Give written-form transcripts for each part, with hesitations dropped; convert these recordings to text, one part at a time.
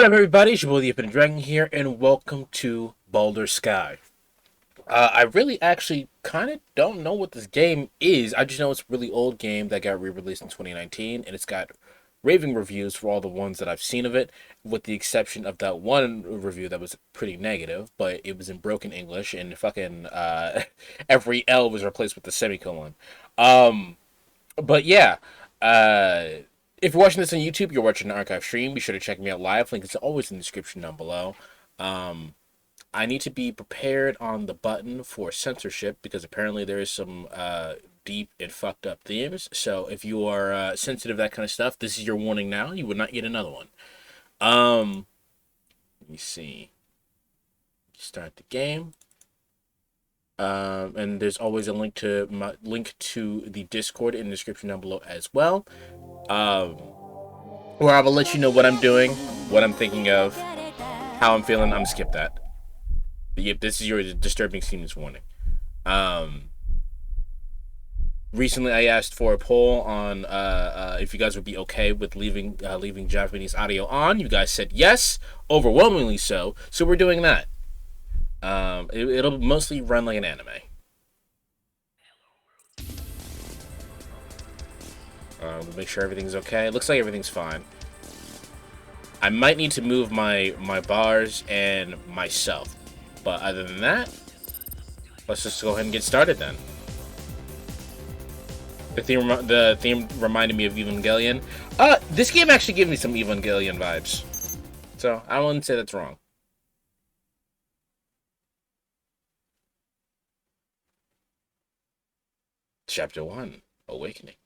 What up, everybody? It's your boy, the Infinite Dragon here, and welcome to Baldr Sky. I really actually kind of don't know what this game is. I just know it's a really old game that got re-released in 2019, and it's got raving reviews for all the ones that I've seen of it, with the exception of that one review that was pretty negative, but it was in broken English, and fucking every L was replaced with a semicolon. But yeah, if you're watching this on YouTube, you're watching an archive stream. Be sure to check me out live. Link is always in the description down below. I need to be prepared on the button for censorship because apparently there is some deep and fucked up themes. So if you are sensitive to that kind of stuff, this is your warning now. You would not get another one. Let me see. Start the game. And there's always a link to the Discord in the description down below as well. Where I will let you know what I'm doing, what I'm thinking of, how I'm feeling. I'm gonna skip that. But yep, this is your disturbing scenes warning. Recently I asked for a poll on if you guys would be okay with leaving Japanese audio on. You guys said yes, overwhelmingly so. So we're doing that. It'll mostly run like an anime. We'll make sure everything's okay. It looks like everything's fine. I might need to move my bars and myself, but other than that, let's just go ahead and get started then. The theme reminded me of Evangelion. This game actually gave me some Evangelion vibes, so I wouldn't say that's wrong. Chapter 1, Awakening.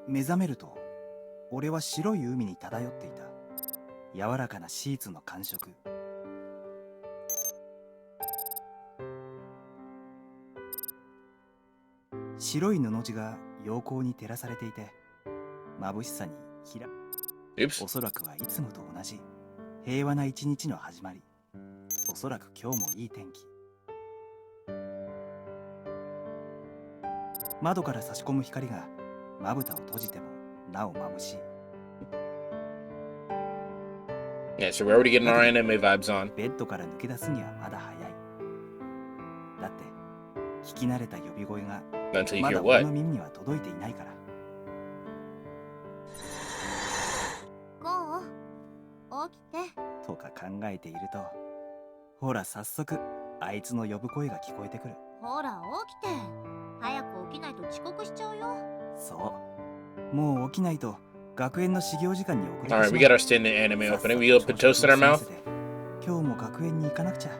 目覚めると、俺は白い海に漂っていた。柔らかなシーツの感触。白い布地が陽光に照らされていて、眩しさにおそらくはいつもと同じ平和な一日の始まり。おそらく今日もいい天気。窓から差し込む光がまぶたを閉じてもなお眩しい。Yeah, so we're already getting our anime vibes on. ベッドから抜け出すにはまだ早い。だって聞き慣れた呼び声がまだ俺の耳には届いていないから。ゴー、起きて。とか考えていると、ほら早速あいつの呼ぶ声が聞こえてくる。ほら起きて。早く起きないと遅刻しちゃうよ。そう。もう起きないと学園の始業時間に遅れてしまう。Alright, we got our standing anime opening. We gonna put toast in our mouth. 今日も学園に行かなくちゃ。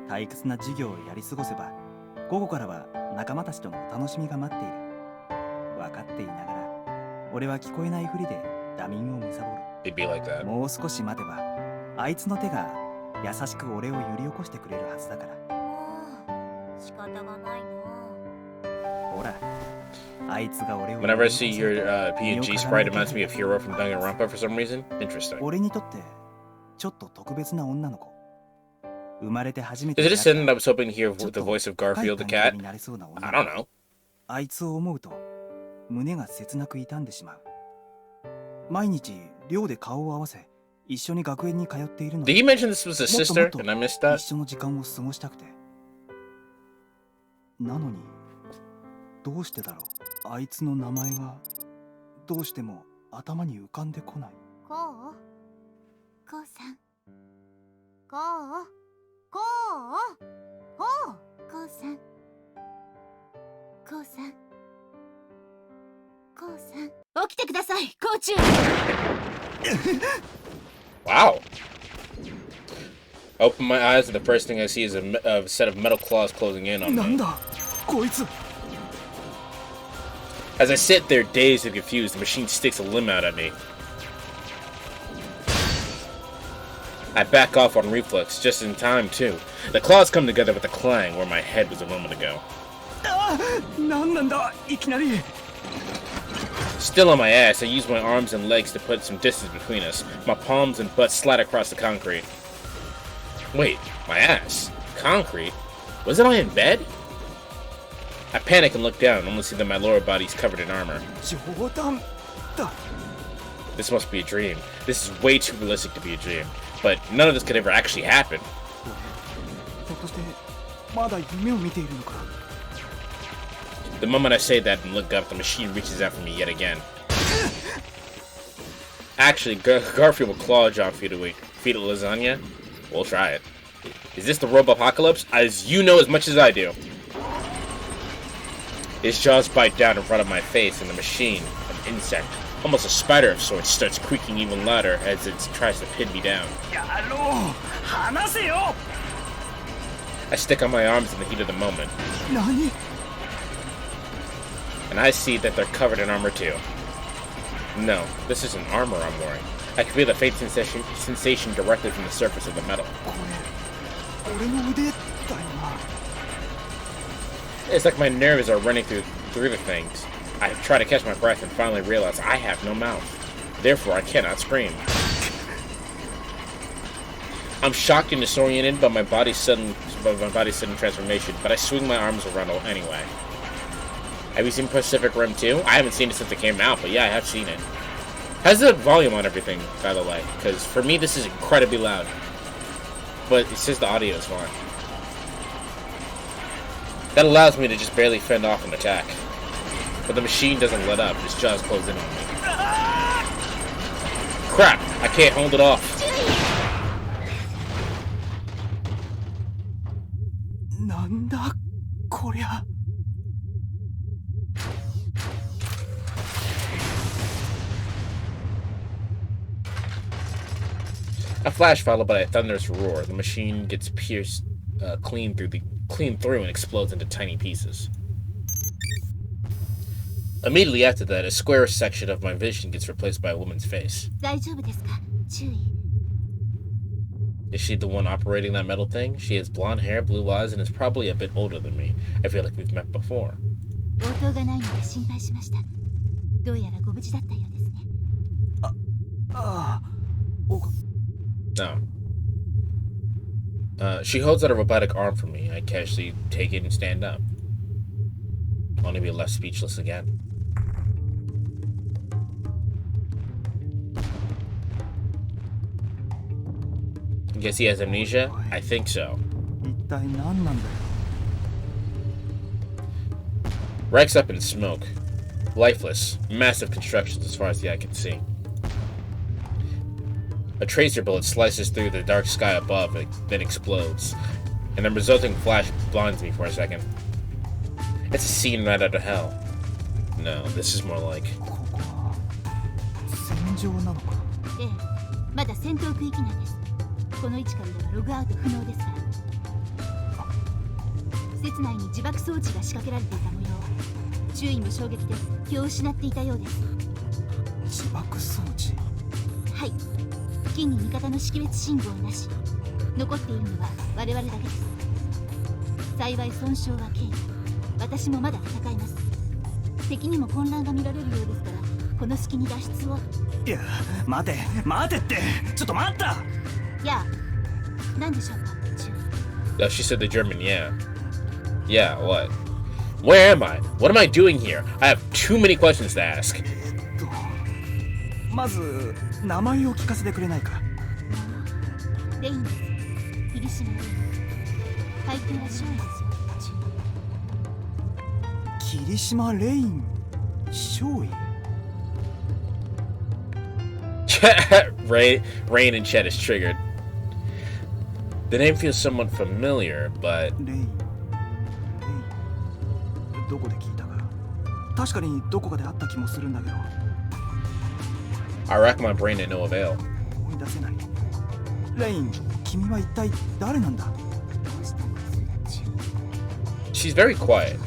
退屈な授業をやり過ごせば、午後からは仲間たちとのお楽しみが待っている。分かっていながら、俺は聞こえないふりで打眠を貪る。It'd be like that. もう少し待てば、あいつの手が優しく俺を揺り起こしてくれるはずだから。もう仕方がないな。ほら。Whenever I see your PNG sprite, it reminds me of Hero from Danganronpa for some reason. Interesting. 俺にとってちょっと特別な女の子。生まれて初めて。Is it a sin that I was hoping to hear the voice of Garfield the cat? I don't know. あいつを思うと胸が切なく痛んでしまう。毎日寮で顔を合わせ、一緒に学園に通っているの。Did you mention this was a sister and I missed that? 一緒の時間を過ごしたくて。なのにどうしてだろう。あいつの名前がどうしても頭に浮かんでこない。こうこうさん。こうこうこうこうさん。こうさん。こうさん。起きてください、コーチュー。Wow. I open my eyes and the first thing I see is a set of metal claws closing in on me. なんだこいつ。As I sit there, dazed and confused, the machine sticks a limb out at me. I back off on reflex, just in time, too. The claws come together with a clang where my head was a moment ago. Still on my ass, I use my arms and legs to put some distance between us. My palms and butt slide across the concrete. Wait, my ass? Concrete? Wasn't I in bed? I panic and look down, only see that my lower body is covered in armor. This must be a dream. This is way too realistic to be a dream. but none of this could ever actually happen. ひょっとしてまだ夢を見ているのか The moment I say that and look up, the machine reaches out for me yet again. Actually, Garfield will claw John feed lasagna. We'll try it. Is this the Robopocalypse? As you know as much as I do. His jaws bite down in front of my face, and the machine, an insect, almost a spider of sorts, starts creaking even louder as it tries to pin me down. I stick out my arms in the heat of the moment. 何 And I see that they're covered in armor too. No, this isn't armor I'm wearing. I can feel the faint sensation directly from the surface of the metal. これ俺の腕だよな It's like my nerves are running through the things. I try to catch my breath and finally realize I have no mouth. Therefore, I cannot scream. I'm shocked and disoriented by my body's sudden transformation, but I swing my arms around anyway. Have you seen Pacific Rim 2? I haven't seen it since it came out, but yeah, I have seen it. How's the volume on everything, by the way? Because for me, this is incredibly loud. But it says the audio is fine. That allows me to just barely fend off an attack. But the machine doesn't let up. Its jaws close in on me. Crap! I can't hold it off. なんだこりゃ A flash followed by a thunderous roar. The machine gets pierced clean through and explodes into tiny pieces. Immediately after that, a square section of my vision gets replaced by a woman's face. 大丈夫ですか？注意。 Is she the one operating that metal thing? She has blonde hair, blue eyes, and is probably a bit older than me. I feel like we've met before. 応答がないので心配しました。どうやらご無事だったようですね。ああおか No. She holds out a robotic arm for me. I casually take it and stand up. Only be left speechless again. Guess he has amnesia? I think so. 一体何なんだよ Racks up in smoke. Lifeless. Massive constructions as far as the eye can see. A tracer bullet slices through the dark sky above and then explodes. And the resulting flash blinds me for a second. It's a scene right out of hell. No, this is more like... ここは戦場なのかええ、まだ戦闘区域内です。この位置からではログアウト不能ですから。施設内に自爆装置が仕掛けられていた模様。周囲も衝撃で気を失っていたようです。自爆装置はい。付近に味方の識別信号なし。残っているのは我々だけです。幸い損傷は軽微。私もまだ戦います。敵にも混乱が見られるようですから、この隙に脱出を。いや待てってちょっと待った やあ、何でしょうか、中。Oh, she said the German, yeah. Yeah, what? Where am I? What am I doing here? I have too many questions to ask. まず名前を聞かせてくれないかレインです。霧島レイン。階級は少尉ですよ、中。霧島レイン少尉 Rain in chat is triggered. The name feels somewhat familiar, but... レインどこで聞いたか確かにどこかであった気もするんだけど I rack my brain to no avail. 思い出せないレイン君は一体誰なんだ She's very quiet.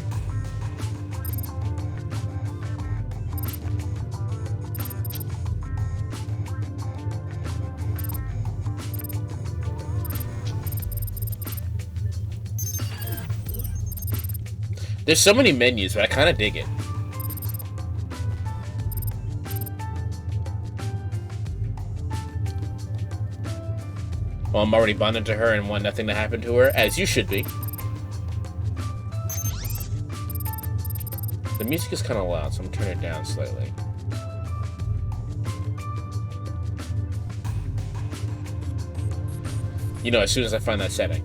There's so many menus, but I kind of dig it. Well, I'm already bonded to her and want nothing to happen to her, as you should be. The music is kind of loud, so I'm turning it down slightly. You know, as soon as I find that setting.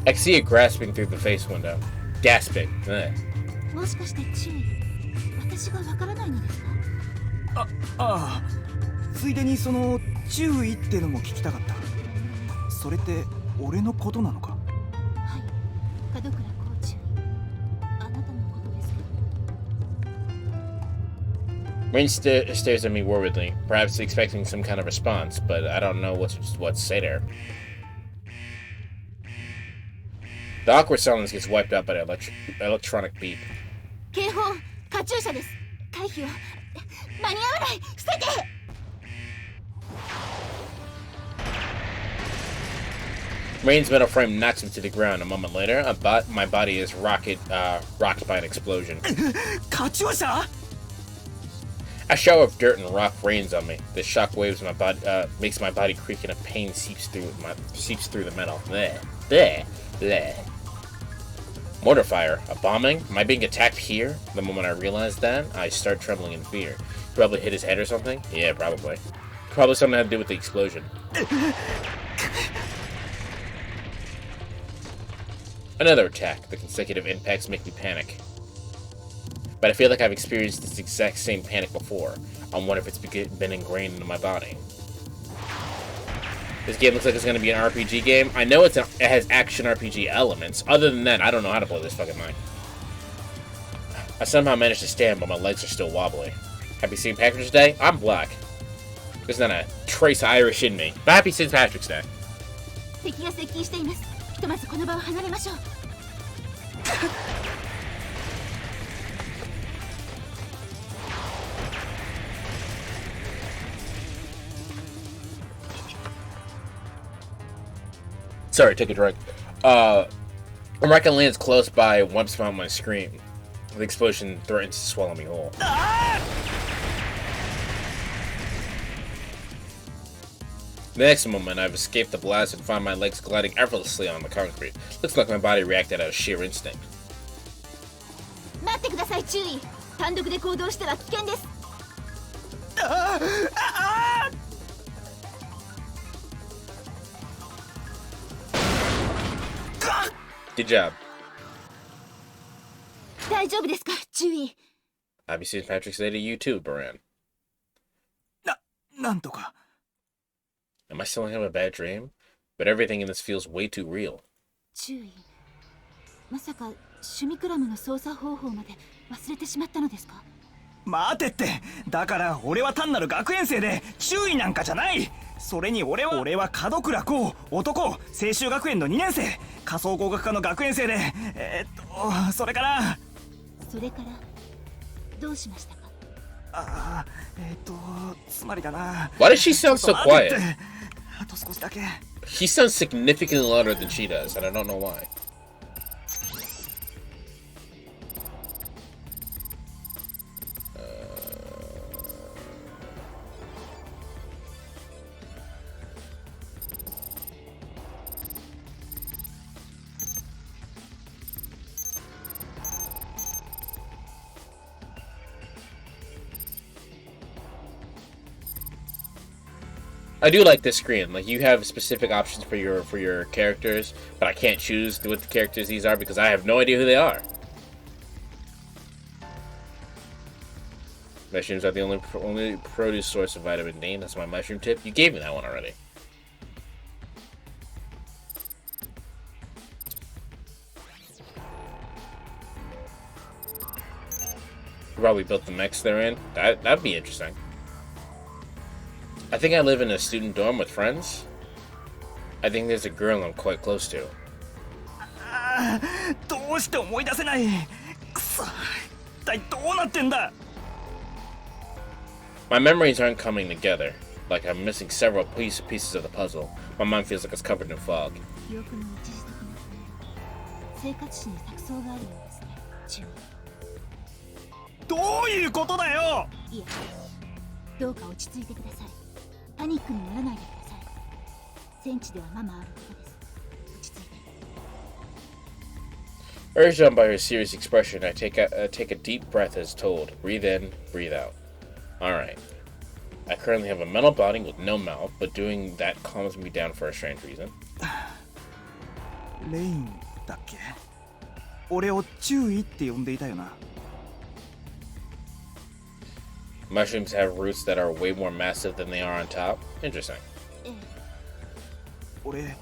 I can see it grasping through the face window. Gasping. Ugh. もしかして注意、私がわからないのですか？あああ、ついでにその注意ってのも聞きたかった。それって俺のことなのか？はい、門倉コーチ、あなたのことですけど。Rain stares at me worriedly, perhaps expecting some kind of response, but I don't know what to say to her. The awkward silence gets wiped out by an electronic beep. 警報、カチューシャです。回避を。間に合わない。伏せて。Rain's metal frame knocks me to the ground. A moment later, my body is rocked by an explosion. カチューシャ？ A shower of dirt and rock rains on me. The shock waves my body makes my body creak, and a pain seeps through the metal. Bleh, bleh, bleh. Mortar fire. A bombing? Am I being attacked here? The moment I realize that, I start trembling in fear. Probably hit his head or something? Yeah, probably. Probably something had to do with the explosion. Another attack. The consecutive impacts make me panic. But I feel like I've experienced this exact same panic before. I wonder if it's been ingrained into my body. This game looks like it's going to be an RPG game. I know it has action RPG elements. Other than that, I don't know how to play this fucking thing. I somehow managed to stand, but my legs are still wobbly. Happy St. Patrick's Day? I'm black. There's not a trace of Irish in me. But happy St. Patrick's Day. 敵が接近しています。ひとまずこの場を離れましょう。Sorry, take a drink. A rocket lands close by and wipes out my screen. The explosion threatens to swallow me whole. The next moment, I've escaped the blast and find my legs gliding effortlessly on the concrete. Looks like my body reacted out of sheer instinct. 待ってください、注意。単独で行動しては危険です。Good job. 大丈夫ですか、注意。Happy St. Patrick's Day to you too, Baran. なんとか。Am I still having a bad dream? But everything in this feels way too real. 注意。まさかシュミクラムの操作方法まで忘れてしまったのですか？待てって。だから俺は単なる学園生で注意なんかじゃない。それに俺は門倉光、男、青州学園の2年生、仮想工学科の学園生で、それからどうしましたか？つまりだな。Why does she sound so quiet? あと少しだけ。He sounds significantly louder than she does, and I don't know why. I do like this screen. Like, you have specific options for your characters, but I can't choose what the characters these are because I have no idea who they are. Mushrooms are the only produce source of vitamin D. That's my mushroom tip. You gave me that one already. Probably built the mechs they're in. That'd be interesting. I think I live in a student dorm with friends. I think there's a girl I'm quite close to. どうして思い出せない。くそ。一体どうなってんだ。My memories aren't coming together. Like I'm missing several pieces of the puzzle. My mind feels like it's covered in fog. 記憶の一時的な不明、生活史に錯綜があるようです。中。どういうことだよ。いえ、どうか落ち着いてください。パニックにならないでください。戦地ではままあることです。落ち着いて。 Urged on by her serious expression, I take a deep breath as told. Breathe in, breathe out. Alright. I currently have a metal body with no mouth, but doing that calms me down for a strange reason. レインだっけ。俺を注意って呼んでいたよな。Mushrooms have roots that are way more massive than they are on top. Interesting. ええ、俺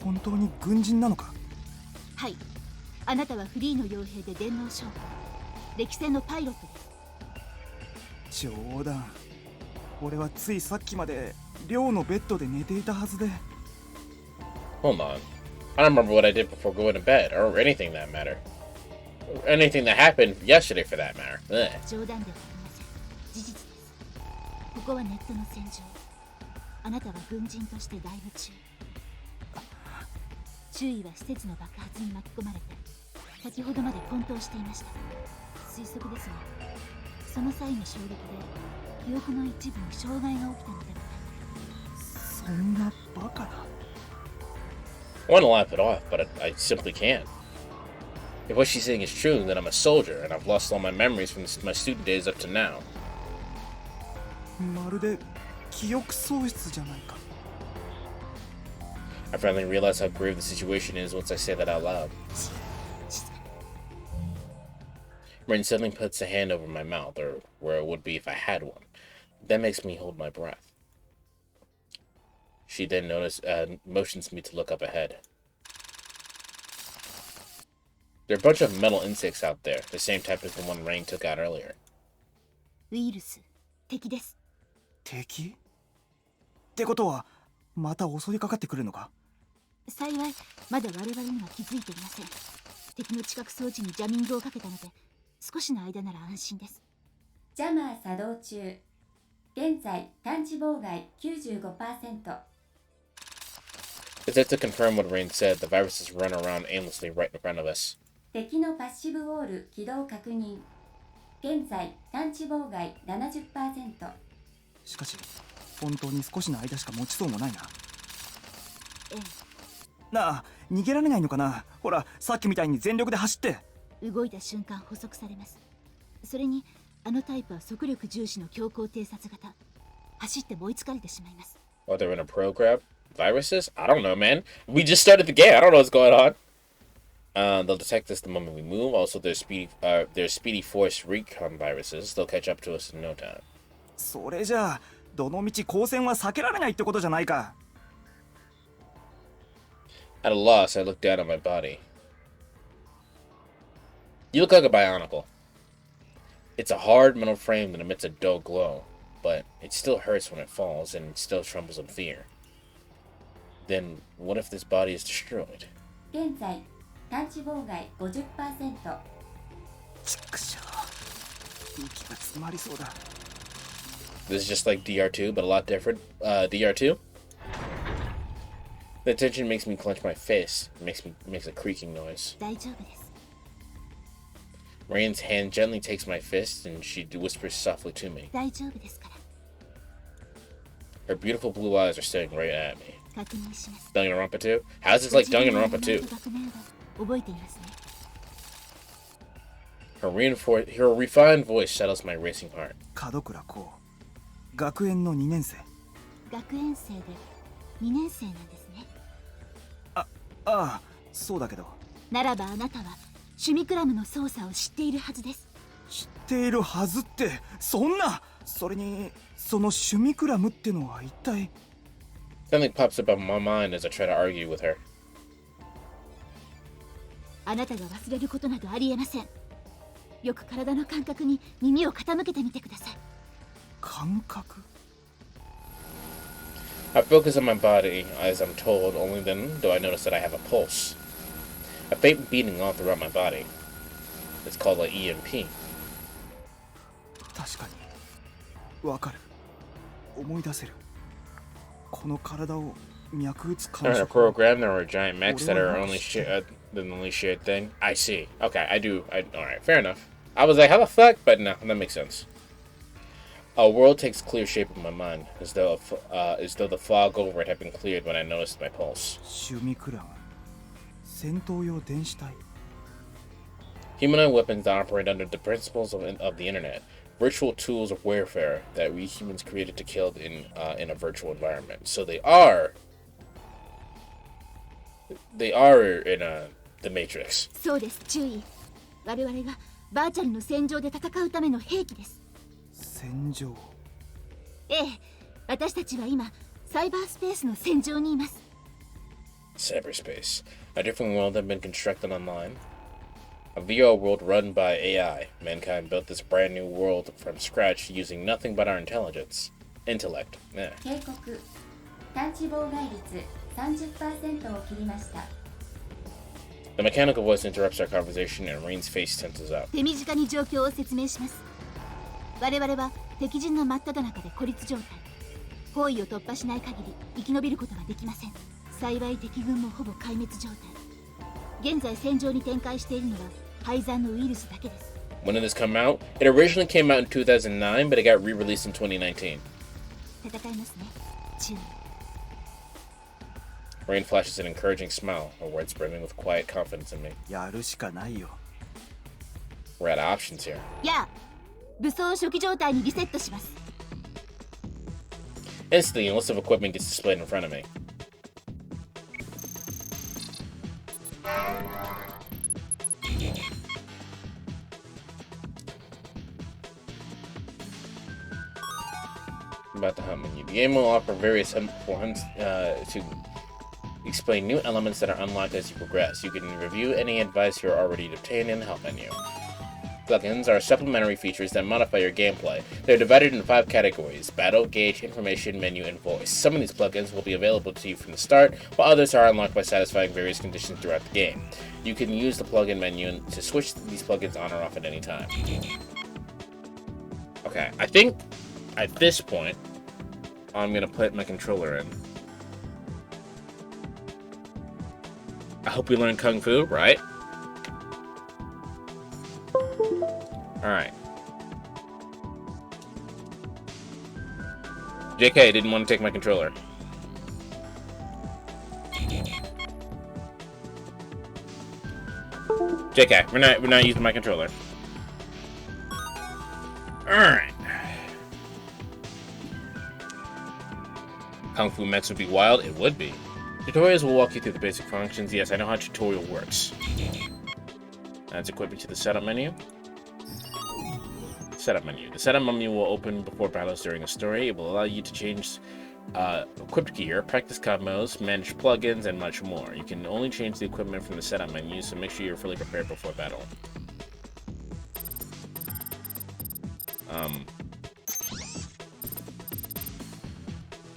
本当に軍人なのか。はい。あなたはフリーの傭兵で電脳将校、歴戦のパイロットです。冗談。俺はついさっきまで寮のベッドで寝ていたはずで。 Hold on. I don't remember what I did before going to bed, or anything that matter. Or anything that happened yesterday for that matter. Ugh. 冗談ではありません。事実です。ここはネットの戦場。あなたは軍人としてダイブ中。周囲は施設の爆発に巻き込まれて、先ほどまで混沌していました。推測ですが、その際の衝撃で記憶の一部に障害が起きたのではないか。そんなバカな。I want to laugh it off, but I simply can't. If what she's saying is true, then I'm a soldier, and I've lost all my memories from my student days up to now. まるで記憶喪失じゃないか。 I finally realize how grave the situation is once I say that out loud. 静かに。 Rain suddenly puts a hand over my mouth, or where it would be if I had one. That makes me hold my breath. She then motions me to look up ahead. There are a bunch of metal insects out there, the same type as the one Rain took out earlier. ウイルス、敵です。敵ってことはまた襲いかかってくるのか。幸い、まだ我々には気づいていません。敵の知覚装置にジャミングをかけたので、少しの間なら安心です。ジャマー作動中。現在、探知妨害 95%。As if to confirm what Rain said, the viruses run around aimlessly right in front of us. 敵のパッシブウォール起動確認。現在、探知妨害 70%。しかし本当に少しの間しか持ちそうもないな。えなあ、逃げられないのかな。ほらさっきみたいに全力で走って。え、動いた瞬間捕捉されます。それに、あのタイプは速力重視の強行偵察型。走っても追いつかれてしまいます。Are they in a program? Viruses? I don't know, man. We just started the game. I don't know what's going on. They'll detect us the moment we move. Also, their speedy force recon viruses. They'll catch up to us in no time. それじゃあどのみち光線は避けられないってことじゃないか。 At a loss, I look down at my body. You look like a bionicle. It's a hard metal frame that emits a dull glow, but it still hurts when it falls and it still trembles in fear. Then, what if this body is destroyed? 現在、探知妨害 50%。ちくしょう、息が詰まりそうだ。 This is just like DR2, but a lot different. DR2? The tension makes me clench my fist. It makes a creaking noise. 大丈夫です。 Rain's hand gently takes my fist and she whispers softly to me. 大丈夫ですから。 Her beautiful blue eyes are staring right at me. 確認します。 Danganronpa 2? How's this like Danganronpa 2? 学年を覚えていますね。 Her refined voice settles my racing heart. 門倉光、学園の2年生。学園生で2年生なんですね。ああ、そうだけど。ならばあなたはシュミクラムの操作を知っているはずです。知っているはずって、そんな。それにそのシュミクラムってのは一体。 Something pops up on my mind as I try to argue with her. あなたが忘れることなどありえません。よく体の感覚に耳を傾けてみてください。感覚？ I focus on my body as I'm told, only then do I notice that I have a pulse. A faint beating all throughout my body. It's called an EMP. 確かにわかる。思い出せる。この体を脈打つ感 In a 触。 program, there are giant mechs that are The only shared thing. I see. Okay, I do. Alright, fair enough. I was like, how the fuck? But no, that makes sense. A world takes clear shape in my mind, as though the fog over it had been cleared when I noticed my pulse. シュミクラン戦闘用電子体 Humanoid weapons that operate under the principles of the internet. Virtual tools of warfare that we humans created to kill in a virtual environment. So they are in the Matrix. そうです、注意。我々がバーチャルの戦場で戦うための兵器です。戦場ええ、私たちは今サイバースペースの戦場にいます。 Cyberspace, a different world that had been constructed online. A VR world run by AI. Mankind built this brand new world from scratch using nothing but our intellect. Yeah. 警告探知妨害率 30% を切りました。 The mechanical voice interrupts our conversation and Rain's face tenses up. 手短に状況を説明します。我々は敵陣の真っ只中で孤立状態。包囲を突破しない限り生き延びることができません。幸い敵軍もほぼ壊滅状態。現在戦場に展開しているのは廃山のウイルスだけです。 When did this come out? It originally came out in 2009, but it got re-released in 2019. 戦いますね。注意。 Rain flashes an encouraging smile, her words brimming with quiet confidence in me. やるしかないよ We're out of options here. やあ、武装初期状態にリセットします。 Instantly, a list of equipment gets displayed in front of me. About the hunt menu. The game will offer various ones to explain new elements that are unlocked as you progress. You can review any advice you're already obtained in the help menu. Plugins are supplementary features that modify your gameplay. They're divided into 5 categories: battle, gauge, information, menu, and voice. Some of these plugins will be available to you from the start, while others are unlocked by satisfying various conditions throughout the game. You can use the plugin menu to switch these plugins on or off at any time. Okay, I think at this point, I'm gonna put my controller in. I hope we learn Kung Fu, right? Alright. JK didn't want to take my controller. JK, we're not using my controller. Alright. Kung Fu Mets would be wild? It would be. Tutorials will walk you through the basic functions. Yes, I know how tutorial works. Adds equipment to the setup menu. Setup menu. The setup menu will open before battles during a story. It will allow you to change equipped gear, practice combos, manage plugins, and much more. You can only change the equipment from the setup menu, so make sure you're fully prepared before battle.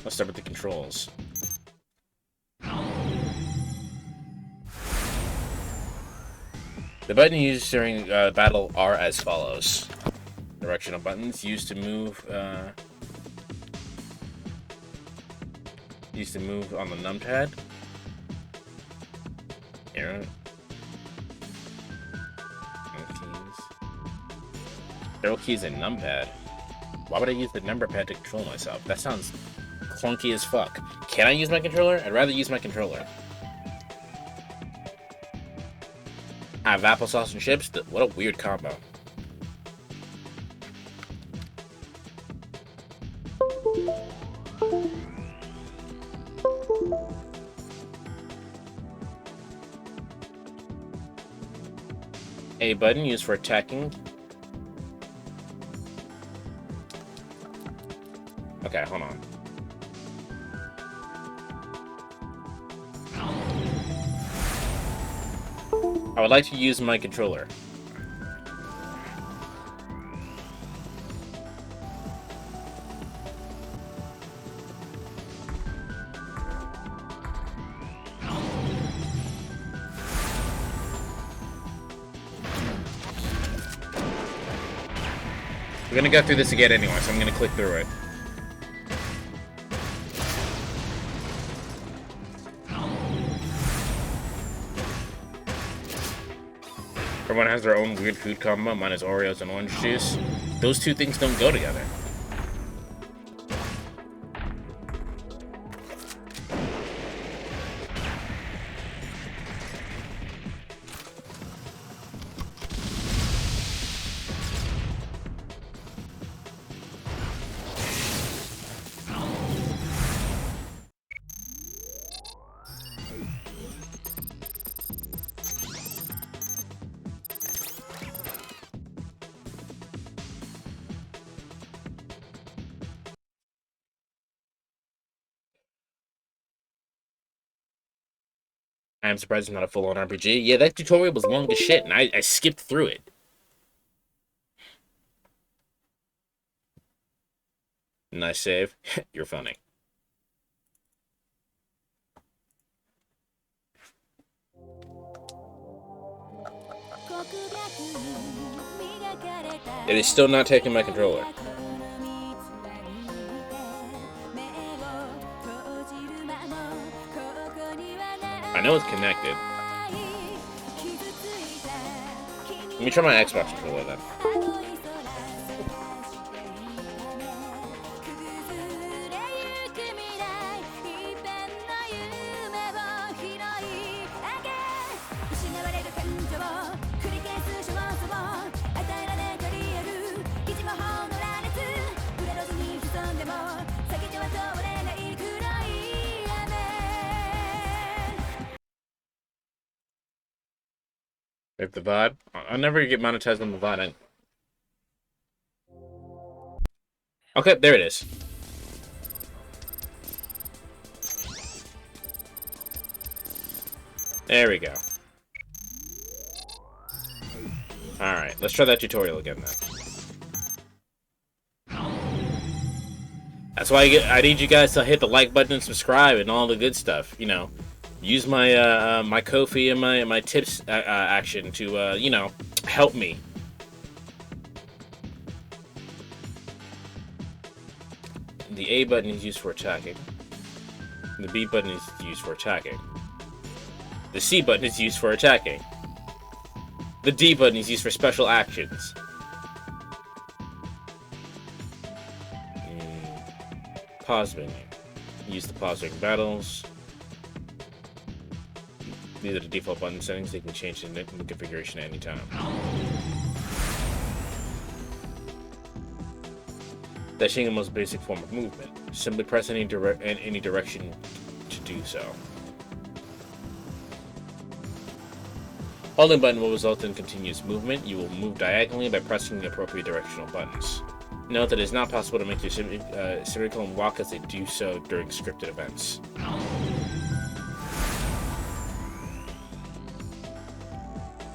Let's start with the controls. The buttons used during battle are as follows. Directional buttons used to move on the numpad. Arrow keys and numpad. Why would I use the number pad to control myself? That sounds clunky as fuck. Can I use my controller? I'd rather use my controller. I have applesauce and chips? What a weird combo. A button used for attacking. Okay, hold on. I would like to use my controller. We're gonna go through this again anyway, so I'm gonna click through it. Everyone has their own weird food combo. Mine is Oreos and orange juice. Those two things don't go together. I'm surprised it's not a full-on RPG. Yeah, that tutorial was long as shit, and I skipped through it. Nice save. You're funny. It is still not taking my controller. I know it's connected. Let me try my Xbox controller then. If the VOD, I'll never get monetized on the VOD. Okay, there it is. There we go. Alright, let's try that tutorial again then. That's why I need you guys to hit the like button and subscribe and all the good stuff, you know. Use my my Ko-fi and my tips action to you know, help me. The A button is used for attacking. The B button is used for attacking. The C button is used for attacking. The D button is used for special actions. Pause menu. Use the pause during battles. These are the default button settings. They can change the configuration at any time. Dashing is the most basic form of movement. Simply press any direction to do so. Holding button will result in continuous movement. You will move diagonally by pressing the appropriate directional buttons. Note that it is not possible to make your semicolon walk as they do so during scripted events.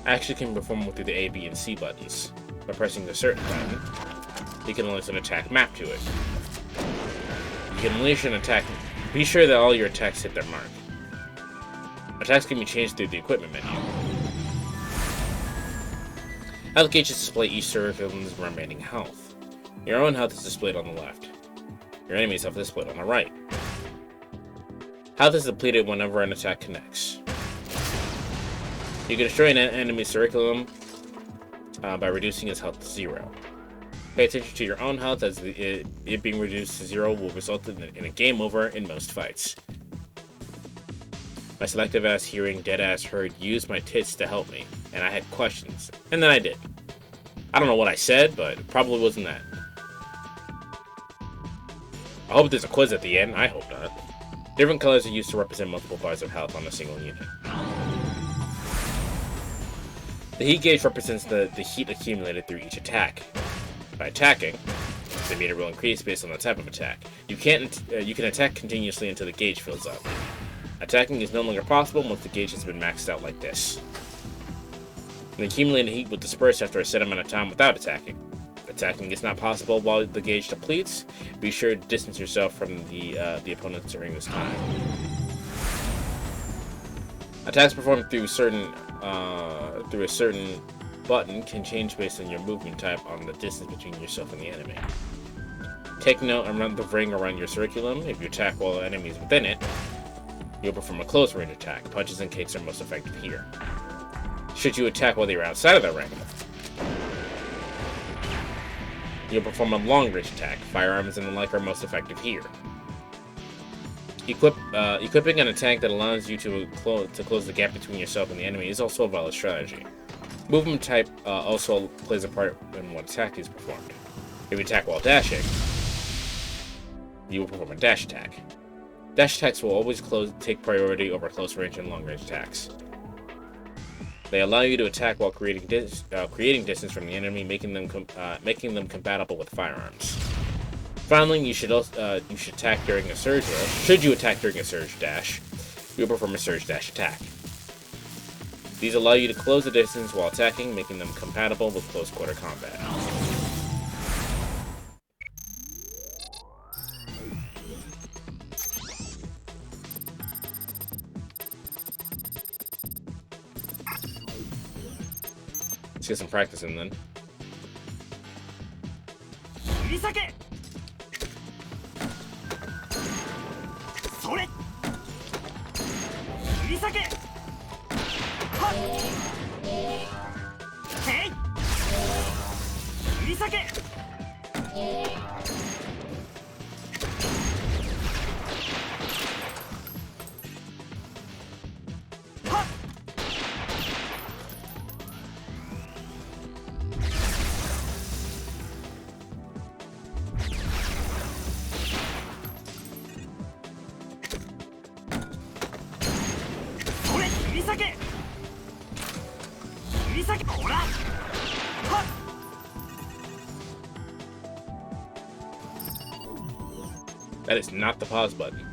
Action can be performed through the A, B, and C buttons. By pressing the certain button, you can unleash an attack map to it. You can unleash an attack. Be sure that all your attacks hit their mark. Attacks can be changed through the equipment menu. Health gauges display each survivant's remaining health. Your own health is displayed on the left. Your enemy's health is displayed on the right. Health is depleted whenever an attack connects. You can destroy an enemy's curriculum by reducing his health to 0. Pay attention to your own health, as it being reduced to 0 will result in a game over in most fights. My selective ass hearing dead ass heard used my tits to help me, and I had questions, and then I did. I don't know what I said, but it probably wasn't that. I hope there's a quiz at the end. I hope not. Different colors are used to represent multiple bars of health on a single unit. The heat gauge represents the heat accumulated through each attack. By attacking, the meter will increase based on the type of attack. You can attack continuously until the gauge fills up. Attacking is no longer possible once the gauge has been maxed out like this. The accumulated heat will disperse after a set amount of time without attacking. Attacking is not possible while the gauge depletes. Be sure to distance yourself from the opponents during this time. Attacks performed through a certain button can change based on your movement type on the distance between yourself and the enemy. Take note around the ring around your curriculum. If you attack while the enemy is within it, you'll perform a close range attack. Punches and kicks are most effective here. should you attack while you're outside of that ring. You'll perform a long-range attack. Firearms and the like are most effective here. Equipping an attack that allows you to close the gap between yourself and the enemy is also a valid strategy. Movement type also plays a part in what attack is performed. If you attack while dashing, you will perform a dash attack. Dash attacks will always take priority over close range and long range attacks. They allow you to attack while creating distance from the enemy, making them compatible with firearms. Finally, you should attack during a surge rush. Should you attack during a surge dash, you will perform a surge dash attack. These allow you to close the distance while attacking, making them compatible with close quarter combat. Let's get some practice in then. That is not the pause button.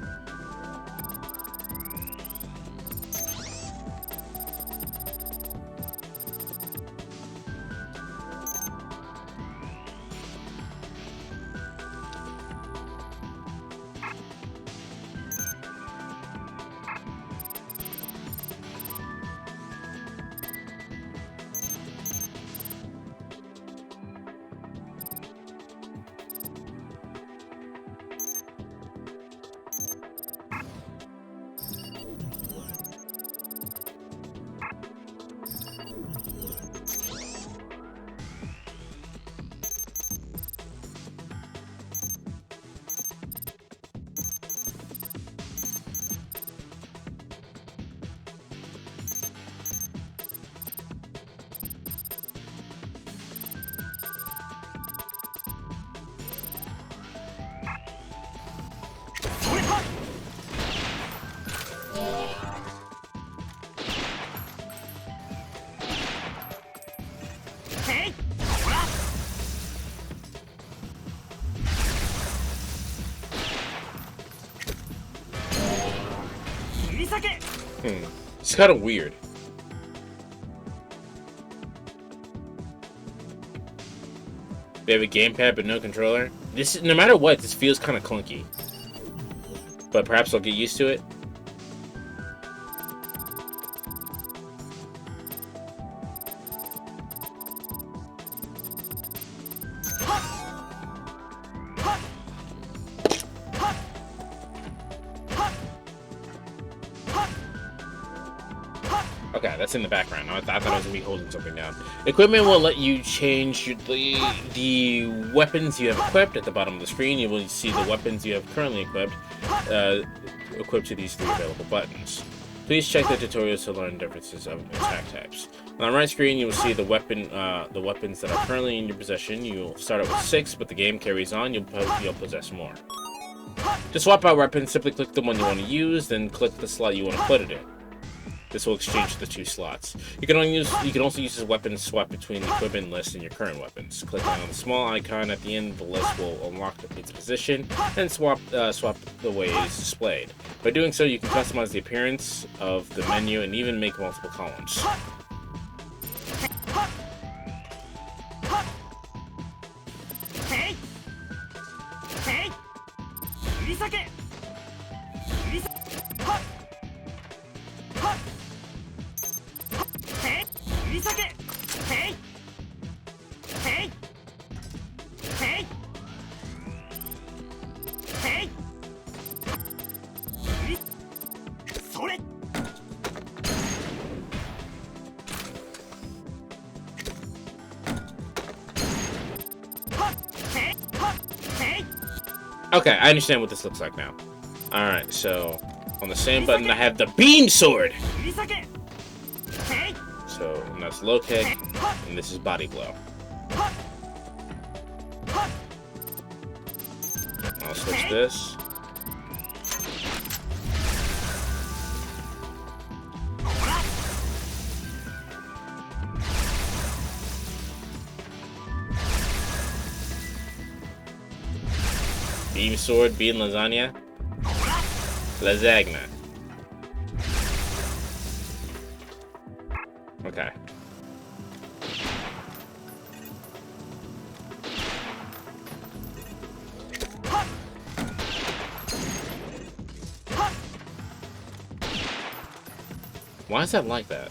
It's kind of weird. They have a gamepad but no controller. No matter what, this feels kind of clunky. But perhaps I'll get used to it. Okay, that's in the background. I thought I was going to be holding something down. Equipment will let you change the weapons you have equipped. At the bottom of the screen, you will see the weapons you have currently equipped to these 3 available buttons. Please check the tutorials to learn differences of attack types. On the right screen, you will see the weapons that are currently in your possession. You'll start out with 6, but the game carries on. You'll possess more. To swap out weapons, simply click the one you want to use, then click the slot you want to put it in. This will exchange the 2 slots. You can also use this weapon to swap between the equipment list and your current weapons. Clicking on the small icon at the end of the list will unlock its position and swap the way it is displayed. By doing so, you can customize the appearance of the menu and even make multiple columns. Okay, I understand what this looks like now. Alright, so on the same button I have the beam sword. So that's low kick, and this is body blow. I'll switch this. Beam sword, bean lasagna. Lasagna. Okay. Why is that like that?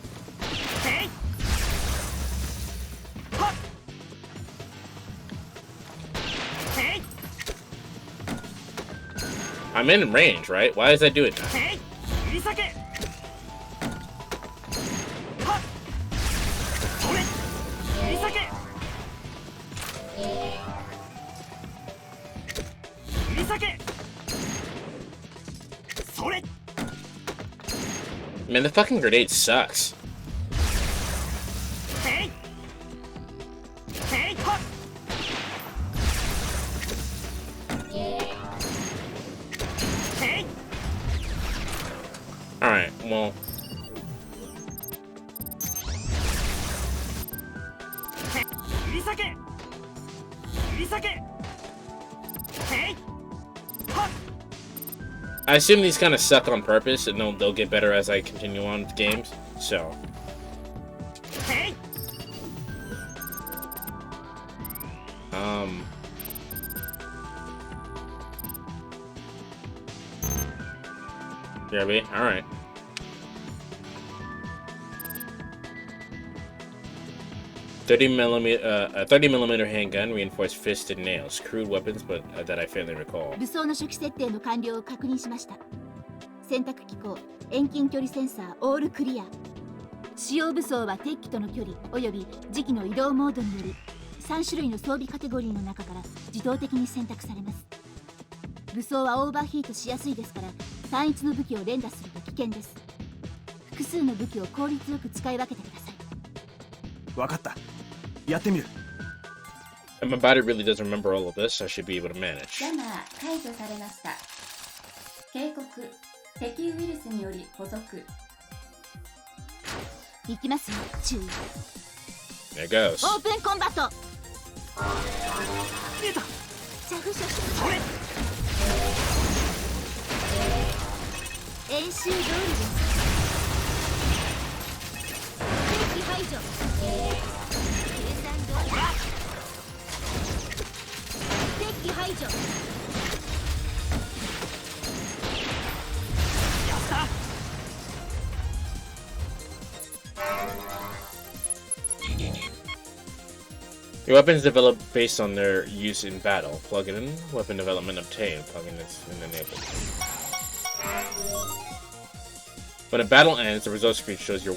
I'm in range, right? Why does that do it now? Man, the fucking grenade sucks. Alright, well. I assume these kind of suck on purpose, and they'll get better as I continue on with games, so. Yeah, alright. A 30mm handgun, reinforced fist and nails. Crude weapons, but that I faintly recall. 武装の初期設定の完了を確認しました。選択機構、遠近距離センサー、オールクリア。使用武装は敵機との距離および時期の移動モードにより3種類の装備カテゴリーの中から自動的に選択されます。武装はオーバーヒートしやすいですから単一の武器を連打すると危険です。複数の武器を効率よく使い分けてください。分かった。やってみる。And my body really doesn't remember all of this, so I should be able to manage. ジャマー解除されました。警告、敵ウイルスにより捕捉。いきますよ、注意。There goes. オープンコンバット。見えた。着手。それ。演習通りです。敵排除。計算通り。敵排除。やった。Your weapons develop based on their use in battle. Plug it in. Weapon development obtained. Plug in this and enabled. When a battle ends, the results screen shows your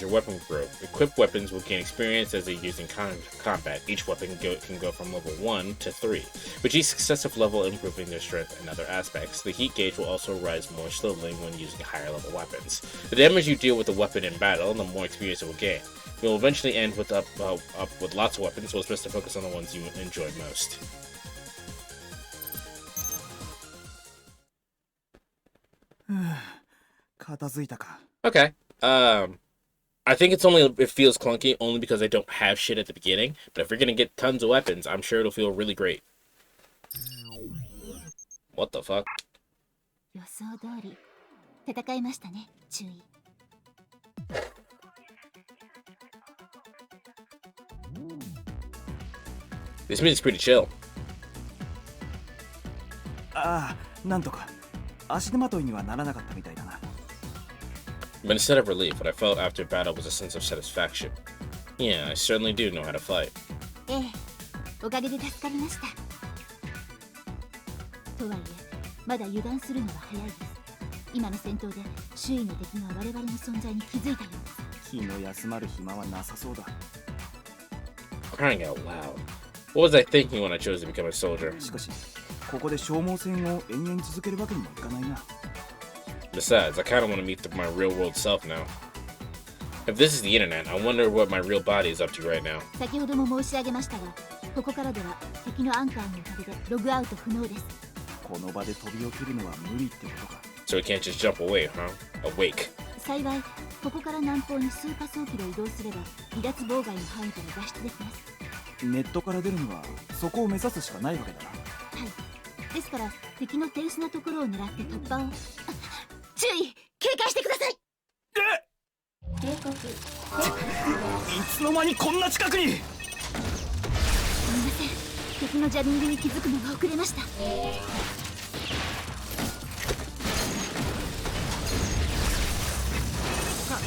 weapon growth. Equipped weapons will gain experience as they use in combat. Each weapon can go from level 1 to 3, with each successive level improving their strength and other aspects. The heat gauge will also rise more slowly when using higher level weapons. The damage you deal with the weapon in battle, the more experience it will gain. You'll eventually end with up with lots of weapons, so it's best to focus on the ones you enjoy most. Okay. I think it feels clunky only because I don't have shit at the beginning. But if you're gonna get tons of weapons, I'm sure it'll feel really great. What the fuck? 予想通り戦いましたね。注意。This music's pretty chill. ああ、なんとか足手まといにはならなかったみたいだな。But instead of relief, what I felt after battle was a sense of satisfaction. Yeah, I certainly do know how to fight. ええ、おかげで助かりました。とはいえ、まだ油断するのは早いです。今の戦闘で周囲の敵が我々の存在に気づいたようです。気の休まる暇はなさそうだ。Crying out loud. What was I thinking when I chose to become a soldier? しかし、ここで消耗戦を延々続けるわけにもいかないな。 Besides, I kind of want to meet my real world self now. If this is the internet, I wonder what my real body is up to right now. 先ほども申し上げましたが、ここからでは敵のアンカーのおかげでログアウト不能です。この場で飛び起きるのは無理ってことか。 So we can't just jump away, huh? Awake. 幸い、ここから南方に数仮想キロ移動すれば離脱妨害の範囲から脱出できます。ネットから出るにはそこを目指すしかないわけだな。はい。ですから敵の手薄なところを狙って突破を。注意、警戒してください。警告。いつの間にこんな近くに。すみません、敵のジャミングに気づくのが遅れました。あ、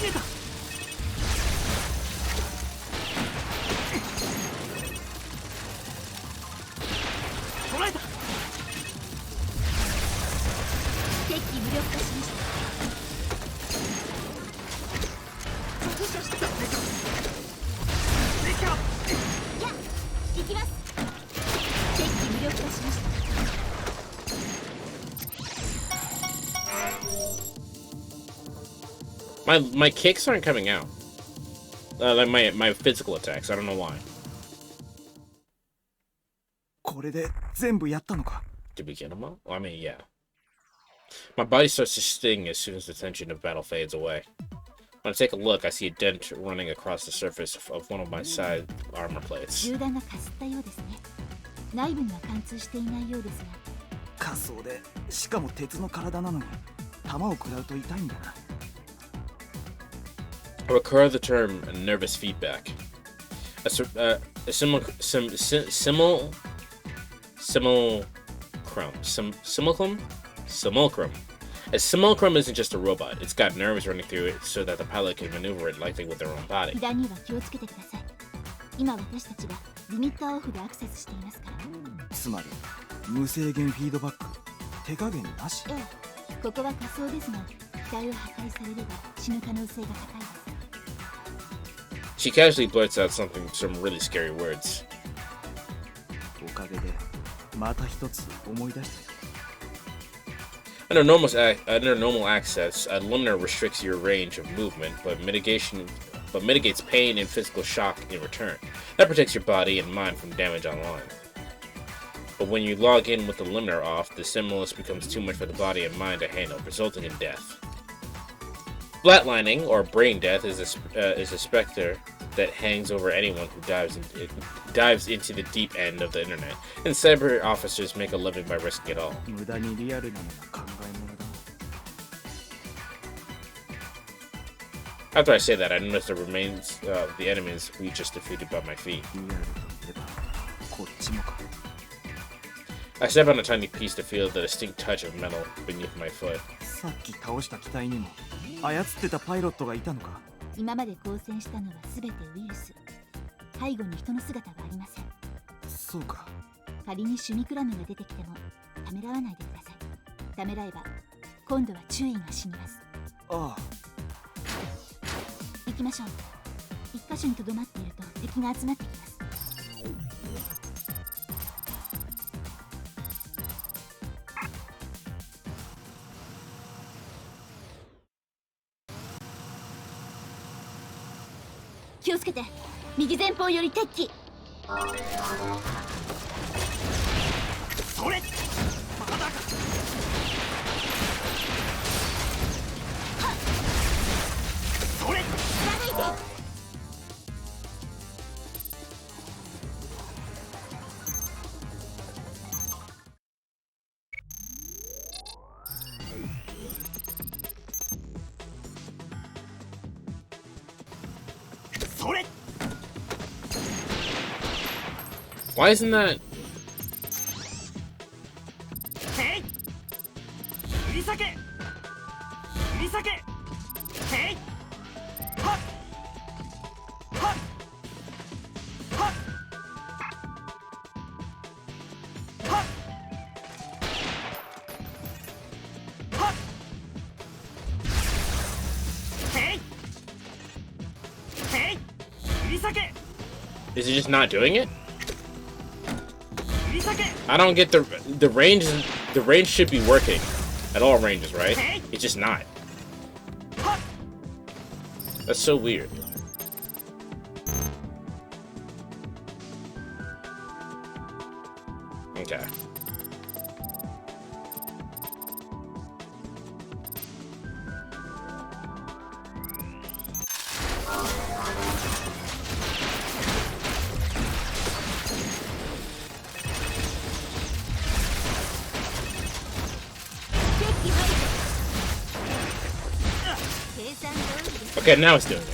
見えた。捉えた。敵機無力化しました。いや、行きます。敵機無力化しました。 My kicks aren't coming out. Like my physical attacks. I don't know why. これで全部やったのか。 Did we get them all? Well, I mean, yeah. My body starts to sting as soon as the tension of battle fades away. When I take a look, I see a dent running across the surface of one of my side armor plates. 銃弾がかすったようですね。内部には貫通していないようですが。仮想でしかも鉄の体なのに弾を食らうと痛いんだな。 I recur the term nervous feedback. Simulacrum. A simulacrum isn't just a robot. It's got nerves running through it so that the pilot can maneuver it like they would their own body. 被弾には気をつけてください。今私たちはリミッターオフでアクセスしていますから。つまり無制限フィードバック、手加減なし。ええ、ここは仮想ですが、機体を破壊されれば死ぬ可能性が高いです。 She casually blurts out some really scary words. おかげでまた一つ思い出したよ。 Under normal access, a limiter restricts your range of movement, but mitigates pain and physical shock in return. That protects your body and mind from damage online. But when you log in with the limiter off, the stimulus becomes too much for the body and mind to handle, resulting in death. Flatlining, or brain death, is a specter that hangs over anyone who dives into the deep end of the internet, and cyber officers make a living by risking it all. 無駄にリアルなのが考え物だ。 After I say that, I notice the remains of the enemies we just defeated by my feet. リアルといえばこっちもか。 I step on a tiny piece to feel the distinct touch of metal beneath my foot. さっき倒した機体にも操ってたパイロットがいたのか。今まで交戦したのは全てウイルス。背後に人の姿がありません。そうか。仮にシュミクラムが出てきてもためらわないでください。ためらえば今度は注意が死にます。ああ。行きましょう。一箇所にとどまっていると敵が集まってきます。気をつけて。右前方より敵機。それまだか。それ貫いて。それ Why isn't that? へい切り裂け切り裂けへいはっはっはっはっはっへいへい切り裂け Is he just not doing it? 切り I don't get the range. The range should be working at all ranges, right? It's just not. That's so weird. Okay. Okay, now it's doing it.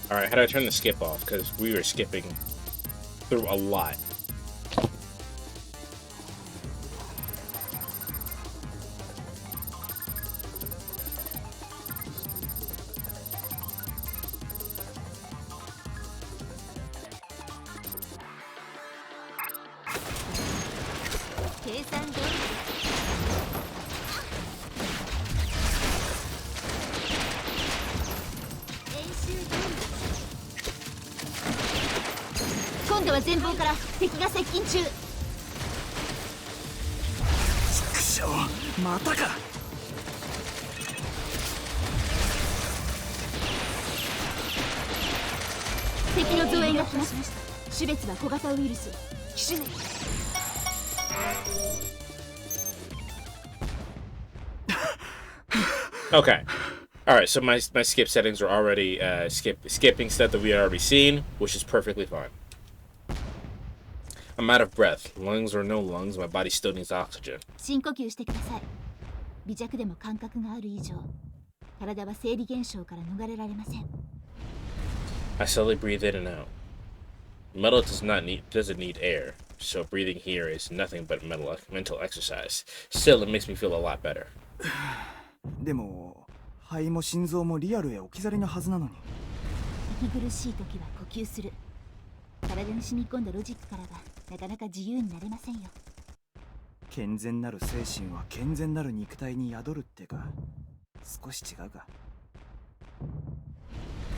Alright, how do I turn the skip off? Because we were skipping through a lot. Okay. Alright, so my skip settings are already skipping stuff that we had already seen, which is perfectly fine. I'm out of breath. Lungs or no lungs, my body still needs oxygen. 深呼吸してください。微弱でも感覚がある以上、体は生理現象から逃れられません。I slowly breathe in and out. Metal doesn't need air, so breathing here is nothing but mental exercise. Still, it makes me feel a lot better. でも肺も心臓もリアルへ置き去りのはずなのに。息苦しい時は呼吸する。体に染み込んだロジックからはなかなか自由になれませんよ。健全なる精神は健全なる肉体に宿るってか、少し違うか。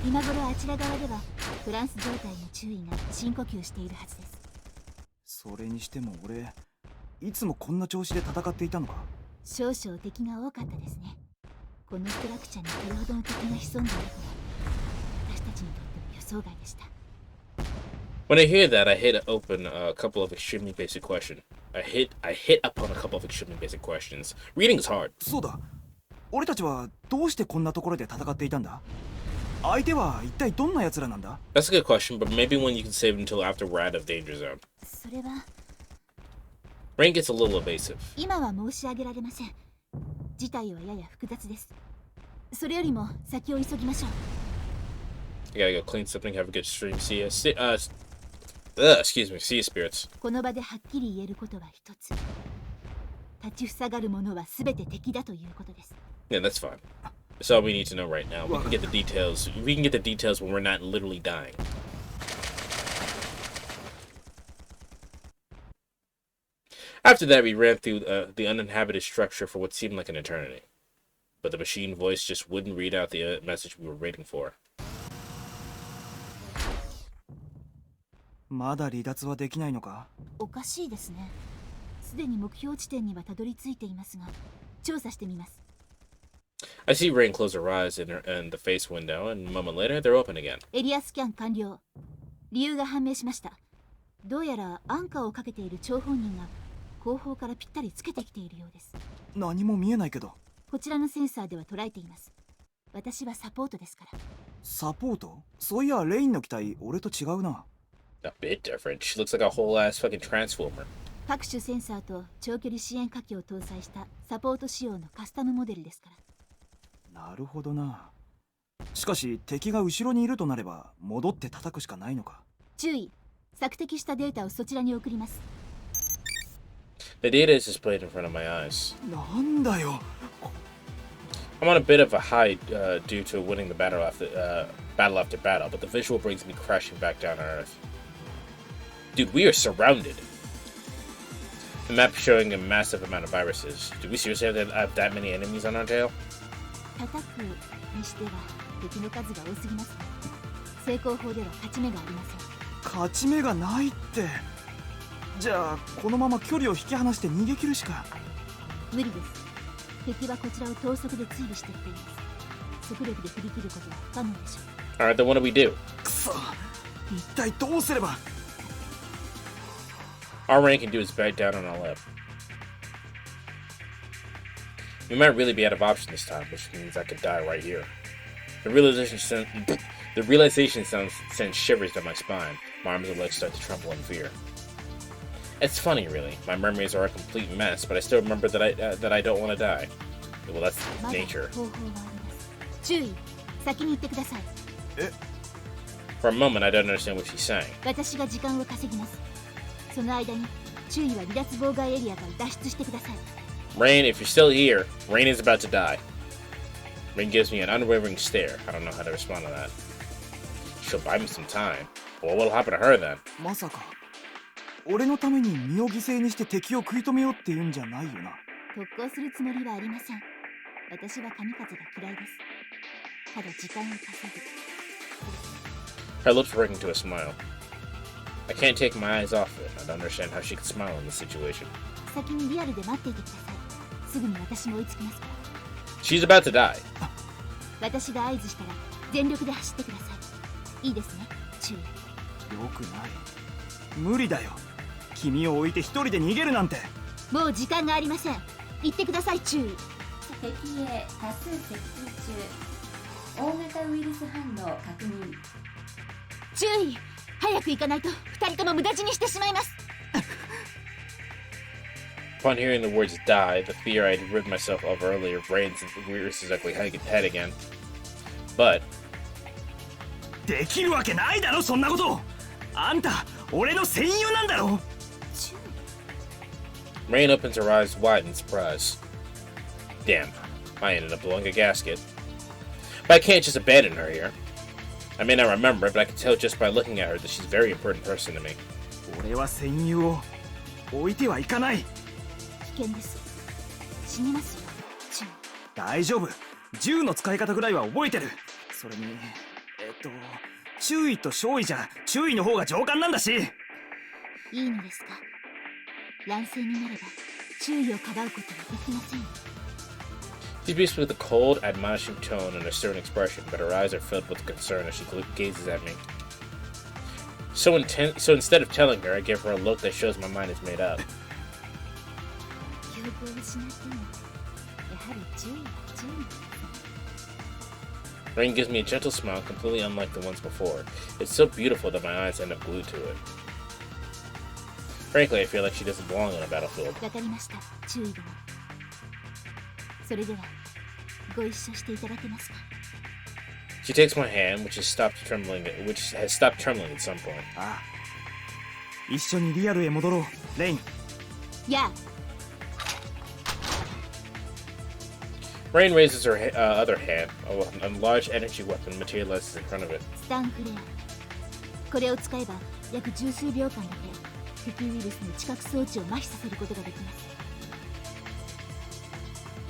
今頃あちら側ではフランス状態の注意が深呼吸しているはずです。それにしても俺、いつもこんな調子で戦っていたのか。少々敵が多かったですね。このストラクチャーにこれほどの敵が潜んでいるとは私たちにとっても予想外でした。When I hear that, I hit open a couple of extremely basic questions. I hit upon a couple of extremely basic questions. Reading is hard. そうだ。俺たちはどうしてこんなところで戦っていたんだ？相手は一体どんな奴らなんだ？ That's a good question, but maybe one you can save until after we're out of danger zone. それは Rain gets a little evasive. 今は申し上げられません。事態はやや複雑です。それよりも先を急ぎましょう。I gotta go clean something, have a good stream. See ya. Excuse me, see you, spirits. この場ではっきり言えることは一つ。立ちふさがる者は全て敵だということです。Yeah, that's fine. That's all we need to know right now. We can get the details. We can get the details when we're not literally dying. After that, we ran through the uninhabited structure for what seemed like an eternity. But the machine voice just wouldn't read out the message we were waiting for. まだ離脱はできないのか？おかしいですね。すでに目標地点にはたどり着いていますが、調査してみます。I see Rain close her eyes in the face window, and a moment later, they're open again. エリアスキャン完了。理由が判明しました。どうやらアンカーをかけている張本人が後方からぴったりつけてきているようです。何も見えないけど。こちらのセンサーでは捉えています。私はサポートですから。サポート？そういやレインの機体俺と違うな。A bit different. She looks like a whole ass fucking transformer. 各種センサーと長距離支援火器を搭載したサポート仕様のカスタムモデルですから。なるほどな。しかし敵が後ろにいるとなれば戻って叩くしかないのか。注意、索敵したデータをそちらに送ります。 The data is displayed in front of my eyes. なんだよ。 I'm on a bit of a high due to winning the battle after battle, but the visual brings me crashing back down to Earth. Dude, we are surrounded. The map showing a massive amount of viruses. Do we seriously have that many enemies on our tail? 叩くにしては敵の数が多すぎます。成功法では勝ち目がありません。勝ち目がないって。じゃあこのまま距離を引き離して逃げ切るしか。無理です。敵はこちらを等速で追尾してきています。速力で振り切ることは不可能でしょう。 Alright, then what do we do? くそ、一体どうすれば。 All Rain can do is bite down on our lip. We might really be out of options this time, which means I could die right here. The realization sends shivers down my spine. My arms and legs start to tremble in fear. It's funny, really. My memories are a complete mess, but I still remember that I don't want to die. Well, that's まだ nature. 方法はあります。注意、先に行ってください。 For a moment, I don't understand what she's saying. 私が時間を稼ぎます。その間に注意は離脱妨害エリアから脱出してください。 Rain, if you're still here, Rain is about to die. Rain gives me an unwavering stare. I don't know how to respond to that. She'll buy me some time. Well, what'll happen to her then? まさか俺のために身を犠牲にして敵を食い止めようって言うんじゃないよな。特攻するつもりはありません。私は神風が嫌いです。ただ時間を稼ぐ。 Her lips break into a smile. I can't take my eyes off it. I don't understand how she could smile in this situation. 先にリアルで待っていてください。すぐに私も追いつきますから。 She's about to die. 私が合図したら全力で走ってください。いいですね、注意。よくない。無理だよ。君を置いて一人で逃げるなんて。もう時間がありません。行ってください、注意。敵へ多数接近中。大型ウイルス反応確認。注意、早く行かないと二人とも無駄死にしてしまいます。 Upon hearing the words die, the fear I'd rid myself of earlier rears its ugly head again. But できるわけないだろ、そんなこと。あんた俺の戦友なんだろ。 Rain opens her eyes wide in surprise. Damn, I ended up blowing a gasket. But I can't just abandon her here. I may not remember it, but I can tell just by looking at her that she's a very important person to me. 俺は戦友を置いてはいかない。危険です。死にますよ、注意。大丈夫。銃の使い方ぐらいは覚えてる。それに注意と勝意じゃ注意の方が上官なんだし。いいのですか。乱戦になれば注意をかばうことはできませんよ。 She speaks with a cold, admonishing tone and a stern expression, but her eyes are filled with concern as she gazes at me. So instead of telling her, I give her a look that shows my mind is made up. 記憶を失ってもやはり注意は注意。 Rain gives me a gentle smile, completely unlike the ones before. It's so beautiful that my eyes end up glued to it. Frankly, I feel like she doesn't belong on a battlefield. わかりました、注意殿。それではご一緒していただけますか。 She takes my hand, which has stopped trembling at some point. ああ、一緒にリアルへ戻ろう、レイン。やあ。 Rain raises her other hand. A large energy weapon materializes in front of it. スタンフレア。これを使えば約十数秒間だけ敵ウイルスの知覚装置を麻痺させることができます。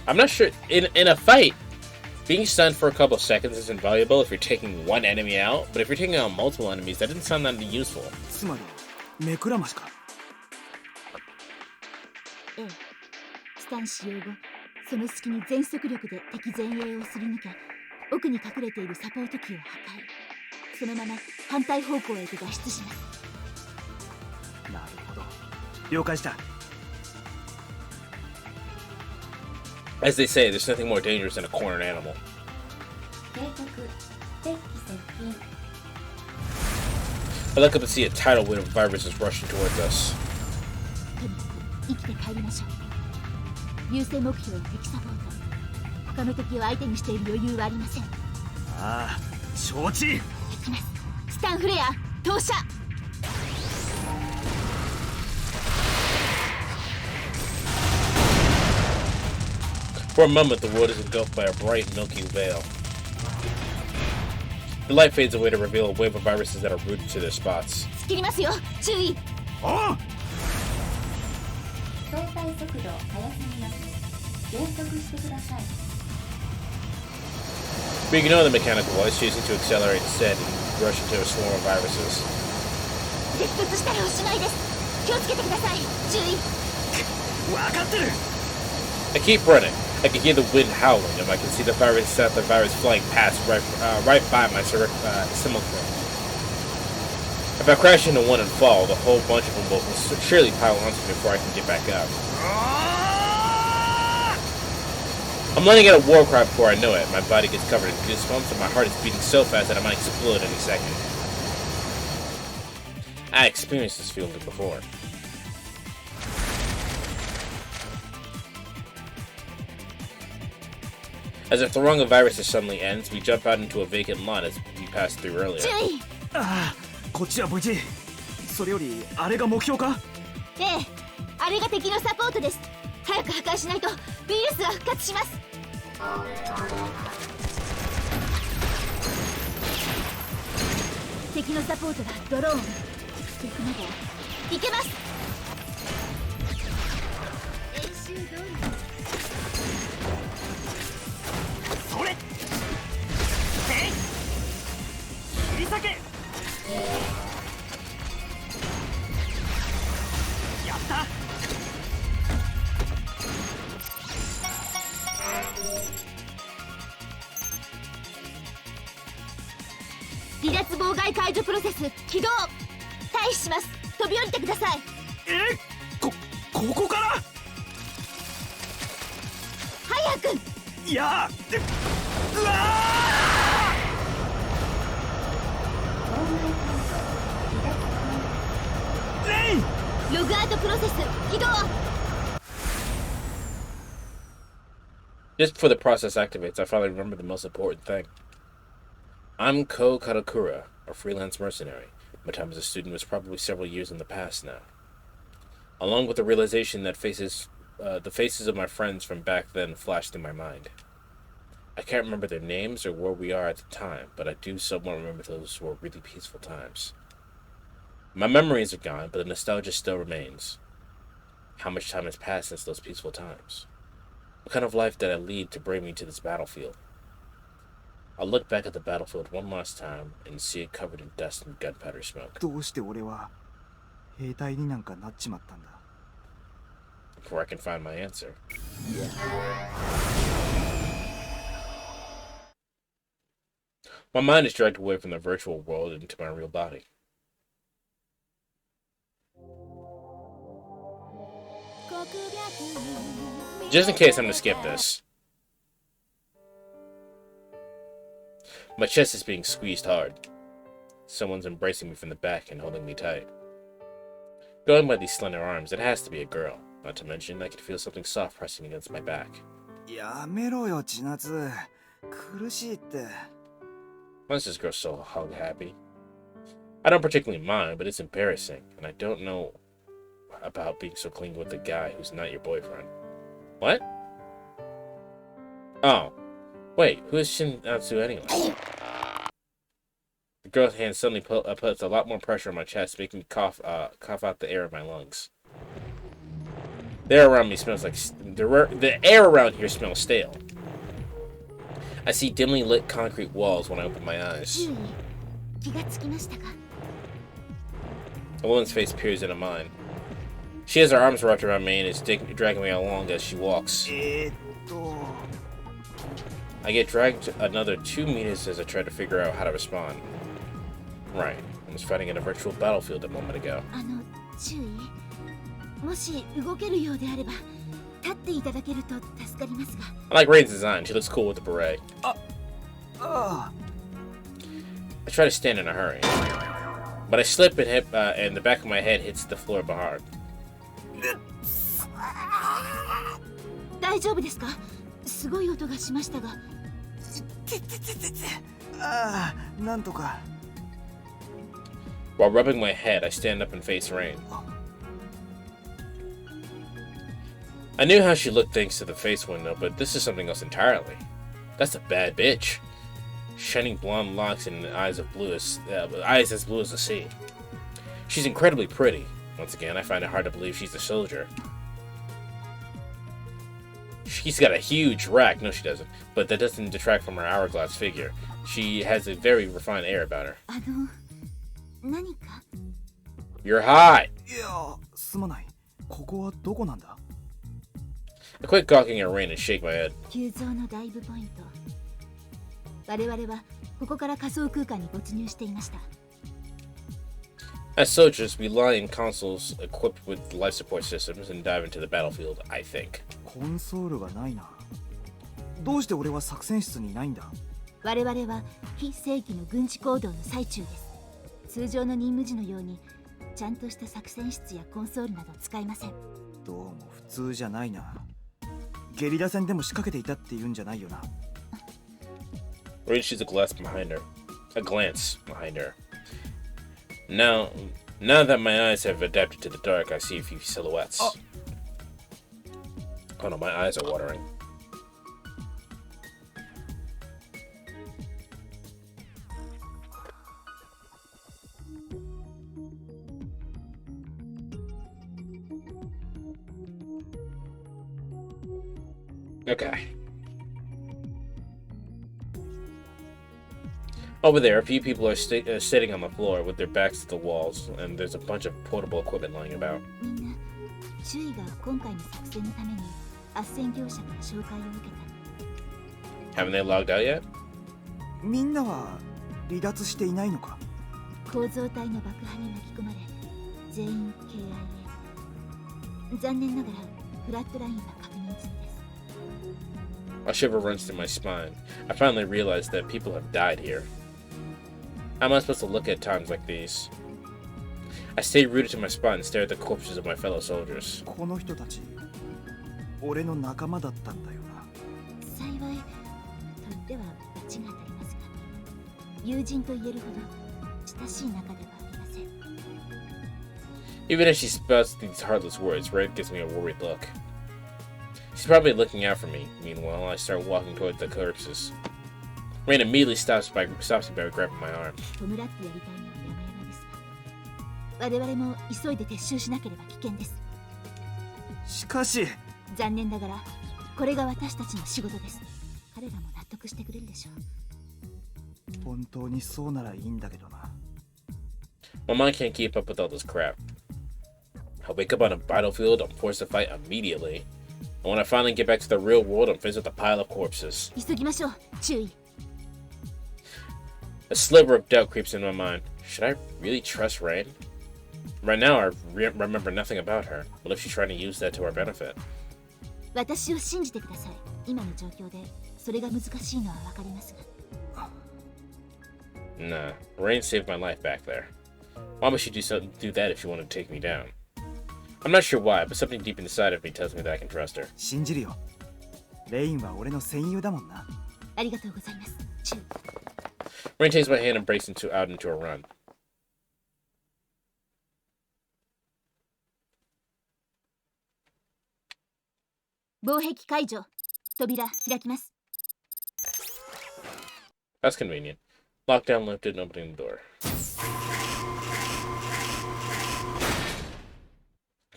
I'm not sure. In a fight, being stunned for a couple seconds is invaluable if you're taking one enemy out, but if you're taking out multiple enemies, that doesn't sound that useful. つまり目くらましか。ええ。スタン使用後、その隙に全速力で敵前衛をすり抜け、奥に隠れているサポート機を破壊。そのまま反対方向へと脱出します。なるほど。了解した。As they say, there's nothing more dangerous than a cornered animal. 警告敵機接近 I look up and see a tidal wave of viruses rushing towards us. とにかく生きて帰りましょう。優先目標は敵サポート。他の敵を相手にしている余裕はありません。ああ承知。行きます。スタンフレア投射。 For a moment, the world is engulfed by a bright, milky veil. The light fades away to reveal a wave of viruses that are rooted to their spots. 突きりますよ。注意。おう。相対速度速すぎます減速してください We ignore the mechanical voice, choosing to accelerate instead and rush into a swarm of viruses. 激突したらおしまいです。気をつけてください。注意。分かってる。 I keep running. I can hear the wind howling, and I can see the virus flying past right by my simulacrum. If I crash into one and fall, the whole bunch of them will surely pile onto me before I can get back up. I'm letting out a war cry before I know it. My body gets covered in goosebumps, and my heart is beating so fast that I might explode any second. I experienced this feeling before. As if the rung of viruses suddenly ends, we jump out into a vacant lot as we passed through earlier. 注意。ああこっちは無事。それよりあれが目標か。ええ、あれが敵のサポートです。早く破壊しないとウイルスは復活します。敵のサポートがドローン。敵まで行けます。演習通り。それ。えい。切り裂け。やった。 離脱妨害解除プロセス起動。退避します。飛び降りてください。ここから。早く。いやうわレイ。ログアウトプロセス起動。 Just before the process activates, I finally remember the most important thing. I'm Ko Karakura, a freelance mercenary. My time as a student was probably several years in the past now. Along with the realization that the faces of my friends from back then flashed through my mind. I can't remember their names or where we are at the time, but I do somewhat remember those were really peaceful times. My memories are gone, but the nostalgia still remains. How much time has passed since those peaceful times? What kind of life did I lead to bring me to this battlefield? I'll look back at the battlefield one last time and see it covered in dust and gunpowder smoke. どうして俺は兵隊になんかなっちまったんだ。 Before I can find my answer. My mind is dragged away from the virtual world into my real body. Just in case I'm gonna skip this. My chest is being squeezed hard. Someone's embracing me from the back and holding me tight. Going by these slender arms, it has to be a girl. Not to mention, I can feel something soft pressing against my back. やめろよ千夏。苦しいって。 Why is this girl so hug happy? I don't particularly mind, but it's embarrassing, and I don't know about being so clingy with a guy who's not your boyfriend. What? Oh. Wait, who is Shinatsu anyway? The girl's hand suddenly puts a lot more pressure on my chest, making me cough out the air in my lungs. The air around me smells like... The air around here smells stale. I see dimly lit concrete walls when I open my eyes. 注意。気がつきましたか。 A woman's face peers into mine. She has her arms wrapped around me and is dragging me along as she walks. I get dragged another 2 meters as I try to figure out how to respond. Right, I was fighting in a virtual battlefield a moment ago. 注意。もし動けるようであれば立っていいただけると助かりますが。 I like Rain's design. She looks cool with the beret. I try to stand in a hurry, but I slip and hit, and the back of my head hits the floor behind. 大丈夫ですか？すごい音がしましたが。ああ、なんとか。 While rubbing my head, I stand up and face Rain. I knew how she looked thanks to the face window, but this is something else entirely. That's a bad bitch. Shining blonde locks and eyes as blue as the sea. She's incredibly pretty. Once again, I find it hard to believe she's a soldier. She's got a huge rack. No, she doesn't. But that doesn't detract from her hourglass figure. She has a very refined air about her. 何か？ You're hot! いや、すまない。ここはどこなんだ？ I quit gawking at Rain and shake my head. 急増のダイブポイント。我々はここから仮想空間に没入していました。 As soldiers, we lie in consoles equipped with life support systems and dive into the battlefield, I think. コンソールがないな。どうして俺は作戦室にいないんだ？我々は非正規の軍事行動の最中です。通常の任務時のようにちゃんとした作戦室やコンソールなど使いません。どうも普通じゃないな。ゲリラ戦でも仕掛けていたって言うんじゃないよな。Rain shoots a glance behind her. Now that my eyes have adapted to the dark, I see a few silhouettes. Oh no, my eyes are watering. Okay. Over there, a few people are sitting on the floor with their backs to the walls, and there's a bunch of portable equipment lying about. みんな注意が今回の作戦のために斡旋業者から紹介を受けた。 Haven't they logged out yet? みんなは離脱していないのか？構造体の爆破に巻き込まれ全員 KIA。 残念ながらフラットラインは確認済みです。 A shiver runs through my spine. I finally realize that people have died here. How am I supposed to look at times like these? I stay rooted to my spot and stare at the corpses of my fellow soldiers. この人たち、俺の仲間だったんだよな。幸いと言っては罰が当たりますが、友人と言えるほど親しい仲ではありません。 Even as she spouts these heartless words, Red gives me a worried look. She's probably looking out for me. Meanwhile, I start walking toward the corpses. Rain immediately stops me by grabbing my arm. 弔ってやりたいのは山々ですが、我々も急いで撤収しなければ危険です。しかし、残念ながらこれが私たちの仕事です。彼らも納得してくれるでしょう。本当にそうならいいんだけどな。My mind can't keep up with all this crap. I wake up on a battlefield, I'm forced to fight immediately. And when I finally get back to the real world, I'm faced with a pile of corpses. 急ぎましょう。注意。 A sliver of doubt creeps into my mind. Should I really trust Rain? Right now, I remember nothing about her. What if she's trying to use that to our benefit? 私を信じてください。今の状況でそれが難しいのはわかりますが。 Nah, Rain saved my life back there. Why would she do that if she wanted to take me down? I'm not sure why, but something deep inside of me tells me that I can trust her. 信じるよ。レインは俺の戦友だもんな。ありがとうございます。注意。 Rain takes my hand and breaks out into a run. 防壁解除。扉開きます。 That's convenient. Lockdown lifted and opening the door.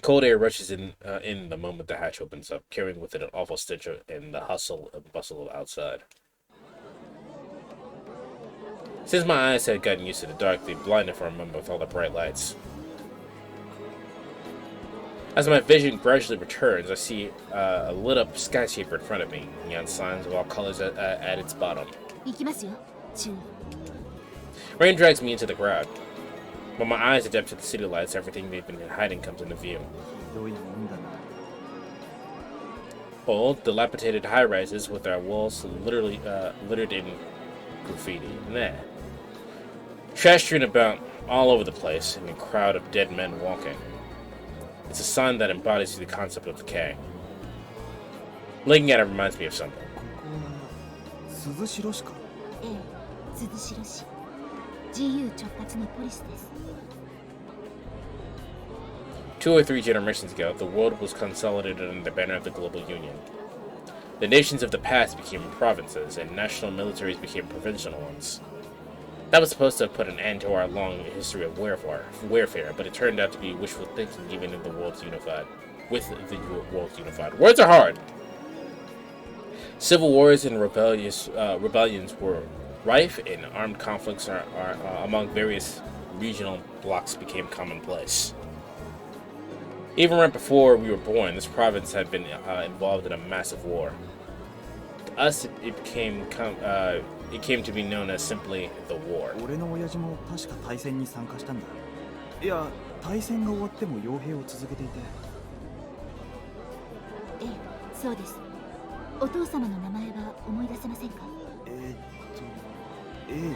Cold air rushes in the moment the hatch opens up, carrying with it an awful stench and the hustle and bustle outside. Since my eyes had gotten used to the dark, they blinded for a moment with all the bright lights. As my vision gradually returns, I see a lit-up skyscraper in front of me, neon signs of all colors at its bottom. 行きますよ。注意。 Rain drags me into the crowd. When my eyes adapt to the city lights, everything they've been hiding comes into view. ひどいもんだな。Old, dilapidated high-rises with their walls literally littered in graffiti. Nah. Trash strewn about all over the place, and a crowd of dead men walking. It's a sign that embodies the concept of decay. Looking at it reminds me of something. ここは鈴代市か。ええ、鈴代市 GU 直轄のポリスです。 2 or 3 generations ago, the world was consolidated under the banner of the global union. The nations of the past became provinces, and national militaries became provincial ones. That was supposed to have put an end to our long history of warfare, but it turned out to be wishful thinking even in the world's unified. With the world's unified. Words are hard! Civil wars and rebellions were rife, and armed conflicts among various regional blocs became commonplace. Even right before we were born, this province had been involved in a massive war. To us, it came to be known as simply the war. 俺の親父も確か大戦に参加したんだ。いや、大戦が終わっても傭兵を続けていて。ええ、そうです。お父様の名前は思い出せませんか？英二。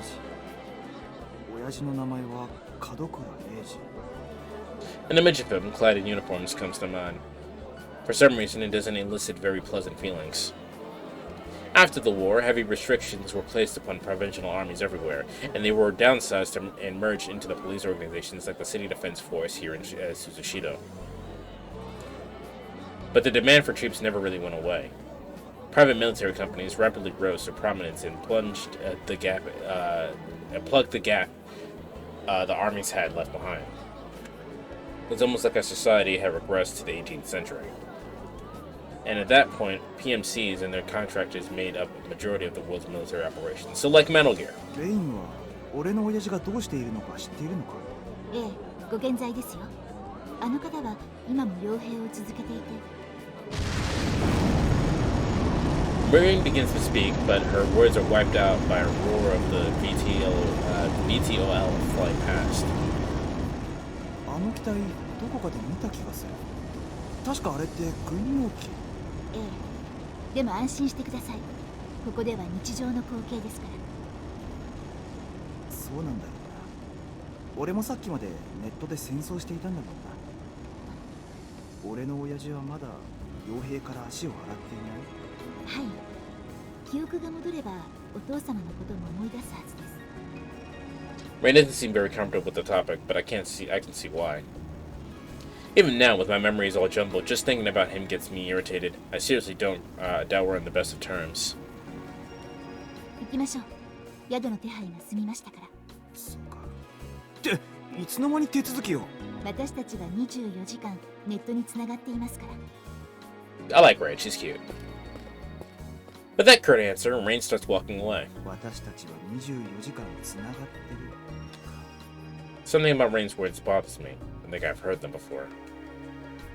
親父の名前は門倉英二。An image of him, clad in uniforms, comes to mind. For some reason, it doesn't elicit very pleasant feelings. After the war, heavy restrictions were placed upon provincial armies everywhere, and they were downsized and merged into the police organizations like the City Defense Force here in Suzushido. But the demand for troops never really went away. Private military companies rapidly rose to prominence and plugged the gap the armies had left behind. It was almost like our society had regressed to the 18th century. And at that point, PMCs and their contractors made up the majority of the world's military operations. So like Metal Gear. レインは俺の親父がどうしているのか知っているのか？ええ、ご健在ですよ。あの方は今も傭兵を続けていて。Miriam begins to speak, but her words are wiped out by a roar of the VTOL flying past. あの機体どこかで見た気がする。確かあれって軍用機。ええ、でも安心してください。ここでは日常の光景ですから。そうなんだよな。俺もさっきまでネットで戦争していたんだもんな。俺の親父はまだ傭兵から足を洗っていない。はい。記憶が戻ればお父様のことも思い出すはずです。Ray doesn't seem very comfortable with the topic, but I can see why. Even now, with my memories all jumbled, just thinking about him gets me irritated. I seriously doubt we're on the best of terms. 行きましょう。宿の手配が済みましたから。そうか。っていつの間に手続きを？私たちは24時間ネットにつながっていますから。I like Ray, she's cute. With that curt answer, Rain starts walking away. 私たちは24時間つながってる。Something about Rain's words bothers me. I think I've heard them before.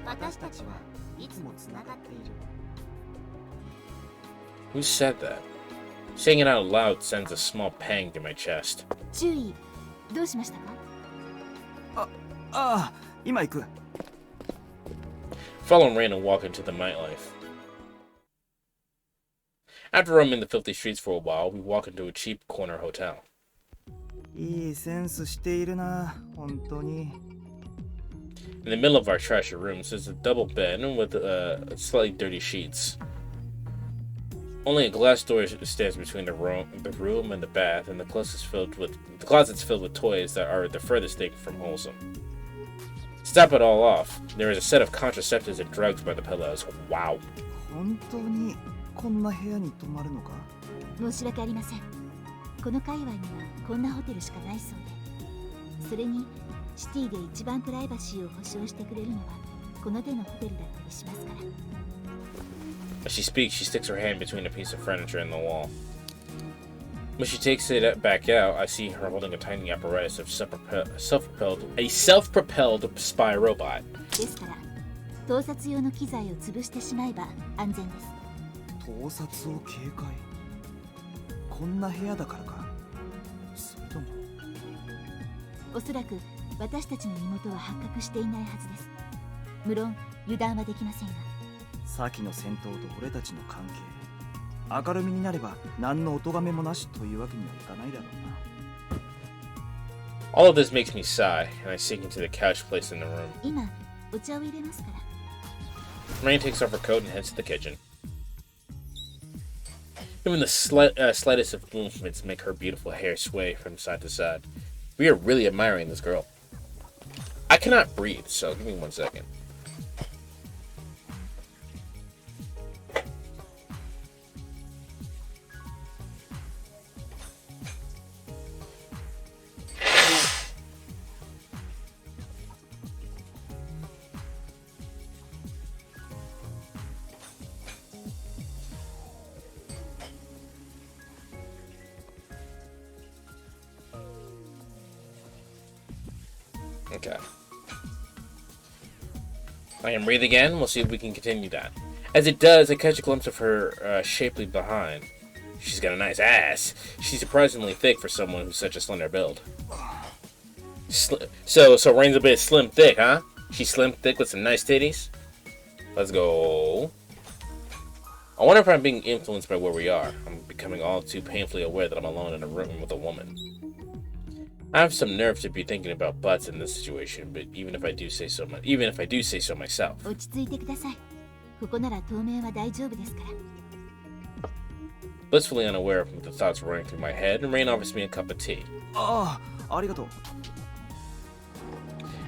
私たちはいつもつながっている。Who said that? Saying it out loud sends a small pang through my chest. 注意。どうしましたか？今行く。Follow Rain and walk into the nightlife. After roaming the filthy streets for a while, we walk into a cheap corner hotel. いいセンスしているな、本当に。In the middle of our trashy rooms, there's a double bed with slightly dirty sheets. Only a glass door stands between the room and the bath, and the closet's filled with toys that are the furthest thing from wholesome. To top it all off, there is a set of contraceptives and drugs by the pillows. Wow. 本当にこんな部屋に泊まるのか？申し訳ありません。この界隈にはこんなホテルしかないそうで。それにシティで一番プライバシーを保証してくれるのはこの手のホテルだったりしますから。As she speaks, she sticks her hand between a piece of furniture and the wall. When she takes it back out, I see her holding a tiny apparatus of self-propelled spy robot. ですから、盗撮用の機材を潰してしまえば安全です。盗撮を警戒。こんな部屋だからか。それとも。おそらく私たちの身元は発覚していないはずです。無論油断はできませんが。先の戦闘と俺たちの関係、明るみになれば何のお咎めもなしというわけにはいかないだろうな。 All of this makes me sigh, and I sink into the couch placed in the room. 今お茶を入れますから。 Rain takes off her coat and heads to the kitchen. Even the slightest of movements make her beautiful hair sway from side to side. We are really admiring this girl. I cannot breathe, so give me 1 second. Okay. I can breathe again. We'll see if we can continue that. As it does, I catch a glimpse of her shapely behind. She's got a nice ass. She's surprisingly thick for someone who's such a slender build. So Rain's a bit slim thick, huh? She's slim thick with some nice titties? Let's go. I wonder if I'm being influenced by where we are. I'm becoming all too painfully aware that I'm alone in a room with a woman. I have some nerve to be thinking about butts in this situation, but even if I do say so myself. 落ち着いてください。ここなら当面は大丈夫ですから。Blissfully unaware of the thoughts running through my head, Rain offers me a cup of tea. ああ、ありがとう。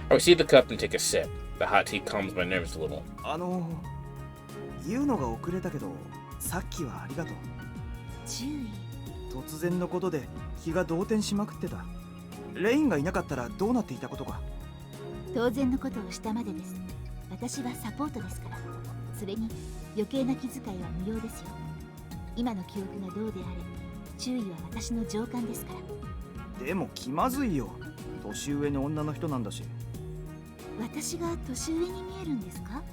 I receive the cup and take a sip. The hot tea calms my nerves a little. 言うのが遅れたけど、さっきはありがとう。注意。突然のことで気が動転しまくってた。レインがいなかったらどうなっていたことか。当然のことをしたまでです。私はサポートですから。それに余計な気遣いは無用ですよ。今の記憶がどうであれ、注意は私の上官ですから。でも気まずいよ。年上の女の人なんだし。私が年上に見えるんですか？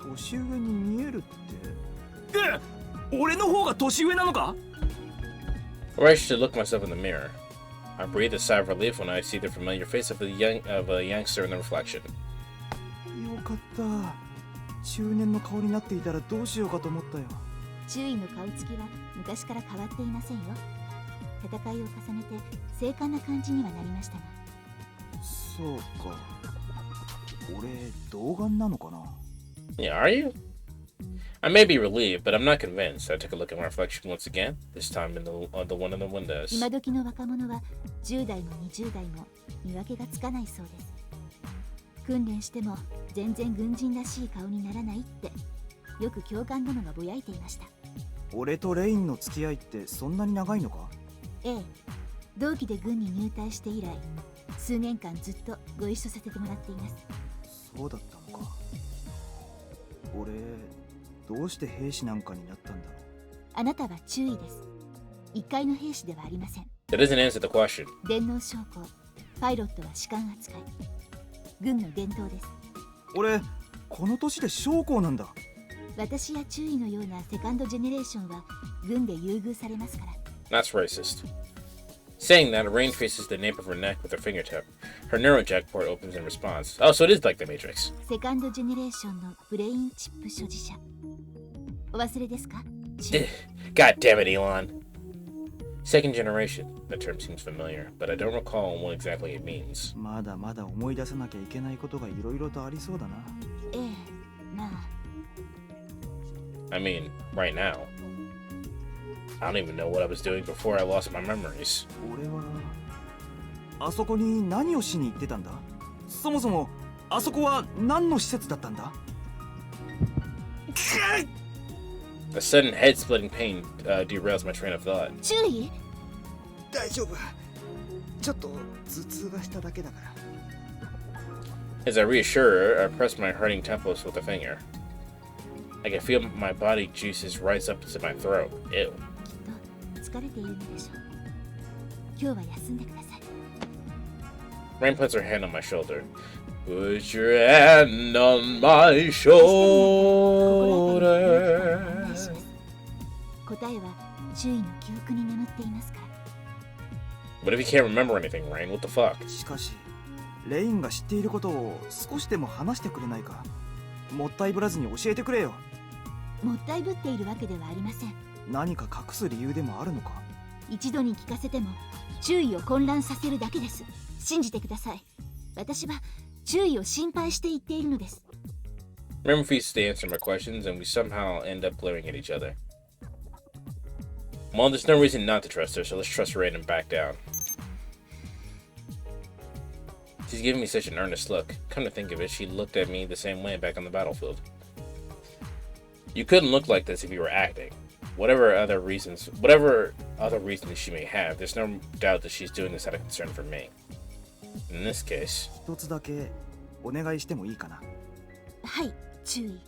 年上に見えるって。俺の方が年上なのか？ I rush to look myself in the mirror. I breathe a sigh of relief when I see the familiar face of a youngster in the reflection. よかった。中年の顔になっていたらどうしようかと思ったよ。注意の顔つきは昔から変わっていませんよ。戦いを重ねて精悍な感じにはなりましたが。そうか。俺、童顔なのかな？ Yeah, are you? I may be relieved, but I'm not convinced. I took a look at my reflection once again, this time in the one in the windows. 今時の若者は10代も20代も見分けがつかないそうです。訓練しても全然軍人らしい顔にならないってよく教官殿がぼやいていました。俺とレインの付き合いってそんなに長いのか？ええ、同期で軍に入隊して以来数年間ずっとご一緒させてもらっています。そうだったのか。俺どうして兵士なんかになったんだろう。あなたは注意です。一介の兵士ではありません。 That doesn't answer the question. 電脳将校、パイロットは士官扱い。軍の伝統です。俺この年で将校なんだ。私や注意のようなセカンドジェネレーションは軍で優遇されますから。That's racist. Saying that, Rain traces the nape of her neck with her fingertip. Her neurojack port opens in response. Oh, so it is like the Matrix. セカンドジェネレーションのブレインチップ所持者。お忘れですか？ God damn it, Elon. Second generation. The term seems familiar, but I don't recall what exactly it means. まだまだ思い出さなきゃいけないことがいろいろとありそうだな。ええ、まあ。I mean, right now. I don't even know what I was doing before I lost my memories. 俺はあそこに何をしに行ってたんだ？そもそもあそこは何の施設だったんだ？ A sudden head-splitting pain derails my train of thought. 注意？大丈夫。ちょっと頭痛がしただけだから。 As I reassure her, I press my hurting temples with a finger. I can feel my body juices rise up to my throat. Ew. きっと疲れているのでしょう。今日は休んでください。Rain puts her hand on my shoulder. Put your hand on my shoulder. 答えは注意の記憶に眠っていますから。 What if you can't remember anything, Rain? What the fuck? しかしレインが知っていることを少しでも話してくれないか。もったいぶらずに教えてくれよ。もったいぶっているわけではありません。何か隠す理由でもあるのか？一度に聞かせても注意を混乱させるだけです。信じてください。私は注意を心配して言っているのです。 Remember, refuses to answer my questions, and we somehow end up glaring at each other. Well, there's no reason not to trust her, so let's trust her and back down. She's giving me such an earnest look. Come to think of it, she looked at me the same way back on the battlefield. You couldn't look like this if you were acting. Whatever other reasons she may have, there's no doubt that she's doing this out of concern for me. In this case... 一つだけお願いしてもいいかな？はい、注意。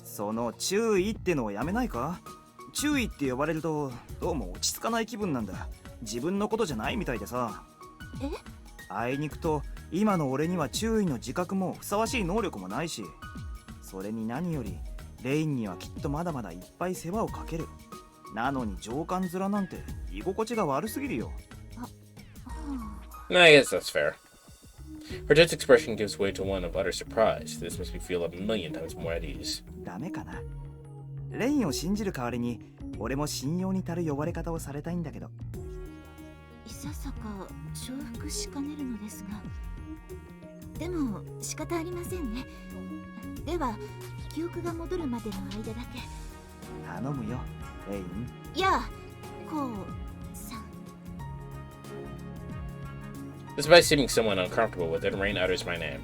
その注意ってのをやめないか？注意って呼ばれるとどうも落ち着かない気分なんだ。自分のことじゃないみたいでさ。え？あいにくと今の俺には注意の自覚もふさわしい能力もないし、それに何よりレインにはきっとまだまだいっぱい世話をかける。なのに上官面なんて居心地が悪すぎるよ。I guess that's fair. Her tense expression gives way to one of utter surprise. This makes me feel a million times more at ease. ダメかな。レインを信じる代わりに俺も信用に足る呼ばれ方をされたいんだけど。いささか承服しかねるのですが、でも仕方ありませんね。では記憶が戻るまでの間だけ。頼むよ、レイン。いや、こうさん。Despite seeming somewhat uncomfortable with it, Rain utters my name.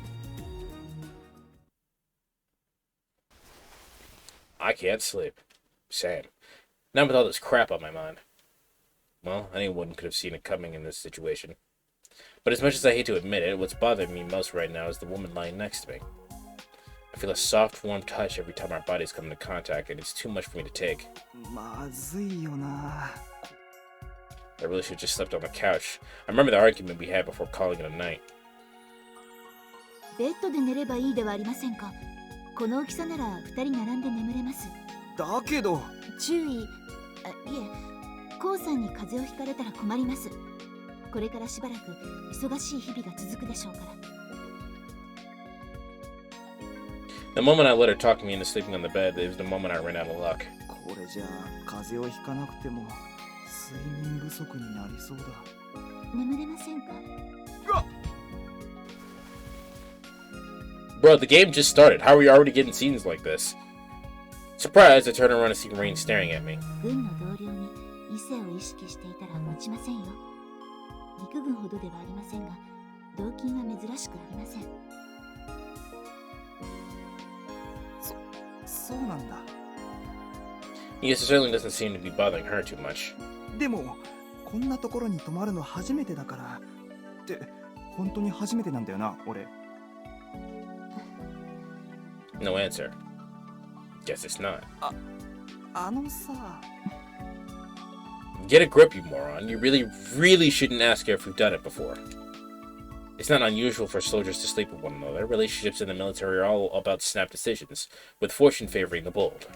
I can't sleep. Same. Not with all this crap on my mind. Well, anyone could have seen it coming in this situation. But as much as I hate to admit it, what's bothering me most right now is the woman lying next to me. I feel a soft, warm touch every time our bodies come into contact, and it's too much for me to take. まずいよな。I really should have just slept on the couch. I remember the argument we had before calling it a night. ベッドで寝ればいいではありませんか。この大きさなら二人並んで眠れます。だけど注意。いえ、コウさんに風邪をひかれたら困ります。これからしばらく忙しい日々が続くでしょうから。The moment I let her talk me into sleeping on the bed, it was the moment I ran out of luck. これじゃあ風邪をひかなくても睡眠不足になりそうだ。眠れませんか？ Bro, the game just started. How are we already getting scenes like this? Surprised, I turn around and see Rain staring at me. 軍の同僚に異性を意識していたら持ちませんよ。陸軍ほどではありませんが、動機は珍しくありません。そうなんだ。Yes, it certainly doesn't seem to be bothering her too much. でもこんなところに泊まるの初めてだから。って本当に初めてなんだよな、俺。No answer. Guess it's not. あのさ。Get a grip, you moron. You really, really shouldn't ask her if we've done it before. It's not unusual for soldiers to sleep with one another. Relationships in the military are all about snap decisions, with fortune favoring the bold.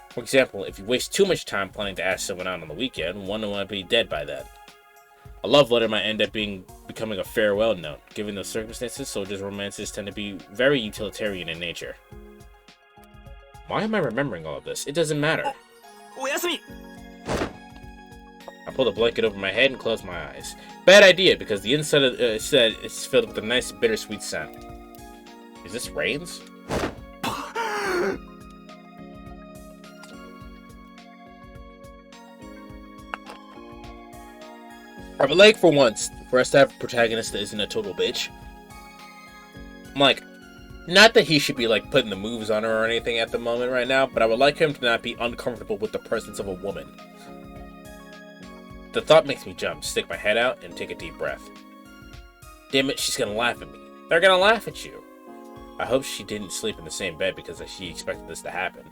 For example, if you waste too much time planning to ask someone out on the weekend, one will be dead by then. A love letter might end up becoming a farewell note. Given those circumstances, soldiers' romances tend to be very utilitarian in nature. Why am I remembering all of this? It doesn't matter. おやすみ。 I pull the blanket over my head and close my eyes. Bad idea, because the inside of said is filled with a nice bittersweet scent. Is this Rain's? I would like for once for us to have a protagonist that isn't a total bitch. I'm like, not that he should be like putting the moves on her or anything at the moment right now, but I would like him to not be uncomfortable with the presence of a woman. The thought makes me jump, stick my head out, and take a deep breath. Damn it, she's gonna laugh at me. They're gonna laugh at you. I hope she didn't sleep in the same bed because she expected this to happen.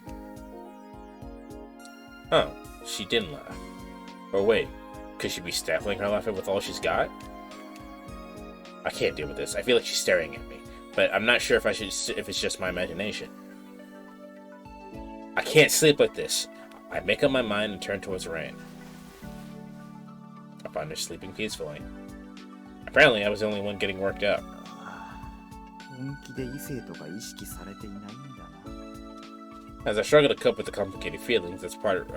Oh, she didn't laugh. Or wait, could she be stifling her laughter with all she's got? I can't deal with this. I feel like she's staring at me, but I'm not sure if it's just my imagination. I can't sleep like this. I make up my mind and turn towards Rain. I find her sleeping peacefully. Apparently, I was the only one getting worked up. 本気で異性とか意識されていないんだな。As I struggle to cope with the complicated feelings, that's part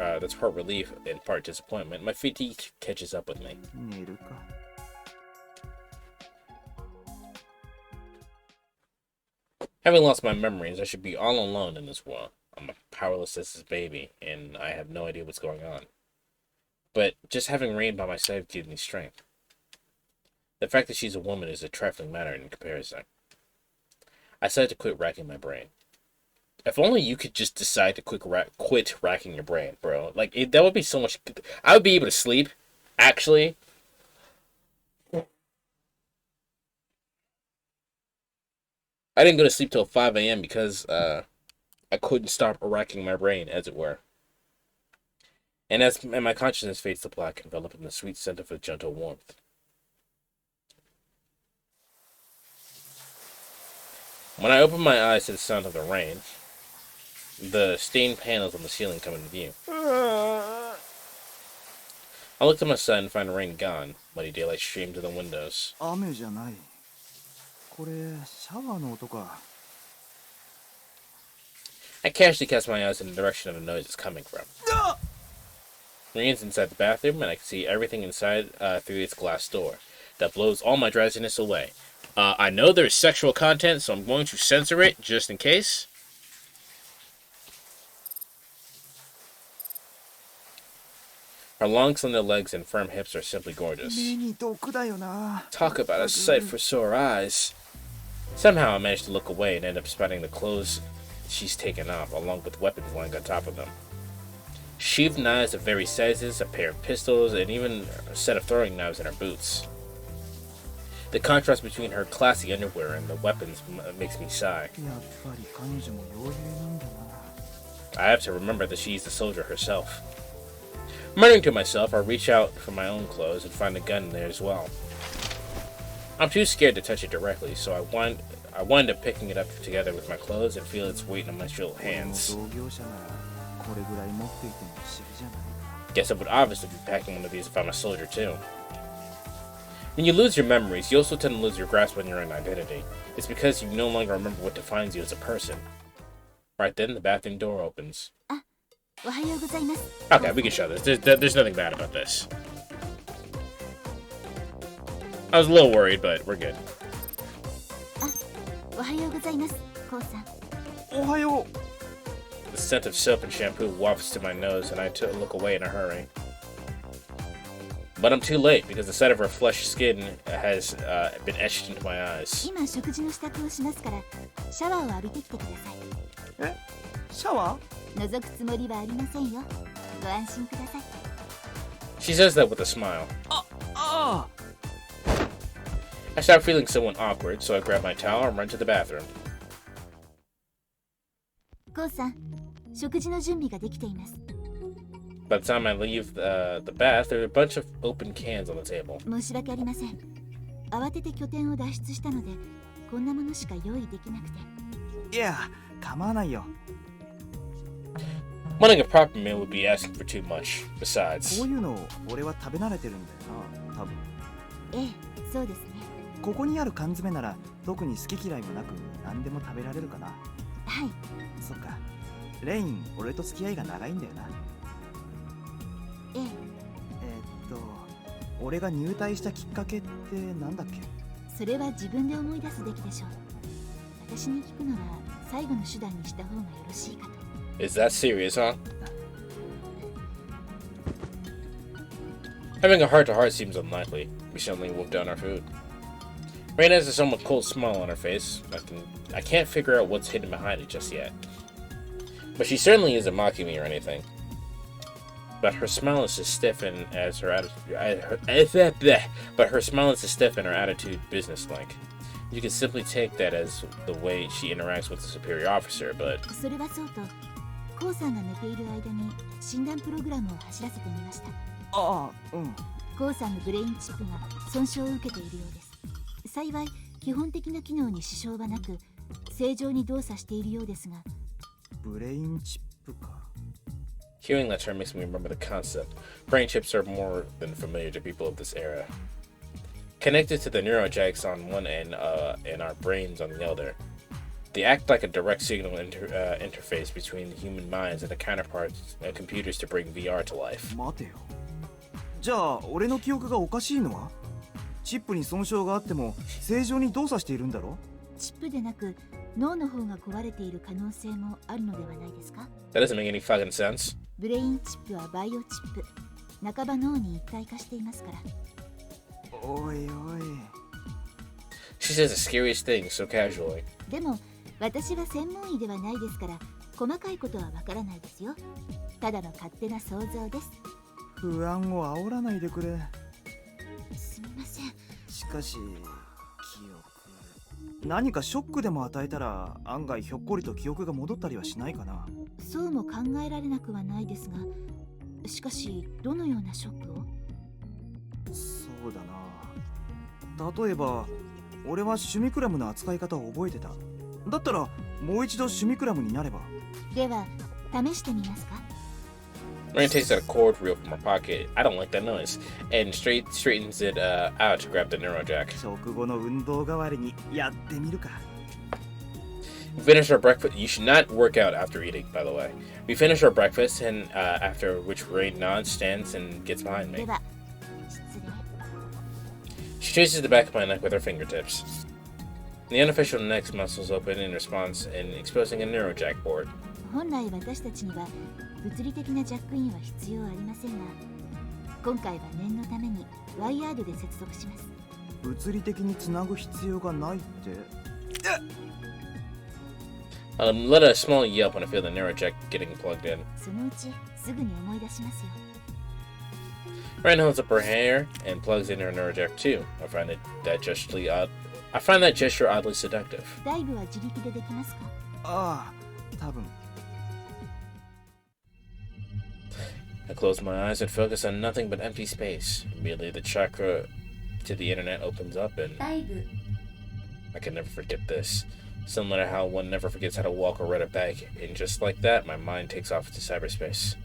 relief and part disappointment, my fatigue catches up with me. 寝るか。 Having lost my memories, I should be all alone in this world. I'm powerless as this baby, and I have no idea what's going on. But just having Rain by my side gives me strength. The fact that she's a woman is a trifling matter in comparison. I decided to quit racking my brain. If only you could just decide to quit racking your brain, bro. Like, that would be so much... I would be able to sleep, actually. I didn't go to sleep till 5 a.m. because I couldn't stop racking my brain, as it were. And my consciousness fades to black, enveloped in the sweet scent of a gentle warmth. When I open my eyes to the sound of the rain, the stained panels on the ceiling come into view. I look to my side and find the rain gone. Muddy daylight streamed to the windows. 雨じゃない。これシャワーの音か。 I casually cast my eyes in the direction of the noise is coming from. Rain's inside the bathroom, and I can see everything inside through its glass door. That blows all my drowsiness away. I know there's sexual content, so I'm going to censor it just in case. Her long, slender legs and firm hips are simply gorgeous. 目に毒だよな。 Talk about a sight for sore eyes. Somehow I managed to look away and end up spotting the clothes she's taken off, along with weapons lying on top of them. Sheathed knives of various sizes, a pair of pistols, and even a set of throwing knives in her boots. The contrast between her classy underwear and the weapons makes me sigh. やっぱり彼女も余裕なんだな。 I have to remember that she's the soldier herself. Muttering to myself, I reach out for my own clothes and find a gun in there as well. I'm too scared to touch it directly, so I wind up picking it up together with my clothes and feel its weight in my chill hands. 同業者ならこれぐらい持っていても不思議じゃない。 Guess I would obviously be packing one of these if I'm a soldier too. When you lose your memories, you also tend to lose your grasp on your own identity. It's because you no longer remember what defines you as a person. Right then, the bathroom door opens. おはようございます。 Okay, we can show this. There's nothing bad about this. I was a little worried, but we're good. おはようございます、コウさん。おはよう。 The scent of soap and shampoo wafts to my nose, and I look away in a hurry. But I'm too late because the sight of her flesh skin has been etched into my eyes. 今食事の支度をしますから、シャワーを浴びてきてください。え、シャワー？ 覗くつもりはありませんよ。ご安心ください。 She says that with a smile. ああ。 I start feeling somewhat awkward, so I grab my towel and run to the bathroom. コウさん、食事の準備ができています。 By the time I leave the bath, there are a bunch of open cans on the table. 申し訳ありません。慌てて拠点を脱出したので、こんなものしか用意できなくて。いや、構わないよ。 Wanting a proper meal would be asking for too much. Besides, こういうの俺は食べ慣れてるんだよな、多分。ええ、そうですね。ここにある缶詰なら特に好き嫌いもなく何でも食べられるかな。はい。そっか。レイン、俺と付き合いが長いんだよな。ええ、俺が入隊したきっかけってなんだっけ？それは自分で思い出すべきでしょう。私に聞くのは最後の手段にした方がよろしいかと。is that serious, huh? Having a heart-to-heart seems unlikely. We suddenly wolf down our food. Rain has a somewhat cold smile on her face. I can't figure out what's hidden behind it just yet. But she certainly isn't mocking me or anything. But her smile is as stiff and as her attitude. But her smile is as stiff and her attitude businesslike. You can simply take that as the way she interacts with the superior officer, but それはそうと、コウさんが寝ている間に診断プログラムを走らせてみました。ああ、うん。コウさんのブレインチップが損傷を受けているようです。幸い、基本的な機能に支障はなく、正常に動作しているようですが。ブレインチップか。hearing that term makes me remember the concept. Brain chips are more than familiar to people of this era. Connected to the neurojags on one end and our brains on the other. They act like a direct signal interface between the human minds and the counterparts computers to bring VR to life. 待てよ。じゃあ俺の記憶がおかしいのは？チップに損傷があっても正常に動作しているんだろ？チップでなく脳の方が壊れている可能性もあるのではないですか？ That doesn't make any fucking sense. ブレインチップはバイオチップ、半ば脳に一体化していますから。おいおい。She says the scariest things so casually. でも私は専門医ではないですから細かいことはわからないですよ。ただの勝手な想像です。不安を煽らないでくれ。すみません。しかし記憶、何かショックでも与えたら案外ひょっこりと記憶が戻ったりはしないかな。そうも考えられなくはないですが、しかしどのようなショックを？そうだな。例えば俺はシュミクラムの扱い方を覚えてた。だったらもう一度シュミクラムになれば。では試してみますか？ Rain takes out a cord reel from her pocket. I don't like that noise. And straightens it out to grab the neurojack. 食後の運動代わりにやってみるか。We finish our breakfast. You should not work out after eating, by the way. We finish our breakfast, and after which Rain nods, stands, and gets behind me. では失礼。 She traces the back of my neck with her fingertips. The unofficial neck muscles open in response and exposing a neurojack board. 本来私たちには物理的なジャックインは必要ありませんが、今回は念のためにワイヤードで接続します。物理的につなぐ必要がないって。Let a small yelp when I feel the neurojack getting plugged in. そのうちすぐに思い出しますよ。Rain holds up her hair and plugs in her neurojack too. I find that gesture oddly seductive. ダイブは自力でできますか？ああ、多分。I close my eyes and focus on nothing but empty space. Immediately, the chakra to the internet opens up, and ダイブ I can never forget this. Similar to how one never forgets how to walk or ride a bike, and just like that, my mind takes off into cyberspace.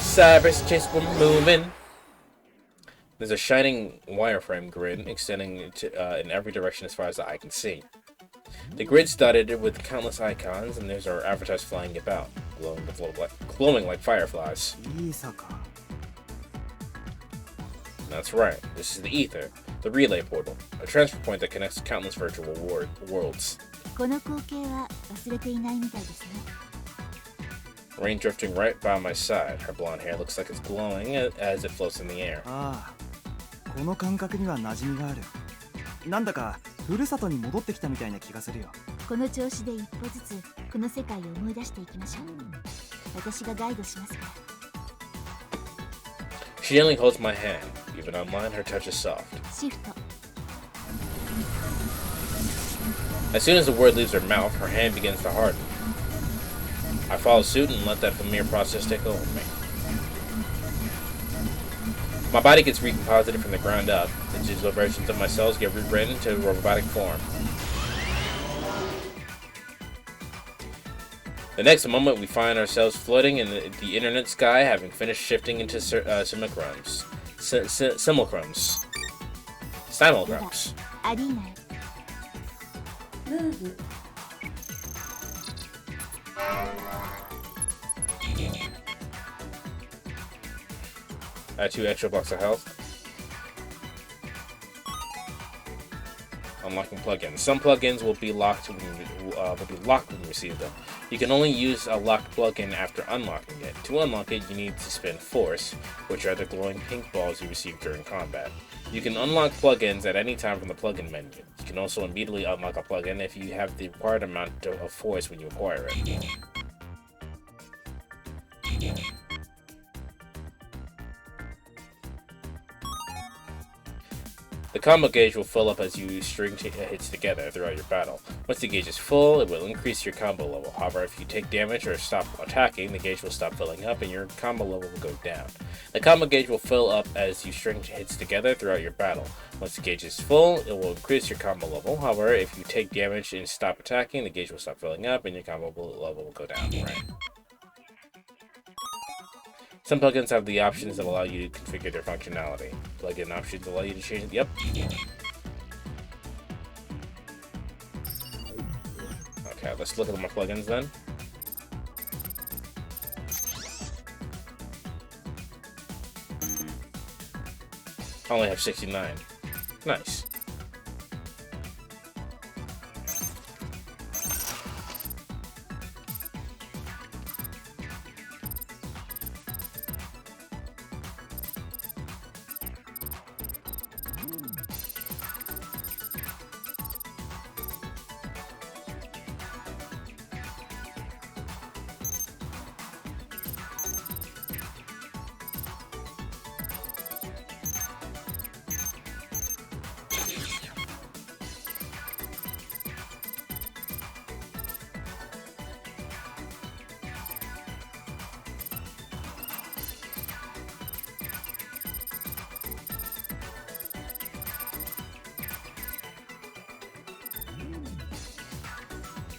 Cyberspace, we're moving. There's a shining wireframe grid extending in every direction as far as the eye can see. The grid's dotted with countless icons, and there's our avatars flying about, glowing like fireflies. いいさか。 That's right, this is the Ether, the relay portal, a transfer point that connects countless virtual worlds. この光景は忘れていないみたいですね。 Rain drifting right by my side. Her blonde hair looks like it's glowing as it floats in the air. ああ、この感覚には馴染みがある。なんだかふるさとに戻ってきたみたいな気がするよ。この調子で一歩ずつこの世界を思い出していきましょう。私がガイドしますから。 She gently holds my hand. Even online, her touch is soft. シフト。 As soon as the word leaves her mouth, her hand begins to harden. I follow suit and let that familiar process take over me. My body gets recomposited from the ground up. The digital versions of my cells get rewritten to robotic form. The next moment, we find ourselves floating in the internet sky, having finished shifting into simulacrums. Simulacrums. では Simulacrums. アリーナへ。ムーブ Add 2 extra blocks of health. Unlocking plugins. Some plugins will be locked when you receive them. You can only use a locked plugin after unlocking it. To unlock it, you need to spin Force, which are the glowing pink balls you receive during combat. You can unlock plugins at any time from the plugin menu. You can also immediately unlock a plugin if you have the required amount of Force when you acquire it. The combo gauge will fill up as you string hits together throughout your battle. Once the gauge is full, it will increase your combo level. However, if you take damage or stop attacking, the gauge will stop filling up and your combo level will go down. The combo gauge will fill up as you string hits together throughout your battle. Once the gauge is full, it will increase your combo level. However, if you take damage and stop attacking, the gauge will stop filling up and your combo level will go down. Right. Some plugins have the options that allow you to configure their functionality. Plugin options allow you to change. Yep. let's look at my plugins then. I only have 69. Nice.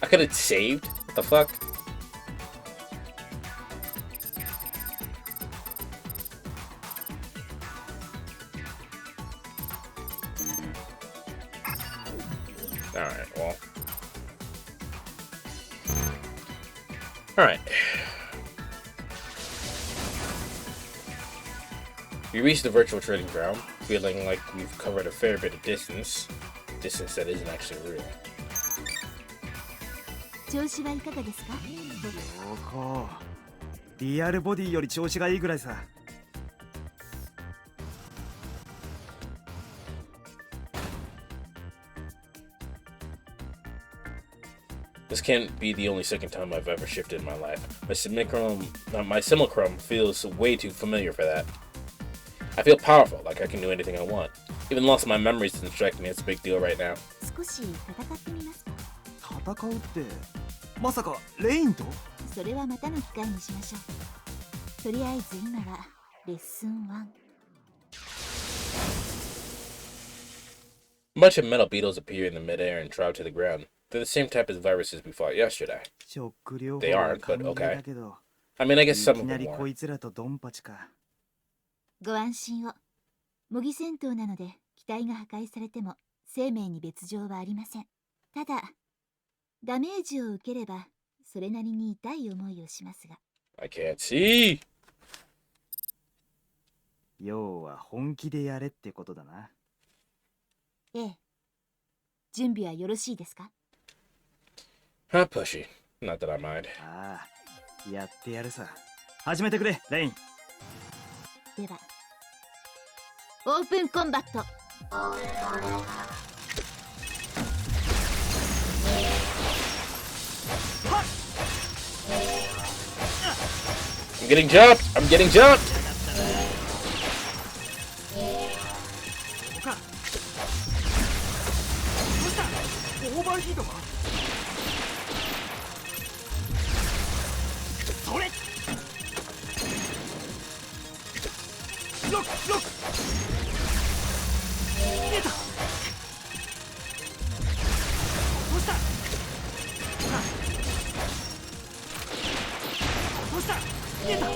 I could have saved? What the fuck? Alright, well. Alright. We reached the virtual training ground, feeling like we've covered a fair bit of distance. Distance that isn't actually real. 調子はいかがですか？そうか。リアルボディより調子がいいぐらいさ。This can't be the only second time I've ever shifted in my life. My simulacrum feels way too familiar for that. I feel powerful, like I can do anything I want. Even lost my memories didn't strike me as a big deal right now. 少し戦ってみますか？戦うって、まさかレインと？それはまたの機会にしましょう。とりあえず今はレッスン1。A bunch of metal beetles appear in the midair and drop to the ground. They're the same type as viruses we fought yesterday. They aren't, but okay. I mean, I guess some of them are. ご安心を。模擬戦闘なので機体が破壊されても生命に別状はありません。ただ、ダメージを受ければそれなりに痛い思いをしますが。I can't see! 要は本気でやれってことだな。ええ。準備はよろしいですか？ Not pushy. Not that I mind. ああ、やってやるさ。始めてくれ、レイン。では、オープンコンバット。I'm getting jumped! I'm getting jumped! オーバーヒートか？それ！ロック！見えた！落とした！落とした！見えた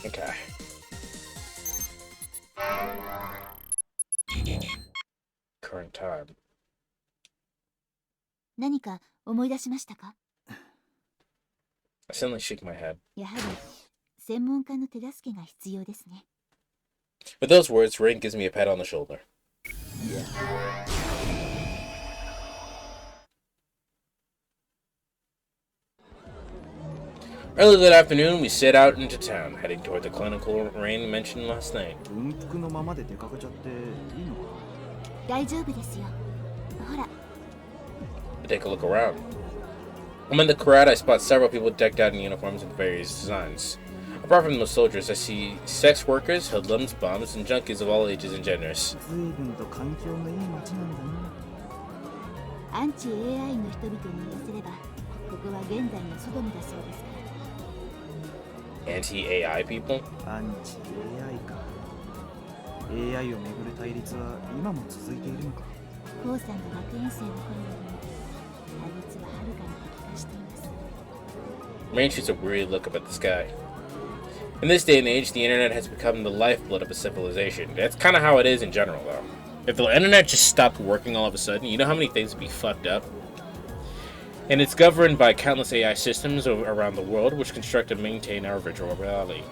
！Okay. Current time. 何か思い出しましたか？ I suddenly shake my head. やはり専門家の手助けが必要ですね。 With those words, Rain gives me a pat on the shoulder. Early that afternoon, we set out into town, heading toward the clinical Rain mentioned last night. 軍服のままで出かけちゃっていいのか？大丈夫ですよ。ほら。 I take a look around. Among the crowd, I spot several people decked out in uniforms of various designs. A Apart from those soldiers, I see sex workers, hoodlums, bums, and junkies of all ages and genders. 随分と環境のいい街なんだな。アンチ AI の人々に言わせれば、ここは現在のソドムだそうですから。Anti-AI people? アンチ AI か。AI をめぐる対立は今も続いているのか。コウさんが学園生の頃よりも対立ははるかに激化しています。Rain shoots a weary look up at the sky. In this day and age, the internet has become the lifeblood of a civilization. That's kind of how it is in general, though. If the internet just stopped working all of a sudden, you know how many things would be fucked up? And it's governed by countless AI systems around the world, which construct and maintain our virtual reality.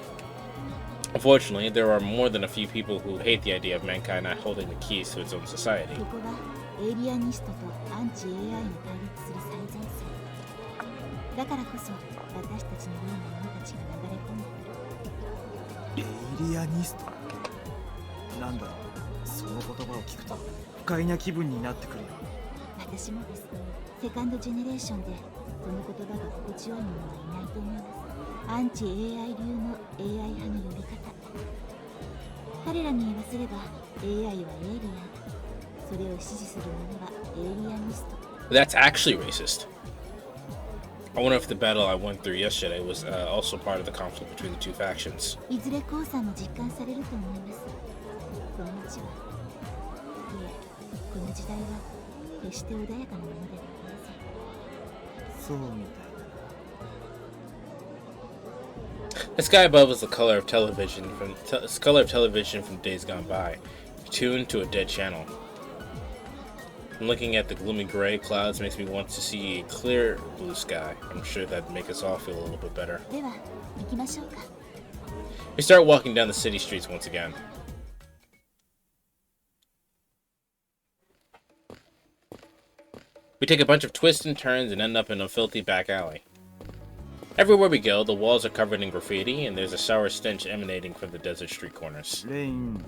Unfortunately, there are more than a few people who hate the idea of mankind not holding the keys to its own society. ここはエイリアニストとアンチ AI の対立する最前線。だからこそ私たちのような者たちが流れ込んでくる。エイリアニストなんだろう。その言葉を聞くと不快な気分になってくるよ。私もです。セカンドジェネレーションでこの言葉が心地よい者はいないと思います。アンチ AI 流の AI 派の呼び方。彼らに言わせれば AI はエイリアン。それを支持する者はエイリアニスト。That's actually racist. I wonder if the battle I went through yesterday was also part of the conflict between the two factions. いずれコウさんも実感されると思います。この地は、いえ、この時代は決して穏やかなものではありません。そうみたいだ。 The sky above is the color of television from days gone by, tuned to a dead channel. And looking at the gloomy gray clouds makes me want to see a clear blue sky. I'm sure that'd make us all feel a little bit better. では、行きましょうか。 We start walking down the city streets once again. We take a bunch of twists and turns and end up in a filthy back alley. Everywhere we go, the walls are covered in graffiti, and there's a sour stench emanating from the desert street corners. レイン、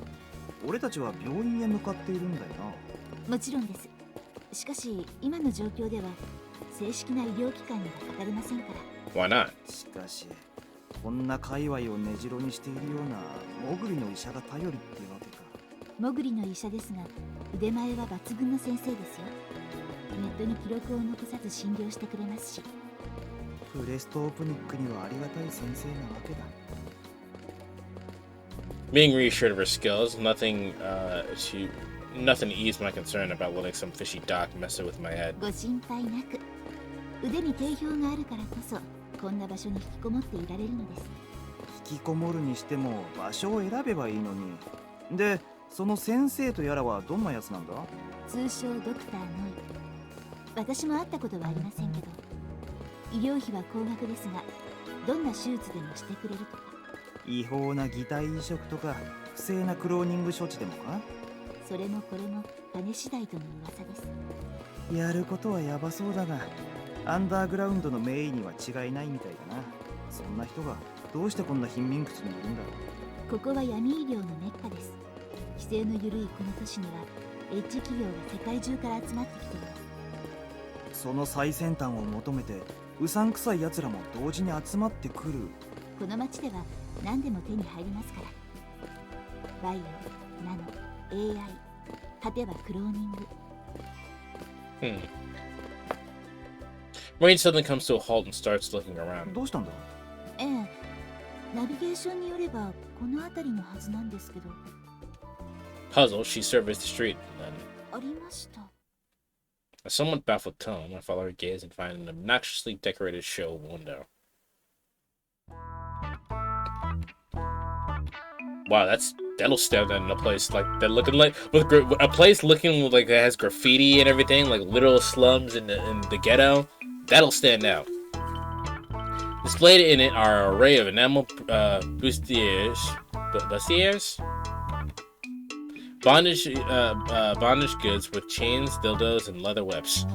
俺たちは病院へ向かっているんだよな。もちろんです。しかし、今の状況では正式な医療機関にはかかれませんから。Why not? しかし、こんな界隈を根城にしているようなモグリの医者が頼りってわけか。モグリの医者ですが、腕前は抜群の先生ですよ。ネットに記録を残さず診療してくれますし。プレストオープニックにはありがたい先生なわけだ。Being reassured of her skills, nothing to ease my concern about letting some fishy doc mess with my head. ご心配なく。腕に定評があるからこそ、こんな場所に引きこもっていられるのです。引きこもるにしても場所を選べばいいのに。で、その先生とやらはどんなやつなんだ？通称ドクターノイ。私も会ったことはありませんけど、医療費は高額ですが、どんな手術でもしてくれるとか。違法な擬態移植とか不正なクローニング処置でもか？それもこれも金次第との噂です。やることはヤバそうだが、アンダーグラウンドの名医には違いないみたいだな。そんな人がどうしてこんな貧民窟にいるんだろう。ここは闇医療のメッカです。規制の緩いこの都市にはエッジ企業が世界中から集まってきています。その最先端を求めてうさんくさい奴らも同時に集まってくる。この街では何でも手に入りますから。バイオ、ナノ、AI、果てはクローニング。Rain suddenly comes to a halt and starts looking around. どうしたんだ？ええ、ナビゲーションによればこの辺りのはずなんですけど。Puzzled, she surveys the street, and then, ありました。a somewhat baffled tone, I follow her gaze and find an obnoxiously decorated show window. Wow, that'll stand out in a place like that, looking like a place looking like it has graffiti and everything, like literal slums in the ghetto. That'll stand out. Displayed in it are an array of enamel bustiers, bondage goods with chains, dildos, and leather whips.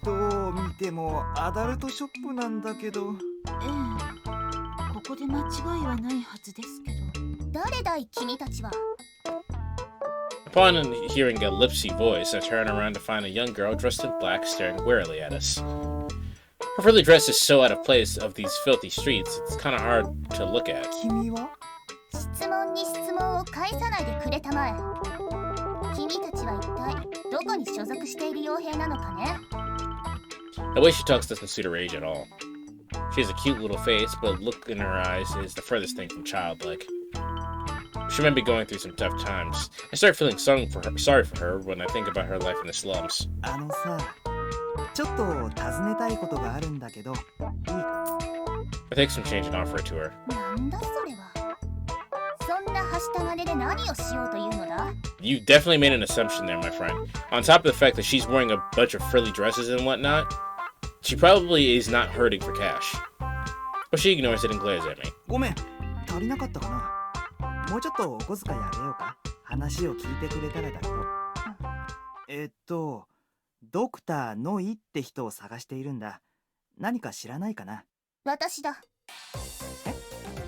どう見てもアダルトショップなんだけど。ええ、ここで間違いはないはずですけど。誰だい君たちは。Upon hearing a lipsy voice, I turn around to find a young girl dressed in black staring wearily at us. Her frilly dress is so out of place of these filthy streets, it's kind of hard to look at. 君は質問に質問を返さないでくれたまえ。君たちは一体どこに所属している傭兵なのかね。 The way she talks doesn't suit her age at all. She has a cute little face, but look in her eyes is the furthest thing from childlike. She might be going through some tough times. I start feeling sorry for her when I think about her life in the slums. あのさ、ちょっと尋ねたいことがあるんだけど、いいか？ I take some change and offer it to her. なんだそれは。そんなはした金で何をしようというのだ？ You definitely made an assumption there, my friend. On top of the fact that she's wearing a bunch of frilly dresses and whatnot, she probably is not hurting for cash. But she ignores it and glares at me. ごめん、足りなかったかな。もうちょっとお小遣いあげようか。話を聞いてくれたらだけど。ドクターノイって人を探しているんだ。何か知らないかな？私だ。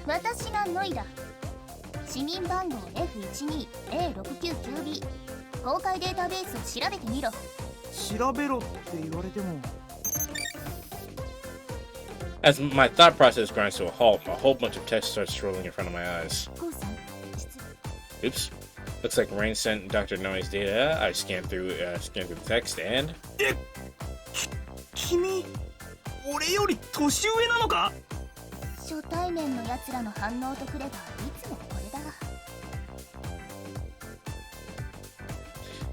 私がノイだ。市民番号 F12A699B。公開データベースを調べてみろ。調べろって言われても。As my thought process grinds to a halt, a whole bunch of text starts scrolling in front of my eyes. コウさん、Oops. Looks like Rain sent Dr. Noe's data. I scanned through the text and... 君、俺より年上なのか？初対面のやつらの反応とくればいつもこれだ。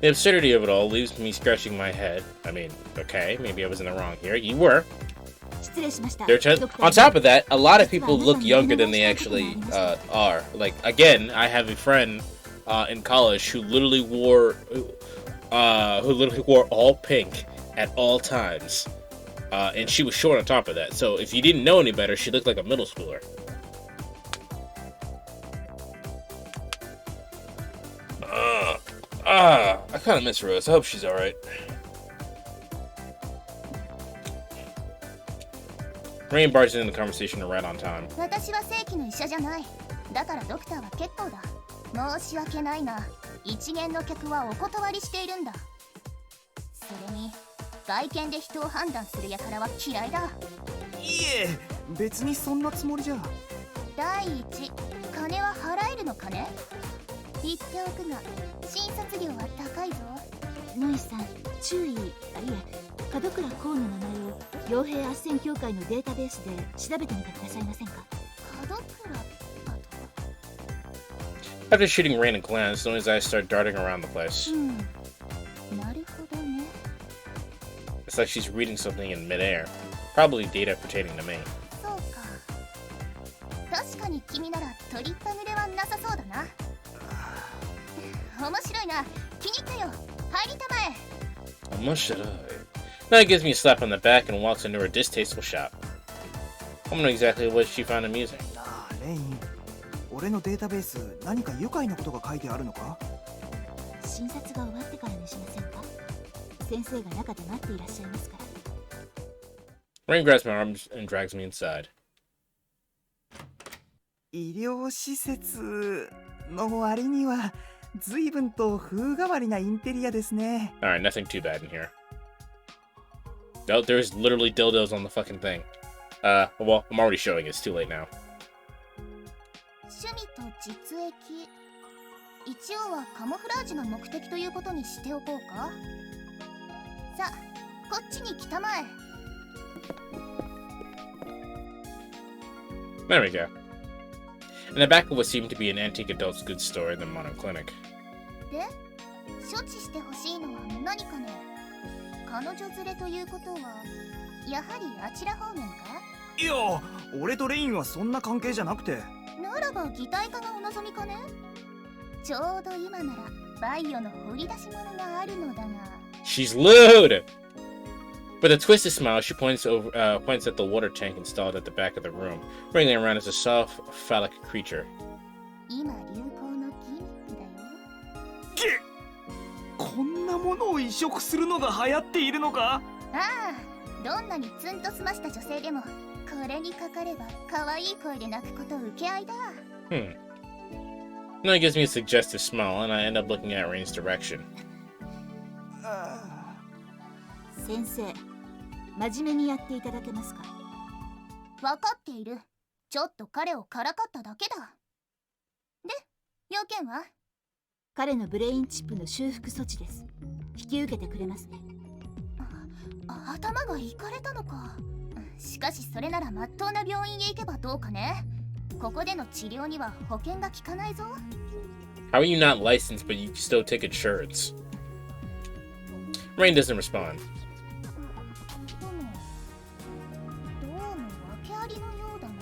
The absurdity of it all leaves me scratching my head. I mean, okay, maybe I was in the wrong here. You were. 失礼しました。 On top of that, a lot of people look younger than they actually are. Like, again, I have a friend in college who literally wore all pink at all times. And she was short on top of that. So if you didn't know any better, she looked like a middle schooler. I kind of miss Rose. I hope she's alright. Rain barges into the conversation right on time. 私は正規の医者じゃない。だからドクターは結構だ。申し訳ないな。一元の客はお断りしているんだ。それに外見で人を判断する輩は嫌いだ。いえ、別にそんなつもりじゃ。第一、金は払えるのかね？言っておくが、診察料は高いぞ。ノイさん、注意。いえ、門倉公の名前を傭兵斡旋協会のデータベースで調べてみてくださいませんか？門倉だと。 After shooting Rain a glance, Noe's eyes start darting around the place. なるほどね。 It's like she's reading something in midair. Probably data pertaining to me. そうか。確かに君なら取りったぐれはなさそうだな。面白いな。気に入ったよ。入りたまえ。 How much should I? Now gives me a slap on the back and walks into her distasteful shop. I don't know exactly what she found amusing. なあ、レイン。俺のデータベース、何か愉快なことが書いてあるのか？診察が終わってからにしませんか？先生が中で待っていらっしゃいますから。 Rain grabs my arms and drags me inside. 医療施設の割には随分と風変わりなインテリアですね。 Alright, nothing too bad in here. No, there's literally dildos on the fucking thing. Well, I'm already showing it. It's too late now. 趣味と実益。一応はカモフラージュが目的ということにしておこうか。さあ、こっちに来たまえ。 There we go. In the back of what seemed to be an antique adult's goods store in the modern clinic. で、処置してほしいのは何かね？彼女連れということは、やはりあちら方面か？いや、俺とレインはそんな関係じゃなくて。ならば擬態化がお望みかね？ちょうど今ならバイオの掘り出し物があるのだが。 She's lewd! With a twisted smile, she points at the water tank installed at the back of the room. Wriggling around is a soft, phallic creature. 今流行のギミックだよ。こんなものを移植するのが流行っているのか？ああ、どんなにツンと済ました女性でもこれにかかれば可愛い声で泣くこと受け合いだ。Now it gives me a suggestive smile, and I end up looking at Rain's direction. 先生、真面目にやっていただけますか？分かっている。ちょっと彼をからかっただけだ。で、要件は？彼のブレインチップの修復措置です。引き受けてくれますね。頭がいかれたのか。しかしそれなら真っ当な病院へ行けばどうかね。ここでの治療には保険が効かないぞ。How are you not licensed but you still take insurance? Rain doesn't respond. どうも訳ありのようだな。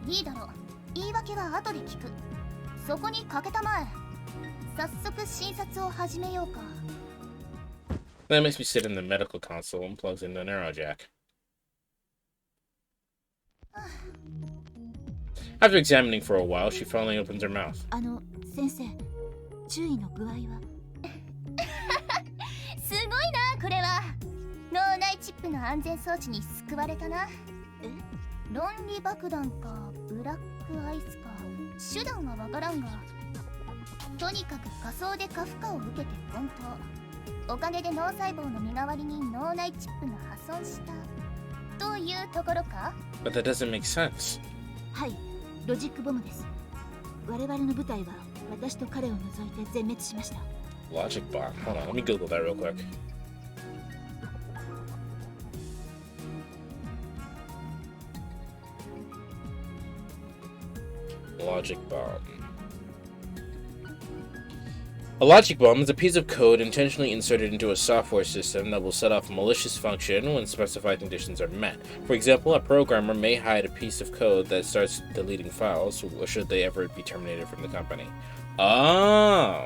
いいだろう。言い訳は後で聞く。そこにかけたまえ。早速診察を始めようか。That makes me sit in the medical console and plugs in the neurojack. After examining for a while, she finally opens her mouth. 先生、注意の具合は？すごいな、これは。脳内チップの安全装置に救われたな。論理爆弾かブラックアイスか手段はわからんが、とにかく仮想で過負荷を受けて本当。おかげで脳細胞の身代わりに脳内チップが破損したというところか？ But that doesn't make sense. はい、ロジックボムです。我々の部隊は私と彼を除いて全滅しました。Logic bomb. Hold on, let me Google that real quick. Logic bomb. A logic bomb is a piece of code intentionally inserted into a software system that will set off a malicious function when specified conditions are met. For example, a programmer may hide a piece of code that starts deleting files should they ever be terminated from the company. Oh!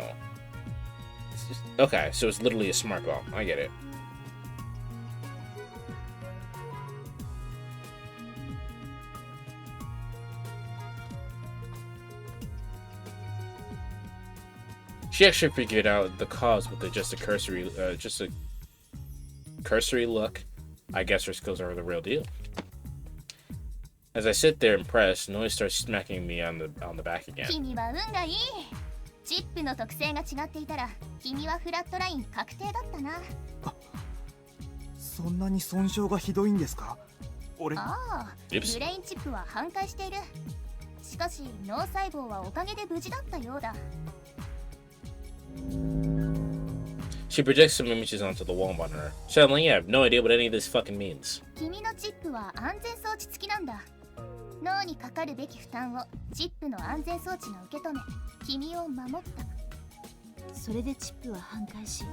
Okay, so it's literally a smart bomb. I get it. She actually figured out the cause with just a cursory look. I guess her skills are the real deal. As I sit there impressed, Noise starts smacking me on the back again. 君は運がいい。チップの特性が違っていたら、君はフラットライン確定だったな。そんなに損傷がひどいんですか？俺。ああ、ブレインチップは反壊している。しかし脳細胞はおかげで無事だったようだ。She projects some images onto the wall monitor. Suddenly, I have no idea what any of this fucking means. 君のチップは安全装置付きなんだ。脳にかかるべき負担をチップの安全装置が受け止め、君を守った。それでチップは反壊し、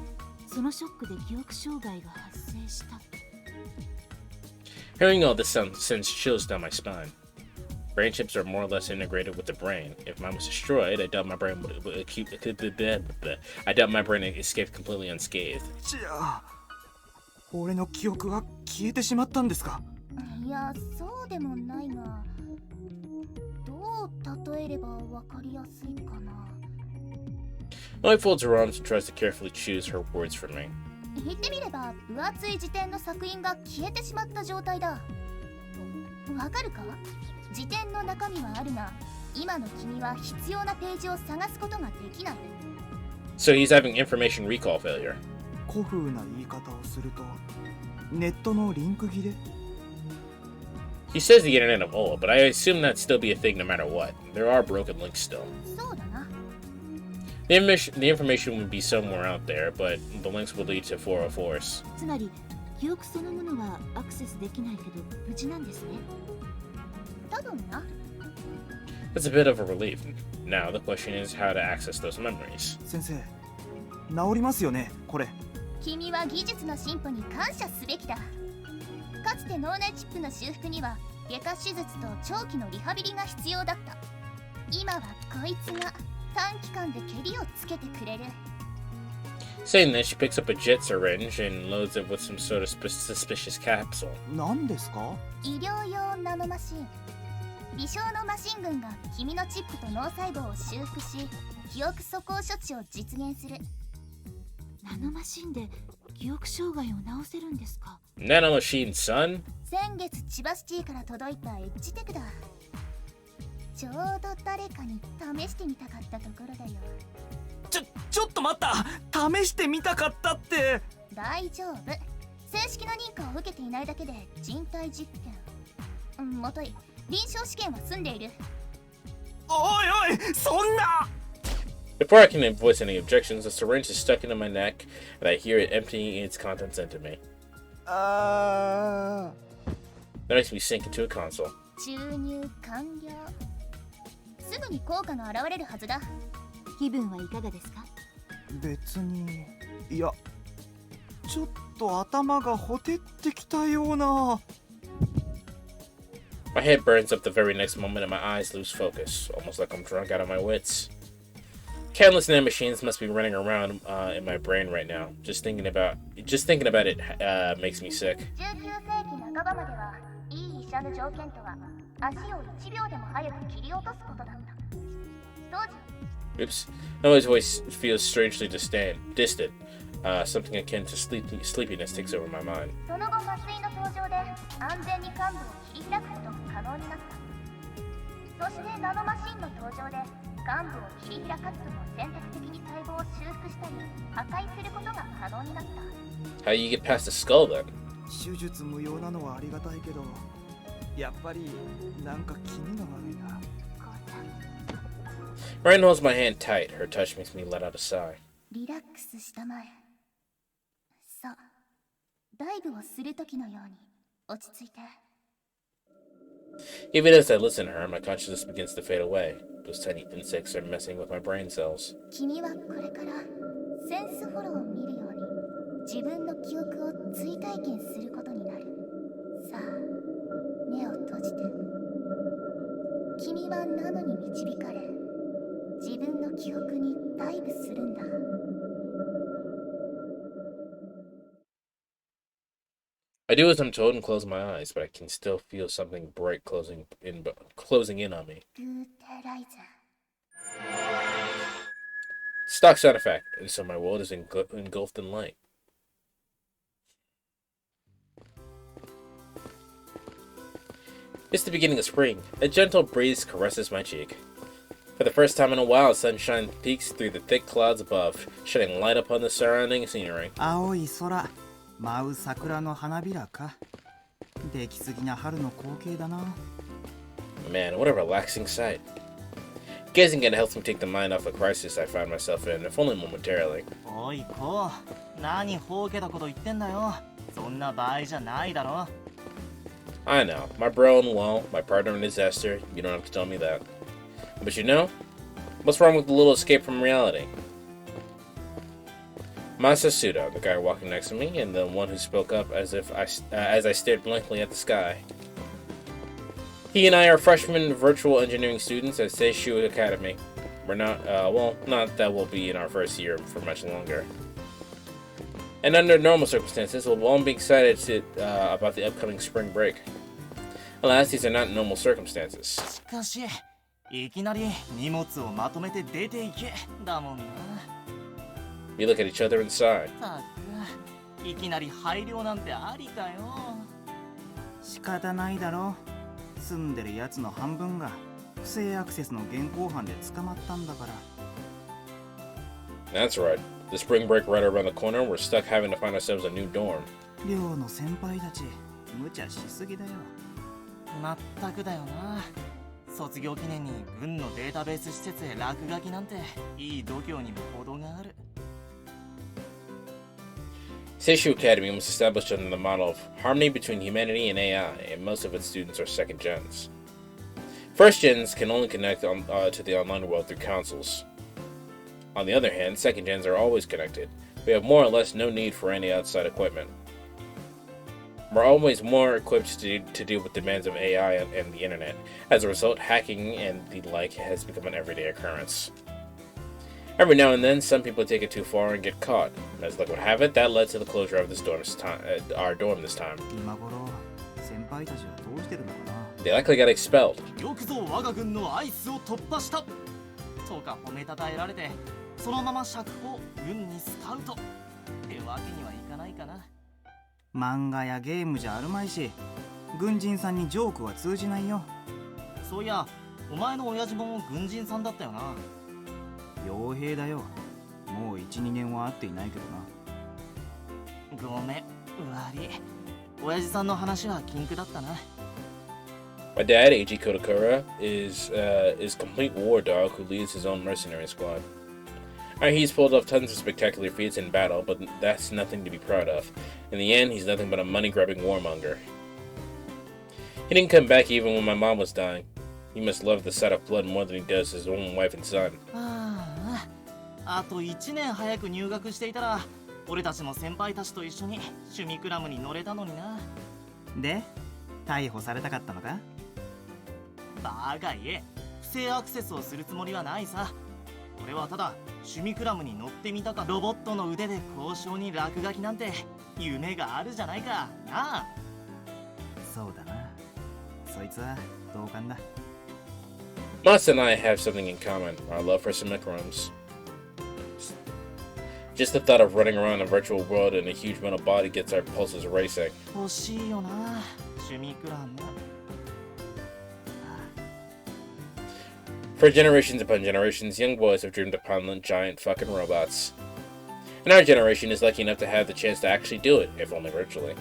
そのショックで記憶障害が発生した。Hearing all this sends chills down my spine. Brain chips are more or less integrated with the brain. If mine was destroyed, I doubt my brain escaped completely unscathed. じゃあ、俺の記憶が消えてしまったんですか？いや、そうでもないが、どう例えればわかりやすいかな。Molly folds her arms and tries to carefully choose her words for me. 言ってみれば、分厚い辞典の作品が消えてしまった状態だ。わかるか？辞典の中身はあるが、今の君は必要なページを探すことができない。So he's having information recall failure. 古風な言い方をすると、ネットのリンク切れ？ He says the internet of old, but I assume that'd still be a thing no matter what. There are broken links still. そうだな。The information would be somewhere out there, but the links would lead to 404s. つまり、記憶そのものはアクセスできないけど無事なんですね。多分な。That's a bit of a relief. Now the question is how to access those memories. 先生、治りますよね、これ。君は技術の進歩に感謝すべきだ。かつて脳内チップの修復には外科手術と長期のリハビリが必要だった。今はこいつが短期間でケリをつけてくれる。Saying this, she picks up a jet syringe and loads it with some sort of suspicious capsule. 何ですか？医療用ナノマシン。微小のマシン群が君のチップと脳細胞を修復し、記憶素行処置を実現する。ナノマシンで記憶障害を治せるんですか？ Nano machine, son? 先月千葉シティから届いたエッジテクだ。ちょうど誰かに試してみたかったところだよ。ちょっと待った！試してみたかったって。大丈夫。正式な認可を受受けていないだけで人体実験もとい臨床試験は済んでいる。おいおい、そんな。 Before I can voice any objections, the syringe is stuck into my neck, and I hear it emptying its contents into me. That makes me sink into a console. 注入完了。すぐに効果が現れるはずだ。気分はいかがですか？別に、いや、ちょっと頭がほてってきたような。 My head burns up the very next moment, and my eyes lose focus, almost like I'm drunk out of my wits. Countless nanomachines must be running around in my brain right now. Just thinking about it makes me sick. 19世紀半ばまではいい医者の条件とは足を1秒でも早く切り落とすことだった。当時 Oops. Noah's voice feels strangely distant. Something akin to sleepiness takes over my mind. その後麻酔の登場で安全に幹部を切り開くことが可能になった。そしてナノマシンの登場で幹部を切り開かずとも選択的に細胞を修復したり破壊することが可能になった。 How do you get past the skull then? 手術無用なのはありがたいけど、やっぱりなんか気味が悪いな。 Ryan holds my hand tight. Her touch makes me let out a sigh. リラックスしたまえ。さあ、ダイブをするときのように落ち着いて。 Even as I listen to her, my consciousness begins to fade away. Those tiny insects are messing with my brain cells. 君はこれからセンスフォローを見るように自分の記憶を追体験することになる。さあ、目を閉じて。君はナノに導かれ自分の記憶にダイブするんだ。 I do as I'm told and close my eyes, but I can still feel something bright closing in on me. ルーテライザー。 Stock sound effect, and so my world is engulfed in light. It's the beginning of spring. A gentle breeze caresses my cheek. For the first time in a while, sunshine peeks through the thick clouds above, shedding light upon the surrounding scenery. 青い空、舞う桜の花びらか。出来すぎな春の光景だな。 Man, what a relaxing sight. Gazing at it helps me take the mind off the crisis I find myself in, if only momentarily. おいこう、何ほうけたこと言ってんだよ。そんな場合じゃないだろ。 I know, my bro and well, my partner in disaster, you don't have to tell me that. But you know, what's wrong with a little escape from reality? Masasuda, the guy walking next to me, and the one who spoke up as I stared blankly at the sky. He and I are freshman virtual engineering students at Seishu Academy. We're not, not that we'll be in our first year for much longer. And under normal circumstances, we'll all be excited about the upcoming spring break. Alas, these are not normal circumstances. しかし、いきなり荷物をまとめて出ていけだもんな。 We look at each other and sigh. たく、いきなり配慮なんてありかよ。仕方ないだろ。住んでるやつの半分が不正アクセスの現行犯で捕まったんだから。 That's right. The spring break right around the corner, we're stuck having to find ourselves a new dorm. 寮の先輩たち、無茶しすぎだよ。まったくだよな。卒業記念に軍のデータベース施設へ落書きなんていい度胸にも程がある。 Seishu Academy was established under the model of harmony between humanity and AI, and most of its students are second gens. First gens can only connect to the online world through consoles. On the other hand, second gens are always connected. We have more or less no need for any outside equipment. We're always more equipped to deal with demands of AI and the internet. As a result, hacking and the like has become an everyday occurrence. Every now and then, some people take it too far and get caught. As luck would have it, that led to the closure of our dorm this time. 今頃、先輩たちはどうしてるのかな。 They likely got expelled. よくぞ我が軍のアイスを突破した。とか褒めたたえられて、そのまま釈放、軍にスカウト。ってわけにはいかないかな。漫画やゲームじゃあるまいし、軍人さんにジョークは通じないよ。そういや、お前の親父も軍人さんだったよな。傭兵だよ。もう 1,2 年は会っていないけどな。ごめん、悪い。親父さんの話は禁句だったな。My dad, Eiji Kodakura, is complete war dog who leads his own mercenary squad. Alright, he's pulled off tons of spectacular feats in battle, but that's nothing to be proud of. In the end, he's nothing but a money-grabbing warmonger. He didn't come back even when my mom was dying. He must love the sight of blood more than he does his own wife and son. あと1年早く入学していたら、俺たちも先輩たちと一緒に趣味クラブに乗れたのにな。で、逮捕されたかったのか？バカ言え、不正アクセスをするつもりはないさ。俺はただ趣味クラブに乗ってみたか。ロボットの腕で交渉に落書きなんて夢があるじゃないかなあ。そうだな。そいつは同感だ。Moss and I have something in common, our love for Symmetrons. Just the thought of running around a virtual world in a huge metal body gets our pulses racing. 欲しいよな、趣味クラブ。For generations upon generations, young boys have dreamed upon giant fucking robots. And our generation is lucky enough to have the chance to actually do it, if only virtually.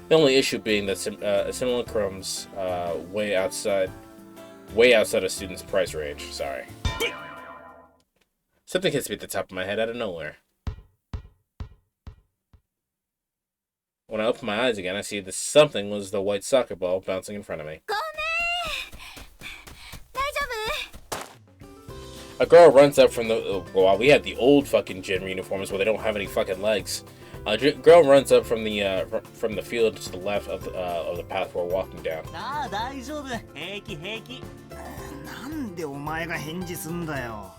The only issue being that simulacrums way outside of students' price range. Sorry. Something hits me at the top of my head out of nowhere. When I open my eyes again, I see that something was the white soccer ball bouncing in front of me. A girl runs up from the... Well, we had the old fucking gym uniforms where they don't have any fucking legs. A girl runs up from the field to the left of the path we're walking down. ああ、大丈夫。平気平気。なんでお前が返事すんだよ。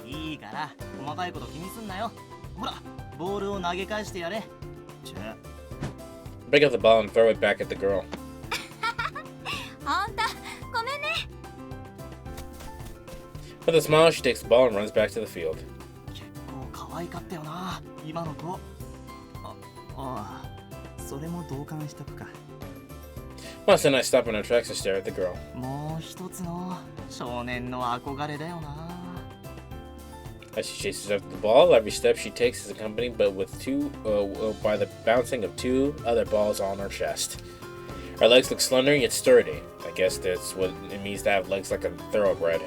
いいから、細かいこと気にすんなよ。ほら、ボールを投げ返してやれ。じゃあ。Pick up the ball and throw it back at the girl. ほんと、ごめんね。With a smile, she takes the ball and runs back to the field. 結構可愛かったよな、今の子。ああ、それも同感しとくか。Moss and I stop in our tracks to stare at the girl. もう一つの少年の憧れだよな。As she chases after the ball, every step she takes is accompanied by the bouncing of two other balls on her chest. Her legs look slender yet sturdy. I guess that's what it means to have legs like a thoroughbred.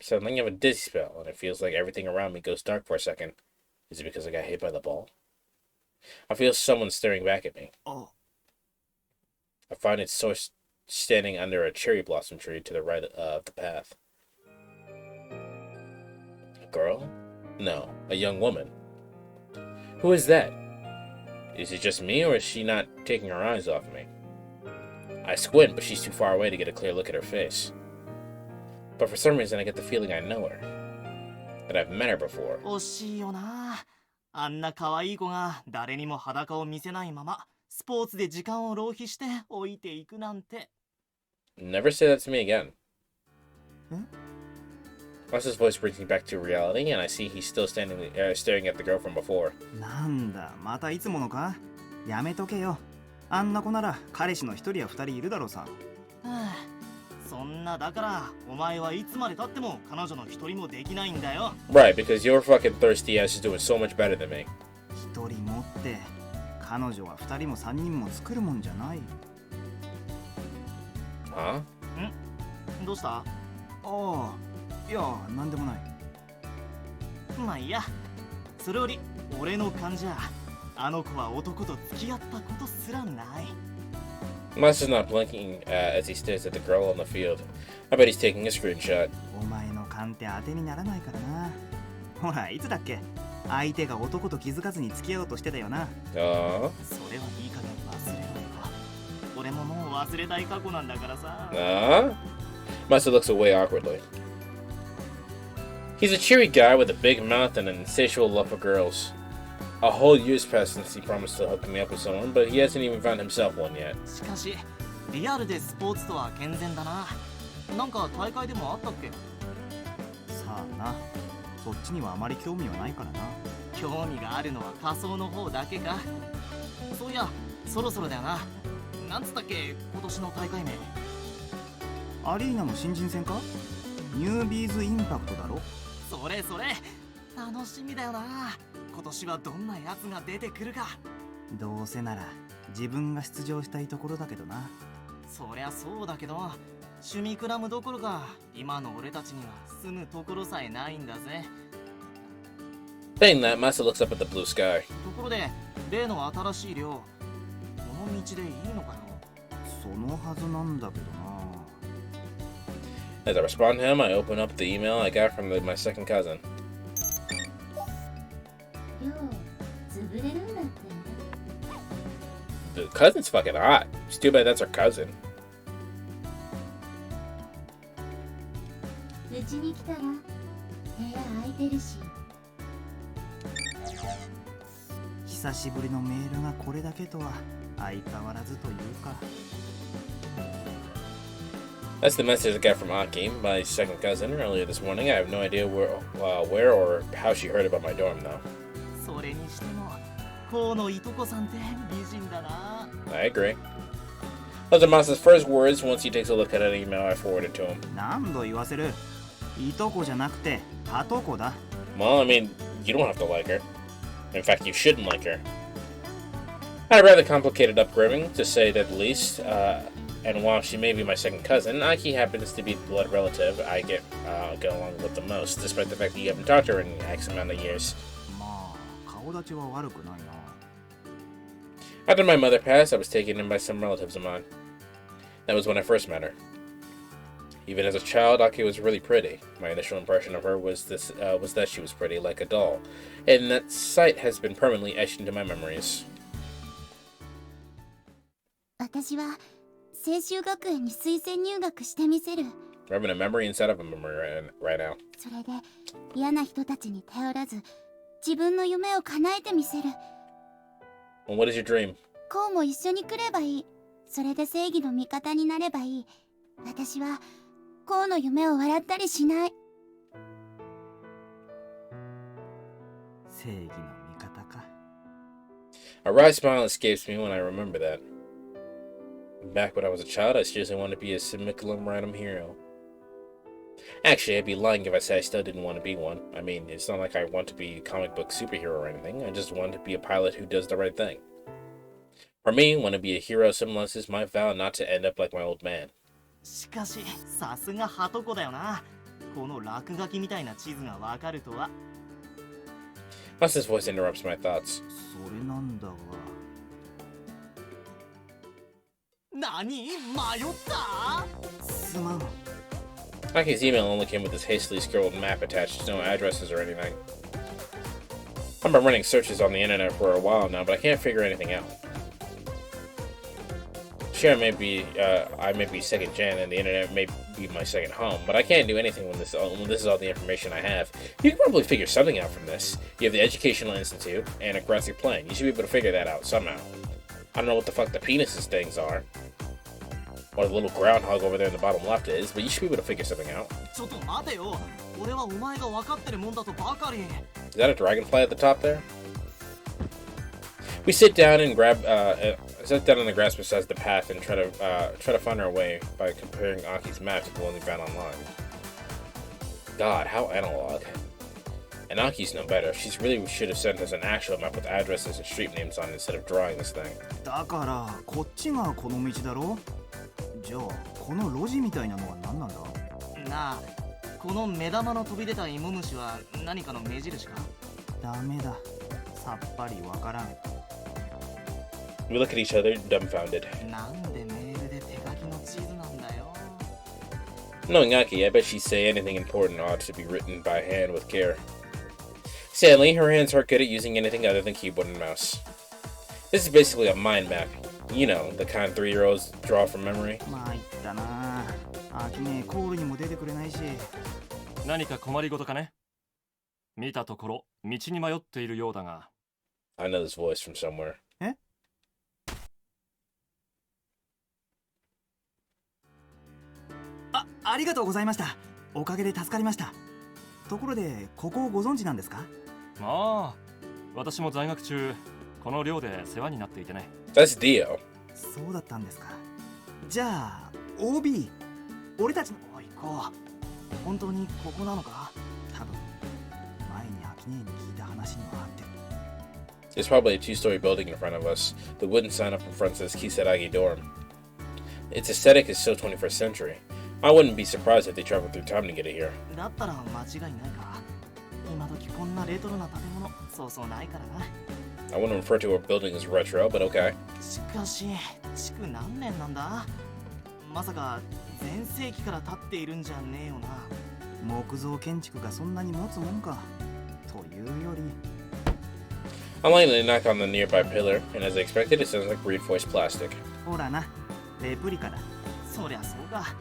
Suddenly I have a dizzy spell, and it feels like everything around me goes dark for a second. Is it because I got hit by the ball? I feel someone staring back at me. Oh. I find its source standing under a cherry blossom tree to the right of the path. A girl? No, a young woman. Who is that? Is it just me, or is she not taking her eyes off me? I squint, but she's too far away to get a clear look at her face. But for some reason I get the feeling I know her. That I've met her before. 惜しいよな。あんな可愛い子が誰にも裸を見せないままスポーツで時間を浪費して置いていくなんて。Never say that to me again. Hmm? Ross's voice brings me back to reality, and I see he's still staring at the girl from before. なんだ、またいつものか？やめとけよ。あんな子なら彼氏の一人や二人いるだろうさ。そんなだからお前はいつまで経っても彼女の一人もできないんだよ。Right, because your fucking thirsty ass is doing so much better than me. 一人持って彼女は二人も三人も作るもんじゃない。Huh? ん？どうした？ああ、いや、なんでもない。まあいいや。それより俺の勘じゃあの子は男と付き合ったことすらない。Moss is not blinking as he stares at the girl on the field. I bet he's taking a screenshot. お前の勘って当てにならないからな。ほら、いつだっけ？相手が男と気づかずに付き合おうとしてたよな。Aww. それはいい加減忘れないか。俺ももう忘れたい過去なんだからさ。Moss looks away awkwardly. He's a cheery guy with a big mouth and an insatiable love for girls. A whole year's passed since he promised to hook me up with someone, but he hasn't even found himself one yet. しかし、リアルでスポーツとは健全だな。なんか大会でもあったっけ？さあな、そっちにはあまり興味はないからな。興味があるのは仮想の方だけか。そういや、そろそろだよな。なんつったっけ、今年の大会名。アリーナの新人戦か？ニュービーズインパクトだろ？それそれ、楽しみだよな。今年はどんなやつが出てくるか。どうせなら自分が出場したいところだけどな。そりゃそうだけど、趣味クラブどころか今の俺たちには住むところさえないんだぜ。 Saying that, Masa looks up at the blue sky. ところで例の新しい寮、この道でいいのかよ。そのはずなんだけどな。As I respond to him, I open up the email I got from my second cousin. 寮潰れるんだって。 The cousin's fucking hot. It's too bad that's her cousin. うちに来たら部屋空いてるし。久しぶりのメールがこれだけとは相変わらずというか。That's the message I got from Aki, my second cousin, earlier this morning. I have no idea where or how she heard about my dorm, though. それにしても河野いとこさんって美人だな。 I agree. Those are Masa's first words once he takes a look at an email I forwarded to him. 何度言わせる。いとこじゃなくてはとこだ。 Well, I mean, you don't have to like her. In fact, you shouldn't like her. I had a rather complicated upbringing, to say the least. And while she may be my second cousin, Aki happens to be the blood relative I get along with the most, despite the fact that you haven't talked to her in X amount of years. まあ顔立ちは悪くないな。 After my mother passed, I was taken in by some relatives of mine. That was when I first met her. Even as a child, Aki was really pretty. My initial impression of her was that she was pretty, like a doll, and that sight has been permanently etched into my memories. 私は青州学園に推薦入学してみせる。 I'm having a memory inside of a memory right now. それで嫌な人たちに頼らず自分の夢を叶えてみせる。 Well, what is your dream? こうも一緒に来ればいい。それで正義の味方になればいい。私はこうの夢を笑ったりしない。正義の味方か。 A wry smile escapes me when I remember that. Back when I was a child, I seriously wanted to be a semicolon random hero. Actually, I'd be lying if I said I still didn't want to be one. I mean, it's not like I want to be a comic book superhero or anything. I just want to be a pilot who does the right thing. For me, want to be a hero symbolizes my vow not to end up like my old man. しかしさすがはとこだよな。この落書きみたいな地図がわかるとは。 Masa's voice interrupts my thoughts. それなんだが。何？迷った？すまん。 Aki's email only came with this hastily scrawled map attached, no addresses or anything. I've been running searches on the internet for a while now, but I can't figure anything out. Sure, I may be second gen, and the internet may be my second home, but I can't do anything when this is all the information I have. You can probably figure something out from this. You have the Educational Institute and a grassy plain. You should be able to figure that out somehow. I don't know what the fuck the penises things are, or the little groundhog over there in the bottom left is, but you should be able to figure something out. ちょっと待てよ。俺はお前が分かってるもんだとばかり。 Is that a dragonfly at the top there? We sit down and sit down on the grass beside the path and try to find our way by comparing Aki's map to the one we found online. God, how analog. And Aki's no better. She really should have sent us an actual map with addresses and street names on it instead of drawing this thing. だからこっちがこの道だろ。じゃあこの路地みたいなのは何なんだ。なあ、この目玉の飛び出た芋虫は何かの目印か？ダメだ。さっぱりわからん。 We look at each other, dumbfounded. なんでメールで手書きの地図なんだよ。 Knowing Aki, I bet she'd say anything important ought to be written by hand with care. Sadly, her hands aren't good at using anything other than keyboard and mouse. This is basically a mind map. You know, the kind 3-year-olds draw from memory. 参ったな。あきねコールにも出てくれないし。何か困りごとかね。見たところ道に迷っているようだが。 I know this voice from somewhere. え？ありがとうございました。おかげで助かりました。ところでここをご存知なんですか？まあ、私も在学中この寮で世話になっていてね。 That's Dio. そうだったんですか。じゃあ OB 俺たちのおいこう本当にここなのか？多分前にアキネに聞いた話にはあってる。There's probably a two-story building in front of us. The wooden sign up in front says Kisaragi Dorm. Its aesthetic is so 21st century. I wouldn't be surprised if they traveled through time to get it here. だったら間違いないか。今時こんなレトロな建物そうそうないからな。 I wouldn't refer to a building as retro, but okay. しかし築何年なんだ。まさか全盛期から建っているんじゃねえよな。木造建築がそんなに持つもんか。というより I'm likely to knock on the nearby pillar, and as I expected, it sounds like reinforced plastic. ほらな、レプリカだ。そりゃそうか。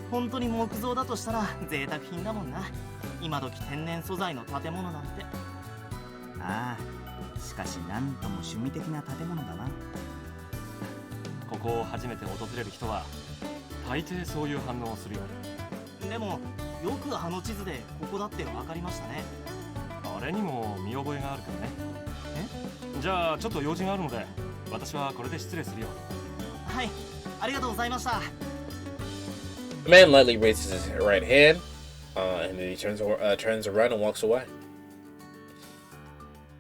本当に木造だとしたら贅沢品だもんな。今時天然素材の建物なんて。ああ、しかしなんとも趣味的な建物だな。ここを初めて訪れる人は大抵そういう反応をするよ。でもよくあの地図でここだって分かりましたね。あれにも見覚えがあるからね。じゃあちょっと用事があるので私はこれで失礼するよ。はい、ありがとうございました。 The man lightly raises his right hand, and then he turns around and walks away.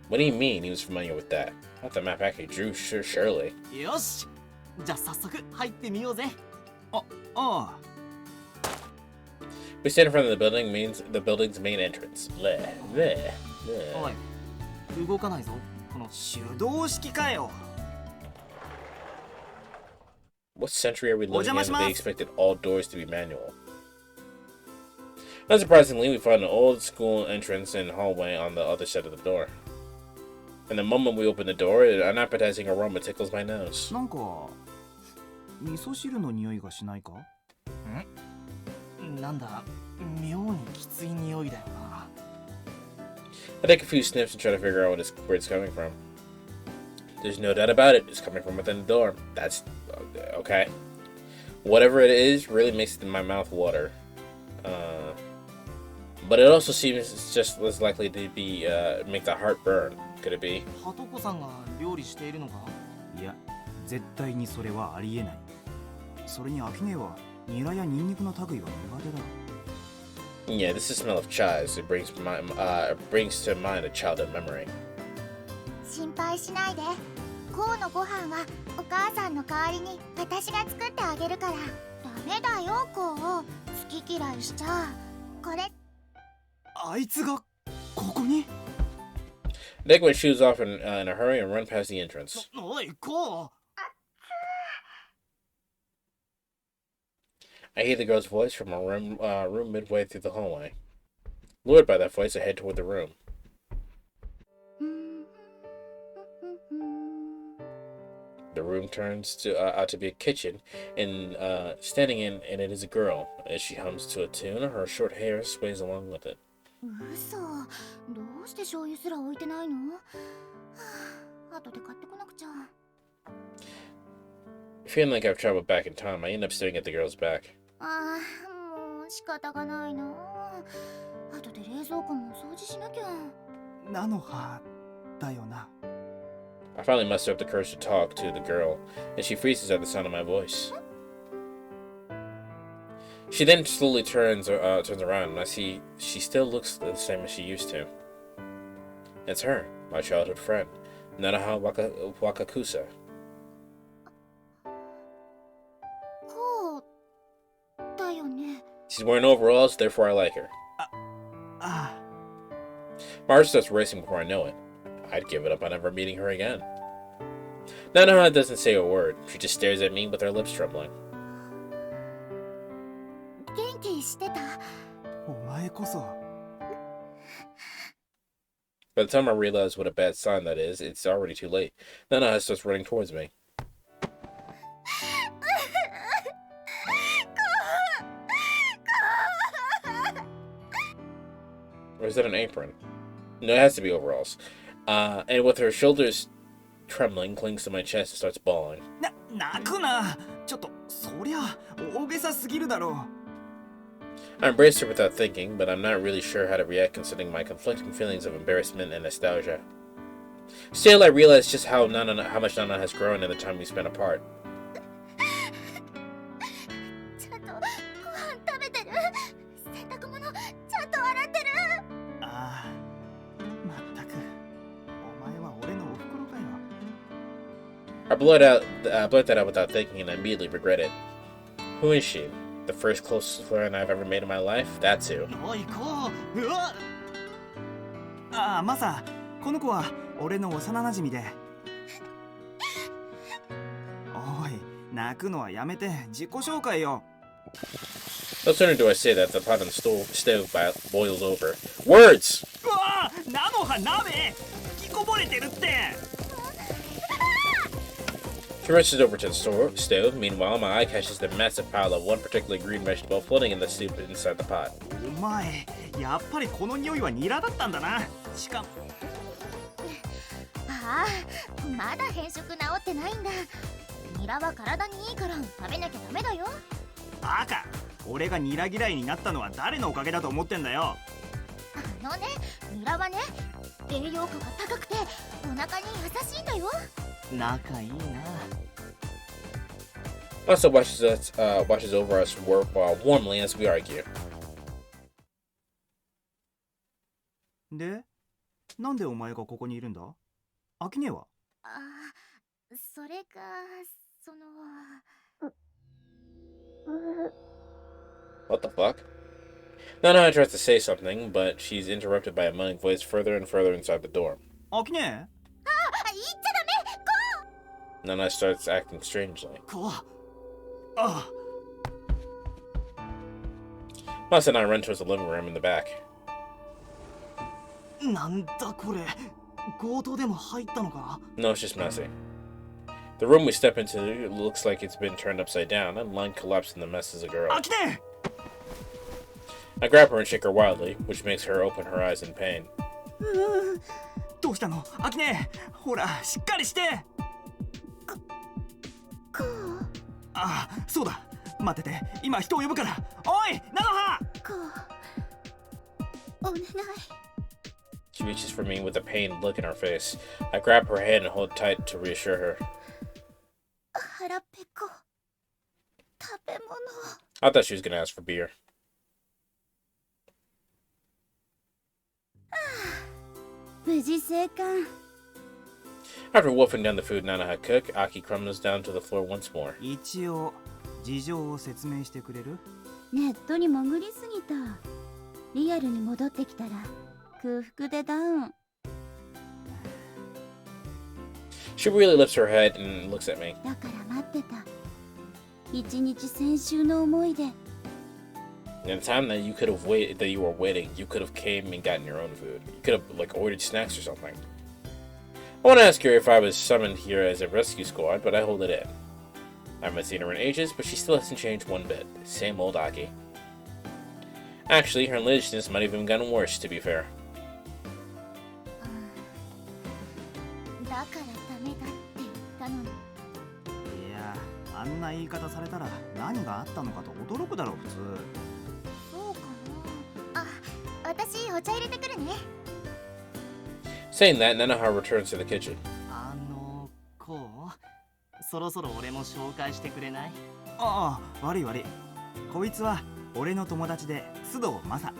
What do you mean he was familiar with that? Not the map actually drew, surely. よし、じゃあ早速入ってみようぜ。ああ。 We stand in front of the building's main entrance. Bleh, bleh, bleh. おい、動かないぞ。この手動式かよ。 What century are we living in that お邪魔します。 they expected all doors to be manual? Not surprisingly, we find an old school entrance and hallway on the other side of the door. And the moment we open the door, an appetizing aroma tickles my nose. なんか味噌汁の匂いがしないか？なんだ、妙にきつい匂いだよな。 I take a few sniffs and try to figure out where it's coming from. There's no doubt about it. It's coming from within the door. That's okay. Whatever it is really makes my mouth water. But it also seems just as likely to be make the heart burn. Could it be? はとこさんが料理しているのか？いや、絶対にそれはありえない。それにアキネはニラやニンニクの類は苦手だ。 Yeah, this is the smell of chives. It brings to mind a childhood memory. 心配しないで。コウのご飯はお母さんの代わりに私が作ってあげるから。ダメだよ、コウ。好き嫌いしちゃう。これ。あいつがここに？ I take my shoes off in a hurry and run past the entrance. おい、こう。 I hear the girl's voice from a room midway through the hallway. Lured by that voice, I head toward the room. The room turns out to be a kitchen, and standing in it is a girl. As she hums to a tune, her short hair sways along with it. 嘘。どうして醤油すら置いてないの？はあ、後で買ってこなくちゃ。 Feeling like I've traveled back in time, I end up staring at the girl's back. ああ、もう仕方がないな。後で冷蔵庫も掃除しなきゃ。菜の葉だよな。 I finally muster up the courage to talk to the girl, and she freezes at the sound of my voice. She then slowly turns around, and I see she still looks the same as she used to. It's her, my childhood friend, Nanaha Wakakusa. こうだよね。 She's wearing overalls, therefore I like her. ああ。 My heart starts racing before I know it. I'd give it up on ever meeting her again. Nanaha doesn't say a word. She just stares at me with her lips trembling. 元気してた？お前こそ。 By the time I realize what a bad sign that is, it's already too late. Nanaha starts running towards me. Or is that an apron? No, it has to be overalls. And with her shoulders trembling, clings to my chest and starts bawling. 泣くな。ちょっとそりゃ大げさすぎるだろう。 I embraced her without thinking, but I'm not really sure how to react considering my conflicting feelings of embarrassment and nostalgia. Still, I realize just how much Nana has grown in the time we spent apart. ちゃんとご飯食べてる？洗濯物ちゃんと洗ってる？ああ。まったく。お前は俺のお袋 blurt that out without thinking and immediately regret it. Who is she? The first closest friend I've ever made in my life? That's who. おいこううわああマサ、この子は俺の幼馴染で。おい、泣くのはやめて自己紹介よ。No sooner do I say that, the pot on the stove boils over. Words! うわ菜の葉鍋吹きこぼれてるって She rushes over to the stove. Meanwhile, my eye catches the massive pile of one particularly green vegetable floating in the soup inside the pot. お前やっぱりこの匂いはニラだったんだな。しかもああ、まだ変色治ってないんだ。ニラは体にいいから食べなきゃダメだよ。バカ、俺がニラ嫌いになったのは誰のおかげだと思ってんだよ。ニラはね、栄養価が高くてお腹に優しいんだよ。仲いいな。Also watches over us warmly as we argue. で、なんでお前がここにいるんだ？アキネは？ああ、それがその。What the fuck? Nana tries to say something, but she's interrupted by a moaning voice further and further inside the door. アキネ？あ、言っちゃダメ。Nana starts acting strangely. こうあ Mas and I run towards the living room in the back. なんだこれ、強盗でも入ったのか。 No, it's just messy. The room we step into looks like it's been turned upside down, and Line collapsed in the mess as a girl. アキネ I grab her and shake her wildly, which makes her open her eyes in pain. どうしたのアキネ、ほらしっかりして。こうああ、そうだ、待ってて、今人を呼ぶから。おい菜の葉。こうお願い。 She reaches for me with a pained look in her face. I grab her hand and hold tight to reassure her. 腹ペコ食べ物。 I thought she was gonna ask for beer. 無事生還。 After wolfing down the food Nana had cooked, Aki crumbles down to the floor once more. 一応事情を説明してくれる？ネットに潜りすぎた。リアルに戻ってきたら空腹でダウン。 She really lifts her head and looks at me. だから待ってた。一日先週の思い出。 In the time that you could have waited, that you were waiting, you could have came and gotten your own food. You could have like ordered snacks or something. I want to ask her if I was summoned here as a rescue squad, but I hold it in. I haven't seen her in ages, but she still hasn't changed one bit. Same old Aki. Actually, her laziness might have even gotten worse, to be fair. だからダメだって言ったのに。いや、あんな言い方されたら何があったのかと驚くだろう普通。そうかな。あ、私お茶入れてくるね。 Saying that, Nanaha returns to the kitchen. こうそろそろ俺も紹介してくれない？ああ、悪い悪い。こいつは俺の友達で須藤正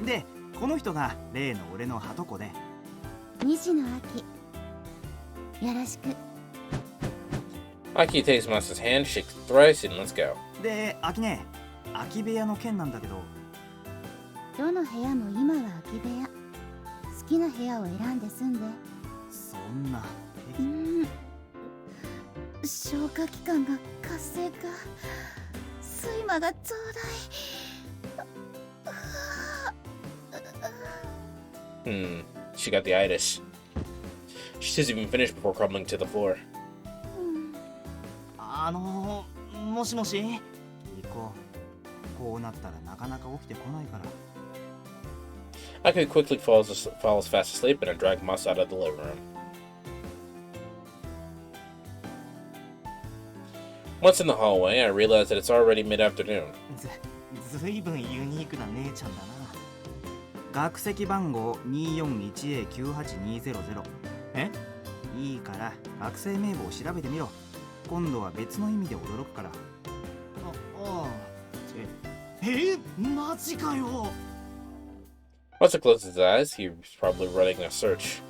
で、この人が例の俺のハトコで。西野秋。よろしく。 Aki takes Masa's hand, shakes it thrice, and let's go. で、秋ね、空き部屋の件なんだけど。どの部屋も今は空き部屋。好きな部屋を選んで住んで。そんな。消化器官が活性化。睡魔が増大。She got the itis. She doesn't even finish before crumbling to the floor. もしもし。行こう。こうなったらなかなか起きてこないから。Aki quickly falls fast asleep, and I drag Masa out of the living room. Once in the hallway, I realize that it's already mid-afternoon. ずいぶんユニークな姉ちゃんだな。学籍番号 241A98200。え？いいから学生名簿を調べてみろ。今度は別の意味で驚くから。マジかよ。 Once he closes his eyes, he's probably running a search.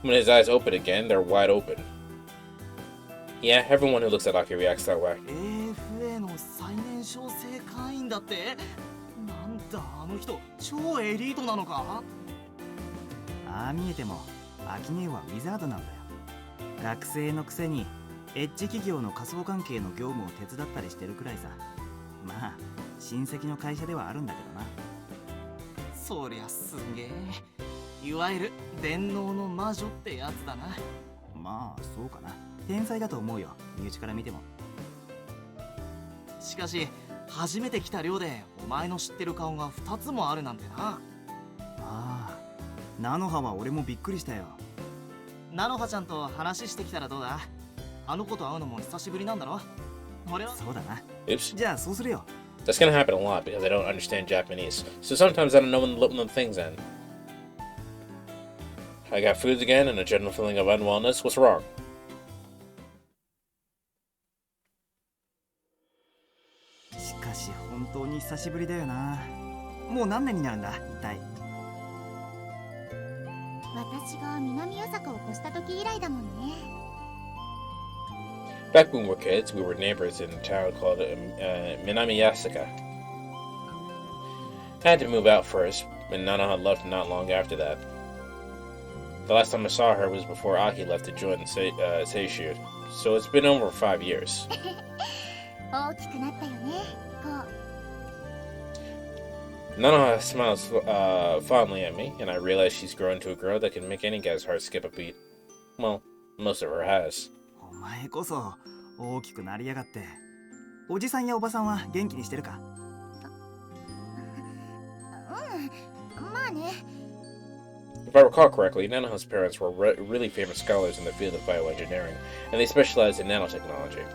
When his eyes open again, they're wide open. Yeah, everyone who looks at Aki reacts that way. AFA の最年少正会員だって。なんだあの人超エリートなのか。ああ見えてもアキネはウィザードなんだよ。学生のくせにエッジ企業の仮想関係の業務を手伝ったりしてるくらいさ。まあ親戚の会社ではあるんだけどな。そりゃすげえ。いわゆる電脳の魔女ってやつだな。まあそうかな。天才だと思うよ、身内から見ても。しかし初めて来た寮でお前の知ってる顔が2つもあるなんてな。ああ、菜の葉は俺もびっくりしたよ。菜の葉ちゃんと話してきたらどうだ。あの子と会うのも久しぶりなんだろ。俺はそうだな。 Oops. じゃあそうするよ。 That's gonna happen a lot because I don't understand Japanese. So sometimes I don't know when the things end. I got foods again and a general feeling of unwellness. What's wrong? しかし本当に久しぶりだよな。もう何年になるんだ一体。私が南朝霞を越した時以来だもんね。Back when we were kids, we were neighbors in a town called Minami Yasaka. I had to move out first, and Nana had left not long after that. The last time I saw her was before Aki left to join Seishu, so it's been over 5 years. 大きくなったよね、こう。 Nana smiles fondly at me, and I realize she's grown into a girl that can make any guy's heart skip a beat. Well, most of her has. お前こそ大きくなりやがって。おじさんやおばさんは元気にしてるか？うん、まあね。If I recall correctly, Nanoha's parents were really famous scholars in the field of bioengineering, and they specialized in nanotechnology.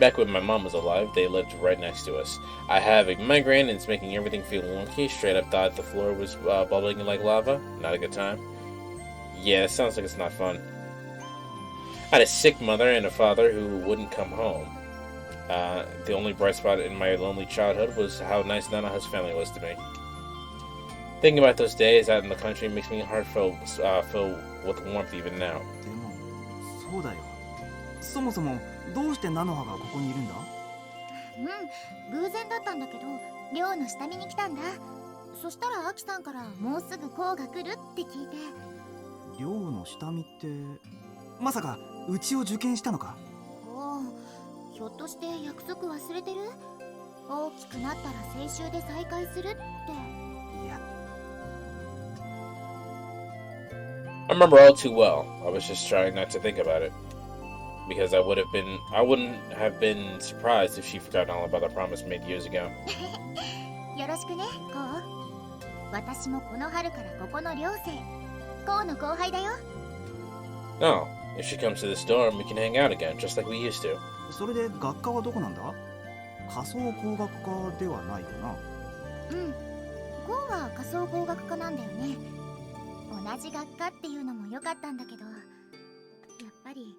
Back when my mom was alive, they lived right next to us. I have a migraine and it's making everything feel wonky. Straight up thought the floor was bubbling like lava. Not a good time. Yeah, it sounds like it's not fun. I had a sick mother and a father who wouldn't come home. The only bright spot in my lonely childhood was how nice Nanoha's family was to me. Thinking about those days out in the country makes me heart fill with warmth even now. でもそうだよ。そもそもどうして菜の葉がここにいるんだ？うん、偶然だったんだけど、寮の下見に来たんだ。そしたらアキさんからもうすぐこうが来るって聞いて。寮の下見って、まさかうちを受験したのか？おお、ひょっとして約束忘れてる？大きくなったら青春で再会するって。いや。I remember all too well. I was just trying not to think about it. Because I wouldn't have been surprised if she forgot all about the promise made years ago. よろしくね、こう。私もこの春からここの寮生。こうの後輩だよ。Oh, if she comes to this dorm, we can hang out again, just like we used to. それで学科はどこなんだ？仮想工学科ではないよな。うん、こうは仮想工学科なんだよね。同じ学科っていうのも良かったんだけど、やっぱり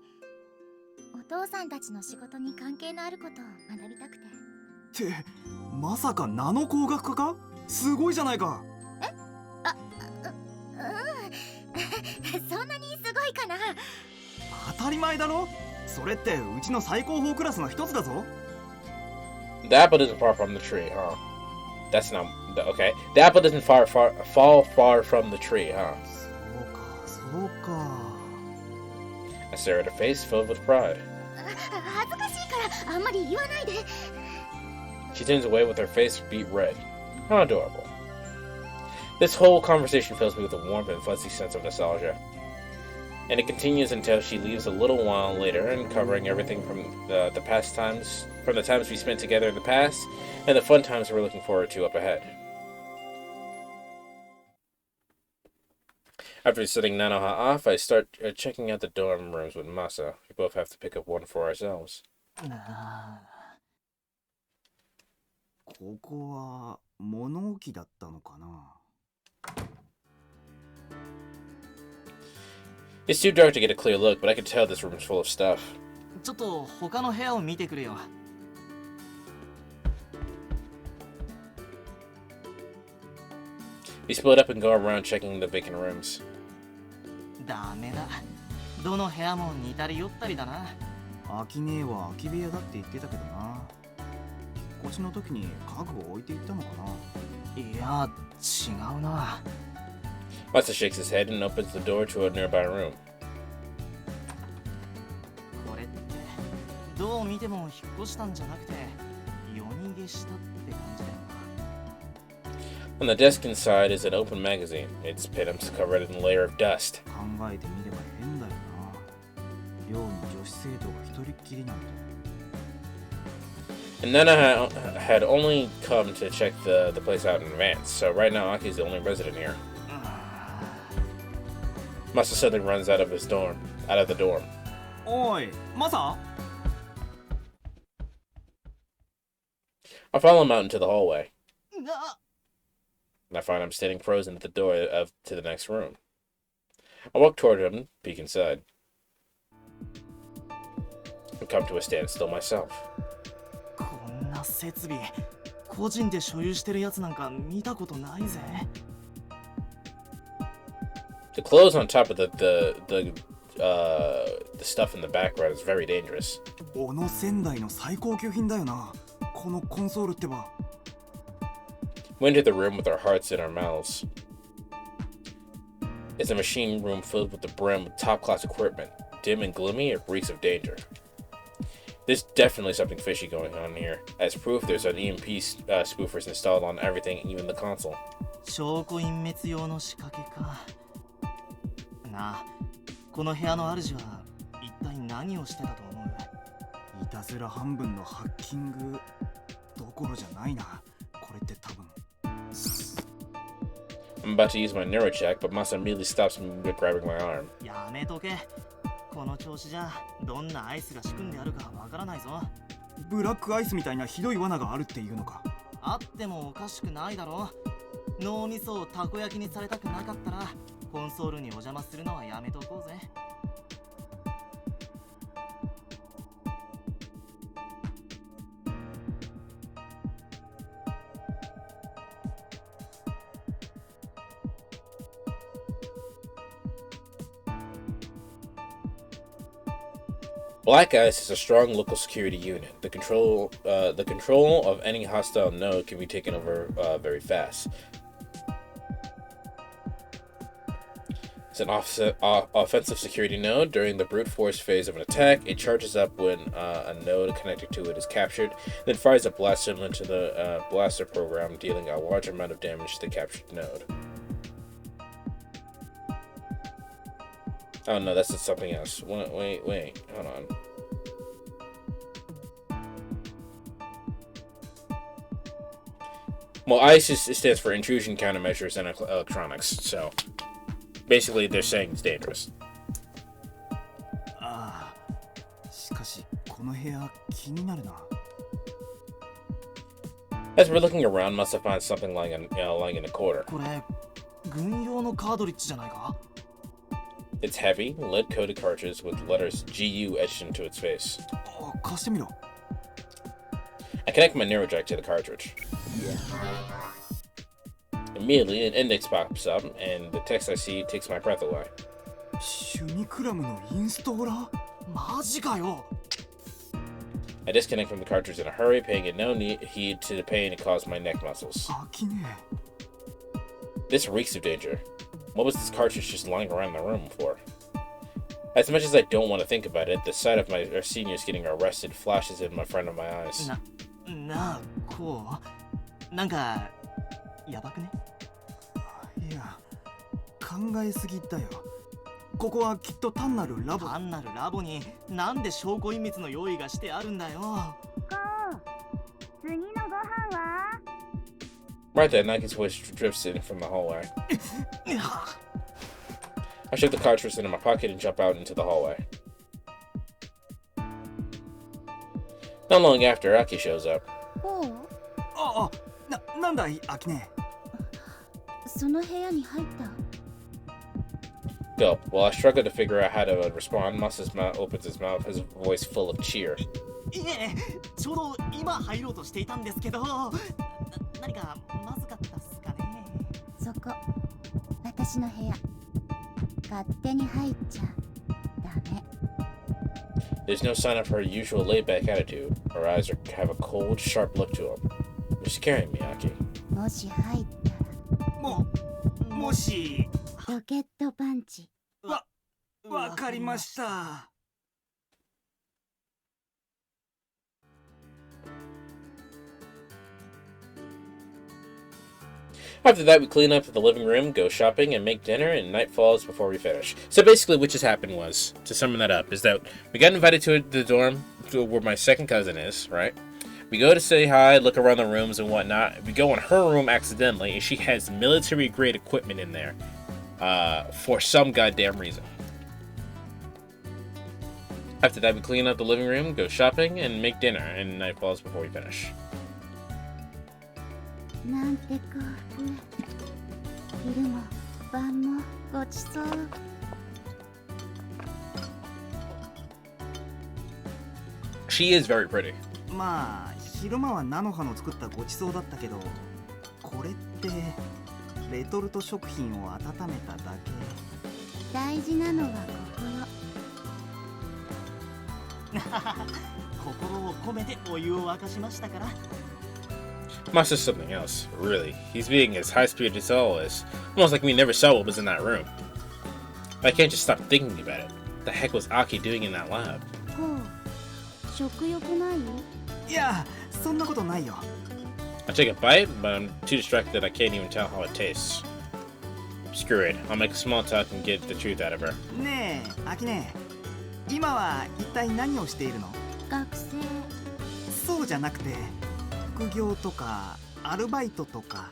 お父さんたちの仕事に関係のあることを学びたくて。って、まさかナノ工学科か？すごいじゃないか。え？そんなにすごいかな？当たり前だろ。それってうちの最高峰クラスの一つだぞ。The apple doesn't fall from the tree, huh? That's not okay. The apple doesn't fall far from the tree, huh? そうか、そうか。I stare at her face, filled with pride. 恥ずかしいからあんまり言わないで。She turns away with her face beet red. How adorable. This whole conversation fills me with a warm and fuzzy sense of nostalgia. And it continues until she leaves a little while later, and covering everything from the times we spent together in the past, and the fun times we're looking forward to up ahead. After setting Nanoha off, I start checking out the dorm rooms with Masa. We both have to pick up one for ourselves. ここは物置だったのかな。It's too dark to get a clear look, but I can tell this room's full of stuff. ちょっと他の部屋を見てくるよ。We split up and go around checking the vacant rooms. ダメだ。どの部屋も似たり寄ったりだな。秋姉は空き部屋だって言ってたけどな。引っ越しの時に家具を置いていったのかな。いや、違うな。Masa shakes his head and opens the door to a nearby room. これってどう見ても引っ越したんじゃなくて夜逃げしたって感じだよ On the desk inside is an open magazine. Its pin-ups covered in a layer of dust. 考えてみれば変だよな。寮に女子生徒が一人っきりなんて。And Nana had only come to check the place out in advance, so right now Aki's the only resident here. な。Masa suddenly runs out of the dorm. おい、マサ？ I follow him out into the hallway. And I find him standing frozen at the door to the next room. I walk toward him, peek inside. I come to a standstill myself. こんな設備個人で所有してるやつなんか見たことないぜ。 The clothes on top of the stuff in the background is very dangerous. 小野仙台の最高級品だよな。このコンソールってば。We enter the room with our hearts in our mouths. It's a machine room filled with the brim with top-class equipment. Dim and gloomy, it reeks of danger. There's definitely something fishy going on here. As proof, there's an EMP spoofers installed on everything, even the console. 証拠隠滅用の仕掛けか。なあ、この部屋の主は一体何をしてたと思う？いたずら半分のハッキングどころじゃないな。これって多分。I'm about to use my neuro check, but Masa immediately stops me by grabbing my arm. やめとけ。この調子じゃどんなアイスが仕組んであるかわからないぞ。ブラックアイスみたいなひどい罠があるっていうのか。あってもおかしくないだろ。脳みそをたこ焼きにされたくなかったらコンソールにお邪魔するのはやめとこうぜ。Black Ice is a strong local security unit. The control of any hostile node can be taken over very fast. It's an offensive security node. During the brute force phase of an attack, it charges up when a node connected to it is captured, then fires a blast similar to the blaster program, dealing a large amount of damage to the captured node. Oh no, that's something else. Wait, hold on. Well, ICE stands for Intrusion Countermeasures and Electronics, so basically they're saying it's dangerous. ああ、しかしこの部屋気になるな。As we're looking around, must have found something lying in a corner. これ軍用のカードリッジじゃないか？ It's heavy, lead-coated cartridge with letters GU etched into its face. あ、貸してみろ。I connect my neurojack to the cartridge. Immediately, an index pops up, and the text I see takes my breath away. シュニクラムのインストーラー？マジかよ。 I disconnect from the cartridge in a hurry, paying it no heed to the pain it caused my neck muscles. 飽きね This reeks of danger. What was this cartridge just lying around the room for? As much as I don't want to think about it, the sight of our seniors getting arrested flashes in front of my eyes. なあ、こうなんかやばくね？え。いや、考えすぎだよ。ここはきっと単なるラボ。単なるラボになんで証拠隠滅の用意がしてあるんだよ。次のご飯は？ Right then, Nike's voice drifts in from the hallway. I shove the cartridge into my pocket and jump out into the hallway. Not long after, Aki shows up. ほう。ああ、なんだい、アキネ。その部屋に入った。Gulp. While I struggle to figure out how to respond, Mus's mouth opens his mouth, his voice full of cheer. いえ、ちょうど今入ろうとしていたんですけど、何かまずかったっすかね。そこ、私の部屋。勝手に入っちゃダね。 There's no sign of her usual laid-back attitude. Her eyes have a cold, sharp look to them. She's scaring me, Aki. もし入ったもしらロケットパンチ。わかりました。After that, we clean up the living room, go shopping, and make dinner, and night falls before we finish. So basically what just happened was, to sum that up, is that we got invited to the dorm where my second cousin is, right? We go to say hi, look around the rooms and whatnot. We go in her room accidentally, and she has military-grade equipment in there for some goddamn reason. After that, we clean up the living room, go shopping, and make dinner, and night falls before we finish. なんて幸福。昼も晩もごちそう。She is very pretty. まあ昼間は菜の葉の作ったごちそうだったけど、これってレトルト食品を温めただけ。大事なのは心を込めてお湯を沸かしましたから。 Must have something else, really. He's being as high-spirited as always. Almost like we never saw what was in that room. But I can't just stop thinking about it. What the heck was Aki doing in that lab? こう食欲ない？いや、そんなことないよ。I take a bite, but I'm too distracted that I can't even tell how it tastes. Screw it. I'll make a small talk and get the truth out of her. ねえ、アキネ、今は一体何をしているの？学生。そうじゃなくて、副業とかアルバイトとか。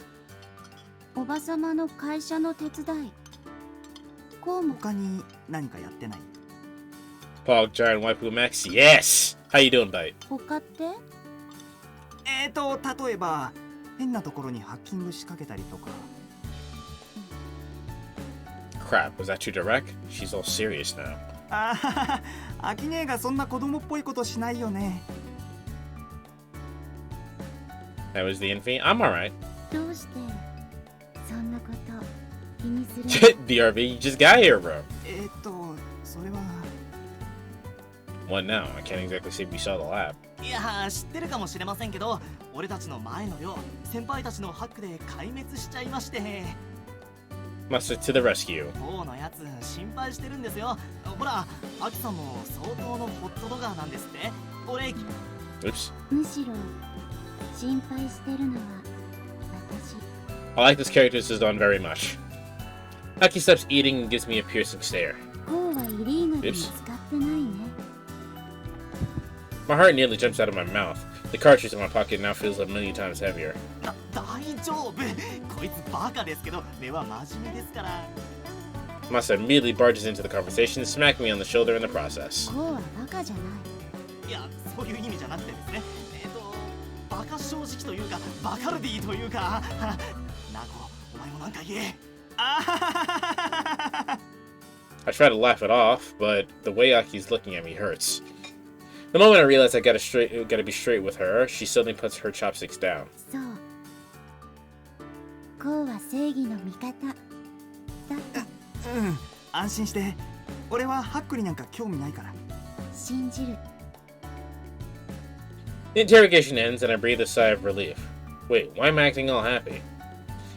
おばさまの会社の手伝い。こうも。他に何かやってない？ Baldr and Waifu Max, yes! How you doing, bite? 他って？例えば変なところにハッキング仕掛けたりとか。Crap, was that too direct? She's all serious now. あはは、アキネがそんな子供っぽいことしないよね。That was the infinite. I'm alright. どうしてそんなこと気にする？ BRB, you just got here, bro. それは。What now? I can't exactly say we saw the lab. いや知ってるかもしれませんけど、俺たちの前の寮、先輩たちのハックで壊滅しちゃいまして。Mustard to the rescue. 当のやつ心配してるんですよ。ほら、アキさんも相当のホットドガーなんですって。俺 Oops. むしろ心配してるのは私。 I like this character's design very much. Aki stops eating and gives me a piercing stare. こうはイリーガルに使ってないね。 My heart nearly jumps out of my mouth. The cartridge in my pocket now feels a million times heavier. 大丈夫。こいつバカですけど、根は真面目ですから。Masa immediately barges into the conversation, smacking me on the shoulder in the process. こうはバカじゃない。いや、そういう意味じゃなくてですね。バカ正直というか、バカルディというか。ナコ、お前もなんか言え。I try to laugh it off, but the way Aki's looking at me hurts. The moment I realize I gotta be straight with her, she suddenly puts her chopsticks down. そう。こうは正義の味方だった。安心して。俺はハックになんか興味ないから。信じる。 The interrogation ends and I breathe a sigh of relief. Wait, why am I acting all happy?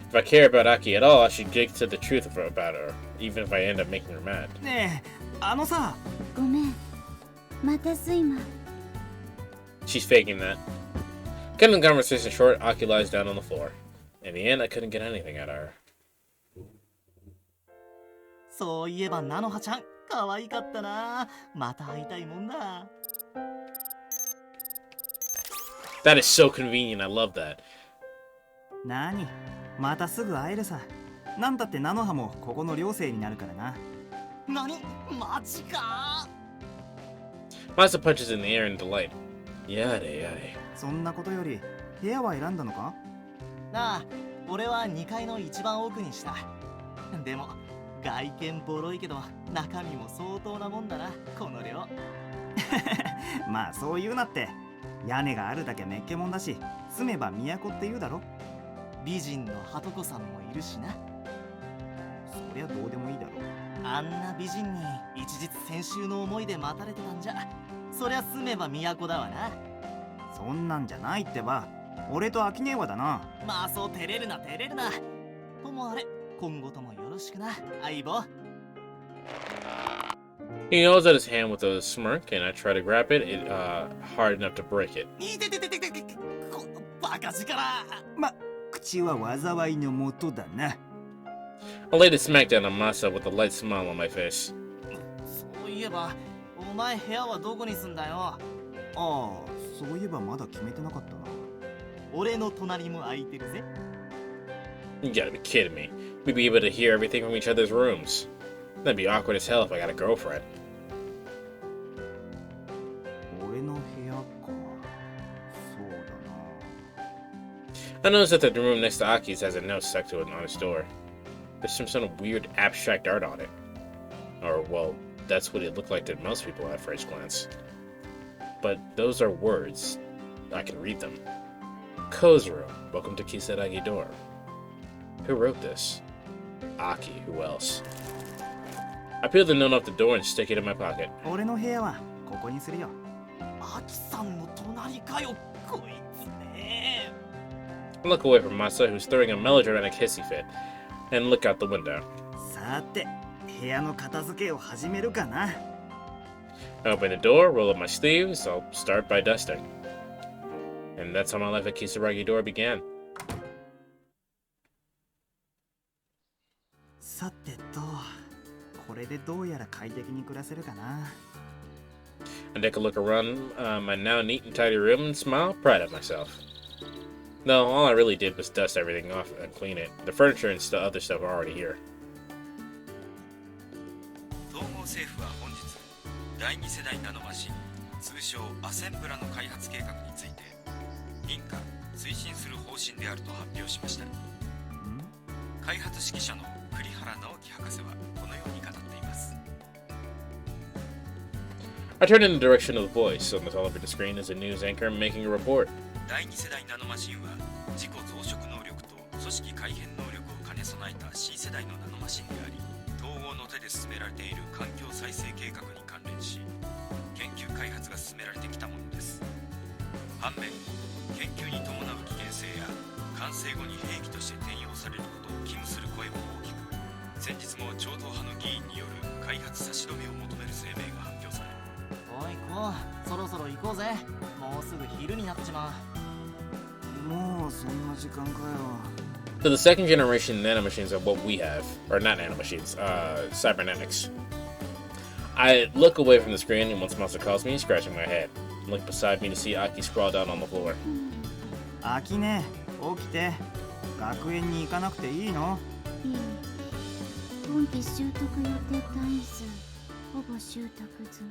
If I care about Aki at all, I should dig to the truth about her, even if I end up making her mad. ねえ、あのさ。ごめん。また睡魔。 She's faking that. Cutting the conversation short, Aki lies down on the floor. In the end, I couldn't get anything out of her. そういえばナノハちゃん、可愛かったな。また会いたいもんだ。That is so convenient, I love that. なに、またすぐ会えるさ。なんだって菜の葉もここの寮生になるからな。なに、マジか。 Masa punches in the air in delight. Yade yade. そんなことより部屋は選んだのか？なあ、俺は2階の一番奥にした。でも外見ボロいけど中身も相当なもんだな、この寮。まあそう言うなって。屋根があるだけめっけもんだし、住めば都って言うだろ。美人のハトコさんもいるしな。そりゃどうでもいいだろ。あんな美人に一日先週の思いで待たれてたんじゃ、そりゃ住めば都だわな。そんなんじゃないってば。俺と秋音はだな。まあそう照れるな照れるな。ともあれ、今後ともよろしくな、相棒。He holds out his hand with a smirk, and I try to grab it, hard enough to break it. いてててててて、このバカ力。ま、口は災いのもとだな。I laid a smackdown on Masa with a light smile on my face. そういえば、お前部屋はどこに住んだよ。ああ、そういえばまだ決めてなかったな。俺の隣も空いてるぜ。You gotta be kidding me. We'd be able to hear everything from each other's rooms. That'd be awkward as hell if I got a girlfriend. 俺の部屋か。そうだな。I noticed that the room next to Aki's has a note stuck to it on its door. There's some sort of weird abstract art on it. Or, well, that's what it looked like to most people at first glance. But those are words. I can read them. Ko's room. Welcome to Kisaragi Door. Who wrote this? Aki. Who else? I peel the note off the door and stick it in my pocket. 俺の部屋はここにするよ。アキさんの隣かよ、こいつね。I look away from Masa, who's throwing a melodramatic hissy fit, and look out the window. さて、部屋の片付けを始めるかな。I open the door, roll up my sleeves. I'll start by dusting. And that's how my life at Kisaragi Door began. さてと、これでどうやら快適に暮らせるかな。I take a look around my now neat and tidy room and smile, proud of myself. No, all I really did was dust everything off and clean it. The furniture and other stuff are already here. 統合政府は本日、第2世代ナノマシン、通称アセンブラの開発計画について、認可・推進する方針であると発表しました。開発指揮者の栗原直樹博士はこのように語っています。I turn in the direction of the voice. On the television screen is a news anchor making a report. 第2世代ナノマシンは自己増殖能力と組織改変能力を兼ね備えた新世代のナノマシンであり、統合の手で進められている環境再生計画に関連し、研究開発が進められてきたものです。反面、研究に伴う危険性や完成後に兵器として転用されることを危惧する声も大きく、先日も超党派の議員による開発差し止めを求める声明が発表され、おいこう、そろそろ行こうぜ。もうすぐ昼になっちまう。もうそんな時間かよ。So the second generation nanomachines are what we have. Or not nanomachines, cybernetics. I look away from the screen and once Monster calls me, scratching my head. I look beside me to see Aki sprawled out on the floor. 秋音、起きて。学園に行かなくていいの？いい。今期習得予定単位数ほぼ習得済み。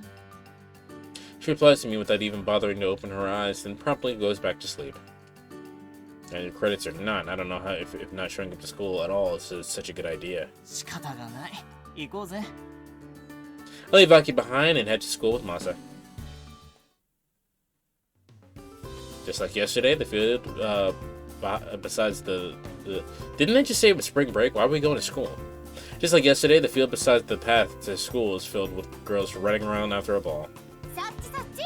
She replies to me without even bothering to open her eyes, then promptly goes back to sleep. And the credits are none. I don't know how if not showing up to school at all is such a good idea. 仕方がない。行こうぜ。I leave Aki behind and head to school with Masa. Just like yesterday, the field, besides didn't they just say it was spring break? Why are we going to school? Just like yesterday, the field beside the path to school is filled with girls running around after a ball. そっちそっち。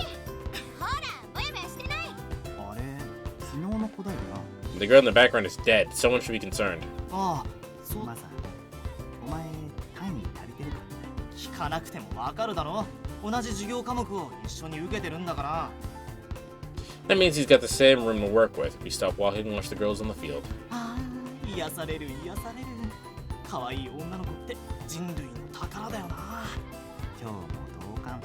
ほら、ぼやぼやしてない。あれ、昨日の子だよな。The girl in the background is dead. Someone should be concerned. ああ、そう。マサ、お前単位足りてるか？聞かなくてもわかるだろ。同じ授業科目を一緒に受けてるんだから。That means he's got the same room to work with. We stop walking and watch the girls on the field. ああ、癒される癒される。可愛い女の子って人類の宝だよな。今日も同感。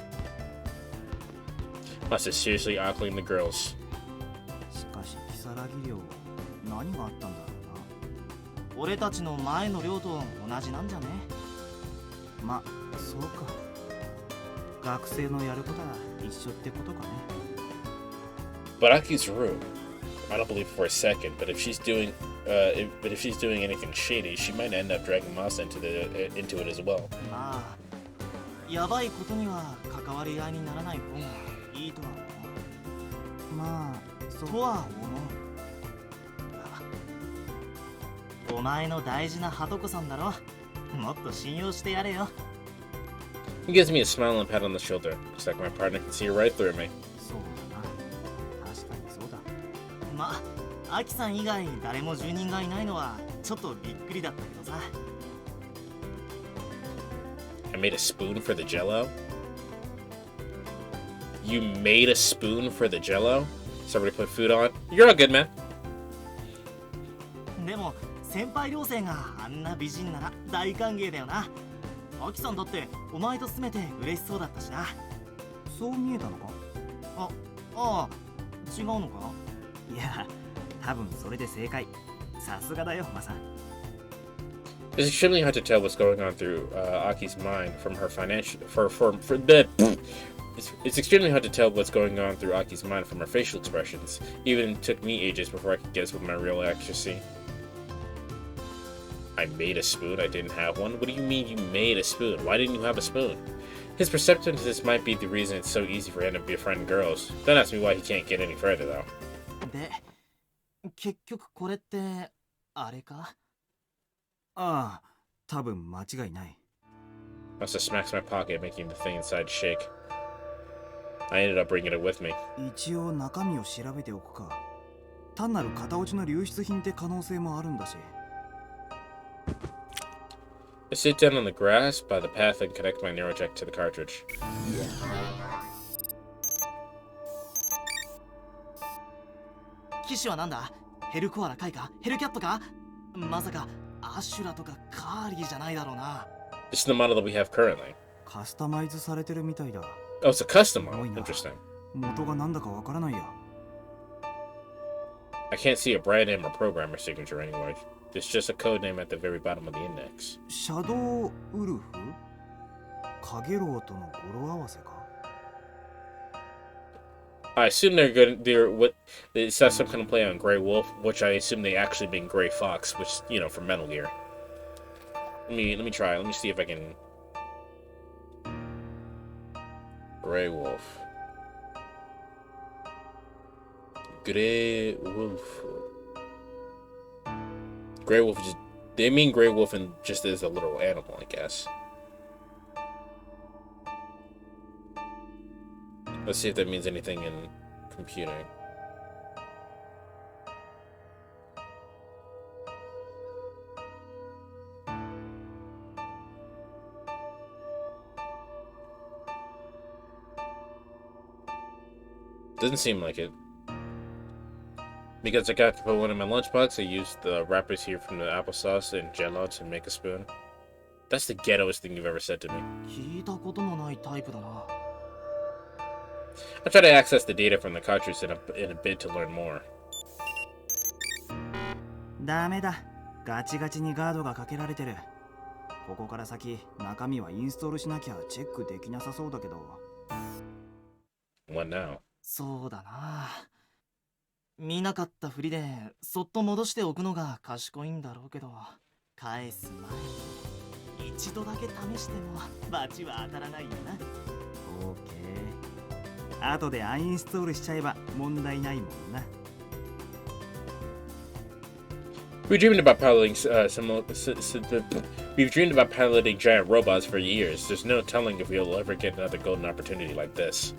Must have seriously ogling the girls. しかし如月寮、何があったんだろうな。俺たちの前の寮と同じなんじゃね？ま、そうか。学生のやることは一緒ってことかね。But Aki's room. I don't believe for a second, but if she's doing anything shady, she might end up dragging Masa into it as well. まあ、やばいことには関わり合いにならない方がいいとは思う。まあ、そうとは思う。お前の大事なハトコさんだろ。もっと信用してやれよ。He gives me a smile and a pat on the shoulder. Looks like my partner can see right through me. そうだな。確かにそうだ。まあアキさん以外誰も住人がいないのはちょっとびっくりだったけどさ。 I made a spoon for the jello? You made a spoon for the jello? Somebody put food on? You're all good, man. でも先輩寮生があんな美人なら大歓迎だよな。アキさんだってお前と住めて嬉しそうだったしな。そう見えたのか？ああ、違うのか？いや、多分それで正解。さすがだよ、マサ。It's extremely hard to tell what's going on through Aki's mind from her financial for the. It's extremely hard to tell what's going on through Aki's mind from her facial expressions. Even it took me ages before I could guess with my real accuracy. I made a spoon. I didn't have one. What do you mean you made a spoon? Why didn't you have a spoon? His perception to this might be the reason it's so easy for him to befriend girls. Don't ask me why he can't get any further though. で、結局これってあれか？ああ、多分間違いない。Also smacks my pocket, making the thing inside shake. I ended up bringing it with me. 一応中身を調べておくか。単なる型落ちの流出品って可能性もあるんだし。I sit down on the grass by the path and connect my neurojack to the cartridge. 機種はなんだ？ヘルコアラカイか？ヘルキャットか？まさかアシュラとかカーリーじゃないだろうな。This is the model that we have currently. カスタマイズされてるみたいだ。Oh, it's a custom model. Interesting. 元がなんだかわからないや。I can't see a brand name or programmer signature anywhere. It's just a code name at the very bottom of the index. シャドウウルフ？カゲロウとの語呂合わせか？ I assume they're what it says some kind of play on Grey Wolf, which I assume they actually mean Grey Fox, which from Metal Gear. Let me try. Let me see if I can. Grey Wolf. Grey Wolf. Grey Wolf just they mean Grey Wolf and just as a little animal, I guess. Let's see if that means anything in computing. Doesn't seem like it. Because I got to put one in my lunchbox, I used the wrappers here from the applesauce and jello to make a spoon. That's the ghettoest thing you've ever said to me. 聞いたこともないタイプだな。I try to access the data from the cartridge in a bid to learn more. ダメだ。ガチガチにガードがかけられてる。ここから先、中身はインストールしなきゃチェックできなさそうだけど。What now? そうだな。見なかったふりでそっと戻しておくのが賢いんだろうけど、返す前に一度だけ試しても罰は当たらないよな。オーケー。後でアンインストールしちゃえば問題ないもんな。We've dreamed about piloting we've dreamed about piloting giant robots for years. There's no telling if we'll ever get another golden opportunity like this.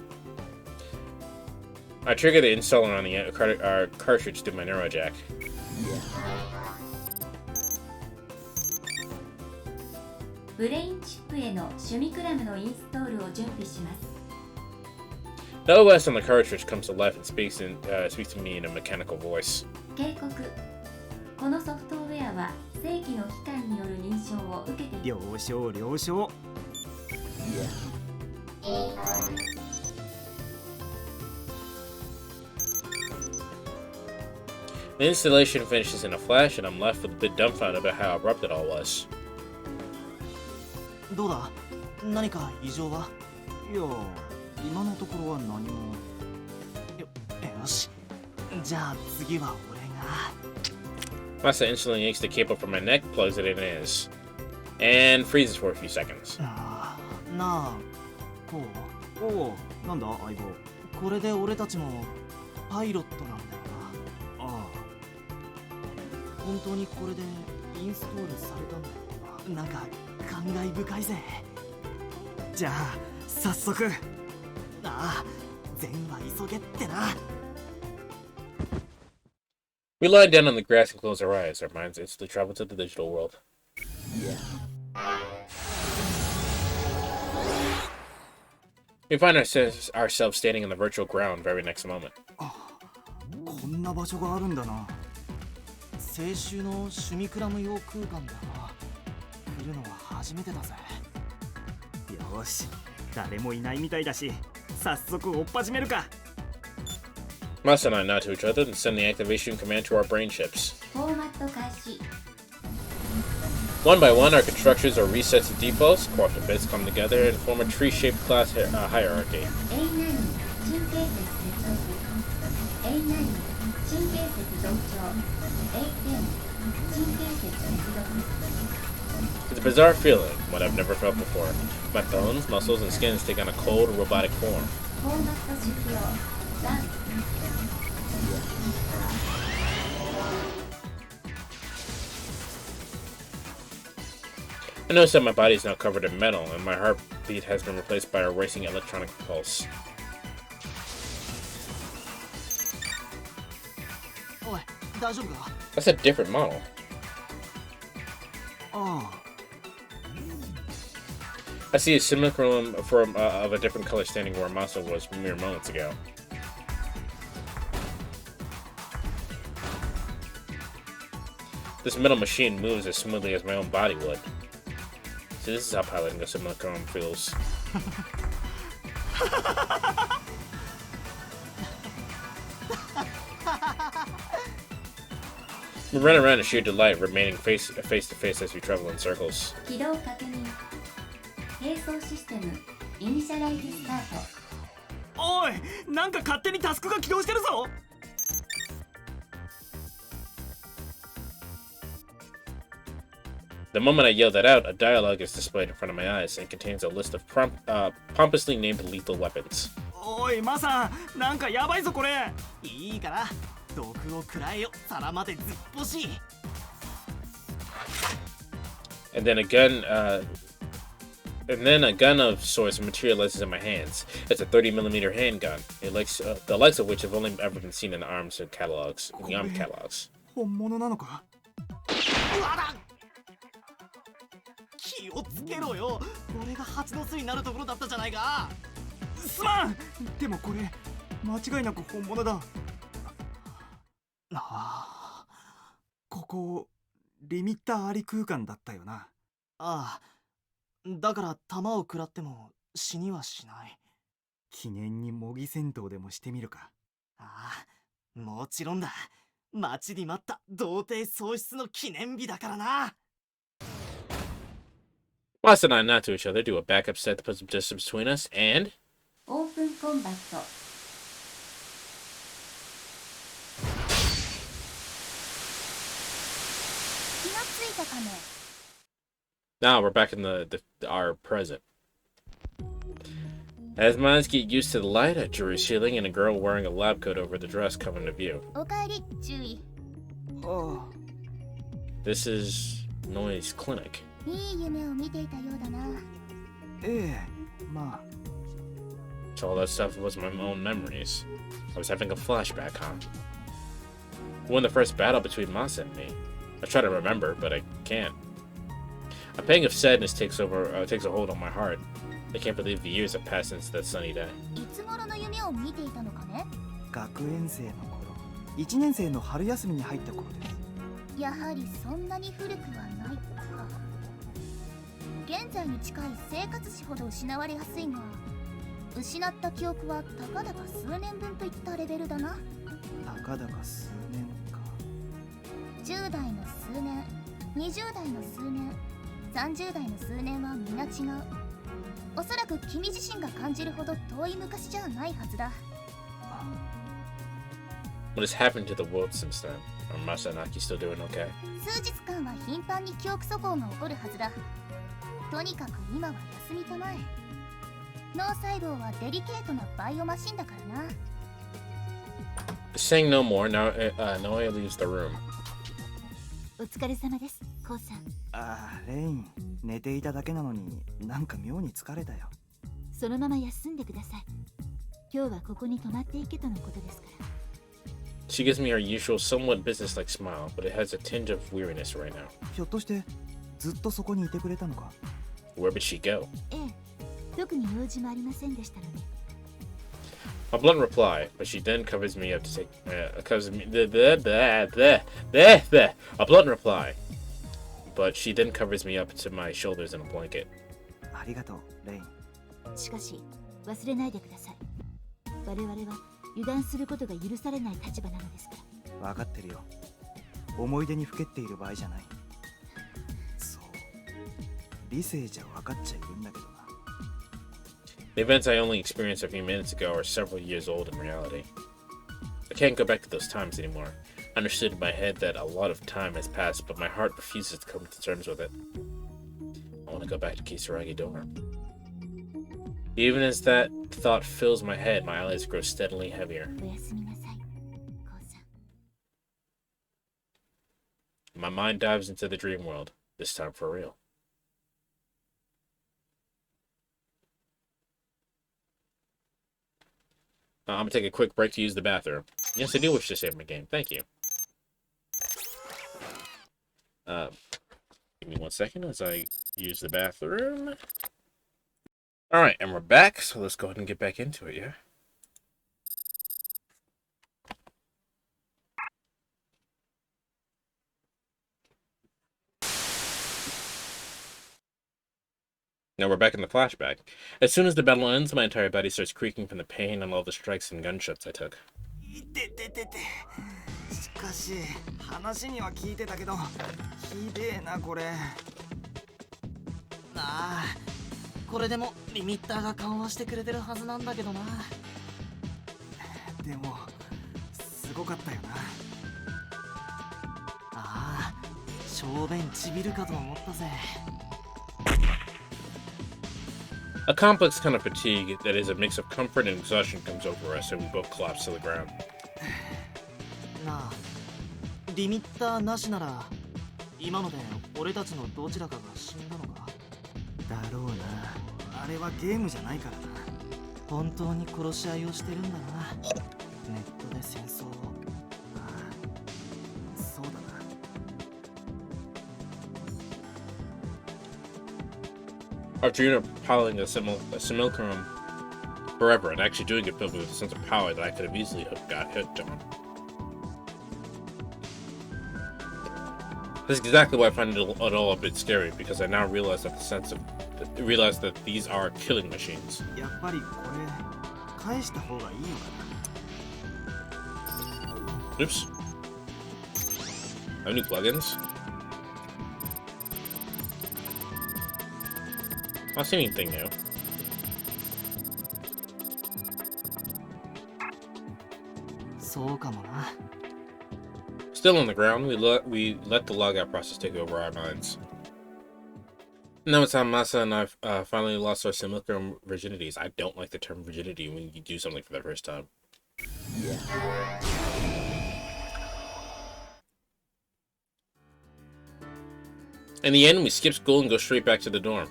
I trigger the installer on our cartridge through my neurojack. ブレインチップへのシュミクラムのインストールを準備します。 The OS on the cartridge comes to life and speaks to me in a mechanical voice. 警告。このソフトウェアは正規の機関による認証を受けている。了承了承。The installation finishes in a flash, and I'm left with a bit dumbfounded about how abrupt it all was. どうだ？何か異常は？いや、今のところは何も。よし。じゃあ次は俺が。Masa instantly yanks the cable from my neck, plugs it in his, and freezes for a few seconds. なあ、こう。おお、なんだ相棒。これで俺たちもパイロットなんだよな。ああ。本当にこれでインストールされたんだよな。なんか感慨深いぜ。じゃあ早速。ああ、善は急げってな。We lie down on the grass and close our eyes. Our minds instantly travel to the digital world. We find ourselves standing on the virtual ground very next moment. こんな場所があるんだな。青春の趣味クラム用空間だな。来るのは初めてだぜ。よし、誰もいないみたいだし、早速追っ始めるか。Masa and I nod to each other and send the activation command to our brain chips. フォーマット開始。 One by one, our constructions are reset to defaults, corrupted bits come together and form a tree-shaped class hierarchy. A9 神経節接続。A9 神経節同調。A10 神経節接続。 It's a bizarre feeling, one I've never felt before. My bones, muscles, and skins take on a cold, robotic form. フォーマット終了。ラン。 I notice that my body is now covered in metal, and my heartbeat has been replaced by a racing electronic pulse. おい、大丈夫か？ That's a different model. あ I see a simulacrum of a different color standing where Masa was mere moments ago. This metal machine moves as smoothly as my own body would. So this is how piloting a simulacrum feels. We run around in sheer delight, remaining face to face as we travel in circles. 起動確認。並走システムイニシャライズスタート。おい、なんか勝手にタスクが起動してるぞ。 The moment I yell that out, a dialogue is displayed in front of my eyes and contains a list of pompously named lethal weapons. おい、マサ、なんかやばいぞこれ。いいから、毒を食らえよ、皿までずっぽし。 And then a gun of sorts materializes in my hands. It's a 30mm handgun, the likes of which have only ever been seen in the arms catalogs. 本物なのか？うわだ！気をつけろよ。俺が蜂の巣になるところだったじゃないか。すまん。でもこれ間違いなく本物だ。ああ、ここリミッターあり空間だったよな。ああ、だから弾を食らっても死にはしない。記念に模擬戦闘でもしてみるか。ああ、もちろんだ。待ちに待った童貞喪失の記念日だからな。 Masa and I nod to each other, do a backup set to put some distance between us, and オープンコンバット。 気がついたかね。 now we're back in our present. As my eyes get used to the light, a jury ceiling and a girl wearing a lab coat over the dress come into view. おかえり、注意。あ This is Noi's clinic. いい夢を見ていたようだな。あ、ええ、まあ。 So all that stuff was my own memories. I was having a flashback, huh? We won the first battle between Masa and me. I try to remember, but I can't. A pang of sadness takes a hold on my heart. I can't believe the years have passed since that sunny day. いつ頃の夢を見ていたのかね。学園生の頃、1年生の春休みに入った頃です。やはりそんなに古くはないか。現在に近い生活史ほど失われやすいが、失った記憶はたかだか数年分といったレベルだな。たかだか数年か。10代の数年、20代の数年、30代の数年は皆違う。おそらく君自身が感じるほど遠い昔じゃないはずだ。What has happened to the world since then? Are Masa and Aki still doing okay? 数日間は頻繁に記憶疎行が起こるはずだ。とにかく今は休みたまえ。脳細胞はデリケートなバイオマシンだからな。Saying no more, Noe leaves the room. お疲れ様です、コウさん。ああ、レイン、寝ていただけなのになんか妙に疲れたよ。そのまま休んでください。今日はここに泊まっていけとのことですから。 She gives me her usual, somewhat businesslike smile, but it has a tinge of weariness right now. ひょっとしてずっとそこにいてくれたのか？ Where would she go? ええ、特に用事もありませんでしたので。 A blunt reply, but she then covers me up to take. Covers me. A blunt reply, but she then covers me up to my shoulders in a blanket. ありがとう、レイン。しかし忘れないでください。我々は油断することが許されない立場なのですから。分かってるよ。思い出にふけっている場合じゃない。そう。理性じゃ分かっちゃいるんだけどな。The events I only experienced a few minutes ago are several years old in reality. I can't go back to those times anymore. I understood in my head that a lot of time has passed, but my heart refuses to come to terms with it. I want to go back to Kisaragi dorm. Even as that thought fills my head, my eyelids grow steadily heavier. おやすみなさい、コウさん。 My mind dives into the dream world, this time for real. I'm gonna take a quick break to use the bathroom. Yes, I do wish to save my game. Thank you. Give me 1 second as I use the bathroom. Alright, and we're back, so let's go ahead and get back into it, yeah? Now we're back in the flashback. As soon as the battle ends, my entire body starts creaking from the pain and all the strikes and gunshots I took. いてててて。しかし話には聞いてたけどひでえなこれ。ああ、これでもリミッターが緩和してくれてるはずなんだけどな。でもすごかったよな。ああ、小便ちびるかと思ったぜ。A complex kind of fatigue that is a mix of comfort and exhaustion comes over us, and we both collapse to the ground. なあ、リミッターなしなら今ので俺たちのどちらかが死んだのか？だろうな。あれはゲームじゃないからな。本当に殺し合いをしてるんだな。ネットで戦争を。ああ、そうだな。After piling a simulacrum forever and actually doing it filled me with a sense of power that I could have easily got hooked on. This is exactly why I find it all a bit scary, because I now realize that these are killing machines. やっぱりこれ返した方がいいのかな。 Oops. I have new plugins. I don't see anything new. そうかもな。 Still on the ground, we let the logout process take over our minds. Now it's time Masa and I finally lost our simulacrum virginities. I don't like the term virginity when you do something for the first time. In the end, we skip school and go straight back to the dorm.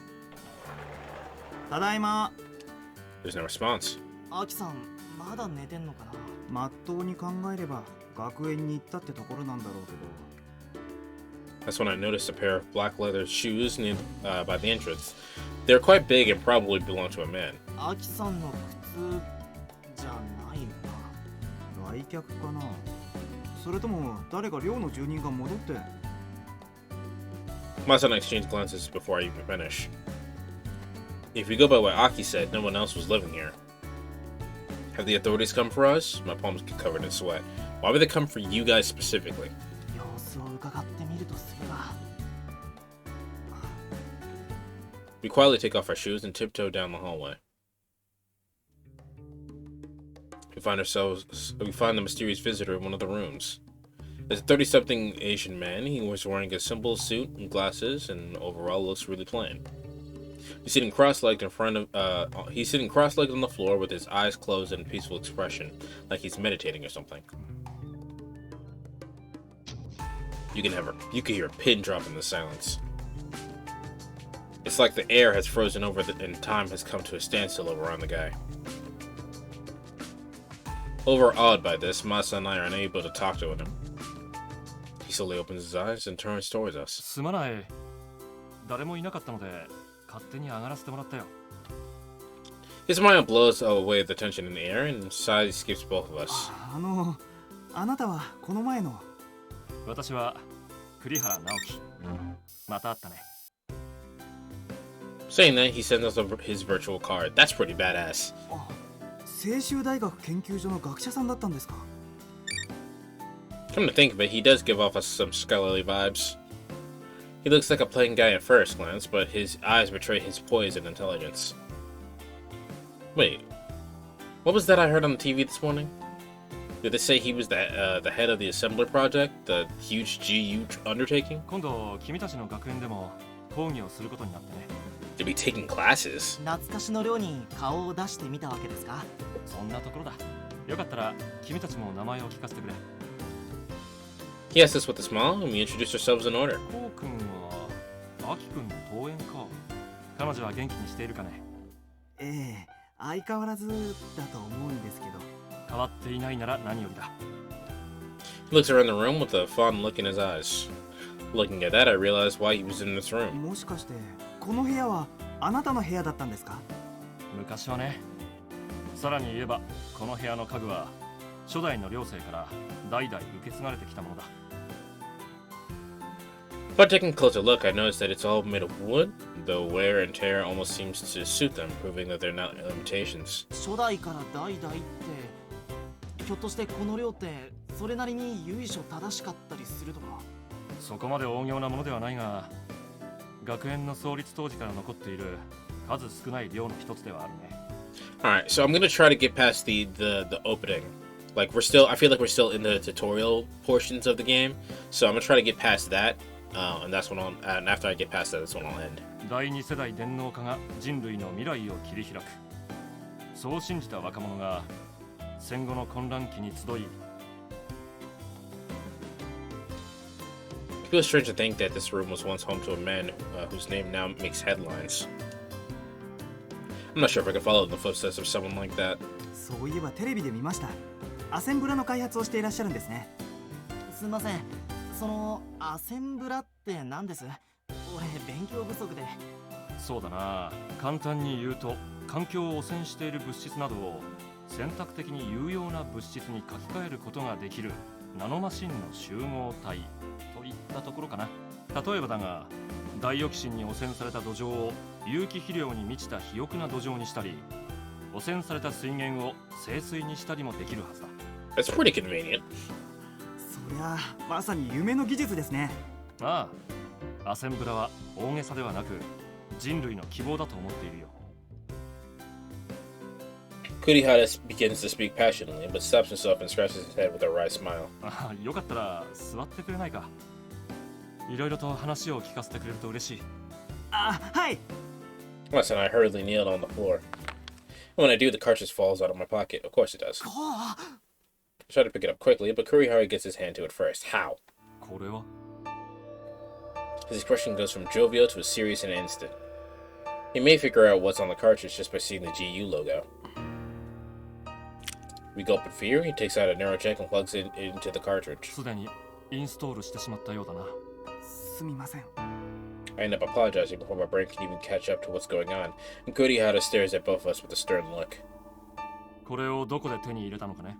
ただいま。 There's no response. アキさんまだ寝てんのかな。まっとうに考えれば学園に行ったってところなんだろうけど。 That's when I noticed a pair of black leather shoes near, by the entrance. They're quite big and probably belong to a man. アキさんの靴じゃないな。来客かな。それとも誰か寮の住人が戻って。 Masa and I exchanged glances before I even finish. If we go by what Aki said, no one else was living here. Have the authorities come for us? My palms get covered in sweat. Why would they come for you guys specifically? 様子を伺ってみるとすれば。 We quietly take off our shoes and tiptoe down the hallway. We find the mysterious visitor in one of the rooms. There's a 30-something Asian man. He was wearing a simple suit and glasses, and overall looks really plain. He's sitting cross-legged on the floor with his eyes closed and a peaceful expression, like he's meditating or something. You can hear a pin drop in the silence. It's like the air has frozen over and time has come to a standstill around the guy. Overawed by this, Masa and I are unable to talk to him. He slowly opens his eyes and turns towards us. すまない。誰もいなかったので勝手に上がらせてもらったよ。His smile blows away the tension in the air and sighs skips both of us. あなたはこの前の。私は栗原直樹。また会ったね。Saying that, he sends us his virtual card. That's pretty badass. 青州大学研究所の学者さんだったんですか。 Come to think of it, he does give off us some scholarly vibes. He looks like a plain guy at first glance, but his eyes betray his poise and intelligence. Wait, what was that I heard on the TV this morning? Did they say he was the head of the Assembler project, the huge GU undertaking? 今度君たちの学園でも講義をすることになってね。To be taking classes? 懐かしの寮に顔を出してみたわけですか。そんなところだ。よかったら君たちも名前を聞かせてくれ。He asked us with a smile, and we introduced ourselves in order. こうくんはアキくんの登園か。彼女は元気にしているかね。ええ、相変わらずだと思うんですけど。変わっていないなら何よりだ。He looks around the room with a fond look in his eyes. Looking at that, I realized why he was in this room. もしかしてこの部屋はあなたの部屋だったんですか。昔はね。さらに言えばこの部屋の家具は初代の寮生から代々受け継がれてきたものだ。Upon taking a closer look, I noticed that it's all made of wood, though wear and tear almost seems to suit them, proving that they're not imitations. 初代から代々ってひょっとしてこの寮ってそれなりに由緒正しかったりするとか。そこまで大行なものではないが、学園の創立当時から残っている数少ない寮の一つではあるね。Alright, so I'm gonna try to get past the opening. Like I feel like we're still in the tutorial portions of the game, so I'm gonna try to get past that, and after I get past that, that's when I'll end. 第二世代電脳化が人類の未来を切り開く。そう信じた若者が戦後の混乱期に集い。It feels strange to think that this room was once home to a man whose name now makes headlines. I'm not sure if I can follow in the footsteps of someone like that. そういえばテレビで見ました。アセンブラの開発をしていらっしゃるんですね。すみません。そのアセンブラって何です？俺勉強不足で。そうだな。簡単に言うと環境を汚染している物質などを選択的に有用な物質に書き換えることができるナノマシンの集合体といったところかな。例えばだが、ダイオキシンに汚染された土壌を有機肥料に満ちた肥沃な土壌にしたり、汚染された水源を清水にしたりもできるはずだ。That's pretty convenient. そりゃまさに夢の技術ですね。ああ、アセンブラは大げさではなく人類の希望だと思っているよ。Kurihara begins to speak passionately, but stops himself and scratches his head with a wry smile. ああ、よかったら座ってくれないか。いろいろと話を聞かせてくれると嬉しい。あ、はい。Once and I hurriedly kneeled on the floor. When I do, the cartridge falls out of my pocket. Of course it does. I try to pick it up quickly, but Kurihara gets his hand to it first. How? これは His expression goes from jovial to serious in an instant. He may figure out what's on the cartridge just by seeing the GU logo. We gulp in fear. He takes out a neurocheck and plugs it into the cartridge. すでにインストールしてしまったようだな。すみません。I end up apologizing before my brain can even catch up to what's going on, and Kurihara stares at both of us with a stern look. これをどこで手に入れたのかね。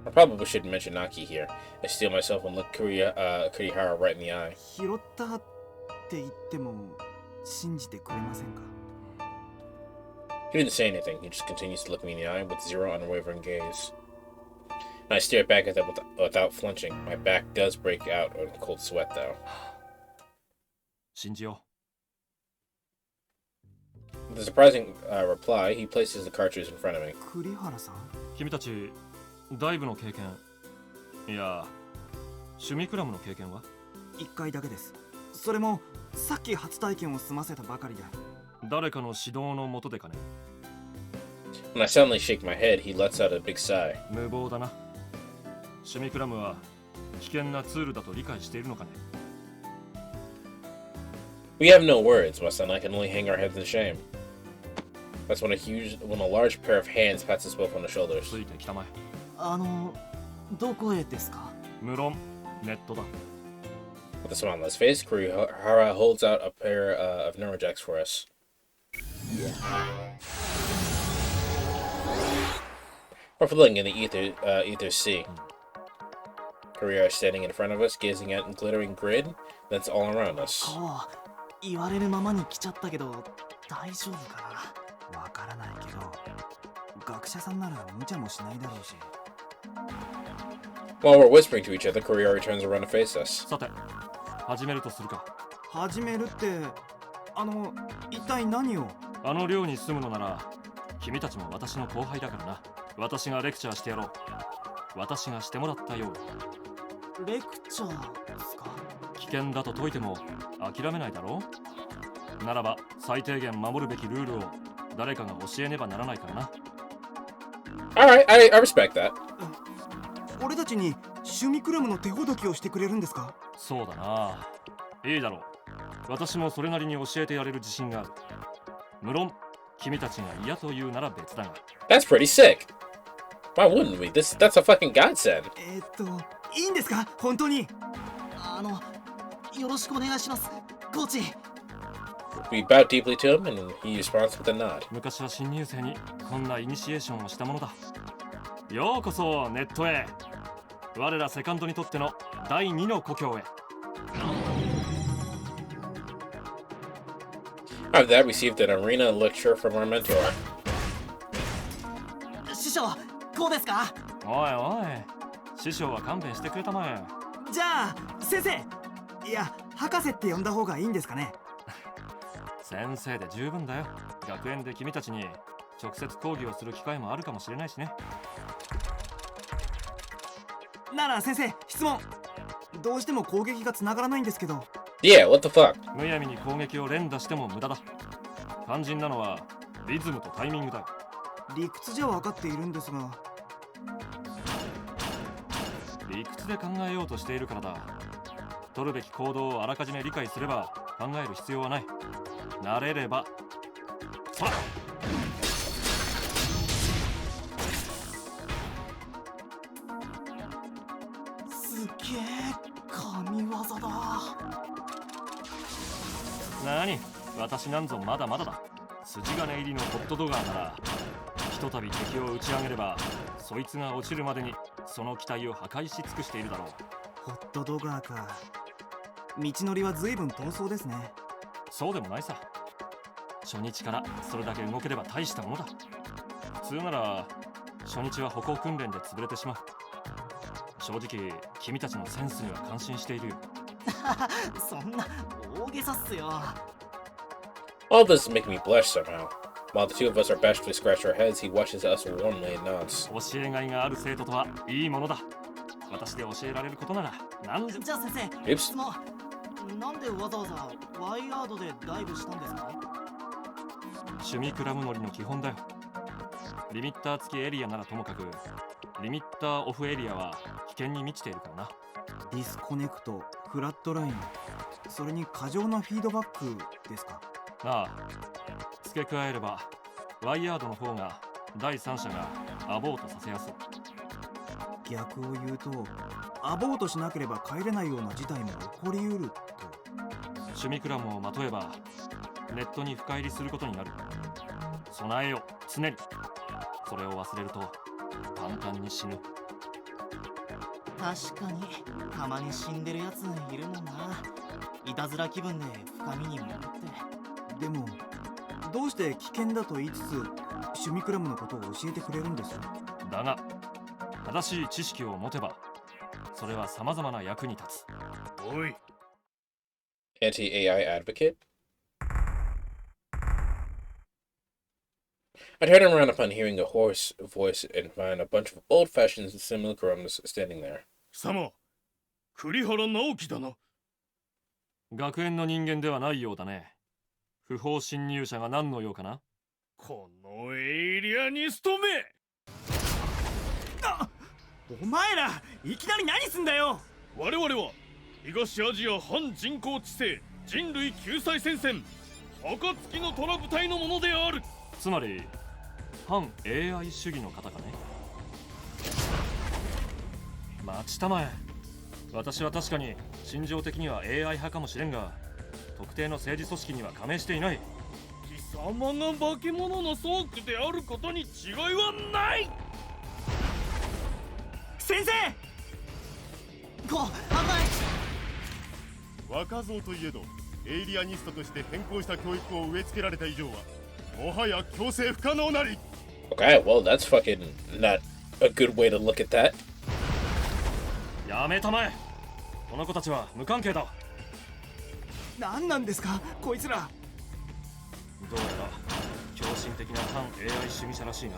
I probably shouldn't mention Naki here. I steel myself and look Kurihara right in the eye. 拾ったって言っても信じてくれませんか。 He didn't say anything. He just continues to look me in the eye with zero unwavering gaze. And I stare back at them without flinching. My back does break out in cold sweat, though. 信じよ With a surprising reply, he places the cartridge in front of me. 栗原さん。う。君たちダイブの経験、いや趣味クラブの経験は？一回だけです。それもさっき初体験を済ませたばかりで。誰かの指導のもとでかね。When I suddenly shake my head, he lets out a big sigh. 無謀だな。趣味クラブは危険なツールだと理解しているのかね。We have no words, my son. I can only hang our heads in shame. That's when a large pair of hands pats us both on the shoulders. ついてきたまえ。どこへですか？無論ネットだ。 With a smile on his face, Kurihara holds out a pair of neurojacks for us. We're floating in the ether sea. Kurihara is standing in front of us, gazing at a glittering grid that's all around us. 言われるままに来ちゃったけど大丈夫かな？わからないけど、学者さんなら無茶もしないだろうし。While we're whispering to each other, Kurihara turns around to face us. さて、始めるとするか。始めるって、一体何を？あの寮に住むのなら、君たちも私の後輩だからな。私がレクチャーしてやろう。私がしてもらったように。レクチャーですか？危険だと解いても諦めないだろう。ならば最低限守るべきルールを誰かが教えねばならないからな。Alright, I respect that. 俺たちに趣味クラブの手ほどきをしてくれるんですか？そうだな。いいだろう。私もそれなりに教えてやれる自信がある。無論君たちが嫌と言うなら別だが。That's pretty sick. Why wouldn't we? That's a fucking godsend. いいんですか？本当に？よろしくお願いします、コーチ。We bow deeply to him, and he responds with a nod. 昔は新入生にこんなイニシエーションをしたものだ。ようこそネットへ。我らセカンドにとっての第2の故郷へ。After that, we received an arena lecture from our mentor. 師匠、こうですか？おいおい、師匠は勘弁してくれたまえ。じゃあ先生、いや博士って呼んだ方がいいんですかね？先生で十分だよ。学園で君たちに直接講義をする機会もあるかもしれないしね。なら先生、質問。どうしても攻撃が繋がらないんですけど。Yeah, what the fuck? むやみに攻撃を連打しても無駄だ。肝心なのはリズムとタイミングだよ。理屈じゃ分かっているんですが。理屈で考えようとしているからだ。取るべき行動をあらかじめ理解すれば考える必要はない。慣れれば。そら。すげえ神業だ。なに、私なんぞまだまだだ。筋金入りのホットドガーならひとたび敵を打ち上げればそいつが落ちるまでにその機体を破壊し尽くしているだろう。ホットドガーか。道のりは随分遠そうですね。そうでもないさ。初日からそれだけ動ければ大したものだ。普通なら初日は歩行訓練で潰れてしまう。正直君たちのセンスには感心しているよ。そんな大げさっすよ。All this is making me blush somehow. While the two of us are bashfully scratch our heads, he watches us warmly and nods. 教えがいがある生徒とはいいものだ。私で教えられることなら何でも。じゃあ先生、 Oops. 質問。なんでわざわざワイヤードでダイブしたんですか？趣味クラム乗りの基本だよ。リミッター付きエリアならともかくリミッターオフエリアは危険に満ちているからな。ディスコネクト、フラットライン、それに過剰なフィードバックですか？ああ、付け加えればワイヤードの方が第三者がアボートさせやすい。逆を言うと、アボートしなければ帰れないような事態も起こりうると。趣味クラムをまとえばネットに深入りすることになる。備えよ常に。それを忘れると簡単に死ぬ。確かにたまに死んでるやついるもんな。いたずら気分で深みに戻って。でもどうして危険だと言いつつ趣味クラブのことを教えてくれるんです？だが正しい知識を持てばそれは様々な役に立つ。おい。Anti-AI advocate? I turn around upon hearing a hoarse voice and find a bunch of old-fashioned simulacrums standing there. 貴様、栗原直樹だな。学園の人間ではないようだね。不法侵入者が何の用かな？このエイリアニストめ！お前らいきなり何すんだよ！我々は東アジア反人工知性人類救済戦線暁の虎部隊のものである。つまり反 AI 主義の方かね。待ちたまえ。私は確かに心情的には AI 派かもしれんが、特定の政治組織には加盟していない。貴様が化け物の倉庫であることに違いはない。先生、危ない。若造といえどエイリアニストとして変更した教育を植え付けられた以上はもはや強制不可能なり。 Okay, well, that's fucking not a good way to look at that. やめたまえ。この子たちは無関係だ。何なんですかこいつら。どうやら狂信的な反 AI 主義者らしいな。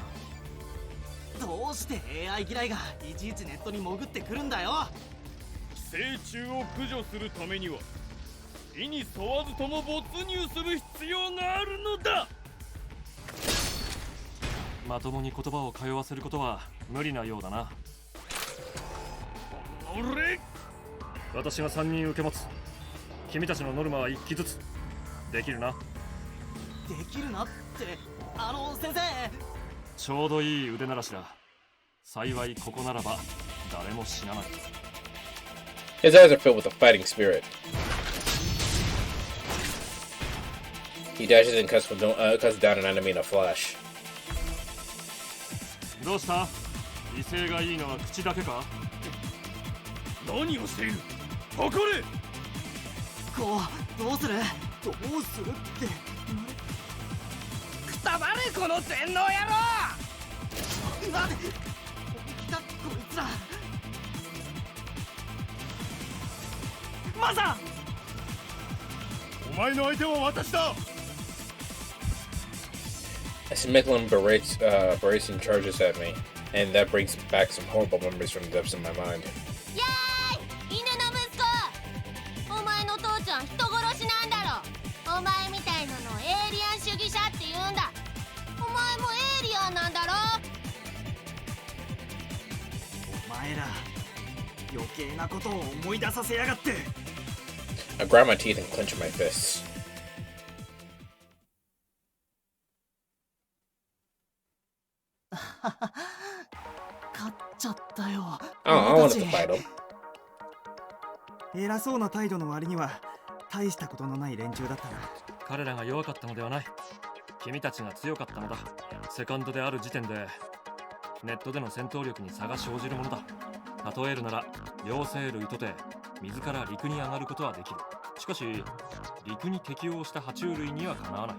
どうして AI 嫌いがいちいちネットに潜ってくるんだよ。寄生虫を駆除するためには意に沿わずとも没入する必要があるのだ。まともに言葉を通わせることは無理なようだな。俺、私が3人受け持つ。君たちのノルマは1機ずつ。できるな。できるなって、先生。ちょうどいい腕ならしだ。幸いここならば誰も死なない。His eyes are filled with a fighting spirit. He dashes and cuts down an enemy in a flash. どうした？威勢がいいのは口だけか？何をしている。ここでどうするってくたばれこの全能野郎。待て、来たこいつら。マサ、お前の相手は私だ。 I see Micklin bracing charges at me, and that brings back some horrible memories from the depths of my mind. やーい、犬の息子。お前の父ちゃん人殺しなんだろ。お前みたいなのエイリアン主義者って言うんだ。お前もエイリアンなんだろ。お前ら余計なことを思い出させやがって。 I grind my teeth and clench my fists. 勝っちゃったよ。I wanted to fight him. 偉そうな態度の割には大したことのない連中だったな。彼らが弱かったのではない。君たちが強かったのだ。セカンドである時点でネットでの戦闘力に差が生じるものだ。例えるなら両生類とて自ら陸に上がることはできる。しかし陸に適応した爬虫類にはかなわない。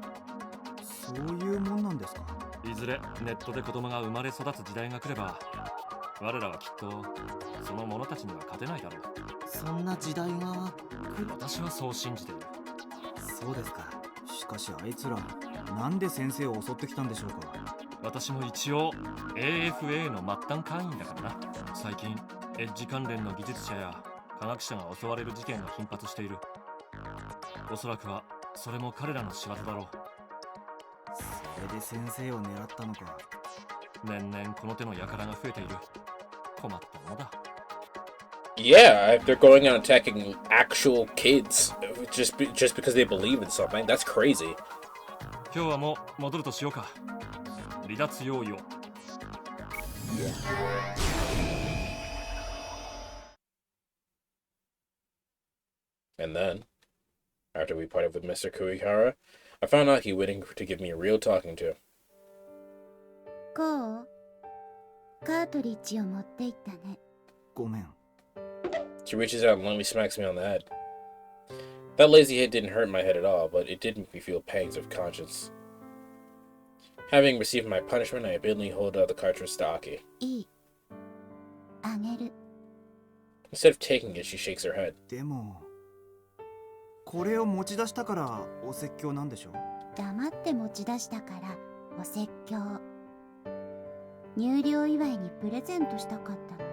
そういうもんなんですか。いずれネットで子供が生まれ育つ時代が来れば、我らはきっとその者たちには勝てないだろう。そんな時代が来る。私はそう信じている。そうですか。しかしあいつらなんで先生を襲ってきたんでしょうか。私も一応 AFA の末端会員だからな。最近エッジ関連の技術者や科学者が襲われる事件が頻発している。おそらくはそれも彼らの仕業だろう。それで先生を狙ったのか。年々この手の輩が増えている。困ったものだ。Yeah, they're going on attacking actual kids just because they believe in something. That's crazy. 今日はもう戻るとしようか。離脱用意を。And then, after we parted with Mr. Kuihara, I found out he waiting to give me a real talking to. こうカートリッジを持っていったね。ごめん。 She reaches out and lightly smacks me on the head. That lazy hit didn't hurt my head at all, but it did make me feel pangs of conscience. Having received my punishment, I immediately hold out the cartridge to Aki. いい。あげる。 Instead of taking it, she shakes her head. でもこれを持ち出したからお説教なんでしょ。黙って持ち出したからお説教。入寮祝いにプレゼントしたかったの。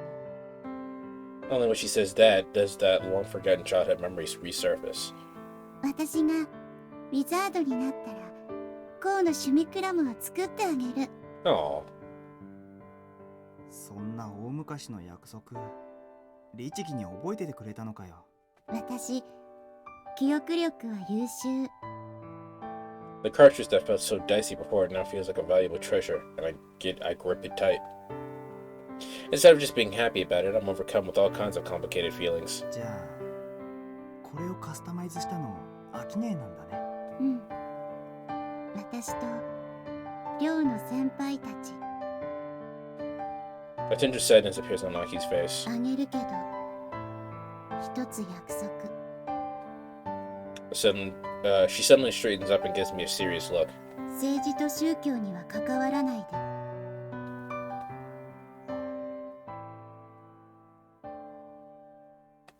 Only when she says that does that long-forgotten childhood memories resurface. 私がウィザードになったらコウの趣味クラムを作ってあげる。 Aw. そんな大昔の約束律儀に覚えててくれたのかよ。私記憶力は優秀。 The cartridge that felt so dicey before now feels like a valuable treasure, and I grip it tight. Instead of just being happy about it, I'm overcome with all kinds of complicated feelings. じゃあこれをカスタマイズしたのアキネーなんだね。うん。私と寮の先輩たち。 A tinge of sadness appears on Aki's face. あげるけど一つ約束。 She suddenly straightens up and gives me a serious look. 政治と宗教には関わらないで。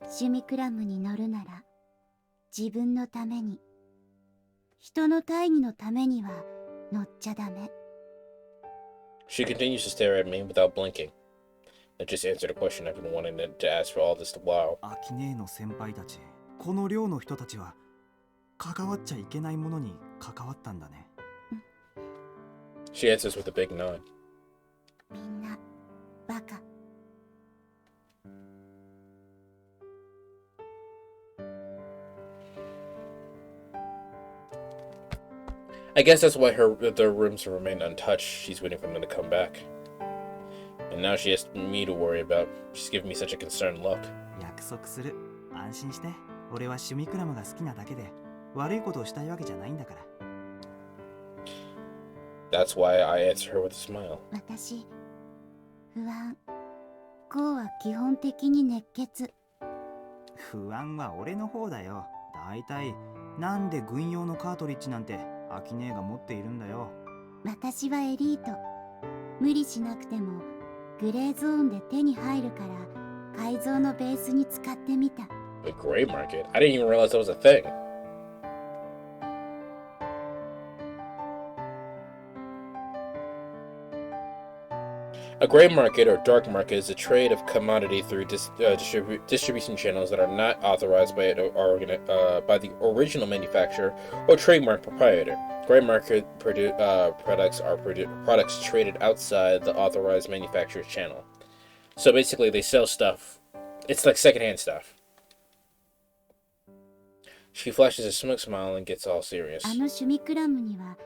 趣味クラブに乗るなら自分のために、人の大義のためには乗っちゃダメ。 She continues to stare at me without blinking. I just answered a question I've been wanting to ask for all this while. アキネーの先輩たち、この寮の人たちは関わっちゃいけないものに関わったんだね。She answers with a big nod. みんなバカ。 I guess that's why their rooms remain untouched. She's waiting for them to come back. And now she has me to worry about. She's giving me such a concerned look. 約束する。安心して。俺は趣味クラブが好きなだけで悪いことをしたいわけじゃないんだから。 That's why I answer her with a smile. 私不安。こうは基本的に熱血。不安は俺の方だよ。だいたいなんで軍用のカートリッジなんてアキネーが持っているんだよ。私はエリート。無理しなくてもグレーゾーンで手に入るから改造のベースに使ってみた。 A gray market? I didn't even realize that was a thing. A gray market or dark market is a trade of commodity through distribution channels that are not authorized by the original manufacturer or trademark proprietor. Gray market products are products traded outside the authorized manufacturer's channel. So basically, they sell stuff. It's like secondhand stuff. She flashes a smirk smile and gets all serious. あの趣味クラムには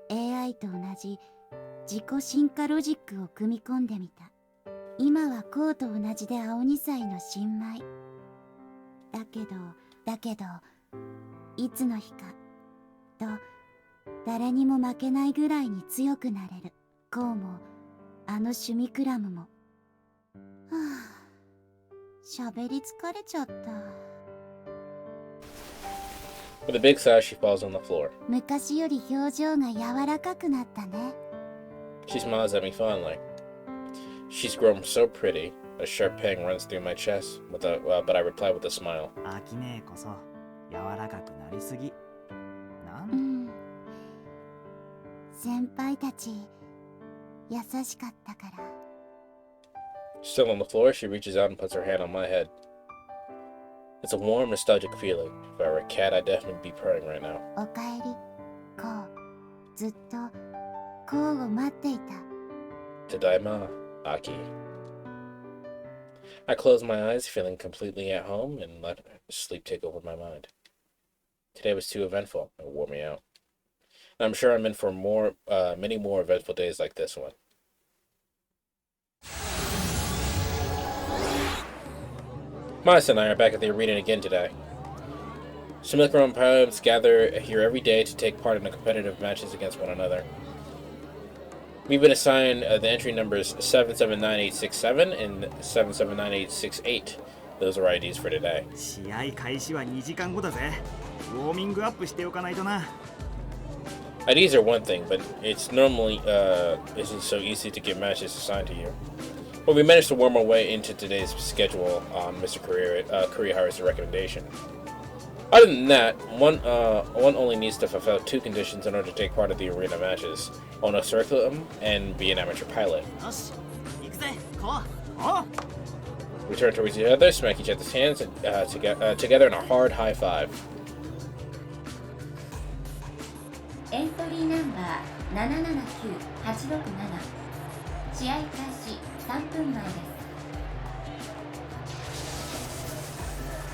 AI と同じ自己進化ロジックを組み込んでみた。今はこうと同じで青2歳の新米。だけど、いつの日か、と誰にも負けないぐらいに強くなれる。こうも、あの趣味クラムも。はぁ、喋り疲れちゃった。With a big sigh, she falls on the floor. 昔より表情が柔らかくなったね。She smiles at me fondly. She's grown so pretty. A sharp pang runs through my chest, but I reply with a smile. アキネーこそ柔らかくなりすぎ。なんうん。先輩たち優しかったから。 Still on the floor, she reaches out and puts her hand on my head. It's a warm, nostalgic feeling. If I were a cat, I'd definitely be purring right now. おかえり、こう。ずっとこうを待っていた。 Tadaima, Aki. I close my eyes, feeling completely at home, and let sleep take over my mind. Today was too eventful. It wore me out. And I'm sure I'm in for many more eventful days like this one. Miles and I are back at the arena again today. Simulacrum pilots gather here every day to take part in the competitive matches against one another. We've been assigned the entry numbers 779867 and 779868. Those are IDs for today. 試合開始は2時間後だぜ。ウォーミングアップしておかないとな。IDs are one thing, but it's normally isn't so easy to get matches assigned to you. But we managed to worm our way into today's schedule on Mr. Kurihara's recommendation. Other than that, one only needs to fulfill two conditions in order to take part of the arena matches: own a curriculum and be an amateur pilot. よし、行くぜ、こう。おう。 We turn towards each other, smack each other's hands, and together in a hard high five. エントリーナンバー779867試合開始3分前で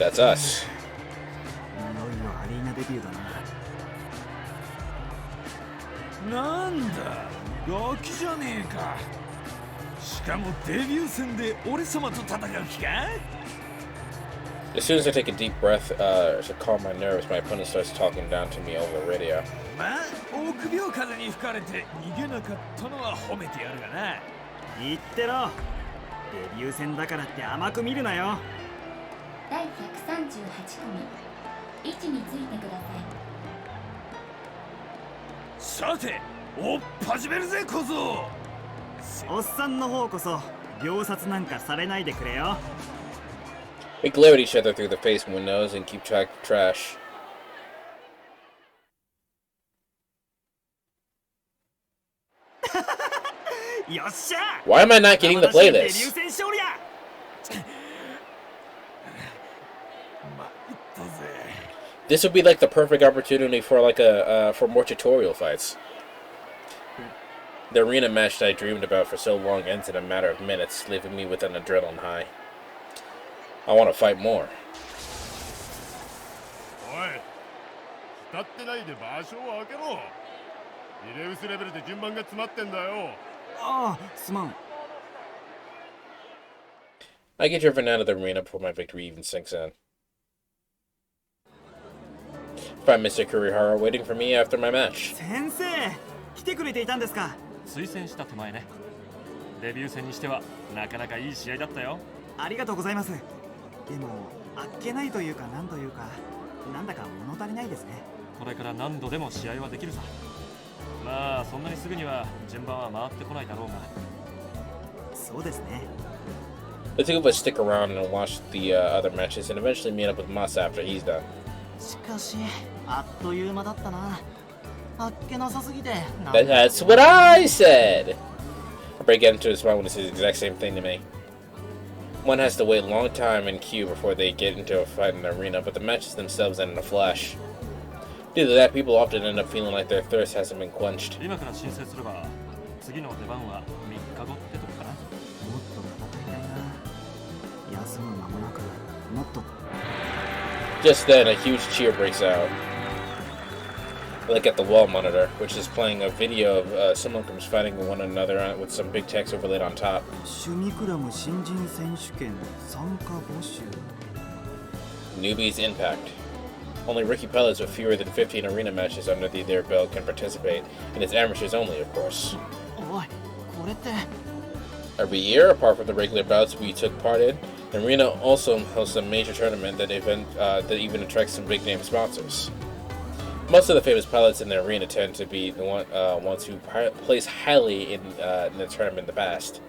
す。 That's us. いよいよデビューだな。なんだガキじゃねえか。しかもデビュー戦で俺様と戦う気か。 As soon as I take a deep breath to calm my nerves, my opponent starts talking down to me over the radio. まあ臆病風に吹かれて逃げなかったのは褒めてやるがな。言ってろ。デビュー戦だからって甘く見るなよ。第138組位置についてください。さておっ始めるぜ小僧。おっさんの方こそ秒殺なんかされないでくれよ。We glare at each other through the face windows and keep track of trash. よっしゃ。 Why am I not getting to play デビュー this? 戦勝利や。まいったぜ。 This would be like the perfect opportunity for for more tutorial fights. The arena match that I dreamed about for so long ends in a matter of minutes, leaving me with an adrenaline high. I want to fight more. おい浸ってないで場所を開けろ。リレウスレベルで順番が詰まってんだよ。ああ、すまん。I get driven out of the arena before my victory even sinks in. Find Mr. Kurihara waiting for me after my match. 先生、来てくれていたんですか。推薦した手前ね。デビュー戦にしてはなかなかいい試合だったよ。ありがとうございます。でも、あっけないというかなんというか、なんだか物足りないですね。これから何度でも試合はできるさ。まあそんなにすぐには順番は回ってこないだろうが。そうですね。The two of us stick around and watch the other matches and eventually meet up with Masa after he's done. しかしあっという間だったな。あっけなさすぎて。That's what I said! I break into a smile when he says the exact same thing to me. One has to wait a long time in queue before they get into a fight in the arena, but the matches themselves end in a flash. Due to that, people often end up feeling like their thirst hasn't been quenched. 今から申請すれば次の出番は3日後ってとこかな。もっと戦いたいな。休む間もなく、もっと。Just then, a huge cheer breaks out. I look at the wall monitor, which is playing a video of simulacrums fighting with one another with some big text overlaid on top. 趣味クラム新人選手権参加募集。 Newbies Impact. Only rookie pilots with fewer than 15 arena matches under their belt can participate, and it's amateurs only, of course. おい、これって。 Every year, apart from the regular bouts we took part in, the arena also hosts a major tournament that even attracts some big-name sponsors. Most of the famous pilots in the arena tend to be the ones who place highly in the tournament in the past.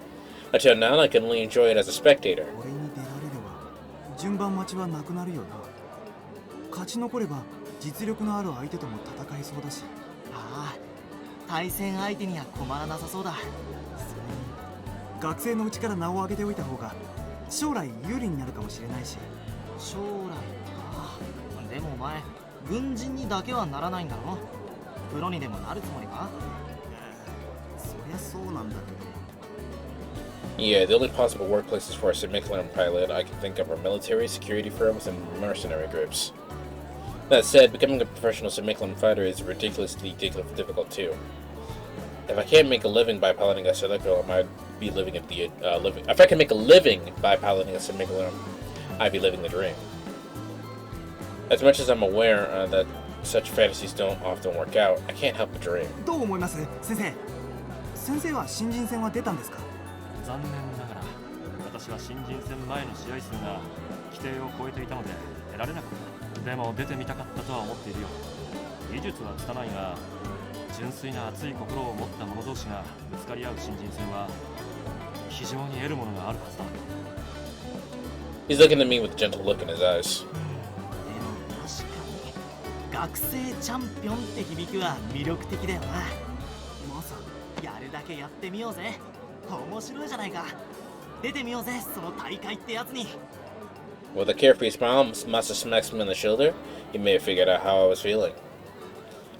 Until now, I can only enjoy it as a spectator. これに出られれば順番待ちはなくなるよな。勝ち残れば実力のある相手とも戦えそうだし。ああ、対戦相手には困らなさそうだ。それに学生のうちから名を挙げておいた方が将来有利になるかもしれないし。将来か。でもお前軍人にだけはならないんだろ。プロにでもなるつもりか。そりゃそうなんだけど。 Yeah, the only possible workplaces for a Cyberpunk pilot I can think of are military, security firms, and mercenary groups. That said, becoming a professional Cyberpunk fighter is ridiculously difficult too. If I can't make a living by piloting a Cyberpunk, I might be living If I can make a living by piloting a Cyberpunk, I'd be living the dream. As much as I'm aware that such fantasies don't often work out, I can't help but dream. どう思います先生。先生は新人戦は出たんですか。残念ながら私は新人戦前の試合数が規定を超えていたので出られなかった。でも出てみたかったとは思っているよ。技術は拙いが純粋な熱い心を持った者同士がぶつかり合う新人戦は非常に得るものがあるはずだ。 He's looking at me with a gentle look in his eyes. でも確かに学生チャンピオンって響きは魅力的だよな。まさやるだけやってみようぜ。面白いじゃないか。出てみようぜその大会ってやつに。 With a carefree smile, Masa smacks me on the shoulder. He may have figured out how I was feeling.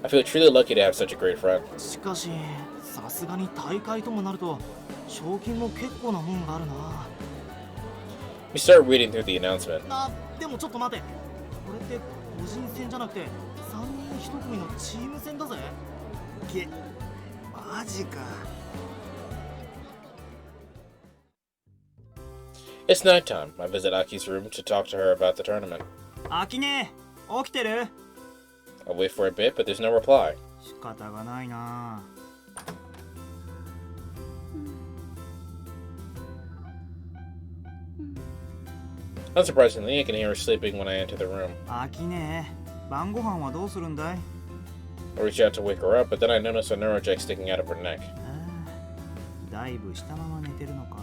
I feel truly lucky to have such a great friend. しかしさすがに大会ともなると賞金も結構なもんがあるな。 We start reading through the announcement. あ、でもちょっと待て。これって人戦じゃなくて3人1組のチーム戦だぜ。マジか。 It's nighttime. I visit Aki's room to talk to her about the tournament. アキネ、起きてる？ I wait for a bit, but there's no reply. 仕方がないな。 Unsurprisingly, I can hear her sleeping when I enter the room. アキネ、晩ご飯はどうするんだい？ I reach out to wake her up, but then I notice a neurojack sticking out of her neck. だいぶしたまま寝てるのか。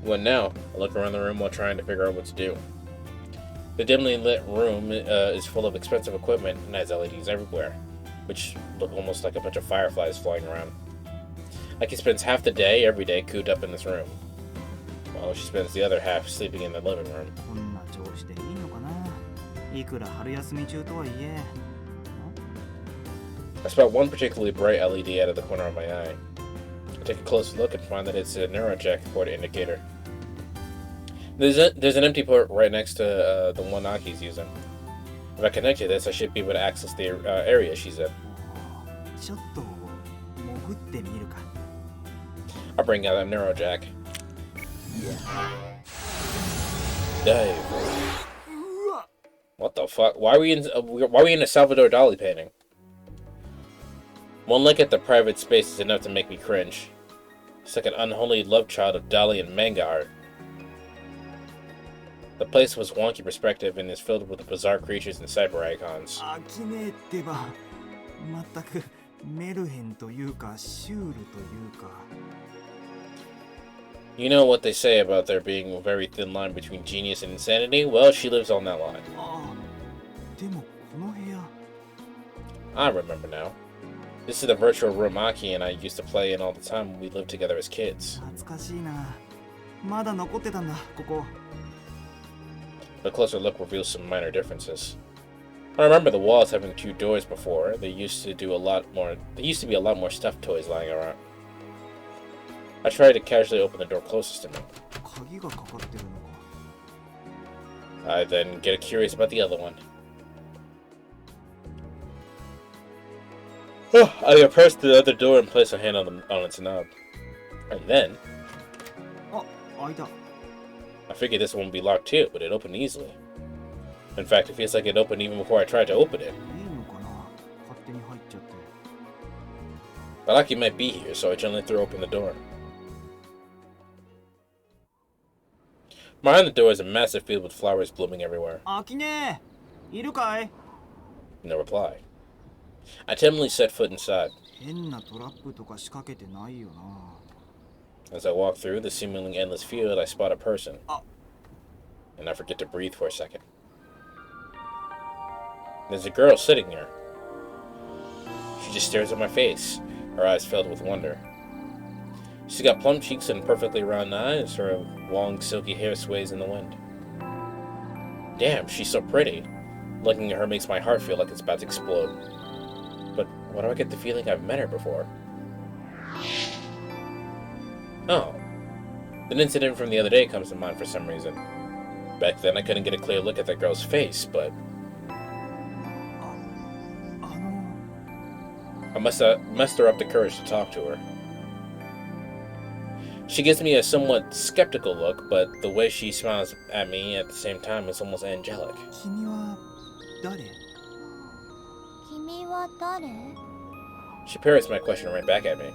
What now? I look around the room while trying to figure out what to do. The dimly lit room is full of expensive equipment and has LEDs everywhere, which look almost like a bunch of fireflies flying around. Aki spends half the day, every day, cooped up in this room, while she spends the other half sleeping in the living room. こんな調子でいいのかな。いくら春休み中とはいえ。 I spot one particularly bright LED out of the corner of my eye. I take a close look and find that it's a neurojack port indicator. There's an empty port right next to the one Aki's using. If I connect to this, I should be able to access the area she's in. ちょっと潜ってみるか。 I bring out a neurojack. Dive. What the fuck? Why are we in a Salvador Dali painting? One look at the private space is enough to make me cringe. It's like an unholy love child of Dali and manga art. The place was wonky perspective and is filled with bizarre creatures and cyber icons. アキネってば、全くメルヘンというかシュールというか。 You know what they say about there being a very thin line between genius and insanity? Well, she lives on that line. でもこの部屋。 I remember now. This is the virtual room Aki and I used to play in all the time when we lived together as kids. 懐かしいな。まだ残ってたんだ、ここ。 A closer look reveals some minor differences. I remember the walls having 2 doors before. There used to be a lot more stuffed toys lying around. I tried to casually open the door closest to me. 鍵がかかってるのか。 I then get curious about the other one. I press the other door and place a hand on its knob. And then, あ、開いた。 I figured this one would be locked too, but it opened easily. In fact, it feels like it opened even before I tried to open it. いいのかな、勝手に入っちゃって。 But Aki might be here, so I gently threw open the door. Behind the door is a massive field with flowers blooming everywhere. アキネ、いるかい？ No reply. I timidly set foot inside. 変なトラップとか仕掛けてないよな。 As I walk through the seemingly endless field, I spot a person. Ah. And I forget to breathe for a second. There's a girl sitting there. She just stares at my face, her eyes filled with wonder. She's got plump cheeks and perfectly round eyes. Her long, silky hair sways in the wind. Damn, she's so pretty. Looking at her makes my heart feel like it's about to explode. But why do I get the feeling I've met her before? Oh. An incident from the other day comes to mind for some reason. Back then I couldn't get a clear look at that girl's face, but... I must have muster up the courage to talk to her. She gives me a somewhat skeptical look, but the way she smiles at me at the same time is almost angelic. 君は誰？君は誰？ She parrots my question right back at me.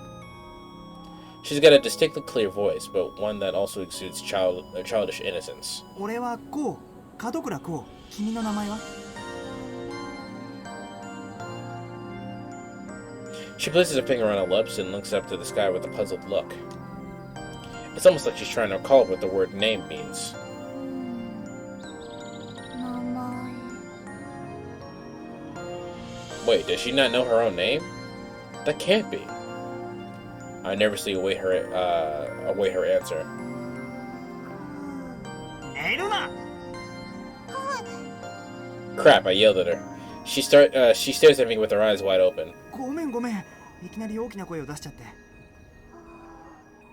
She's got a distinctly clear voice, but one that also exudes childish innocence. 俺はこう、門倉こう。君の名前は？ She places her finger on her lips and looks up to the sky with a puzzled look. It's almost like she's trying to recall what the word name means. 名前。 Wait, does she not know her own name? That can't be. I nervously await her answer. 寝るな！ Crap, I yelled at her. She stares at me with her eyes wide open. ごめんごめん。いきなり大きな声を出しちゃって。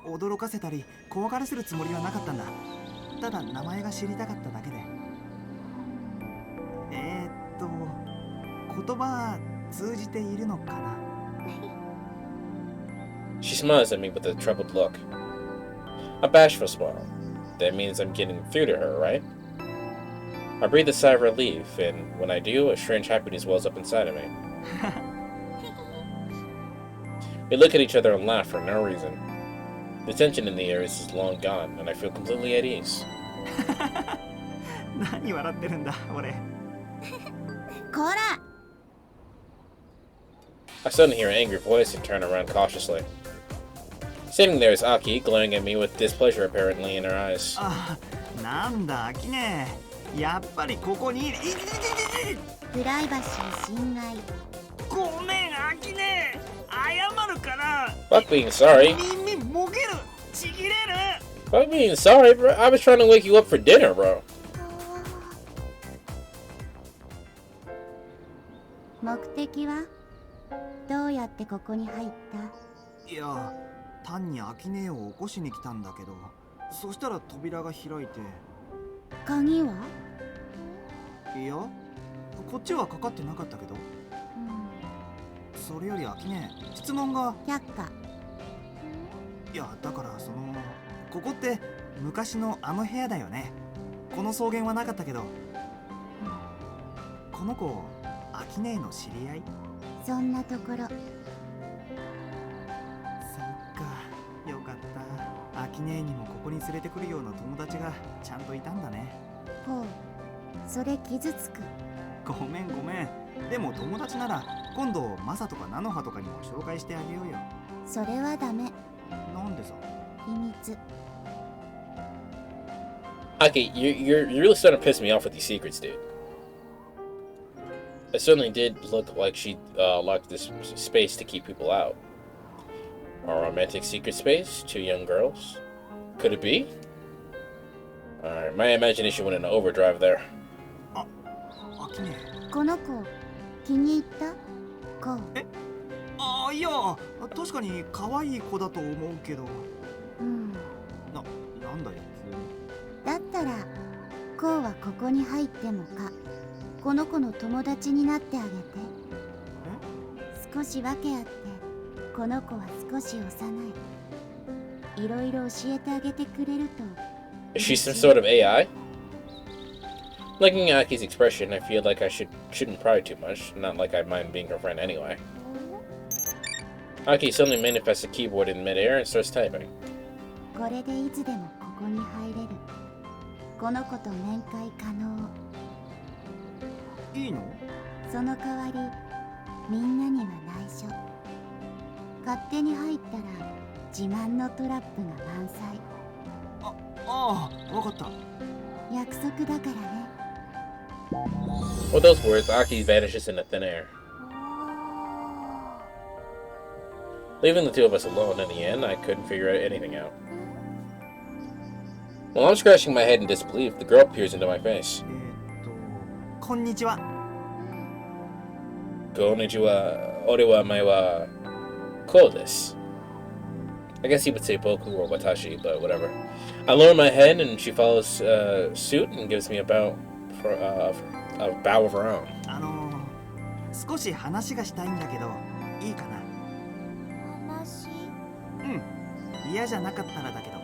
驚かせたり怖がらせるつもりはなかったんだ。ただ名前が知りたかっただけで。言葉通じているのかな。 She smiles at me with a troubled look. A bashful smile. That means I'm getting through to her, right? I breathe a sigh of relief, and when I do, a strange happiness wells up inside of me. We look at each other and laugh for no reason. The tension in the air is long gone, and I feel completely at ease. 何笑ってるんだ俺。こら I suddenly hear an angry voice and turn around cautiously. Sitting there is Aki, glaring at me with displeasure apparently in her eyes. あ、なんだアキネ、やっぱりここにいる。プライバシー侵害。ごめんアキネ、謝るから。 Fuck being sorry. 耳もげる、ちぎれる。 Fuck being sorry, bro. I was trying to wake you up for dinner, bro. 目的はどうやってここに入った？いや、単にアキネを起こしに来たんだけど、そしたら扉が開いて。鍵は？いや、こっちはかかってなかったけど。それよりアキネ、質問が。却下。いや、だからここって昔のあの部屋だよね。この草原はなかったけど。この子、アキネの知り合い？そんなところ。そっか、よかった。アキネにもここに連れてくるような友達がちゃんといたんだね。ほう、それ傷つく。ごめんごめん。でも友達なら今度マサとかナノハとかにも紹介してあげようよ。それはダメ。なんでさ？秘密。Aki, you're really starting to piss me off with these secrets, dude. It certainly did look like she locked this space to keep people out. A romantic secret space? Two young girls? Could it be? Alright, my imagination went into overdrive there. アキネ。この子気に入った？こう。ああ、いや、確かに可愛い子だと思うけど。うん。なんだよ急に。だったらこうはここに入ってもか。この子の友達になってあげて。少し訳あってこの子は少し幼い。いろいろ教えてあげてくれると。Is she some sort of AI? Looking at Aki's expression, I feel like I shouldn't pry too much, not like I mind being her friend anyway. Aki suddenly manifests a keyboard in midair and starts typing. これでいつでもここに入れる。この子と面会可能。いいの？その代わりみんなには内緒。勝手に入ったら自慢のトラップが満載。ああ、わかった。約束だからね。With those words, Aki vanishes into thin air. Leaving the two of us alone in the end, I couldn't figure anything out. While I'm scratching my head in disbelief, the girl peers into my face. こんにちは。Konnichiwa, ore wa mae wa ko desu. I guess he would say boku or watashi, but whatever. I lower my head and she follows suit and gives me a bow of her own. 少し話がしたいんだけど、いいかな？話？うん。嫌じゃなかったらだけど。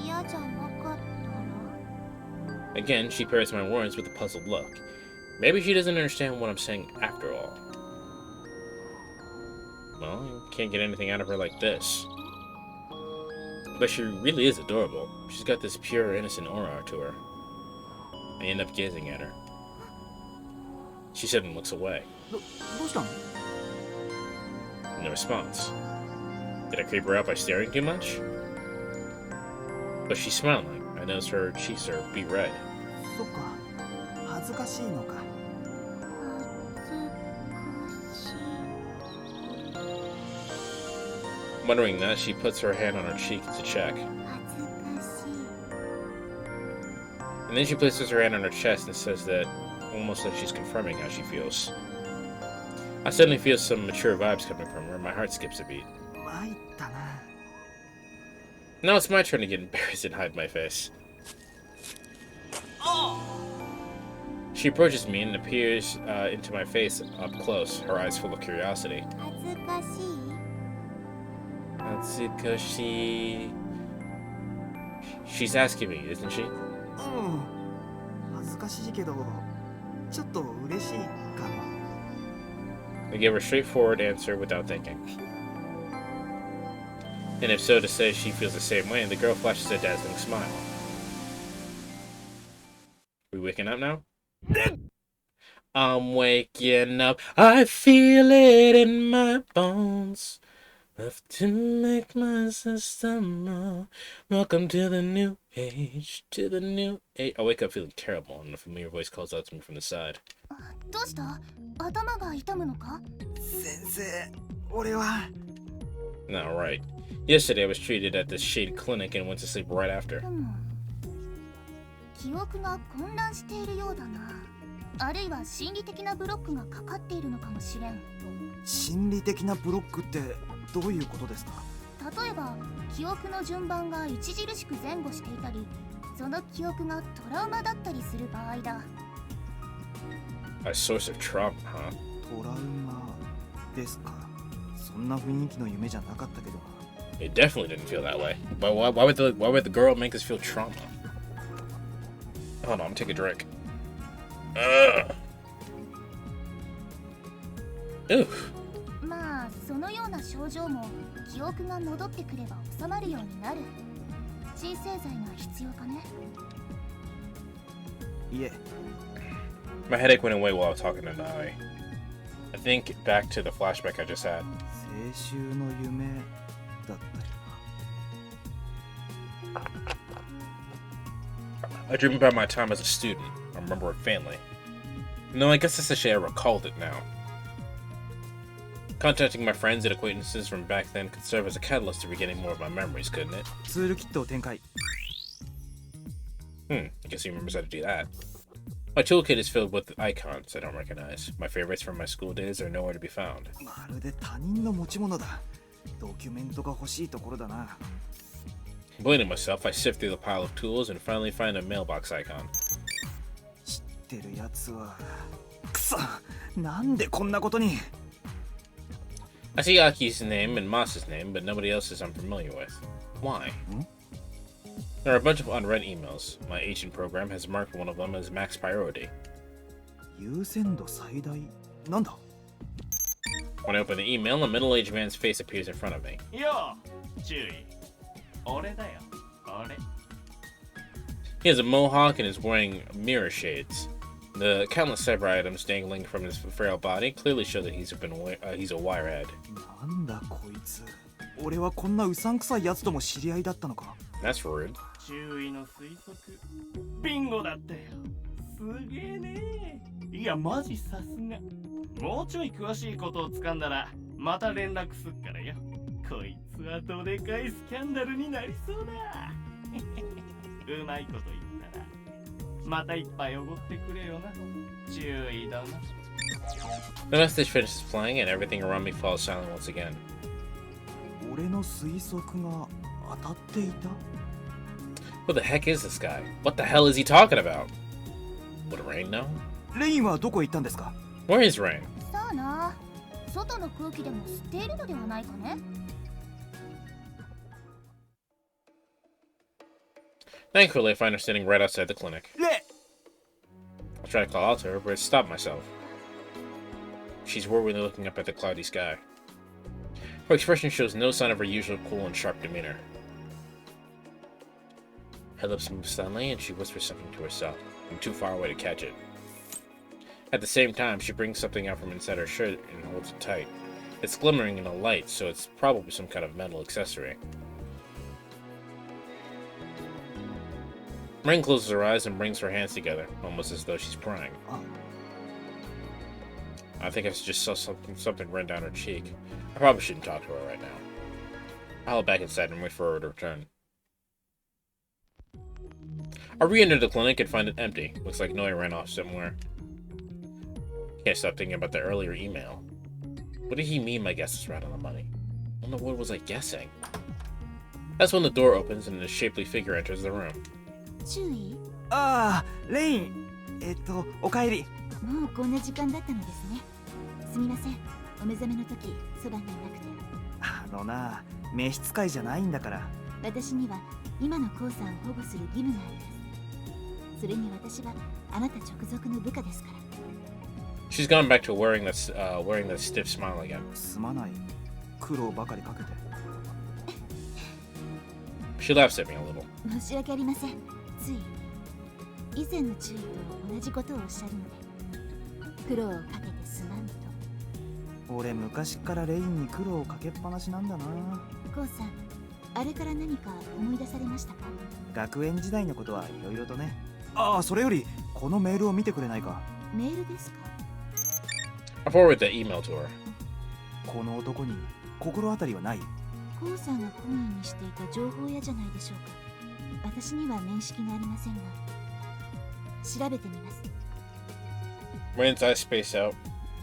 嫌じゃなかったら？ Again, she pairs my words with a puzzled look. Maybe she doesn't understand what I'm saying after all. Well, you can't get anything out of her like this. But she really is adorable. She's got this pure, innocent aura to her. I end up gazing at her. She suddenly looks away. どうしたの? No response. Did I creep her out by staring too much? But she's smiling. I notice her cheeks are beet red. そっか。恥ずかしいのか。Wondering that, she puts her hand on her cheek to check. And then she places her hand on her chest and says that, almost like she's confirming how she feels. I suddenly feel some mature vibes coming from her. My heart skips a beat. 参ったな。 Now it's my turn to get embarrassed and hide my face. She approaches me and peers into my face up close, her eyes full of curiosity. 恥ずかしい Atsukashi. She's asking me, isn't she? うん恥ずかしいけどちょっと嬉しいかも I give her a straightforward answer without thinking. And if so to say she feels the same way, the girl flashes a dazzling smile. We waking up now? I'm waking up. I feel it in my bones. Enough to make my system know. Welcome to the new age. To the new age. I wake up feeling terrible, and a familiar voice calls out to me from the side. どうした？頭が痛むのか？先生俺は No, right. Yesterday I was treated at this shady clinic and went to sleep right after. 記憶が混乱しているようだな。あるいは心理的なブロックがかかっているのかもしれん。心理的なブロックってどういうことですか？例えば記憶の順番が著しく前後していたり、その記憶がトラウマだったりする場合だ。A source of trauma, huh? トラウマですか。そんな雰囲気の夢じゃなかったけど。It definitely didn't feel that way. But why would the girl make us feel trauma? Hold on, I'm taking a drink. Oof. まあそのような症状も記憶が戻ってくれば収まるようになる。鎮静剤が必要かね。いえ。My headache went away while I was talking to Naoi. I think back to the flashback I just had. 青春の夢だったよな。I dream about my time as a student. I remember a family. No, I guess essentially I recalled it now. Contacting my friends and acquaintances from back then could serve as a catalyst to regaining more of my memories, couldn't it? ツールキットを展開。I guess he remembers how to do that. My toolkit is filled with icons I don't recognize. My favorites from my school days are nowhere to be found. まるで他人の持ち物だ。ドキュメントが欲しいところだな。Blaming myself, I sift through the pile of tools and finally find a mailbox icon. 知ってるやつは。くそ、なんでこんなことに。I see Aki's name and Mas's name, but nobody else's I'm familiar with. Why? There are a bunch of unread emails. My agent program has marked one of them as max priority. 優先度最大なんだ When I open the email, a middle-aged man's face appears in front of me. Yo, 注意。俺だよ。俺。 He has a mohawk and is wearing mirror shades. The countless cyber items dangling from his frail body clearly show that he's a wirehead. なんだこいつ。俺はこんなうさんくさいやつとも知り合いだったのか。That's rude. 注意の推測。ビンゴだったよ。すげえね。いや、マジさすが。もうちょい詳しいことを掴んだら、また連絡すっからよ。こいつはどでかいスキャンダルになりそうだ。うまいこと言ったら、また一杯おごってくれよな。注意だな。The message finishes playing and everything around me falls silent once again. 俺の推測が当たっていた Who the heck is this guy? What the hell is he talking about? Would Rain know? レインはどこへ行ったんですか Where is Rain? さあな。外の空気でも吸っているのではないかね。Thankfully, I find her standing right outside the clinic. レ I try to call out to her, but I stop myself. She's worriedly looking up at the cloudy sky. Her expression shows no sign of her usual cool and sharp demeanor. Her lips move suddenly, and she whispers something to herself. I'm too far away to catch it. At the same time, she brings something out from inside her shirt and holds it tight. It's glimmering in the light, so it's probably some kind of metal accessory. Rain closes her eyes and brings her hands together, almost as though she's crying. I think I just saw something run down her cheek. I probably shouldn't talk to her right now. I'll head back inside and wait for her to return. I re-enter the clinic and find it empty. Looks like Noi ran off somewhere. Can't stop thinking about the earlier email. What did he mean by guesses right on the money? I don't know, what was I guessing? That's when the door opens and a shapely figure enters the room. 注意。ああレインおかえり。もうこんな時間だったのですね。すみません、お目覚めの時そばにいなくて。召使いじゃないんだから。私には今のコウさんを保護する義務があります。それに私はあなた直属の部下ですから。 She's gone back to wearing that stiff smile again. すまない。苦労ばかりかけて。She laughs at me a little. 申し訳ありません。つい以前の注意と同じことをおっしゃるので、苦労をかけてすまんと。俺昔からレインに苦労をかけっぱなしなんだな。コウさん、あれから何か思い出されましたか？学園時代のことはいろいろとね。それよりこのメールを見てくれないか。メールですか？ I forwarded the email to her. この男に心当たりはない？コウさんが懇意にしていた情報屋じゃないでしょうか。私には面識がありませんが、調べてみます。 Rain's eyes space out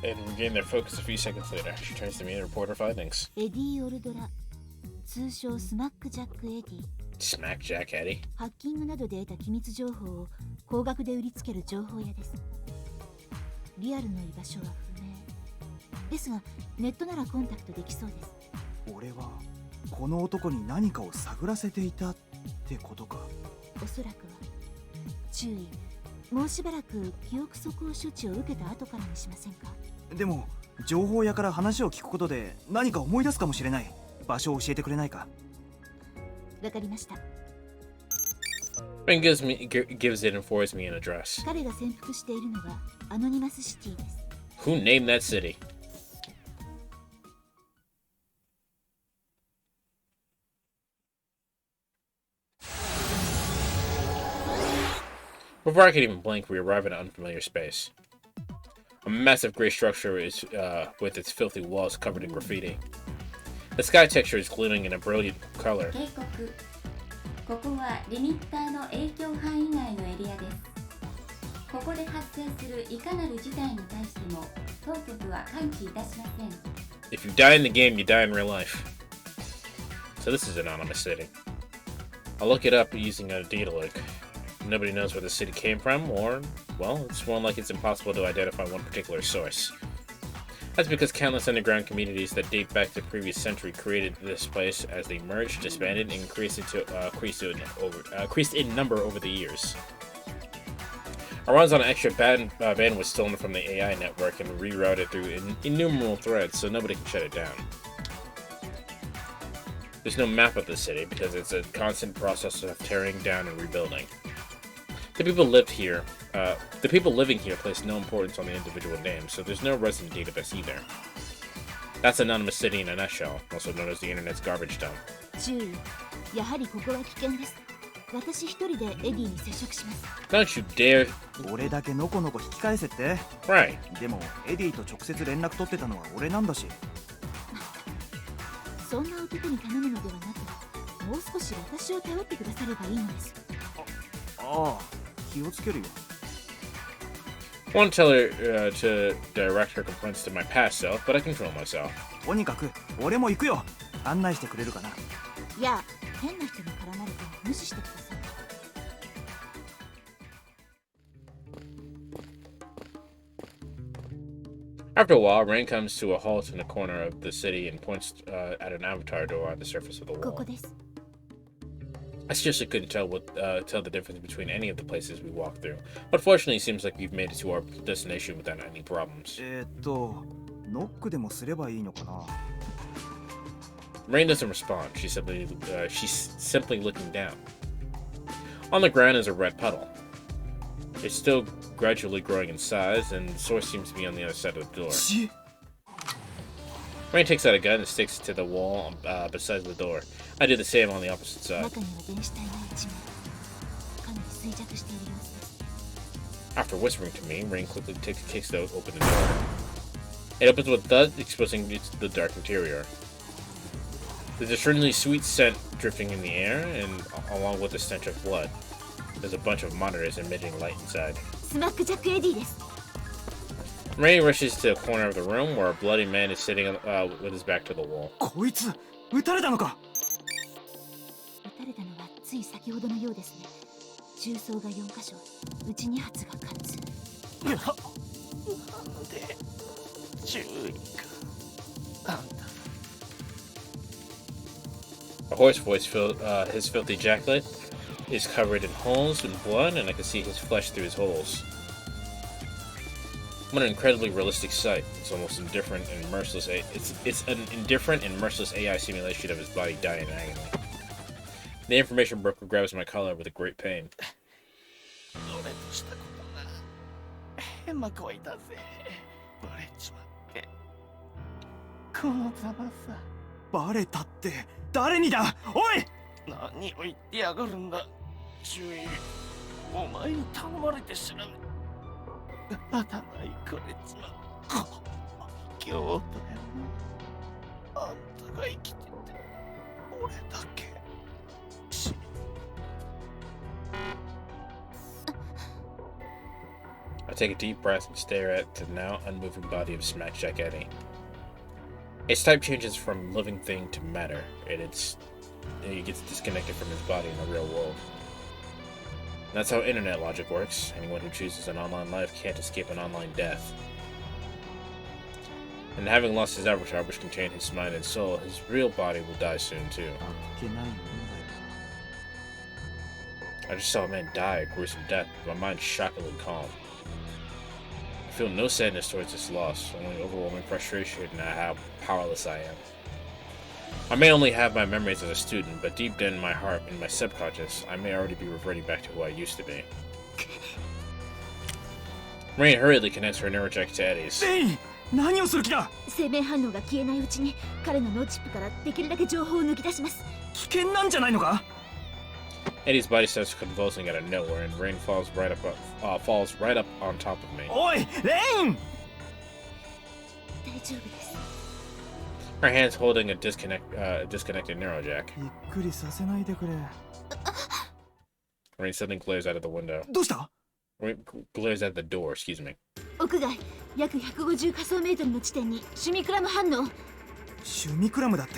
and regain their focus a few seconds later. She turns to me and report her findings. エディ・オルドラ、通称スマックジャック・エディ。 Smack Jack Eddie. ハッキングなどで得た機密情報を高額で売りつける情報屋です。リアルの居場所は不明ですが、ネットならコンタクトできそうです。俺はこの男に何かを探らせていたってことか。おそらくは。注意、もうしばらく記憶蘇生処置を受けた後からにしませんか？でも情報屋から話を聞くことで何か思い出すかもしれない。場所を教えてくれないか？わかりました。 Rain gives it and forwards me an address. 彼が潜伏しているのはアノニマスシティです。 Who named that city? Before I can even blink, we arrive in an unfamiliar space. A massive gray structure is with its filthy walls covered in graffiti. The sky texture is glittering in a brilliant color. 警告。ここはリミッターの影響範囲内のエリアです。ここで発生するいかなる事態に対しても当局は関知いたしません。 If you die in the game, you die in real life. So this is anonymous city. I'll look it up using a data link. Nobody knows where the city came from, or, well, it's one like it's impossible to identify one particular source. That's because countless underground communities that date back to the previous century created this place as they merged, disbanded, and increased in number over the years. Our runs on extra bandwidth stolen from the AI network and rerouted through innumerable threads, so nobody can shut it down. There's no map of the city because it's a constant process of tearing down and rebuilding. The people living here place no importance on the individual names, so there's no resident database either. That's Anonymous City in a nutshell, also known as the internet's garbage dump. 注意、やはりここは危険です。私一人でエディに接触します。 Don't you dare! 俺だけのこのこ引き返せって。 Right. でもエディと直接連絡取ってたのは俺なんだし。そんな男に頼むのではなく、もう少し私を頼ってくださればいいのです。ああ、気をつけるよ。I want to tell her to direct her complaints to my past self, but I control myself. とにかく俺も行くよ。案内してくれるかな？いや、変な人に絡まれて無視してください。 After a while, Rain comes to a halt in the corner of the city and points at an avatar door on the surface of the こ wall. こです。 I seriously couldn't tell the difference between any of the places we walked through, but fortunately, it seems like we've made it to our destination without any problems. ノックでもすればいいのかな？ Rain doesn't respond. She's simply looking down. On the ground is a red puddle. It's still gradually growing in size, and the source seems to be on the other side of the door. Rain takes out a gun and sticks it to the wall beside the door. I do the same on the opposite side. 中には電子体が1枚。かなり衰弱している様子です。 After whispering to me, Rain quickly kicks open the door. It opens with a thud, exposing the dark interior. There's a strangely sweet scent drifting in the air, and along with the stench of blood. There's a bunch of monitors emitting light inside. スマックジャックエディです。 Rain rushes to a corner of the room where a bloody man is sitting with his back to the wall. こいつ撃たれたのか？撃たれたのはつい先ほどのようですね。銃創が4箇所、うち2発が貫通。なんで注意か。あんた A hoarse voice filled his filthy jacket is covered in holes and blood, and I can see his flesh through his holes. What an incredibly realistic sight. It's almost indifferent and merciless. It's an indifferent and merciless AI simulation of his body dying in agony. The information broker grabs my collar with a great pain. 俺としたことが変な恋だぜ。バレちまって。このざまさ。バレたって誰にだ。おい、何を言ってやがるんだ。注意。お前に頼まれて調べ。頭いかれちまう。今日だよな。あんたが生きてて、俺だけ。I take a deep breath and stare at the now unmoving body of Smackjack Eddie. Its type changes from living thing to matter, and it gets disconnected from his body in the real world. That's how internet logic works. Anyone who chooses an online life can't escape an online death. And having lost his avatar, which contained his mind and soul, his real body will die soon too. あっけないもんだよ。 I just saw a man die a gruesome death, with my mind shockingly calm. I feel no sadness towards this loss, only overwhelming frustration at how powerless I am. I may only have my memories as a student, but deep down in my heart, in my subconscious, I may already be reverting back to who I used to be. Rain hurriedly connects her neurojack to Eddie's. 何をする気だ。生命反応が消えないうちに彼の脳チップからできるだけ情報を抜き出します。危険なんじゃないのか。 Eddie's body starts convulsing out of nowhere, and Rain falls right up on top of me. おい、レイン。大丈夫です。 Her hands holding a disconnected neurojack. びっくりさせないでくれ。 Rain suddenly glares out of the window. どうした。 Rain glares at the door, excuse me. 屋外約150仮想メートルの地点にシュミクラム反応。シュミクラムだって。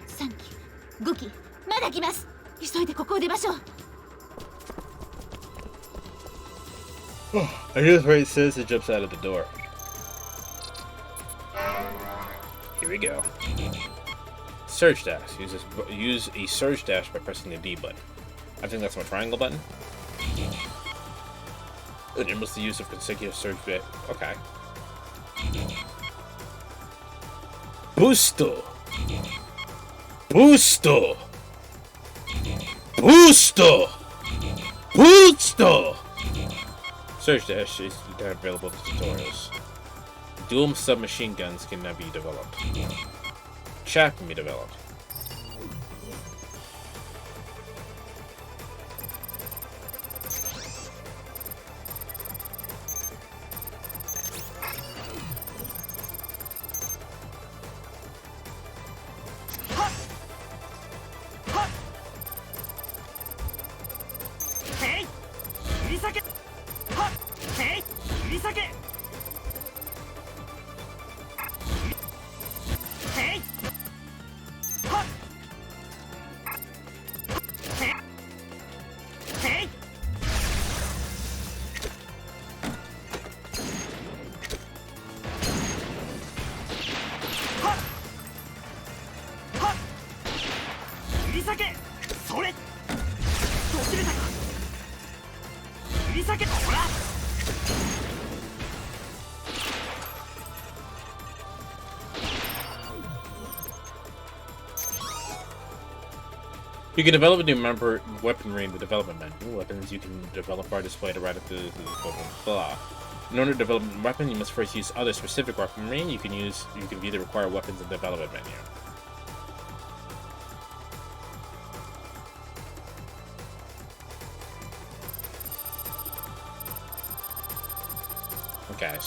3機5機まだ来ます。急いでここを出ましょう。 I just Rain says and jumps out of the door. Here we go. Surge dash. Use a surge dash by pressing the D button. I think that's my triangle button. Enables the use of consecutive surge dash. Okay. Boosto! Boosto! Boosto! Boosto! Surge dash is not available in tutorials. Dual submachine guns can now be developed. Chaff can be developed. You can develop a new weaponry in the development menu. Weapons you can develop are displayed right at the blah. In order to develop a weapon, you must first use other specific weaponry. You can view the required weapons in the development menu. Okay.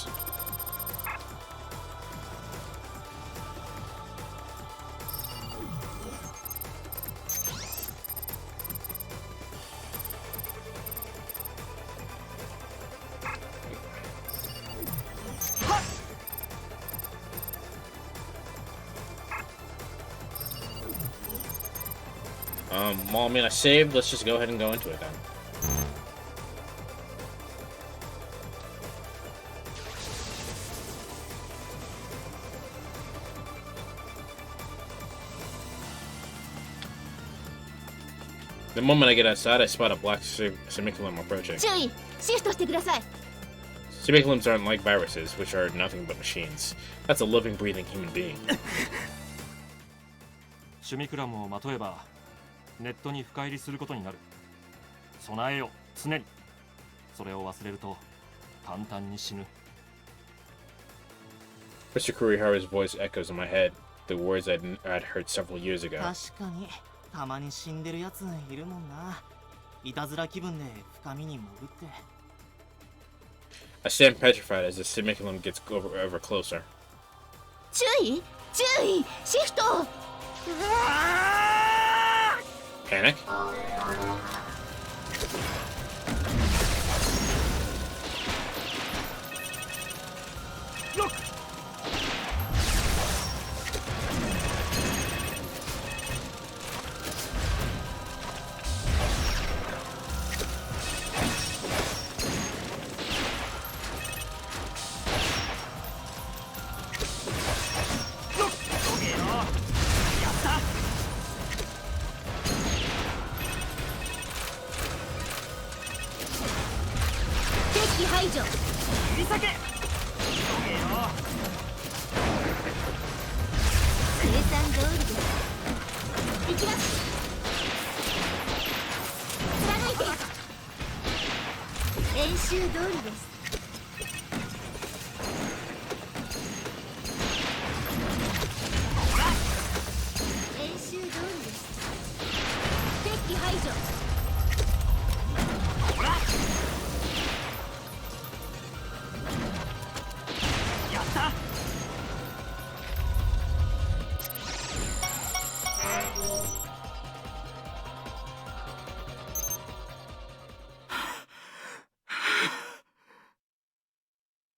Well, I mean, I saved. Let's just go ahead and go into it then. The moment I get outside, I spot a black semicolon approaching. 注意、シフトしてください。 Semicolons aren't like viruses, which are nothing but machines. That's a living, breathing human being. シュミクラムをまとえばネットに深入りすることになる。備えよ常に。それを忘れると簡単に死ぬ。 Mr. Kurihara's voice echoes in my head, the words I'd heard several years ago. 確かにたまに死んでるやついるもんな。いたずら気分で深みに潜って。 I stand petrified as the semicolon gets ever closer. 注意、注意、シフト。 Panic? Look!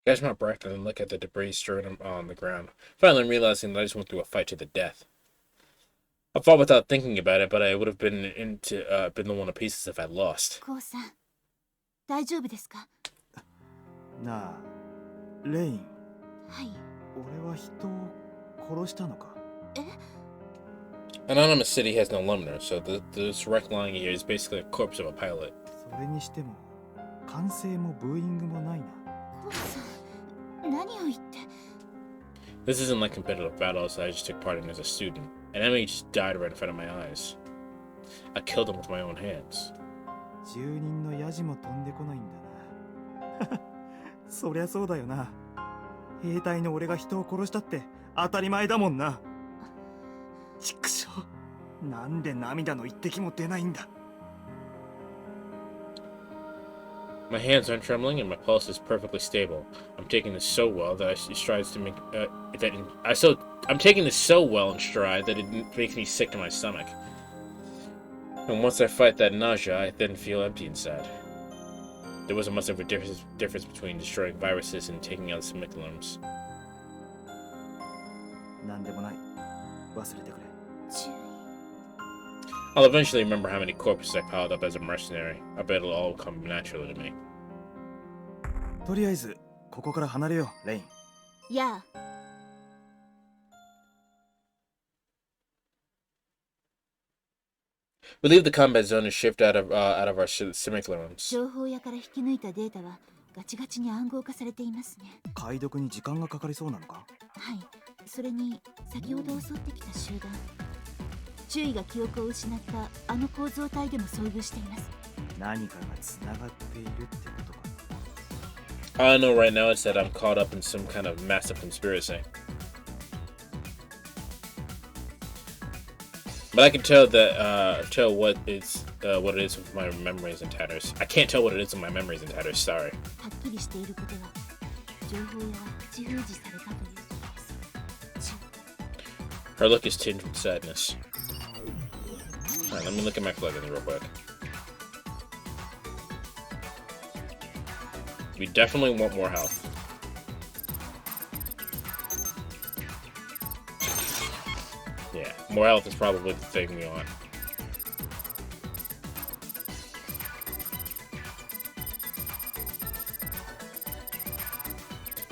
Catch my breath and then look at the debris strewn on the ground, finally realizing that I just went through a fight to the death. I fought without thinking about it, but I would have been blown to pieces if I'd lost. コウさん、大丈夫ですか？なあ、レイン。はい。俺は人を殺したのか？え？ Anonymous City has no alumni, so this wreck lying here is basically a corpse of a pilot. それにしても、歓声もブーイングもないな。コウさん、何を言って？ This isn't like competitive battles that I just took part in as a student. An enemy just died right in front of my eyes. I killed him with my own hands. 住人のヤジも飛んでこないんだな。そりゃそうだよな。兵隊の俺が人を殺したって当たり前だもんな。ちくしょう。なんで涙の一滴も出ないんだ。My hands aren't trembling and my pulse is perfectly stable. I'm taking this so well that it strides to make I'm taking this so well in stride that it makes me sick to my stomach. And once I fight that nausea, I then feel empty inside. There wasn't much of a difference between destroying viruses and taking out semicolons. なんでもない。忘れてくれ。I'll eventually remember how many corpses I piled up as a mercenary. I bet it'll all come naturally to me. とりあえずここから離れよう、レイン。やあ。We leave the combat zone and shift out of our semicolons. 情報屋から引き抜いたデータはガチガチに暗号化されていますね。解読に時間がかかりそうなのか？はい。それに先ほど襲ってきた集団。注意が記憶を失ったあの構造体でも遭遇しています。何かがつながっているってことか。All I know right now is that I'm caught up in some kind of massive conspiracy. But I can tell what it is with my memories and tatters. I can't tell what it is with my memories and tatters. Sorry. はっきりしていることは情報屋は口封じされたということです。 Her look is tinged with sadness. Alright, let me look at my plugins real quick. We definitely want more health. Yeah, more health is probably the thing we want.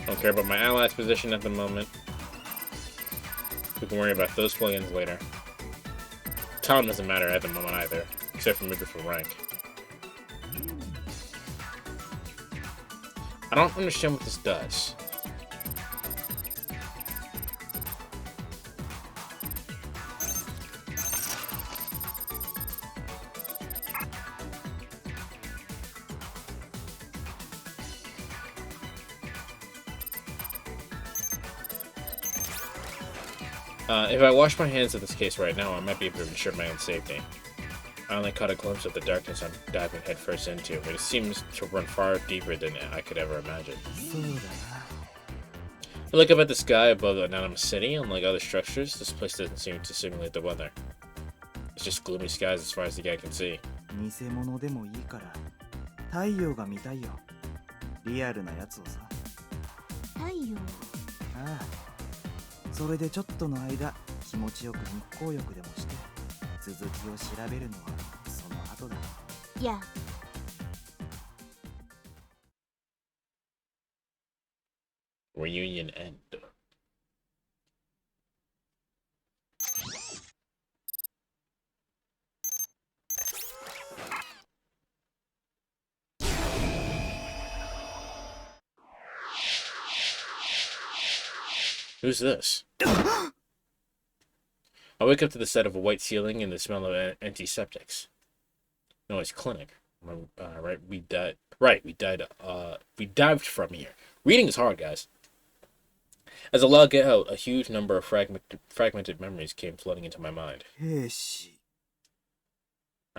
Don't care about my allies' position at the moment. We can worry about those plugins later. Time doesn't matter at the moment either. except for maybe for rank. I don't understand what this does. If I wash my hands of this case right now, I might be able to ensure my own safety. I only caught a glimpse of the darkness I'm diving headfirst into, but it seems to run far deeper than I could ever imagine. I look up at the sky above the anonymous city. Unlike other structures, this place doesn't seem to simulate the weather. It's just gloomy skies as far as the eye can see. 偽物でもいいから太陽が見たいよ。リアルなやつをさ。太陽。ああ。それでちょっとの間気持ちよく日光浴でもして続きを調べるのはその後だ。いや。Reunion end. Who's this? I wake up to the sight of a white ceiling and the smell of antiseptics. No, it's clinic. Right, we died. Right, we dived from here. Reading is hard, guys. As I log out, a huge number of fragmented memories came flooding into my mind. I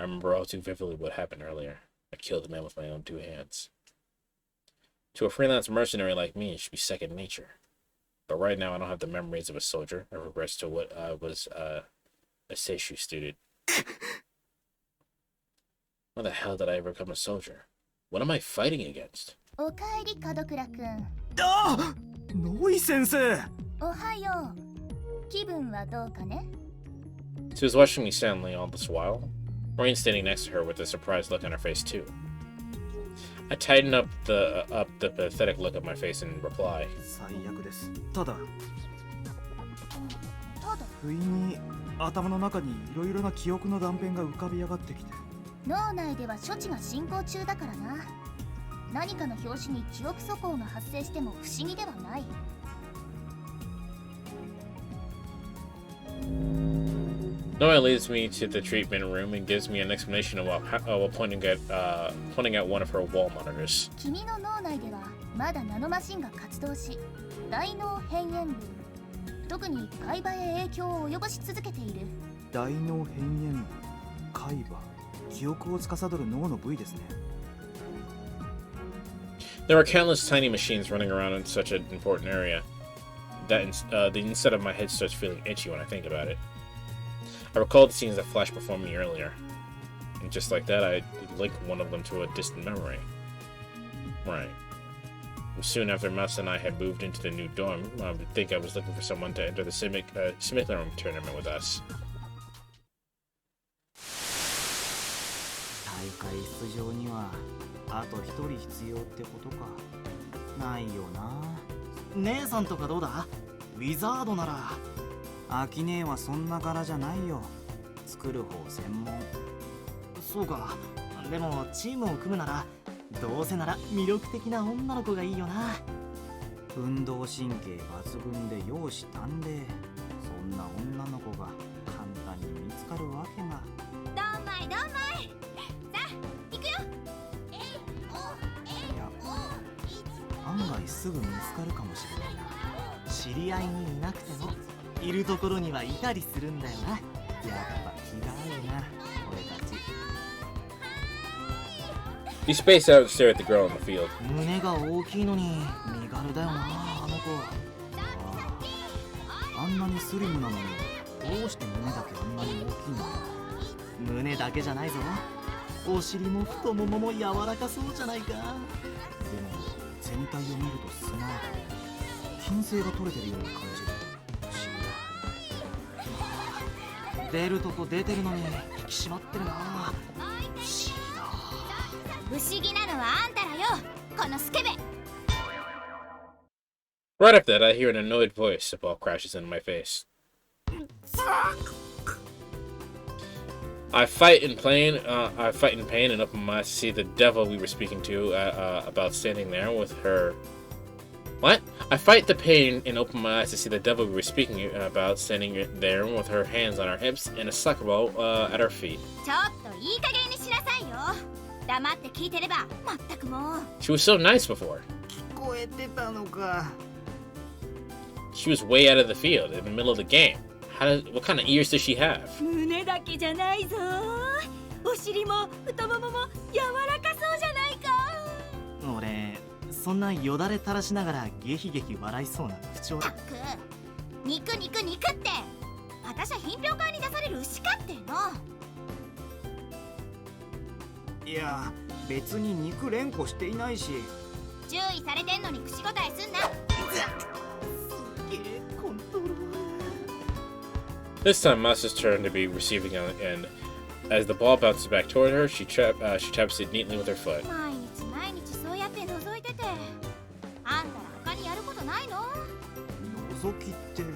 remember all too vividly what happened earlier. I killed the man with my own two hands. To a freelance mercenary like me, it should be second nature. But right now, I don't have the memories of a soldier. I regress to what I was a Seishu student. Why the hell did I ever become a soldier? What am I fighting against? おかえり門倉くん。あ、ノイ先生。おはよう。気分はどうかね? She was watching me silently all this while. Maureen standing next to her with a surprised look on her face too. I tightened up the pathetic look on my face in reply. 最悪です。ただ不意に頭の中にいろいろな記憶の断片が浮かび上がってきて。脳内では処置が進行中だからな。何かの拍子に記憶素行が発生しても不思議ではない。Noah leads me to the treatment room and gives me an explanation while pointing at one of her wall monitors. 君の脳内ではまだナノマシンが活動し、大脳変縁部、特に海馬へ影響を及ぼし続けている。大脳変縁部、海馬、記憶を司る脳の部位ですね。There are countless tiny machines running around in such an important area. The inside of my head starts feeling itchy when I think about it. I recall the scenes that flashed before me earlier, and just like that, I linked one of them to a distant memory. Right. Soon after Mouse and I had moved into the new dorm, I would think I was looking for someone to enter the Simulator tournament with us. 大会出場にはあと一人必要ってことか。ないよな。姉さんとかどうだ？ウィザードなら。アキネはそんな柄じゃないよ。作る方専門。そうか。でもチームを組むならどうせなら魅力的な女の子がいいよな。運動神経抜群で容姿端麗。そんな女の子が簡単に見つかるわけが。どんまいどんまい。さあ行くよ。案外すぐ見つかるかもしれないな。知り合いにいなくてもいるところにはいたりするんだよな。やっぱ気が合うな、俺たち。You space out and stare at the girl in the field. 胸が大きいのに身軽だよな、あの子。あんなにスリムなのにどうして胸だけあんなに大きいの？胸だけじゃないぞ。お尻も太ももも柔らかそうじゃないか。でも全体を見るとスマートで均整が取れてるように感じる。不思議だ。出るとこ出てるのに引き締まってるな。不思議なのはあんたらよ、このスケベ。 Right after that, I hear an annoyed voice. A ball crashes into my face. I fight in pain. I fight in pain and open my eyes to see the devil we were speaking to about standing there with her. What? I fight the pain and open my eyes to see the devil we were speaking about standing there with her hands on our hips and a soccer ball at our feet. ちょっといい加減にしなさいよ。黙って聞いてれば、まったくもう。She was so nice before. 聞こえてたのか。She was way out of the field in the middle of the game. What kind of ears does she have? 胸だけじゃないぞ。お尻も太ももも柔らかそうじゃないか。俺、そんなよだれ垂らしながらゲヒゲヒ笑いそうな口調だ。たく、肉肉肉って。私は品評会に出される牛かっての。いや、別に肉連呼していないし。注意されてんのに口答えすんな。すげえコントロール。This time, Masa's turn to be receiving and as the ball bounces back toward her, she taps it neatly with her foot. 毎日毎日そうやって覗いてて。あんたら他にやることないの？覗きって動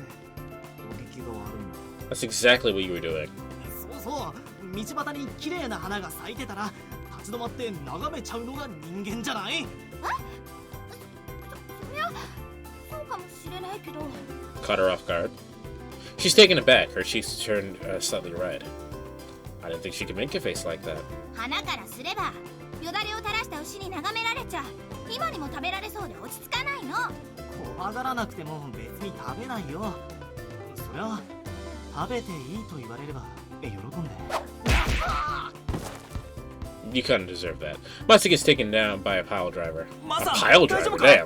きが悪いな。That's exactly what you were doing. そうそう、道端に綺麗な花が咲いてたら立ち止まって眺めちゃうのが人間じゃない？そりゃそうかもしれないけど。 Caught her off guard. She's taken aback. Her cheeks turned slightly red. I didn't think she could make a face like that. 花からすればよだれを垂らした牛に眺められちゃ今にも食べられそうで落ち着かないの。怖がらなくても別に食べないよ。そりゃ食べていいと言われれば喜んで。You kind of deserve that. Masa gets taken down by a pile driver. A Masa, pile driver, damn.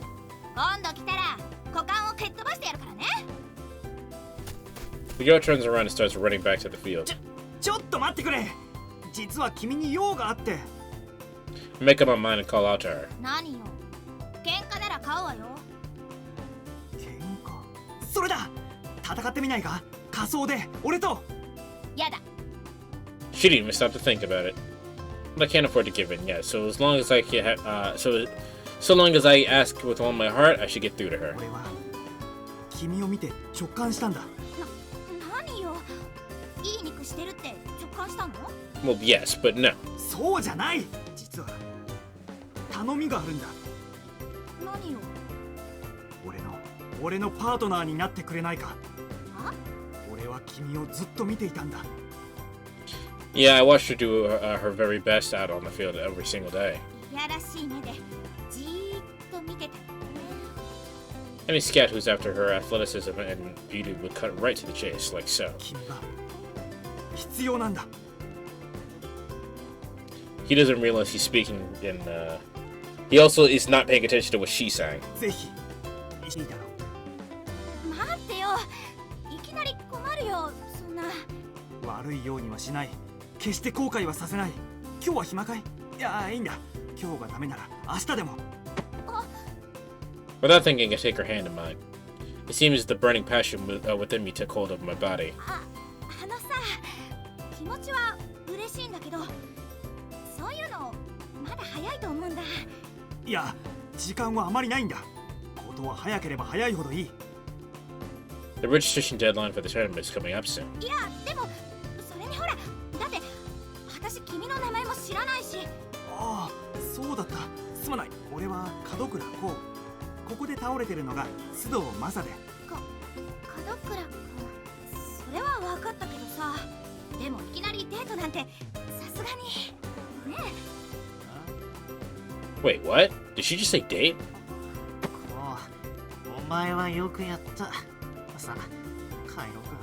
今度来たら股間を蹴っ飛ばしてやるからね。The girl turns around and starts running back to the field. ちょっと待ってくれ。実は君に用があって。I make up my mind and call out to her. 何よ。喧嘩なら買うわよ。喧嘩。それだ。戦ってみないか。仮装で俺と。やだ。 She didn't even stop to think about it. But I can't afford to give in yet. So as long as I can, so long as I ask with all my heart, I should get through to her. 俺は君を見て直感したんだ。何よ。いい肉してるって直感したの？ Well, yes, but no. そうじゃない。実は頼みがあるんだ。何よ。俺のパートナーになってくれないか。あ？俺は君をずっと見ていたんだ。Yeah, I watched her do her very best out on the field every single day. いやらしい目でじーっと見てたのね。Any scout who's after her athleticism and beauty would cut right to the chase, like so. 君が必要なんだ。He doesn't realize he's speaking in, he also is not paying attention to what she's saying. ぜひいいだろ待ってよ。いきなり困るよ。そんな。悪いようにはしない。決して後悔はさせない。今日は暇かい？いや、いいんだ。今日がダメなら明日でも。Without thinking, I take her hand in mine. It seems the burning passion within me took hold of my body. あのさ、気持ちは嬉しいんだけど、そういうのまだ早いと思うんだ。いや、時間はあまりないんだ。ことは早ければ早いほどいい。The registration deadline for the tournament is coming up soon. いや、でもそれにほら、だって私君の名前も知らないし。ああ、そうだった。すまない。俺は門倉こう。ここで倒れてるのが須藤正で。門倉君、それは分かったけどさ。でもいきなりデートなんてさすがにね。Wait, what? Did she just say date? お前はよくやった。さあ、帰ろうか。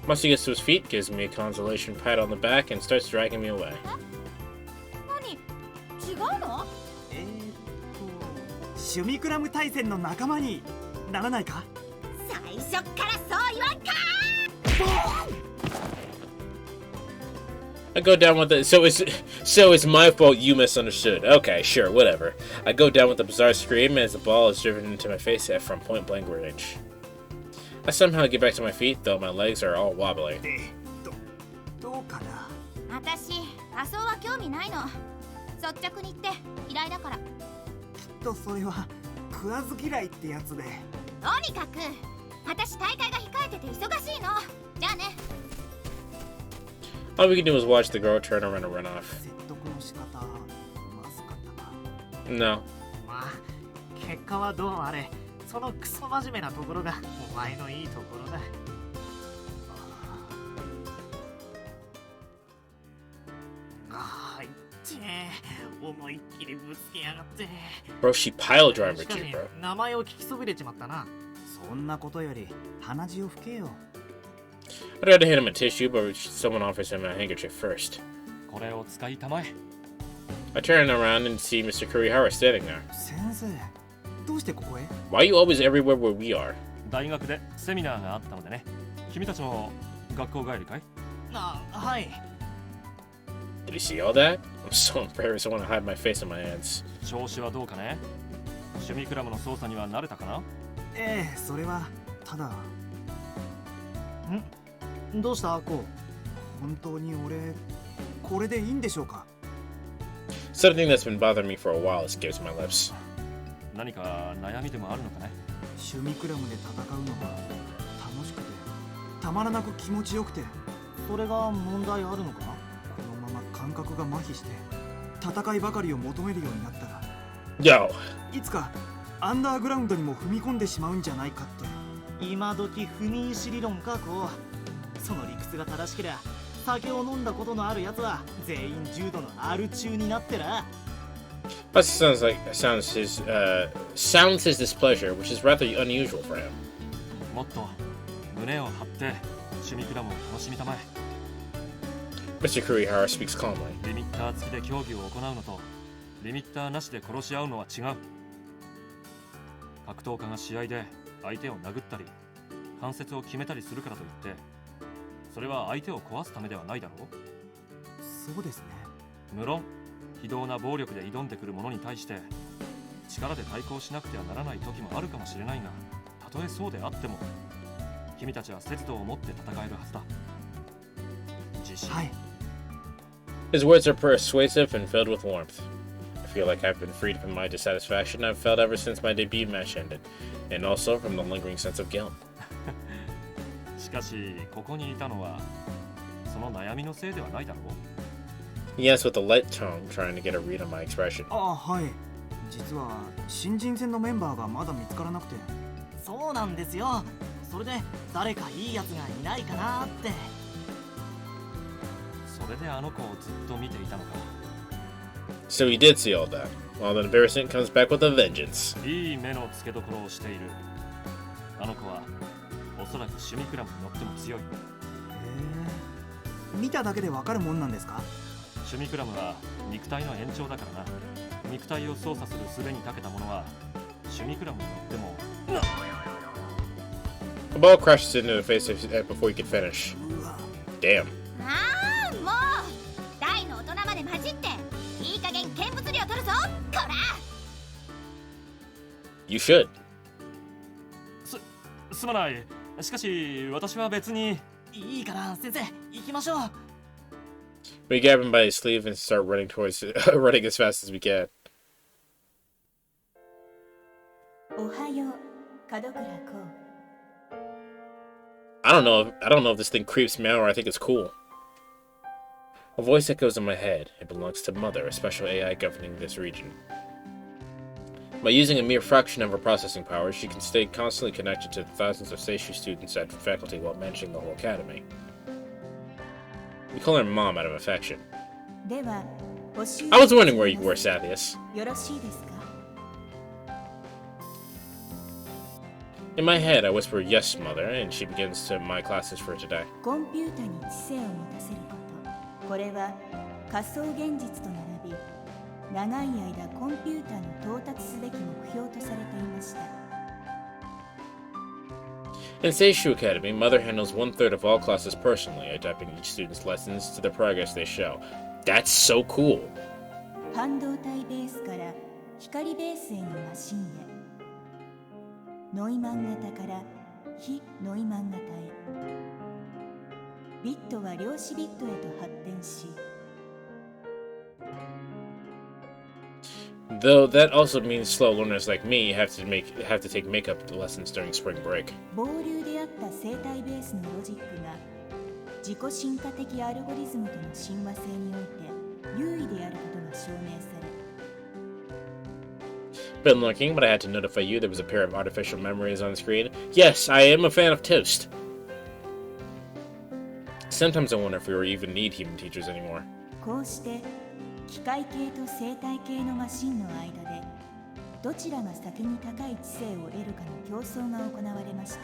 Masa gets to his feet, gives me a consolation pat on the back, and starts dragging me away. 何？違うの？シュミクラム大戦の仲間にならないか？最初からそう言わんかI go down with it. So it's my fault you misunderstood. Okay, sure, whatever. I go down with a bizarre scream as the ball is driven into my face from point blank range. I somehow get back to my feet, though my legs are all wobbly. どうかな。私、仮装は興味ないの。率直に言って嫌いだから。とそれは食わず嫌いってやつで。とにかく私大会が控えてて忙しいの。じゃあね。All we can do is watch the girl turn around and run off. 説得の仕方まずかったか。 No. まあ結果はどうあれ、そのクソ真面目なところがお前のいいところだ。ああ、いって思いっきりぶつけやがって。 Bro, she pile driver しか you, し bro. 名前を聞きそびれちまったな。そんなことより鼻血を拭けよ。 I tried to hand him a tissue, but someone offers him a handkerchief first. これを使いたまえ。 I turn around and see Mr. Kurihara standing there. 先生、どうしてここへ？ Why are you always everywhere where we are? 大学でセミナーがあったのでね。君たちも学校帰りかい？あ、はい。 Did you see all that? I'm so embarrassed. I want to hide my face in my hands. 調子はどうかね？趣味クラブの操作には慣れたかな？ええ、それはただ。どうしたアコ？本当に俺これでいいんでしょうか？ Something that's been bothering me for a while escapes my lips. 何か悩みでもあるのかね？趣味クラブで戦うのが楽しくてたまらなく気持ちよくて、それが問題あるのかな？このまま感覚が麻痺して戦いばかりを求めるようになったら Yo. いつかアンダーグラウンドにも踏み込んでしまうんじゃないかって。今時踏み石理論かこう。その理屈が正しけりゃ酒を飲んだことのあるやつは全員重度のアル中になってな。That sounds his displeasure, which is rather unusual for him. もっと胸を張って趣味クラブを楽しみたまえ。 Mr. Kurihara speaks calmly. リミッター付きで競技を行うのとリミッターなしで殺し合うのは違う。格闘家が試合で相手を殴ったり関節を決めたりするからといってそれは相手を壊すためではないだろう。そうですね。無論非道な暴力で挑んでくる者に対して力で対抗しなくてはならない時もあるかもしれないが、たとえそうであっても君たちは節度を持って戦えるはずだ。自信。はい。 His words are persuasive and filled with warmth. I feel like I've been freed from my dissatisfaction I've felt ever since my debut match ended, and also from the lingering sense of guilt. しかしここにいたのはその悩みのせいではないだろう。 He asked with a light tone, trying to get a read on my expression. ああ、はい。実は新人戦のメンバーがまだ見つからなくて。そうなんですよ。それで誰かいいやつがいないかなって。それであの子をずっと見ていたのか。 So he did see all that. Well, then embarrassment comes back with a vengeance. いい目の付けどころをしている。あの子はおそらく趣味クラブに乗っても強い。へえ。見ただけでわかるもんなんですか？趣味クラブは肉体の延長だからな。肉体を操作する術に長けた者は趣味クラブに乗っても。 The ball crashes into the face before he could finish. Damn. ああ、もう大の大人まで混じっていい加減見物料取るぞ、こら。 You should. すまない。しかし私は別に。いいから先生行きましょう。 We grab him by his sleeve and start running towards running as fast as we can. おはよう、門倉こう。 I don't know if this thing creeps me out or I think it's cool. A voice echoes in my head. It belongs to Mother, a special AI governing this region. By using a mere fraction of her processing power, she can stay constantly connected to thousands of Seishu students and faculty while managing the whole academy. We call her Mom out of affection. では、募集 I was wondering where you were, Sathius. よろしいですか？ In my head, I whisper, "Yes, Mother," and she begins to my classes for today. コンピュータに知性を持たせること。これは仮想現実と並び、長い間コンピュータの到達すべき目標とされていました。 In Seishu Academy, Mother handles 1/3 of all classes personally, adapting each student's lessons to the progress they show. That's so cool. 半導体ベースから光ベースへのマシンへ。ノイマン型から非ノイマン型へ。ビットは量子ビットへと発展し、 Though that also means slow learners like me have to take makeup lessons during spring break. 暴流であった生体ベースのロジックが自己進化的アルゴリズムとの親和性において優位であることが証明され Been looking, but I had to notify you there was a pair of artificial memories on screen. Yes, I am a fan of Toast. Sometimes I wonder if we even need human teachers anymore. こうして機械系と生態系のマシンの間でどちらが先に高い知性を得るかの競争が行われました。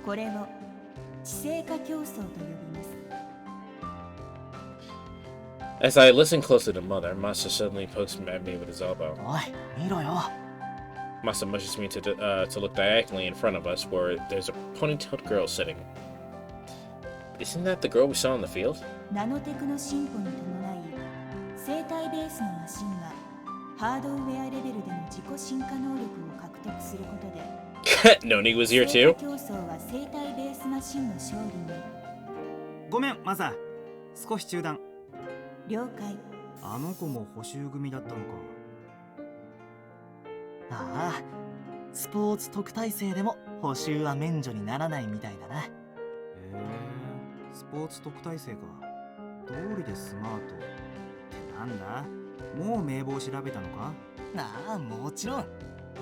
これを知性化競争と呼びます。 As I listened closely to Mother, Masa suddenly pokes at me with his elbow. おい見ろよ。 Masa mushes me to look diagonally in front of us where there's a ponytailed girl sitting. Isn't that the girl we saw in the field? ナノテクの進歩に伴い生態ベースのマシンがハードウェアレベルでの自己進化能力を獲得することで Noni was here 生 too? 態競争は生態ベースマシンの勝利に。ごめんマサ、少し中断。了解。あの子も補習組だったのか。ああ、スポーツ特待生でも補習は免除にならないみたいだな。へえ、スポーツ特待生か。道理でスマートってなんだ。もう名簿を調べたのか。ああ、もちろん。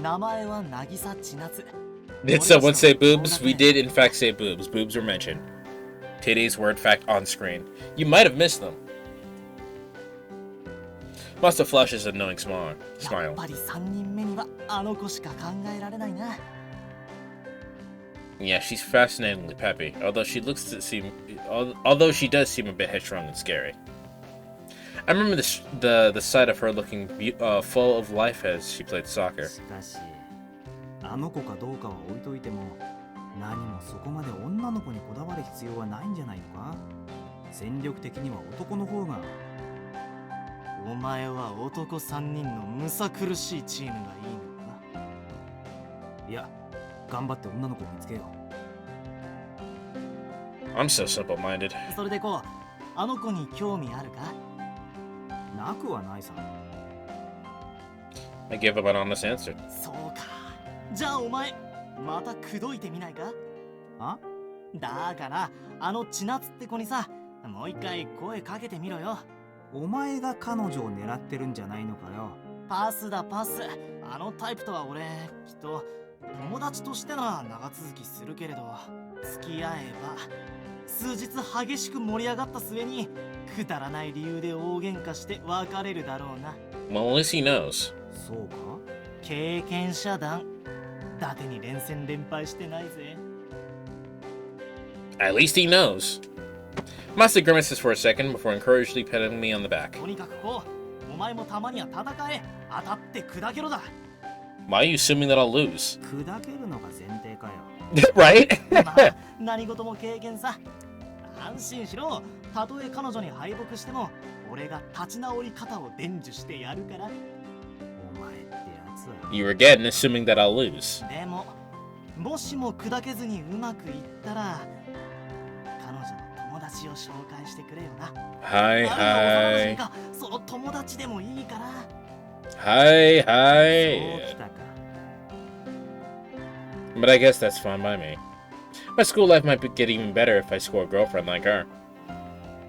名前は渚千夏。 Did someone say boobs? We did in fact say boobs. Boobs were mentioned. Today's word fact on screen. You might have missed them. Must have flashes a knowing smile. やっぱり3人目にはあの子しか考えられないな。 Yeah, she's fascinatingly peppy, although she does seem a bit headstrong and scary. I remember the sight of her looking full of life as she played soccer. しかし、あの子かどうかは置いといても、何もそこまで女の子にこだわる必要はないんじゃないのか。戦力的には男の方が。お前は男3人のむさ苦しいチームがいいのか。いや、頑張って女の子を見つけよう。 I'm so simple-minded. それでこう、あの子に興味あるか？なくはないさ。I give up an honest answer. そうか。じゃあお前、また口説いてみないか？あ？だからあの千夏って子にさ、もう一回声かけてみろよ。お前が彼女を狙ってるんじゃないのかよ。パスだパス。あのタイプとは俺きっと友達としてなら長続きするけれど、付き合えば数日激しく盛り上がった末にくだらない理由で大喧嘩して別れるだろうな。 Well, at least he knows. そうか？経験者団。伊達に連戦連敗してないぜ。 At least he knows. Masa grimaces for a second before encouragingly patting me on the back. とにかくこう、お前もたまには戦え。当たって砕けろだ。Why are you assuming that I'll lose? 砕けるのが前提かよ。Right? まあ、何事も経験さ。安心しろ。たとえ彼女に敗北しても、俺が立ち直り方を伝授してやるから。お前ってやつは。 You're again assuming that I'll lose. でも、もしも砕けずにうまくいったら、彼女の友達を紹介してくれよな。はいはい。その友達でもいいから。はいはい。そうきたか。 But I guess that's fine by me. My school life might get even better if I score a girlfriend like her.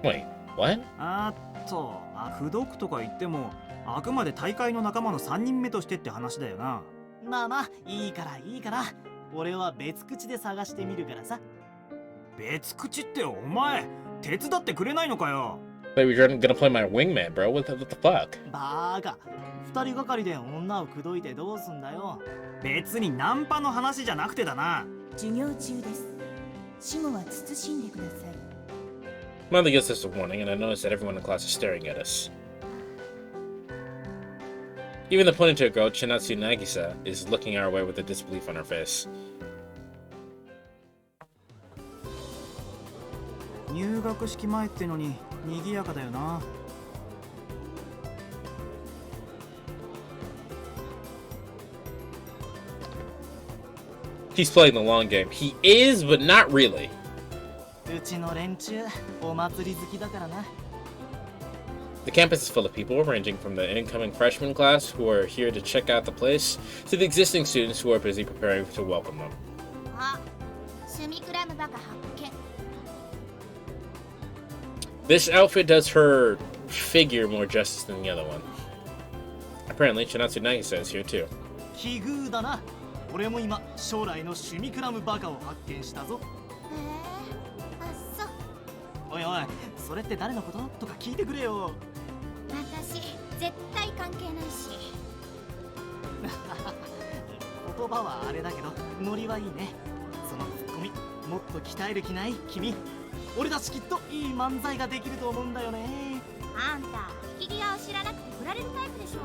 Wait, what? 口説くとか言っても、あくまで大会の仲間の3人目としてって話だよな。まあまあ、いいからいいから。俺は別口で探してみるからさ。別口ってお前、手伝ってくれないのかよ。But you're gonna play my wingman, bro. What the fuck? バーカ。2人がかりで女を口説いてどうすんだよ。別にナンパの話じゃなくてだな。授業中です。死後は慎んでください。 Mother gives us a warning, and I notice that everyone in class is staring at us. Even the ponytail girl, Chinatsu Nagisa, is looking our way with a disbelief on her face. 入学式前ってのに賑やかだよな。He's playing the long game. He is, but not really. うちの連中、お祭り好きだからな。 The campus is full of people, ranging from the incoming freshman class who are here to check out the place, to the existing students who are busy preparing to welcome them. あ、シュミクラムバカ発見。This outfit does her figure more justice than the other one. Apparently, Shinatsu Nagi says here too. 奇遇だな。俺も今将来の趣味クラムバカを発見したぞ。へえ、あ、そう。おいおい、それって誰のこととか聞いてくれよ。私絶対関係ないし。言葉はあれだけどノリはいいね。そのツッコミもっと鍛える気ない君。俺たちきっといい漫才ができると思うんだよね。あんた引き際を知らなくて振られるタイプでしょ。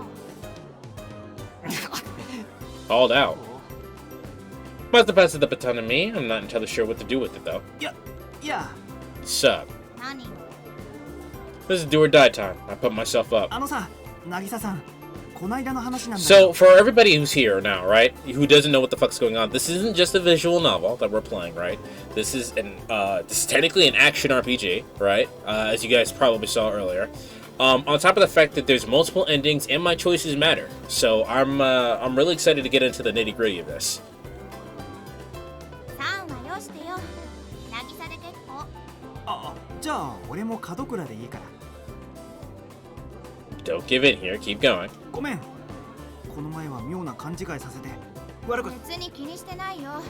Called out. Must have passed the baton to me. I'm not entirely sure what to do with it though. Yeah. Sup? 何？ This is do or die time. I put myself up. あのさ、渚さん、こないだの話なんだ So, for everybody who's here now, right, who doesn't know what the fuck's going on, this isn't just a visual novel that we're playing, right? This is this is technically an action RPG, right? As you guys probably saw earlier. On top of the fact that there's multiple endings and my choices matter, so I'm really excited to get into the nitty gritty of this. さんはよしてよ。渚で結構。じゃあ俺も門倉でいいから。 Don't give in here. Keep going. ごめん。この前は妙な勘違いさせて悪かった。別に気にしてないよ。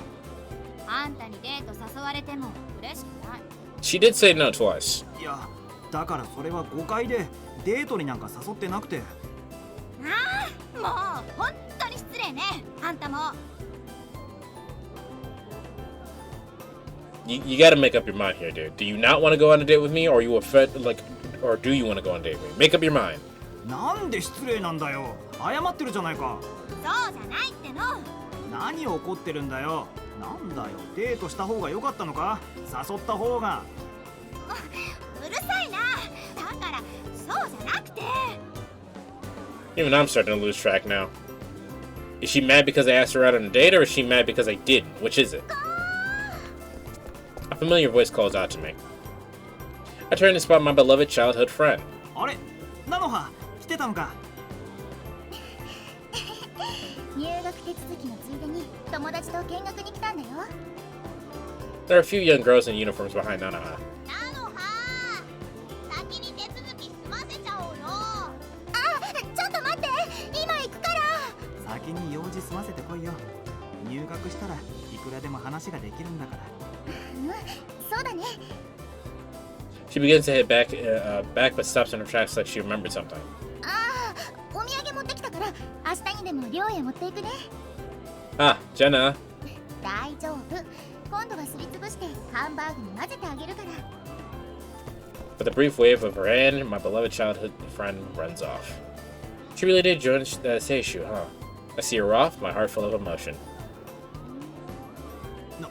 あんたにデート誘われても嬉しくない。She did say no twice. いや、だからそれは誤解でデートになんか誘ってなくて。ああ、もう本当に失礼ね。あんたも。You gotta make up your mind here, dude. Do you not want to go on a date with me, or are you or do you want to go on a date with me? Make up your mind. なんで失礼なんだよ。謝ってるじゃないか。そうじゃないっての。何怒ってるんだよ。なんだよ、デートした方が良かったのか。誘った方が。うるさいな。だからそうじゃなくて。 Even I'm starting to lose track now. Is she mad because I asked her out on a date, or is she mad because I didn't? Which is it? A familiar voice calls out to me. I turn to spot my beloved childhood friend. あれ、菜の葉、来てたのか。入学手続きのついでに友達と見学に来たんだよ。 There are a few young girls in uniforms behind Nanaha. なのは先に手続き済ませちゃおうよ。あ、ちょっと待って、今行くから。先に用事済ませてこいよ。入学したらいくらでも話ができるんだから。うん、そうだね。She begins to head back, but stops in her tracks like she remembered something. ああ、お土産持ってきたから明日にでも寮へ持っていくね。Ah, Jenna. 大丈夫。今度はすりつぶしてハンバーグに混ぜてあげるから。 With a brief wave of her hand, my beloved childhood friend runs off. She really did join Seishu, huh? I see her off, my heart full of emotion. な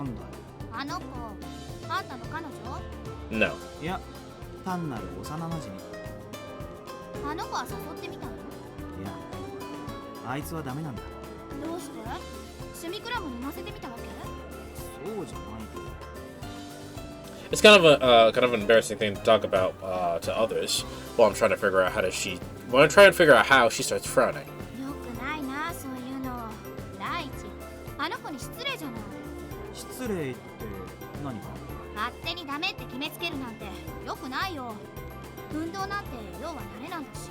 んだよ。あの子、あんたの彼女？ No. いや、単なる幼馴染。あの子は誘ってみたの？いや、あいつはダメなんだ。どうして？趣味クラブに乗せてみたわけ？そうじゃないけど。It's kind of an embarrassing thing to talk about to others. While I'm trying to figure out when I try and figure out how, she starts frowning. よくないな、そういうの。第一、あの子に失礼じゃない。失礼って何か。勝手にダメって決めつけるなんてよくないよ。運動なんて要は慣れなんだし。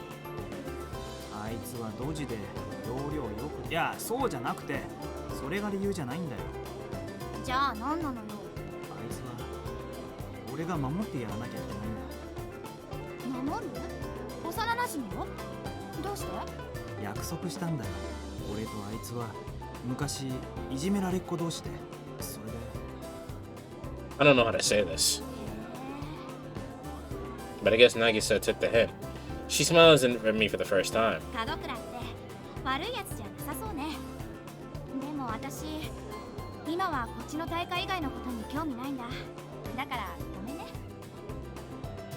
あいつはドジで要領よく。いや、そうじゃなくて、それが理由じゃないんだよ。じゃあ何なのよ。あいつは俺が守ってやらなきゃいけないんだ。守る？幼馴染を？どうして？約束したんだよ。俺とあいつは昔いじめられっ子同士で。それで。I don't know how to say this. But I guess Nagisa took the hint. She smiles at me for the first time. 門倉って悪いやつじゃなさそうね。でも私、今はこっちの大会以外のことに興味ないんだ。だからごめんね。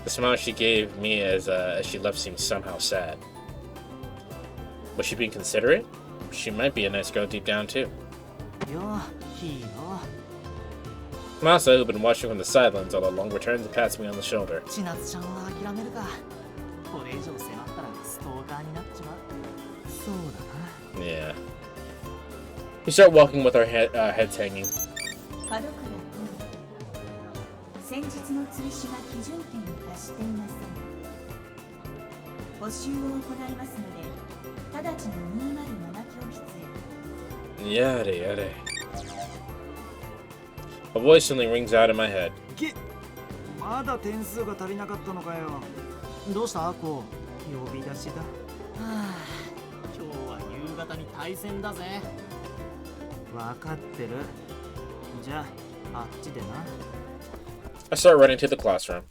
The smile she gave me as she left seemed somehow sad. Was she being considerate? She might be a nice girl deep down too. よ、いいよ。Masa, who'd been watching from the sidelines all along, returns and pats me on the shoulder. 千夏ちゃんは諦めるか。これ以上迫ったらストーカーになっちまう。そうだな。 Yeah. We start walking with our heads hanging. 門倉君、先日の追試が基準点に達していません。補習を行いますので、直ちに207教室へ。Yada yada. A voice suddenly rings out in my head. まだ点数が足りなかったのかよ。どうしたアコ？呼び出しだ。はあ、今日は夕方に対戦だぜ。わかってる。じゃあ、あっちでな。I start running to the classroom.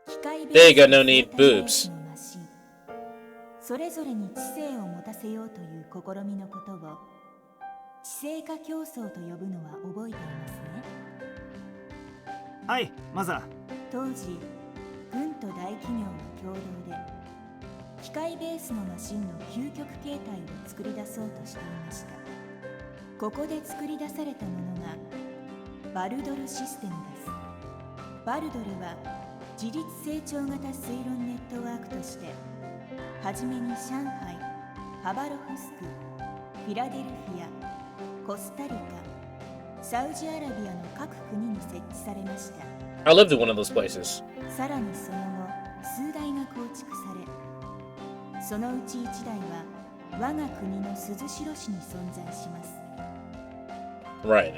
機械ベ There ー you ス go, の no need 生体ベー boobs. スのマシン、それぞれに知性を持たせようという試みのことを知性化競争と呼ぶのは覚えていますね。はい、マザー。当時、軍と大企業は共同で機械ベースのマシンの究極形態を作り出そうとしていました。ここで作り出されたものがバルドルシステムです。バルドルは自立成長型推論ネットワークとして、はじめに上海、ハバロフスク、フィラデルフィア、コスタリカ、サウジアラビアの各国に設置されました。I lived in one of those places. さらにその後、数台が構築され、そのうち1台は我が国の鈴代市に存在します。Right,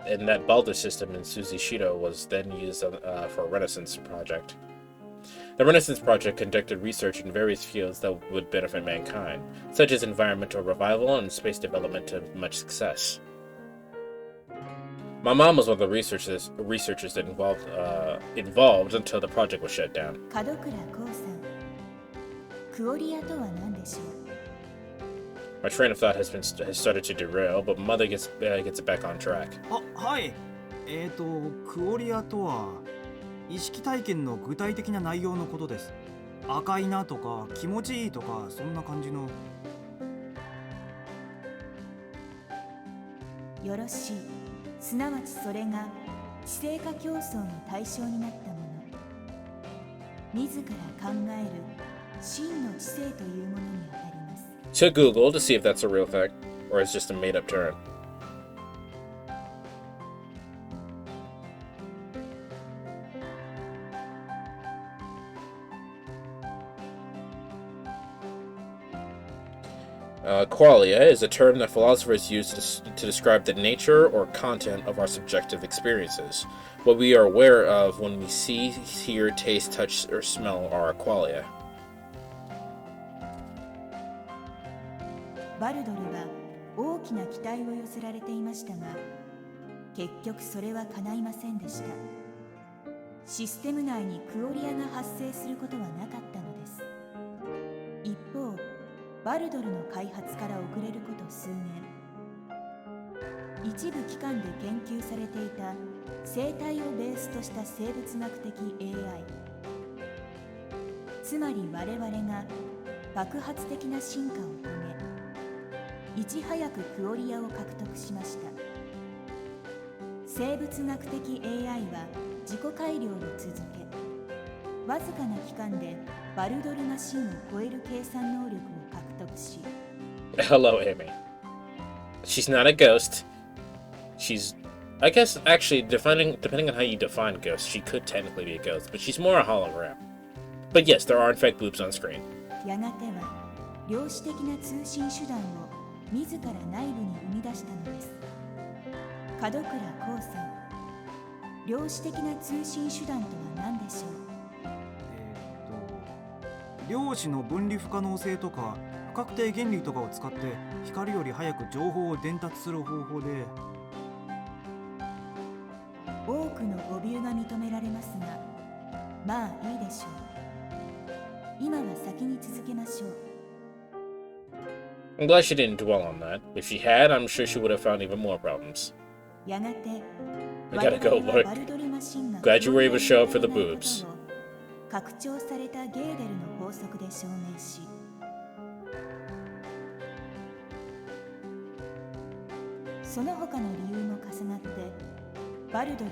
and that Baldr system in Suzy-Shido was then used for a Renaissance project. The Renaissance project conducted research in various fields that would benefit mankind, such as environmental revival and space development to much success. My mom was one of the researchers that involved until the project was shut down. 門倉光さん、クオリアとは何でしょう。 My train of thought has started to derail, but mother gets it back on track. あ、はい。クオリアとは意識体験の具体的な内容のことです。赤いなとか気持ちいいとかそんな感じの。よろしい。すなわちそれが知性化競争の対象になったもの。自ら考える真の知性というものにあたります。To Google to see if that's a real thing, or it's just a made-up term. Qualia is a term that philosophers use to describe the nature or content of our subjective experiences. What we are aware of when we see, hear, taste, touch, or smell are qualia. バルドルは大きな期待を寄せられていましたが、結局それは叶いませんでした。システム内にクオリアが発生することはなかったのです。一方、バルドルの開発から遅れること数年、一部機関で研究されていた生態をベースとした生物学的 AI、 つまり我々が爆発的な進化を遂げ、いち早くクオリアを獲得しました。生物学的 AI は自己改良を続け、わずかな期間でバルドルマシンを超える計算能力を獲得し。 Hello, Amy. She's not a ghost. She's, I guess, actually, depending on how you define ghost, she could technically be a ghost, but she's more a hologram. But yes, there are in fact boobs on screen. やがては量子的な通信手段を自ら内部に生み出したのです。門倉光さん、量子的な通信手段とは何でしょう。量子の分離不可能性とか不確定原理とかを使って光より早く情報を伝達する方法で。多くの誤謬が認められますが、まあいいでしょう。今は先に続けましょう。I'm glad she didn't dwell on that. If she had, I'm sure she would have found even more problems. やがて I gotta go, look. Glad you were able to show up for the boobs. 拡張されたゲーデルの法則で証明し、その他の理由も重なってバルドルは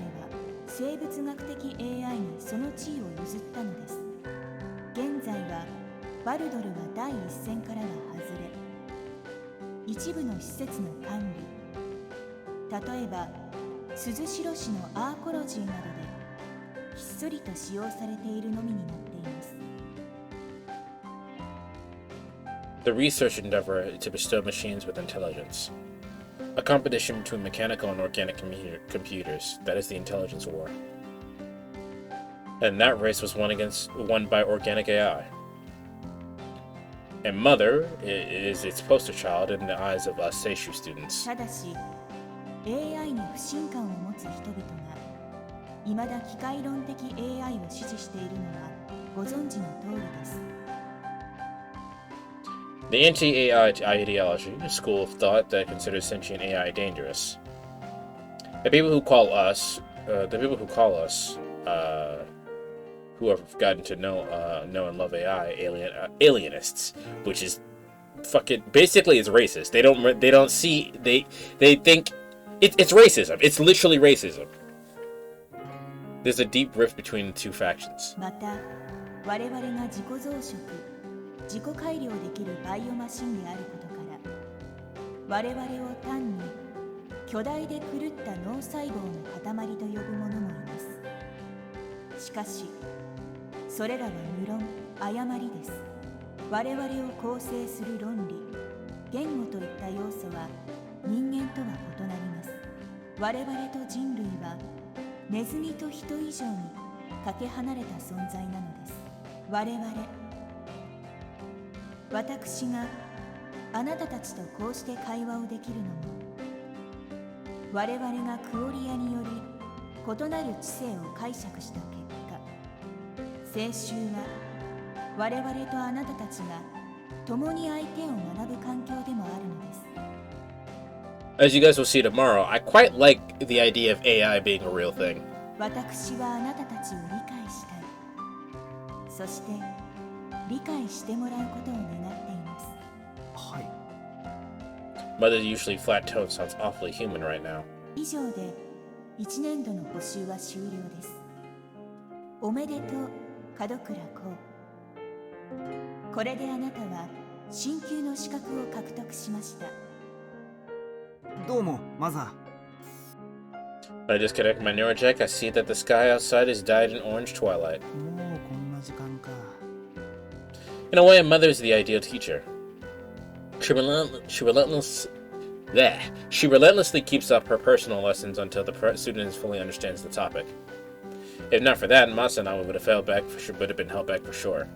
生物学的 AI にその地位を譲ったのです。現在はバルドルは第一線からは外れ、一部の施設の管理、例えば鈴代市のアーコロジーなどでひっそりと使用されているのみになっています。 The research endeavor to bestow machines with intelligence. A competition between mechanical and organic computers. That is the intelligence war. And that race was won by organic AI. And Mother is its poster child in the eyes of us Seishu students. ただし AI に不信感を持つ人々が未だ機械論的 AI を支持しているのはご存知の通りです。 The anti-AI ideology, a school of thought that considers sentient AI dangerous. The people who call us, who have gotten to know and love AI, alienists, which is fucking basically is racist. They don't see they think it's racism. It's literally racism. There's a deep rift between the two factions. また我々が自己増殖自己改良できるバイオマシンであることから我々を単に巨大で狂った脳細胞の塊と呼ぶ者もいます。しかしそれらは無論誤りです。我々を構成する論理言語といった要素は人間とは異なります。我々と人類はネズミと人以上にかけ離れた存在なのです。私があなたたちとこうして会話をできるのも我々がクオリアにより異なる知性を解釈した結果、青春は我々とあなたたちが共に相手を学ぶ環境でもあるのです。 As you guys will see tomorrow, I quite like the idea of AI being a real thing. 私はあなたたちを理解したい。そして理解してもらうことを願っています。はい。 Mother's usually flat tone sounds awfully human right now. 以上で1年度の補習は終了です。おめでとう、門倉こう。これであなたは進級の資格を獲得しました。どうも、マザー。 I disconnect my neurojack. I see that the sky outside is dyed in orange twilight. もうこんな時間か。 In a way, Mother is the ideal teacher. She relentlessly keeps up her personal lessons until the student fully understands the topic. If not for that, Masa and I would have been held back for sure.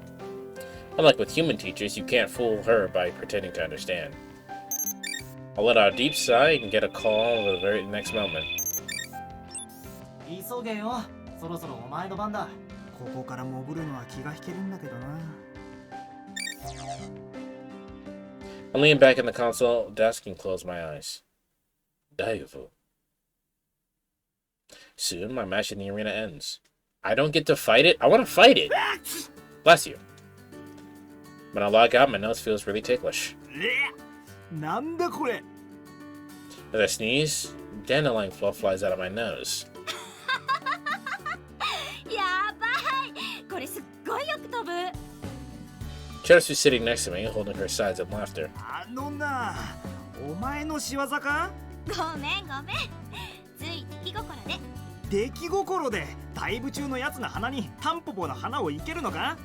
Unlike with human teachers, you can't fool her by pretending to understand. I'll let out a deep sigh and get a call the very next moment. 急げよ、そろそろお前の番だ。ここから潜るのは気が引けるんだけどな。 I lean back in the console desk and close my eyes. Daivu. Soon my match in the arena ends. I don't get to fight it? I want to fight it! Bless you. When I log out, my nose feels really ticklish. なんだこれ。 As I sneeze, dandelion fluff flies out of my nose. やばい、これすっごいよく飛ぶ。 Chelsea sitting next to me, holding her sides of laughter. あのな、お前の仕業か？ごめんごめん、つい出来心で。出来心でダイブ中のやつの鼻にタンポポの花をいけるのか？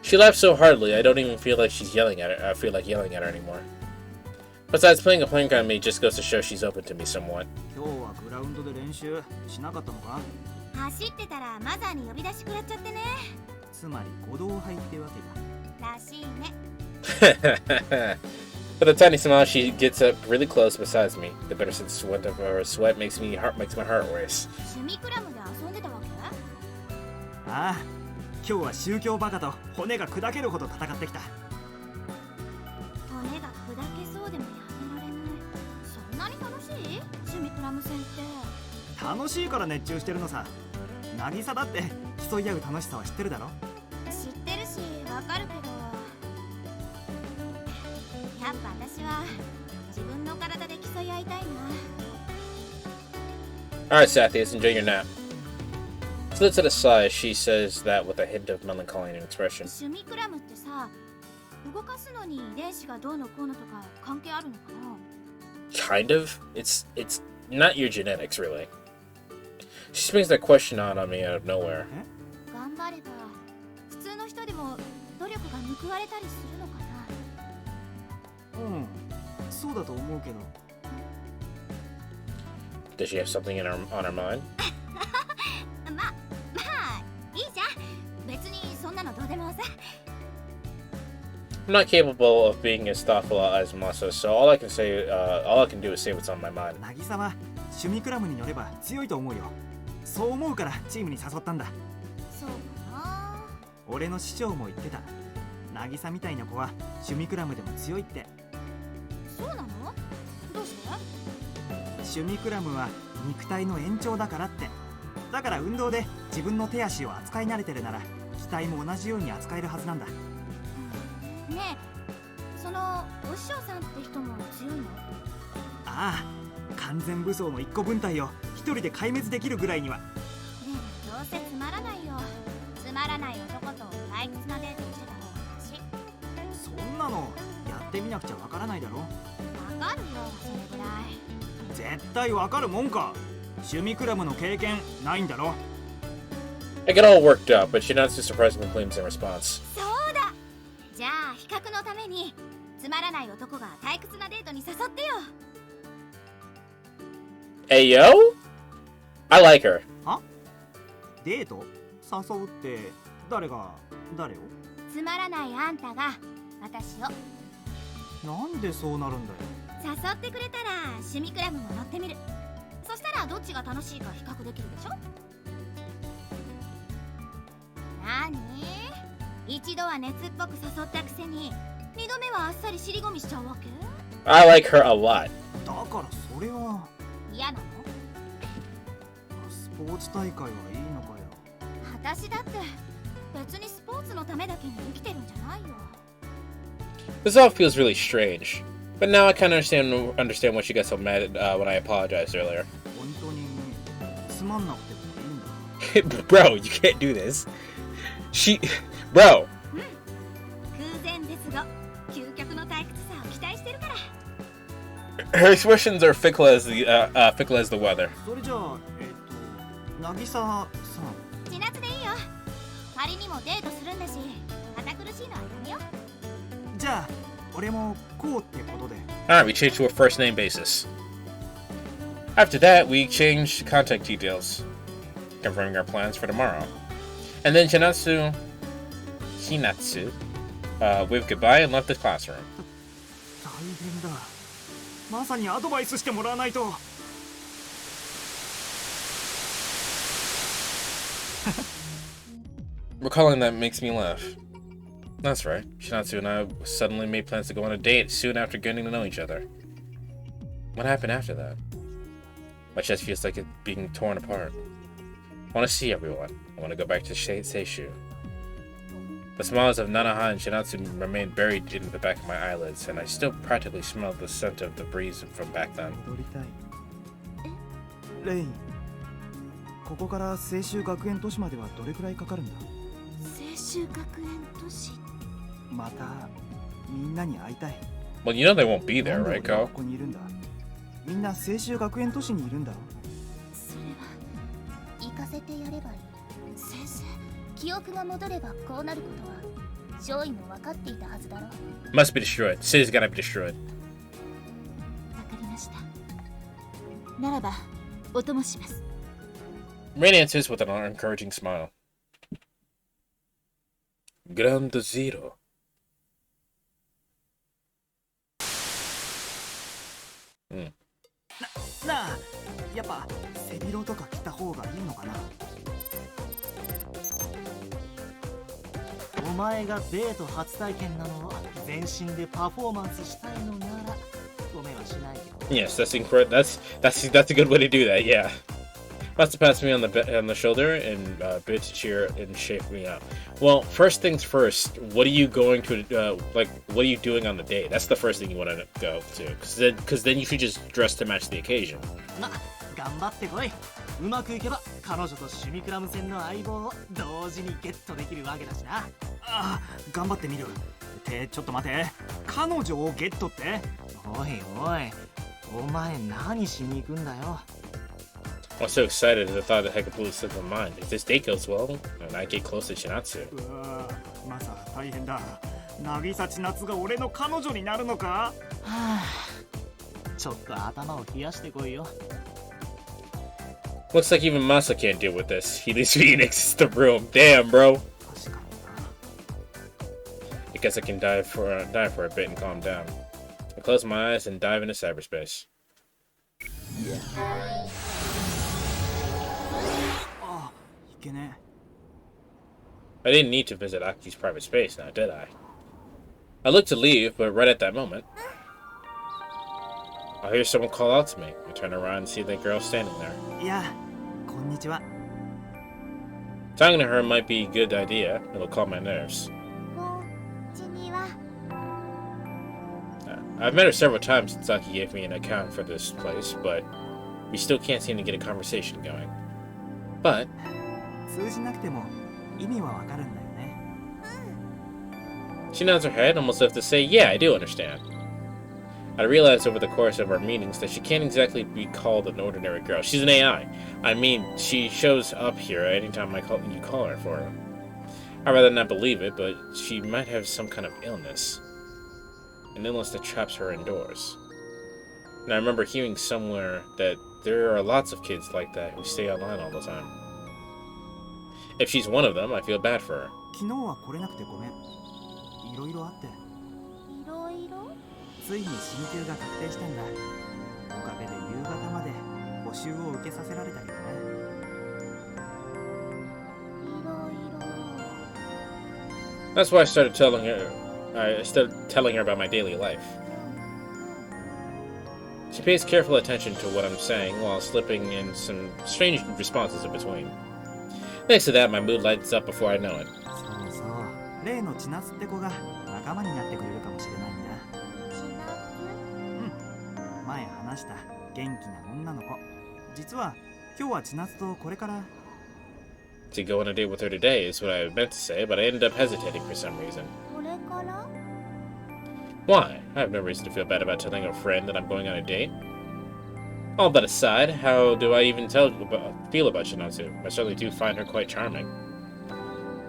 She laughs so heartily, I don't even feel like yelling at her anymore. Besides, playing a prank on me just goes to show she's open to me somewhat. 今日はグラウンドで練習しなかったのか？走ってたらマザーに呼び出し食らっちゃってね。つまり鼓動肺ってわけらしいね。With a tiny smile, she gets up really close beside me. The bitter sweat of her sweat makes my heart race. 趣味クラブで遊んでたわけ？だ。ああ、今日は宗教バカと骨が砕けるほど戦ってきた。骨が砕けそうでもやめられない。そんなに楽しい？趣味クラブ戦って。楽しいから熱中してるのさ。渚だって競い合う楽しさは知ってるだろ？知ってるしわかるけど、やっぱ私は自分の体で競い合いたいな。 Alright, Sathius, enjoy your nap. Slits at a sigh, she says that with a hint of melancholy in expression. 趣味クラムってさ、動かすのに遺伝子がどうのこうのとか関係あるのかな？ Kind of. It's not your genetics, really. She springs that question on me out of nowhere. 頑張れば普通の人でも努力が報われたりするのかな。うん、そうだと思うけど。Does she have something on her mind? まあいいじゃん。別にそんなのどうでもさ。I'm not capable of being as thoughtful as Masa, so all I can do is say what's on my mind. 渚は趣味クラブに乗れば強いと思うよ。そう思うからチームに誘ったんだ。そうかな。俺の師匠も言ってた。渚みたいな子は趣味クラブでも強いって。そうなの？どうして？趣味クラブは肉体の延長だからって。だから運動で自分の手足を扱い慣れてるなら機体も同じように扱えるはずなんだ。ねえ、そのお師匠さんって人も強いの？ああ、完全武装の一個分隊を一人で壊滅できるぐらいには。ねえ、どうせつまらないよ。つまらない男と退屈なデートをしてた方がいいし。そんなのやってみなくちゃわからないだろ。わかるよ、それぐらい。絶対わかるもんか。趣味クラブの経験ないんだろ。 I get all worked up, but Shinatsu surprisingly claims in response. そうだ。じゃあ比較のためにつまらない男が退屈なデートに誘ってよ。Hey yo? I like her. は？デート？誘うって誰を？つまらないあんたが私を。なんでそうなるんだよ。誘ってくれたら趣味クラブも乗ってみる。そしたらどっちが楽しいか比較できるでしょ。なに？一度は熱っぽく誘ったくせに二度目はあっさり尻込みしちゃうわけ？ I like her a lot. だからそれは嫌なの？スポーツ大会はいいのかよ。私だって別にスポーツのためだけに生きてるんじゃないよ。 This all feels really strange. But now I kind of understand why she got so mad when I apologized earlier. 本当につまんなくてもいいんだ。Bro, you can't do this. Bro. 空前絶後、究極の退屈さを期待してるから。Her expressions are fickle as the weather. それじゃあ渚さん。千夏でいいよ。仮にもデートするんだし、堅苦しいのはやめよ。じゃあ俺もこうってことで。Alright, we changed to a first name basis. After that, we changed contact details, confirming our plans for tomorrow. And then Hinatsu waved goodbye and left the classroom. 大変だ。まさにアドバイスしてもらわないと。Recalling that makes me laugh. That's right. Shinatsu and I suddenly made plans to go on a date soon after getting to know each other. What happened after that? My chest feels like it's being torn apart. I want to see everyone. I want to go back to Seishu. The smiles of Nanaha and Shinatsu remain buried in the back of my eyelids, and I still practically smell the scent of the breeze from back then. 乗りたい。レイン、ここから青州学園都市まではどれくらいかかるんだ？青州学園都市。またみんなに会いたい。Well, you know they won't be there, right, こ Ko? こにいるんだ。みんな青州学園都市にいるんだろ。それは行かせてやればいい。先生、記憶が戻ればこうなることは少尉も分かっていたはずだろ。 Must be destroyed. City's gotta be destroyed. わかりました。ならばお供します。Rain answers with an encouraging smile. Grand Zero. なあ、やっぱ背広とか着た方がいいのかな。お前がデート初体験なのを全身でパフォーマンスしたいのならごめんはしないけど。 Yes, that's incorrect. That's a good way to do that. Yeah. Must have passed me on the shoulder and bid to cheer and shake me up. Well, first things first. What are you going to what are you doing on the date? That's the first thing you want to go to, because then you should just dress to match the occasion. ま、頑張ってこい。うまくいけば彼女と趣味クラム戦の相棒を同時にゲットできるわけだしな。ああ、頑張ってみる。ってちょっと待て。彼女をゲットって？おいおい、お前何しに行くんだよ。 I was so excited at the thought that I completely slipped my mind. If this date goes well, and I get close to Shinatsu. うわマサ大変だ。渚千夏が俺の彼女になるのか。はあ、ちょっと頭を冷やしてこいよ。 Looks like even Masa can't deal with this. He leaves me and exits the room. Damn, bro. 確かにな。 I guess I can die for a bit and calm down. I close my eyes and dive into cyberspace. あ、いけね I didn't need to visit Aki's private space now, did I? I looked to leave, but right at that moment, I hear someone call out to me. I turn around and see that girl standing there. え。いや、こんにちは。 Talking to her might be a good idea. It'll calm my nerves. こんにちは。 I've met her several times since Aki gave me an account for this place, but we still can't seem to get a conversation going. But 通じなくても意味はわかるんだよね。 she nods her head, almost as if to say, yeah, I do understand. I realized over the course of our meetings that she can't exactly be called an ordinary girl. She's an AI. I mean, she shows up here anytime you call her for her. I'd rather not believe it, but she might have some kind of illness. An illness that traps her indoors. And I remember hearing somewhere that there are lots of kids like that who stay online all the time. If she's one of them, I feel bad for her. 昨日は来れなくてごめん。いろいろあって。いろいろ。ついに進級が確定したんだ。おかげで夕方まで補習を受けさせられたけどね。いろいろ。 That's why I started telling her about my daily life. She pays careful attention to what I'm saying while slipping in some strange responses in between. Thanks to that, my mood lights up before I know it. そうそう。例の千夏って子が仲間になってくれるかもしれないんだ。ちな前話した元気な女の子。実は今日は千夏とこれから。 To go on a date with her today is what I meant to say, but I ended up hesitating for some reason. これから。 Why? I have no reason to feel bad about telling a friend that I'm going on a date. All that aside, how do I even feel about Shinatsu? I certainly do find her quite charming.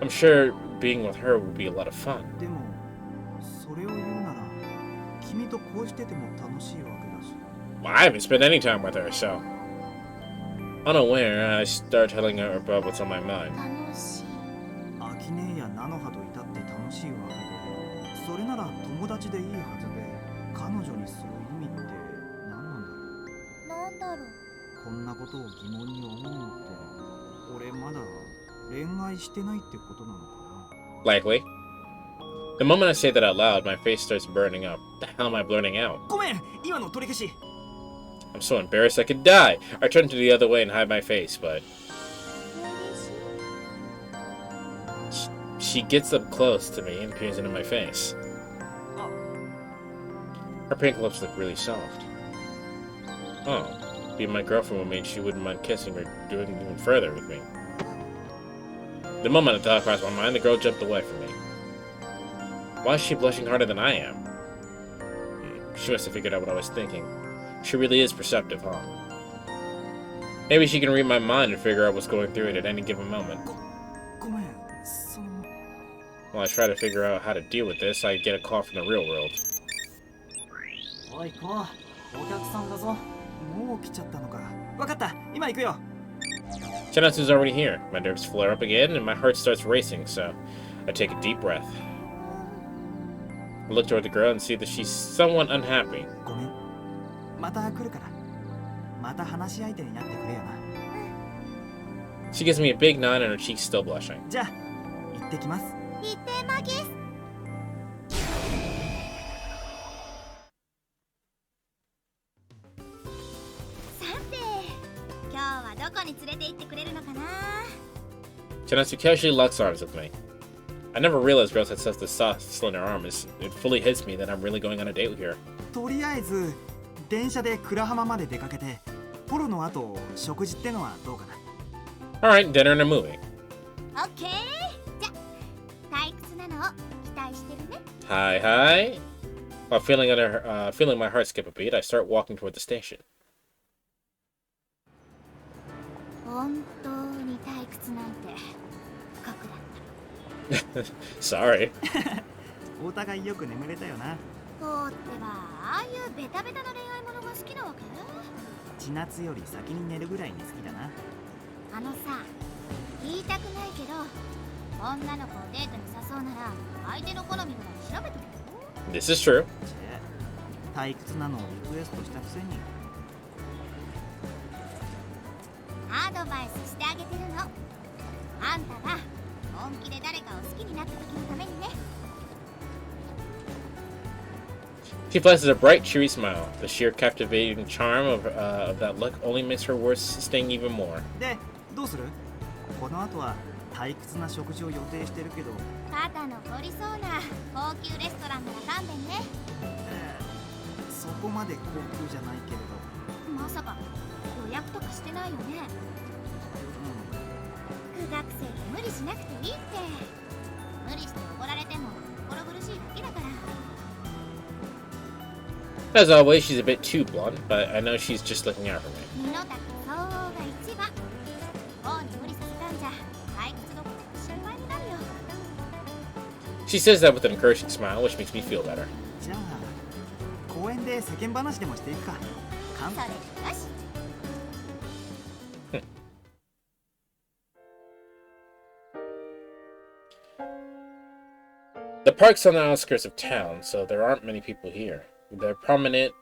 I'm sure being with her would be a lot of fun. でもそれを言うなら君とこうしてても楽しいわけだし。 Well, I haven't spent any time with her, so... Unaware, I start telling her about what's on my mind. 楽しい。秋音や菜の葉といたって楽しいわけで、それなら友達でいいはずで、彼女にする意味って何なんだろう。なんだろう。こんなことを疑問に思うのって、俺まだ恋愛してないってことなのかな。 Likely. The moment I say that out loud, my face starts burning up. The hell am I blurting out? ごめん、今の取り消し。 I'm so embarrassed I could die. I turn to the other way and hide my face, but... She gets up close to me and peers into my face. Her pink lips look really soft. Oh, being my girlfriend would mean she wouldn't mind kissing or doing even further with me. The moment a thought crossed my mind, the girl jumped away from me. Why is she blushing harder than I am? She must have figured out what I was thinking. She really is perceptive, huh? Maybe she can read my mind and figure out what's going through it at any given moment. ごめん、その。 While I try to figure out how to deal with this, I get a call from the real world. おいこう、お客さんだぞ。もう来ちゃったのか。わかった、今行くよ。 Shinatsu's already here. My nerves flare up again and my heart starts racing, so I take a deep breath. I look toward the girl and see that she's somewhat unhappy. ごめん。また来るから。また話し相手になってくれよな。 She gives me a big nod and her cheeks still blushing. じゃあ、行ってきます。いってまぎす。さて、今日はどこに連れて行ってくれるのかな。 Shinatsu casually locks arms with me. I never realized girls had such a soft, slender arms. It fully hits me that I'm really going on a date with her. とりあえず電車で倉浜まで出かけて、ポロの後食事ってのはどうかな。 Alright, dinner and a movie. オッケー。じゃ、退屈なのを期待してるね。Hi, hi. While feeling my heart skip a beat, I start walking toward the station. 本当に退屈なんて過酷だった。 Sorry. お互いよく眠れたよな。こうってばああいうベタベタな恋愛ものが好きなわけ？千夏より先に寝るぐらいに好きだな。あのさ、言いたくないけど女の子をデートに誘うなら相手の好みぐらい調べてみる。 This is true. 退屈なのをリクエストしたくせに。アドバイスしてあげてるの。あんたが本気で誰かを好きになった時のためにね。 She flashes a bright, cheery smile. The sheer captivating charm of that look only makes her worth sting even more. で、どうする？この後は退屈な食事を予定してるけど。肩の凝りそうな高級レストランなら勘弁ね。そこまで高級じゃないけれど。まさか予約とかしてないよね。苦学生で無理しなくていいって。無理して怒られても心苦しいだけだから。 As always, she's a bit too blunt, but I know she's just looking out for me. 身の丈相応が一番。王に無理させたんじゃ退屈どころか心配になるよ。 She says that with an encouraging smile, which makes me feel better. じゃあ公園で世間話でもしていくか。それよし。 The park's on the outskirts of town, so there aren't many people here. The promenade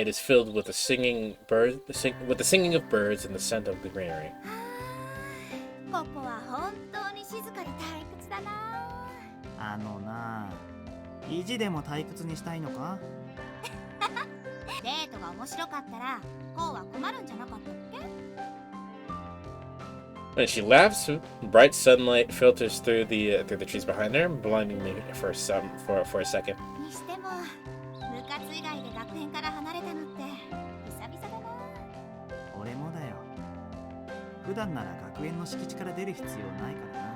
is filled with the singing of birds and the scent of the greenery. ここは本当に静かで退屈だな。あのな、意地でも退屈にしたいのか？デートが面白かったらこうは困るんじゃなかったっけ？ When she laughs, bright sunlight filters through the trees behind her, blinding me for a second. にしても部活以外で学園から離れたのって久々だな。俺もだよ。普段なら学園の敷地から出る必要ないからな。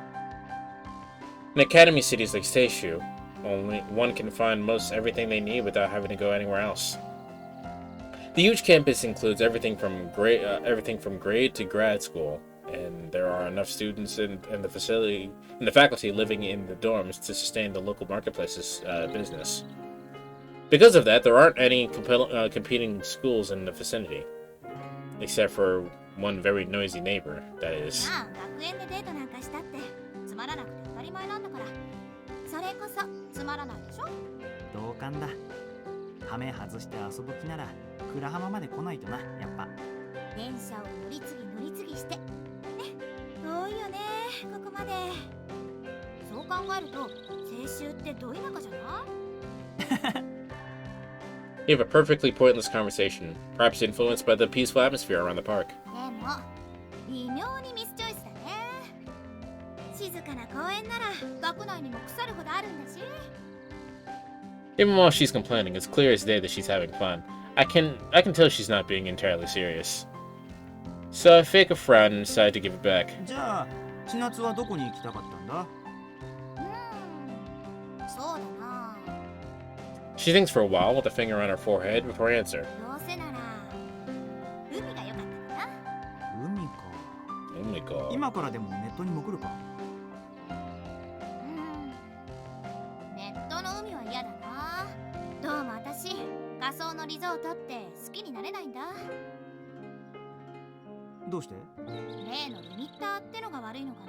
In academy cities like Seishu, only one can find most everything they need without having to go anywhere else. The huge campus includes everything from grade to grad school, and there are enough students in the faculty living in the dorms to sustain the local marketplace's business. Because of that, there aren't any competing schools in the vicinity, except for one very noisy neighbor, that is. まあ学園でデートなんかしたってつまらなくて当たり前なんだから。それこそつまらないでしょ？同感だ。ハメ外して遊ぶ気なら倉浜まで来ないとな、やっぱ。電車を乗り継ぎしてね、遠いよねここまで。そう考えると青春ってど田舎じゃない？ You have a perfectly pointless conversation, perhaps influenced by the peaceful atmosphere around the park. でも微妙にミスチョイスだね。静かな公園なら学内にも腐るほどあるんだし。 Even while she's complaining, it's clear as day that she's having fun. I can tell she's not being entirely serious. So I fake a frown and decide to give it back. じゃあ千夏はどこに行きたかったんだ？そうだな。 She thinks for a while with a finger on her forehead before I answer. どうせなら海が良かったかな。海か。 Oh my god. 今からでもネットに潜るか？ネットの海は嫌だな。どうも私仮想のリゾートって好きになれないんだ。どうして？例のリミッターってのが悪いのか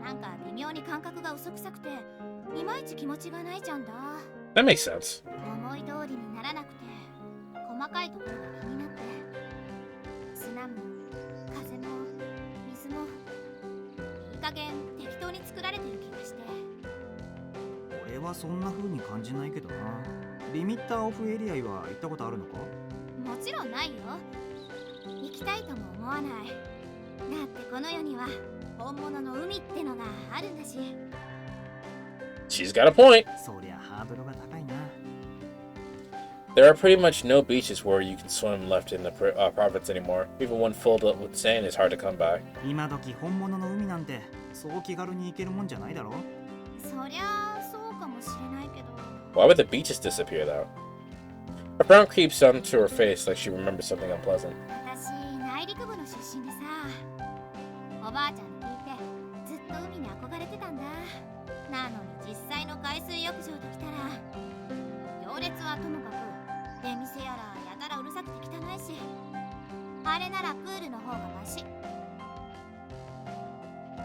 な。なんか微妙に感覚が嘘くさくていまいち気持ちがないじゃんだ。 That makes sense. 思い通りにならなくて細かいところが気になって、砂も風も水もいい加減適当に作られてる気がして。俺はそんな風に感じないけどな。リミッターオフエリアは行ったことあるのか？もちろんないよ。行きたいとも思わない。だってこの世には本物の海ってのがあるんだし。 She's got a point. そりゃハードルが高いな。 There are pretty much no beaches where you can swim left in the province anymore. Even one filled up with sand is hard to come by. 今時本物の海なんてそう気軽に行けるもんじゃないだろ。そりゃそうかもしれないけど。Why would the beaches disappear, though? Her frown creeps onto her face like she remembers something unpleasant. 私内陸部の出身でさ、おばあちゃんに聞いてずっと海に憧れてたんだ。なのに実際の海水浴場ときたら行列はともかく出店やらやたらうるさくて汚いし、あれならプールの方がマシ。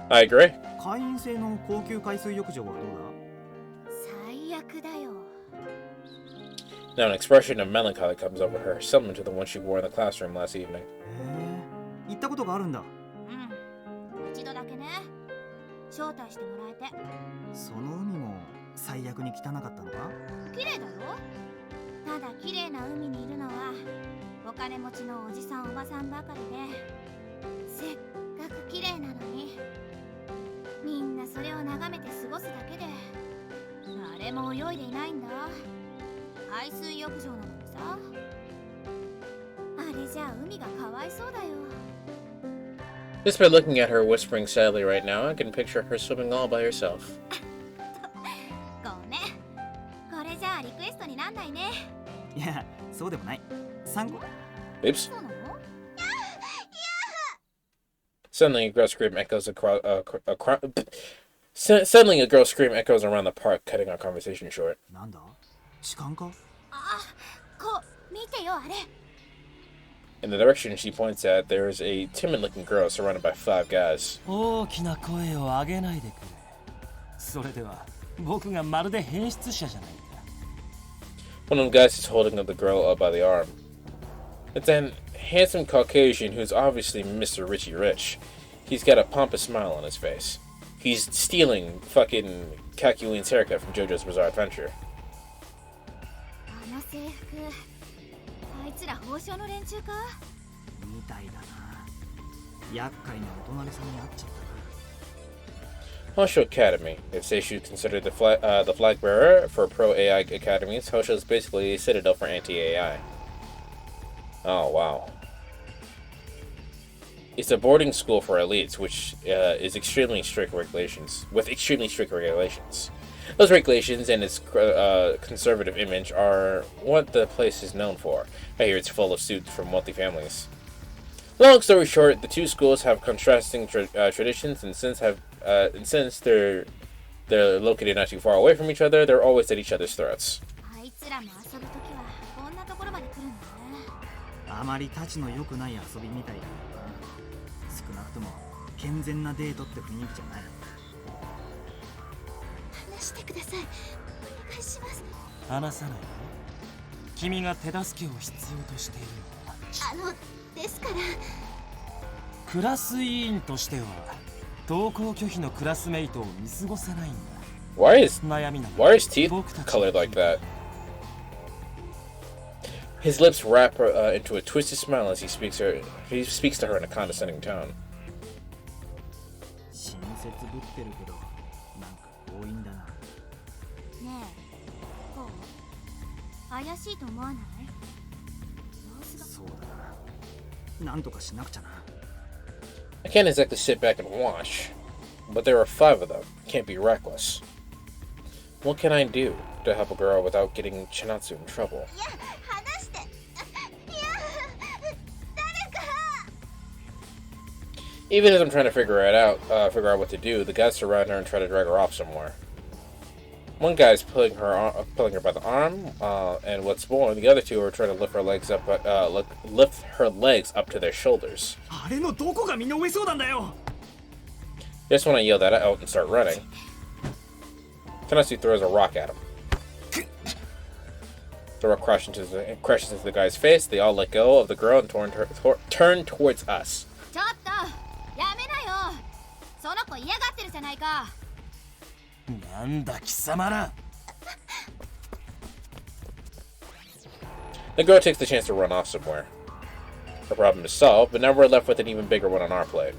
I agree. 会員制の高級海水浴場はどう最悪だよ。 Now an expression of melancholy comes over her, similar to the one she wore in the classroom last evening. だ？へえ、行ったことがあるんだ。うん、一度だけね。招待してもらえて。その海も最悪に汚かったのか？綺麗だろ。ただ綺麗な海にいるのはお金持ちのおじさんおばさんばかりで、せっかく綺麗なのにみんなそれを眺めて過ごすだけで誰も泳いでいないんだ。海水浴場なのにさ。あれじゃ海がかわいそうだよ。 Just by looking at her whispering sadly right now, I can picture her swimming all by herself. ごめん、これじゃあリクエストになんないね。いや、そうでもない。参考。Oops. そうなの？ Suddenly, a girl's scream echoes Suddenly, a girl's scream echoes around the park, cutting our conversation short. なんだ？痴漢か？あ、こう見てよあれ。 In the direction she points at, there is a timid-looking girl surrounded by 5 guys. 大きな声を上げないでくれ。それでは僕がまるで変質者じゃないか。 One of the guys is holding up the girl up by the arm. It's an handsome Caucasian who's obviously Mr. Richie Rich. He's got a pompous smile on his face. He's stealing fucking Kakuin's haircut from JoJo's Bizarre Adventure. あの制服、あいつら報奨の連中か？みたいだな。厄介なお隣さんに会っちゃったな。Hosho Academy. If Seishu considered the flag bearer for pro-AI academies, Hosho is basically a citadel for anti-AI. Oh, wow. It's a boarding school for elites, which is extremely strict regulations. With extremely strict regulations. Those regulations and its conservative image are what the place is known for. I hear it's full of students from wealthy families. Long story short, the two schools have contrasting traditions, and since they're located not too far away from each other, they're always at each other's throats. あいつらも遊ぶときはこんなところまで来るんだね。あまりたちの良くない遊びみたいだな。少なくとも健全なデートって雰囲気じゃない。話してください。お願いします。話さないよ。君が手助けを必要としているのは。ですから。クラス委員としては登校拒否のクラスメイトを見過ごせないんだ。Why is 悩みなの。Why is teeth colored like that? His lips wrap into a twisted smile as he speaks to her in a condescending tone. 親切ぶってるけど、なんか強引だな。ねえ、こう怪しいと思わない？そうだな。なんとかしなくちゃな。I can't exactly sit back and watch, but there are 5 of them. Can't be reckless. What can I do to help a girl without getting Chinatsu in trouble? いや、話して。いや、誰か。 Even as I'm trying to figure out what to do, the guys surround her and try to drag her off somewhere. One guy's pulling her by the arm, and what's more, the other 2 are trying to lift her legs up to their shoulders. あれのどこが身の上そうなんだよ。 Just when I yell that out and start running, Tanatsu throws a rock at him. The rock crashes into the guy's face. They all let go of the girl and turn towards us. ちょっとやめなよ。その子嫌がってるじゃないか。なんだ貴様ら。 The girl takes the chance to run off somewhere. The problem is solved, but now we're left with an even bigger one on our plate.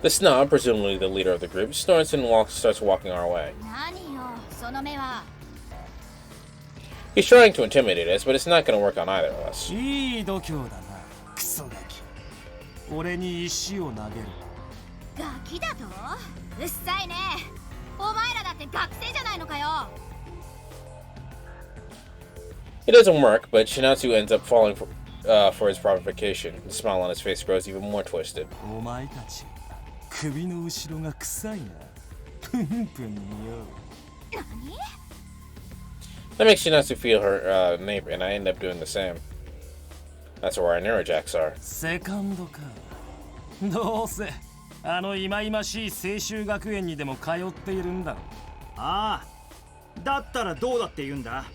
The snob, presumably the leader of the group, snorts and starts walking our way. 何よ、その目は。 He's trying to intimidate us, but it's not going to work on either of us. いい度胸だな、クソガキ。俺に石を投げる。ガキだと？うっさいね。お前らだって学生じゃないのかよ。 It doesn't work, but Shinatsu ends up falling for his provocation. The smile on his face grows even more twisted. お前たち首の後ろが臭いな。プンプンよ。何？ That makes Shinatsu feel her neighbor, and I end up doing the same. That's where our Neurojacks are. セカンドか。どうせあの忌々しい青州学園にでも通っているんだろ。ああ、だったらどうだって言うんだ。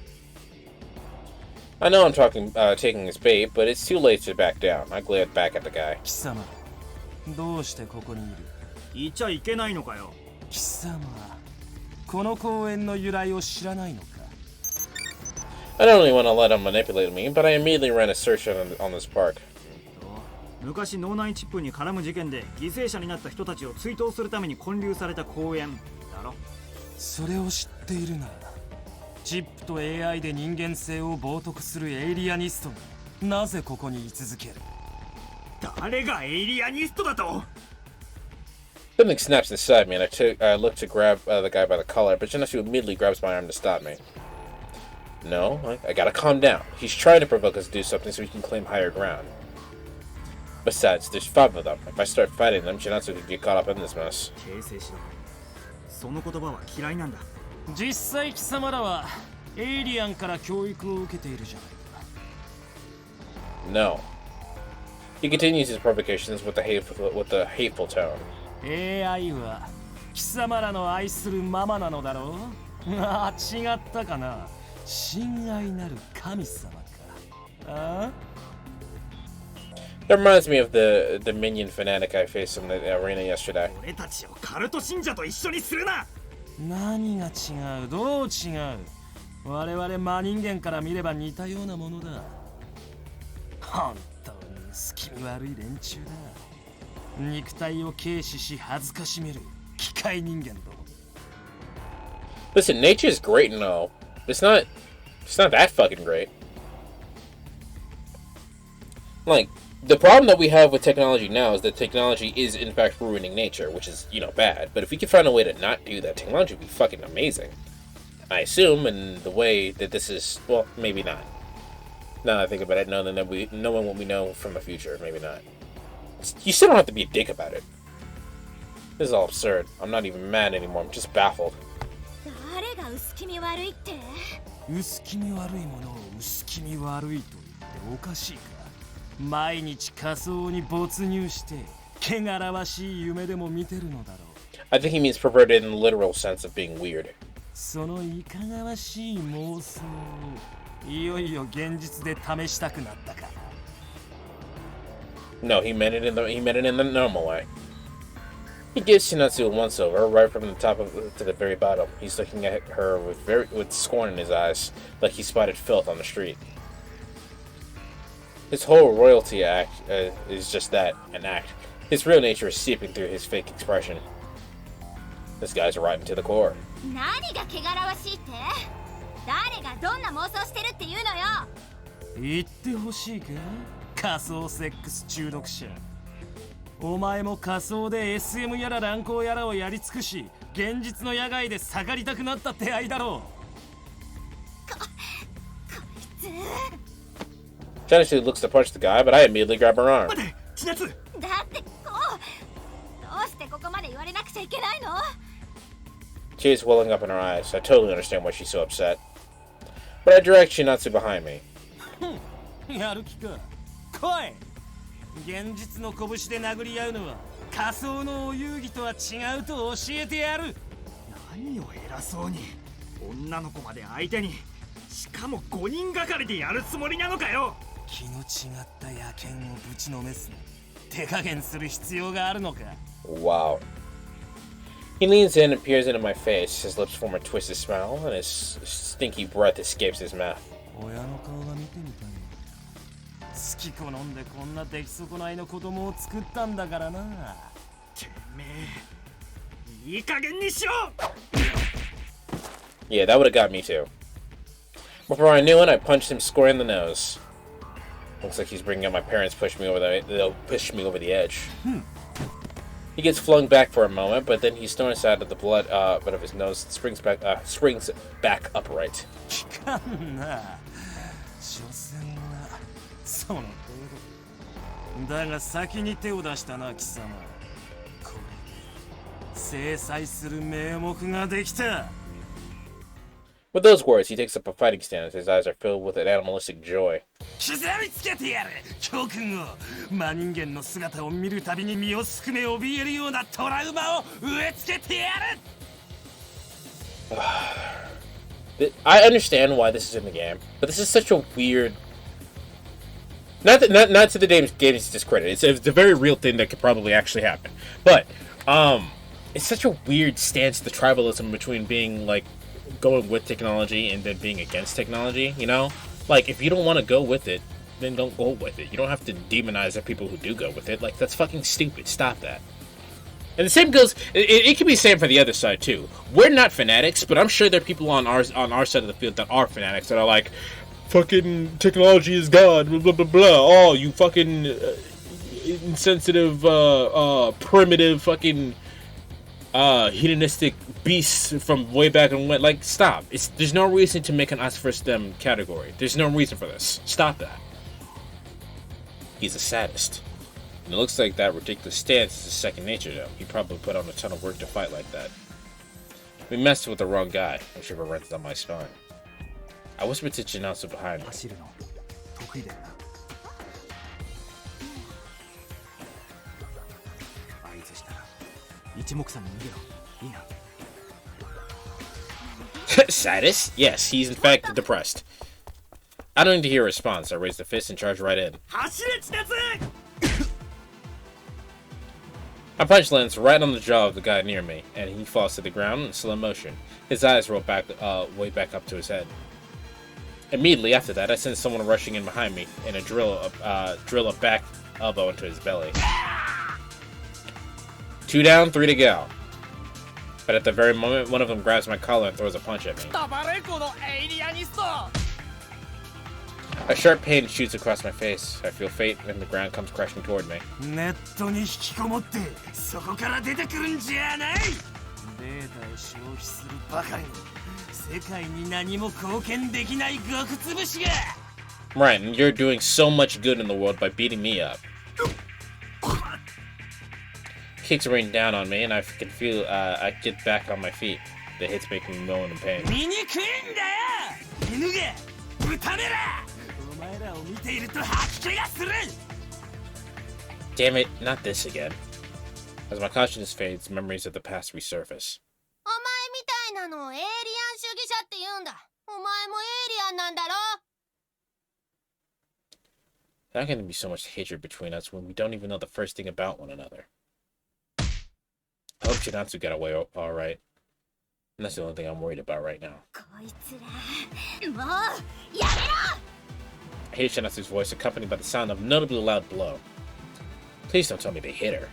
I know I'm taking his bait, but it's too late to back down. I glared back at the guy. 貴様、どうしてここにいる？いちゃいけないのかよ。貴様、この公園の由来を知らないのか？ I don't really want to let him manipulate me, but I immediately ran a search on this park. 昔脳内チップに絡む事件で犠牲者になった人たちを追悼するために建立された公園だろ。それを知っているなら、チップと AI で人間性を冒涜するエイリアニストがなぜここに居続ける？誰がエイリアニストだと？ Something snaps inside me, and I look to grab the guy by the collar, but Shinasu immediately grabs my arm to stop me. No, I gotta calm down. He's trying to provoke us to do something so he can claim higher ground. Besides, there's 5 of them. If I start fighting them, Shinatsu could get caught up in this mess. 形成しろ。その言葉は嫌いなんだ。実際貴様らはエイリアンから教育を受けているじゃないか。 No. He continues his provocations with the hateful tone. AI は貴様らの愛するママなのだろう？ああ、違ったかな。親愛なる神様か。ああ？ That reminds me of the minion fanatic I faced in the arena yesterday. 俺たちをカルト信者と一緒にするな。何が違う？どう違う？我々真人間から見れば似たようなものだ。本当に隙味悪い連中だ。肉体を軽視し恥ずかしめる機械人間ども。 Listen, nature is great and all. It's not that fucking great. Like, the problem that we have with technology now is that technology is in fact ruining nature, which is, bad. But if we could find a way to not do that, technology would be fucking amazing. I assume, in the way that this is, well, maybe not. Now that I think about it, knowing what we know from the future, maybe not. You still don't have to be a dick about it. This is all absurd. I'm not even mad anymore, I'm just baffled. 誰が薄気味悪いって？薄気味悪いものを薄気味悪いと言っておかしいか。毎日仮想に没入して汚らわしい夢でも見てるのだろう。 I think he means perverted in the literal sense of being weird. そのいかがわしい妄想をいよいよ現実で試したくなったか。 No, he meant it in the normal way. He gives Shinatsu a once-over, right from the top to the very bottom. He's looking at her with scorn in his eyes, like he spotted filth on the street. His whole royalty act is just that, an act. His real nature is seeping through his fake expression. This guy's rotten to the core. 何が汚らわしいって？誰がどんな妄想してるっていうのよ。言ってほしいか？仮想セックス中毒者。お前も仮想で SM やら乱行やらをやり尽くし、現実の野外で下がりたくなった手合いだろう。こいつ。 Shinatsu looks to punch the guy, but I immediately grab her arm. だってこう、どうしてここまで言われなくちゃいけないの？ Tears welling up in her eyes. I totally understand why she's so upset. But I direct Shinatsu behind me. やる気か。来い。現実の拳で殴り合うのは仮想のお遊戯とは違うと教えてやる。何を偉そうに。女の子まで相手に。しかも5人がかりでやるつもりなのかよ。気の違った野犬をぶちのめすな。手加減する必要があるのか。 Wow. He leans in and peers into my face. His lips form a twisted smile, and his stinky breath escapes his mouth. 親の顔が見てみたい。好き好んでこんな出来損ないの子供を作ったんだからな。てめえ、いい加減にしろ。 Yeah, that would have got me too. Before I knew it, I punched him square in the nose. Looks like he's bringing up my parents. They'll push me over the edge. He gets flung back for a moment, but then he's thrown aside of the blood out of his nose and springs back upright. 聞かんな。所詮はその程度。だが先に手を出したな、貴様。これで制裁する名目ができた。With those words, he takes up a fighting stance. His eyes are filled with an animalistic joy. 刻みつけてやる教訓を真人間の姿を見るたびに身をすくめ怯えるようなトラウマを植え付けてやる I understand why this is in the game, but this is such a weird... Not to the game's discredit. It's a very real thing that could probably actually happen. But, it's such a weird stance, the tribalism between being, like, going with technology and then being against technology, you know? Like, if you don't want to go with it, then don't go with it. You don't have to demonize the people who do go with it. Like, that's fucking stupid. Stop that. And the same goes, it can be the same for the other side, too. We're not fanatics, but I'm sure there are people on our side of the field that are fanatics, that are like, fucking technology is God, blah, blah, blah, blah. Oh, you fucking insensitive, primitive, fucking hedonistic beasts from way back and when. Like, stop. There's no reason to make an us versus them category. There's no reason for this. Stop that. He's a sadist. And it looks like that ridiculous stance is his second nature, though. He probably put on a ton of work to fight like that. We messed with the wrong guy. I shiver runs down my spine. I whispered to Jinatsu behind me. 走るの得意だよな。合図したら一目散に逃げろ。いいな。Sadist? Yes, he's in fact depressed. I don't need to hear a response. I raise the fist and charge right in. My punch lands right on the jaw of the guy near me, and he falls to the ground in slow motion. His eyes roll back, way back up to his head. Immediately after that, I sense someone rushing in behind me and drill a back elbow into his belly. 2 down, 3 to go. But at the very moment, one of them grabs my collar and throws a punch at me. A sharp pain shoots across my face. I feel fate, and the ground comes crashing toward me. ネットに引きこもってそこから出てくるんじゃないデータを消費するばかりに世界に何も貢献できない極つぶしが Right, and you're doing so much good in the world by beating me up. Kicks rain down on me, and I can feel I get back on my feet. The hits make me moan in pain. 醜いんだよ犬が豚めらお前らを見ていると吐き気がする Damn it, not this again. As my consciousness fades, memories of the past resurface. お前みたいなのをエイリアン主義者って言うんだ。お前もエイリアンなんだろ How can there be so much hatred between us when we don't even know the first thing about one another? I hope Jinatsu got away alright. And that's the only thing I'm worried about right now. こいつらもうやめろ I hear Jinatsu's voice accompanied by the sound of a notably loud blow. Please don't tell me they hit her.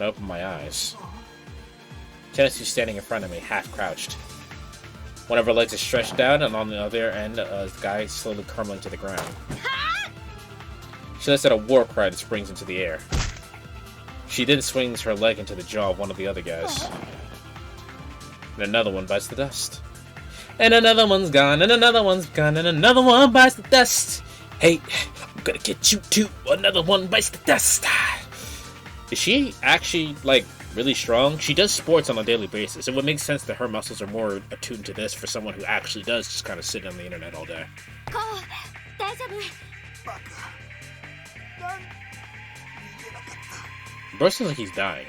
I open my eyes. Jinatsu's standing in front of me, half crouched. One of her legs is stretched out, and on the other end, the guy is slowly crumbling to the ground. She lets out a war cry and springs into the air. She then swings her leg into the jaw of one of the other guys. And another one bites the dust. And another one's gone, and another one's gone, and another one bites the dust. Hey, I'm gonna get you too. Another one bites the dust. Is she actually, like, really strong? She does sports on a daily basis. It would make sense that her muscles are more attuned to this for someone who actually does just kind of sit on the internet all day. こう大丈夫 Bro seems like he's dying.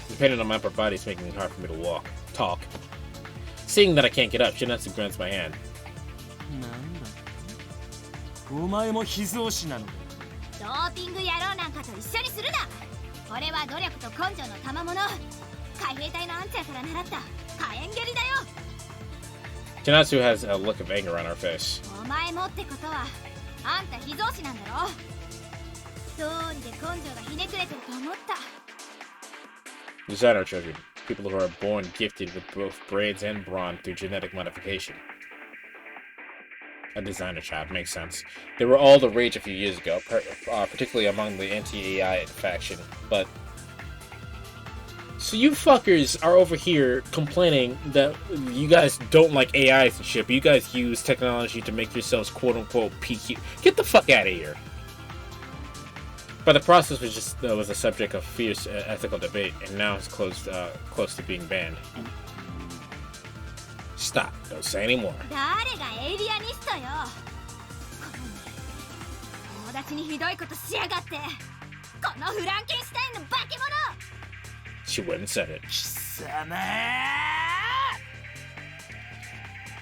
The pain on my upper body is making it hard for me to talk. Seeing that I can't get up, Jinatsu grabs my hand. なんだお前も秘蔵師なのかドーピング野郎なんかと一緒にするな俺は努力と根性の賜物海兵隊のアンチャーから習った火炎蹴りだよ Jinatsu has a look of anger on her face. お前もってことはあんた秘蔵師なんだろ通りで根性がひねくれてると思った Designer children. People who are born gifted with both brains and brawn through genetic modification. A designer child, makes sense. They were all the rage a few years ago, particularly among the anti-AI faction, but So you fuckers are over here complaining that you guys don't like AIs and shit, but you guys use technology to make yourselves quote-unquote PQ. Get the fuck out of here. But the process was a subject of fierce ethical debate, and now it's close to being banned. Stop. Don't say anymore. 誰がエイリアニストよ。友達にひどいことしやがって。このフランケンシュタインの化け物。 She wouldn't said it.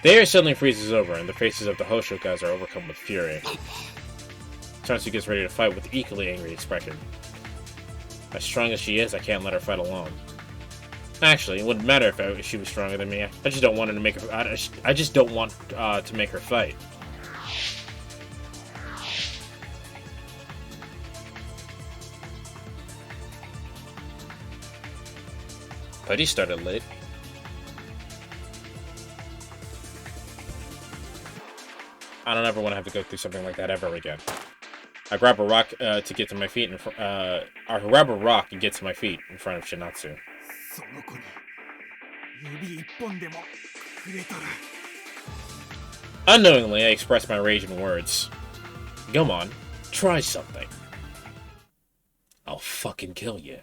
The air suddenly freezes over, and the faces of the Hosho guys are overcome with fury. Chansu gets ready to fight with equally angry expression. As strong as she is, I can't let her fight alone. Actually, it wouldn't matter if she was stronger than me. I just don't want her to make her. I just don't want to make her fight. But he started late. I don't ever want to have to go through something like that ever again. I grab a rock to get to my feet. I grab a rock and get to my feet in front of Shinatsu. Unknowingly, I express my rage in words. Come on, try something. I'll fucking kill you.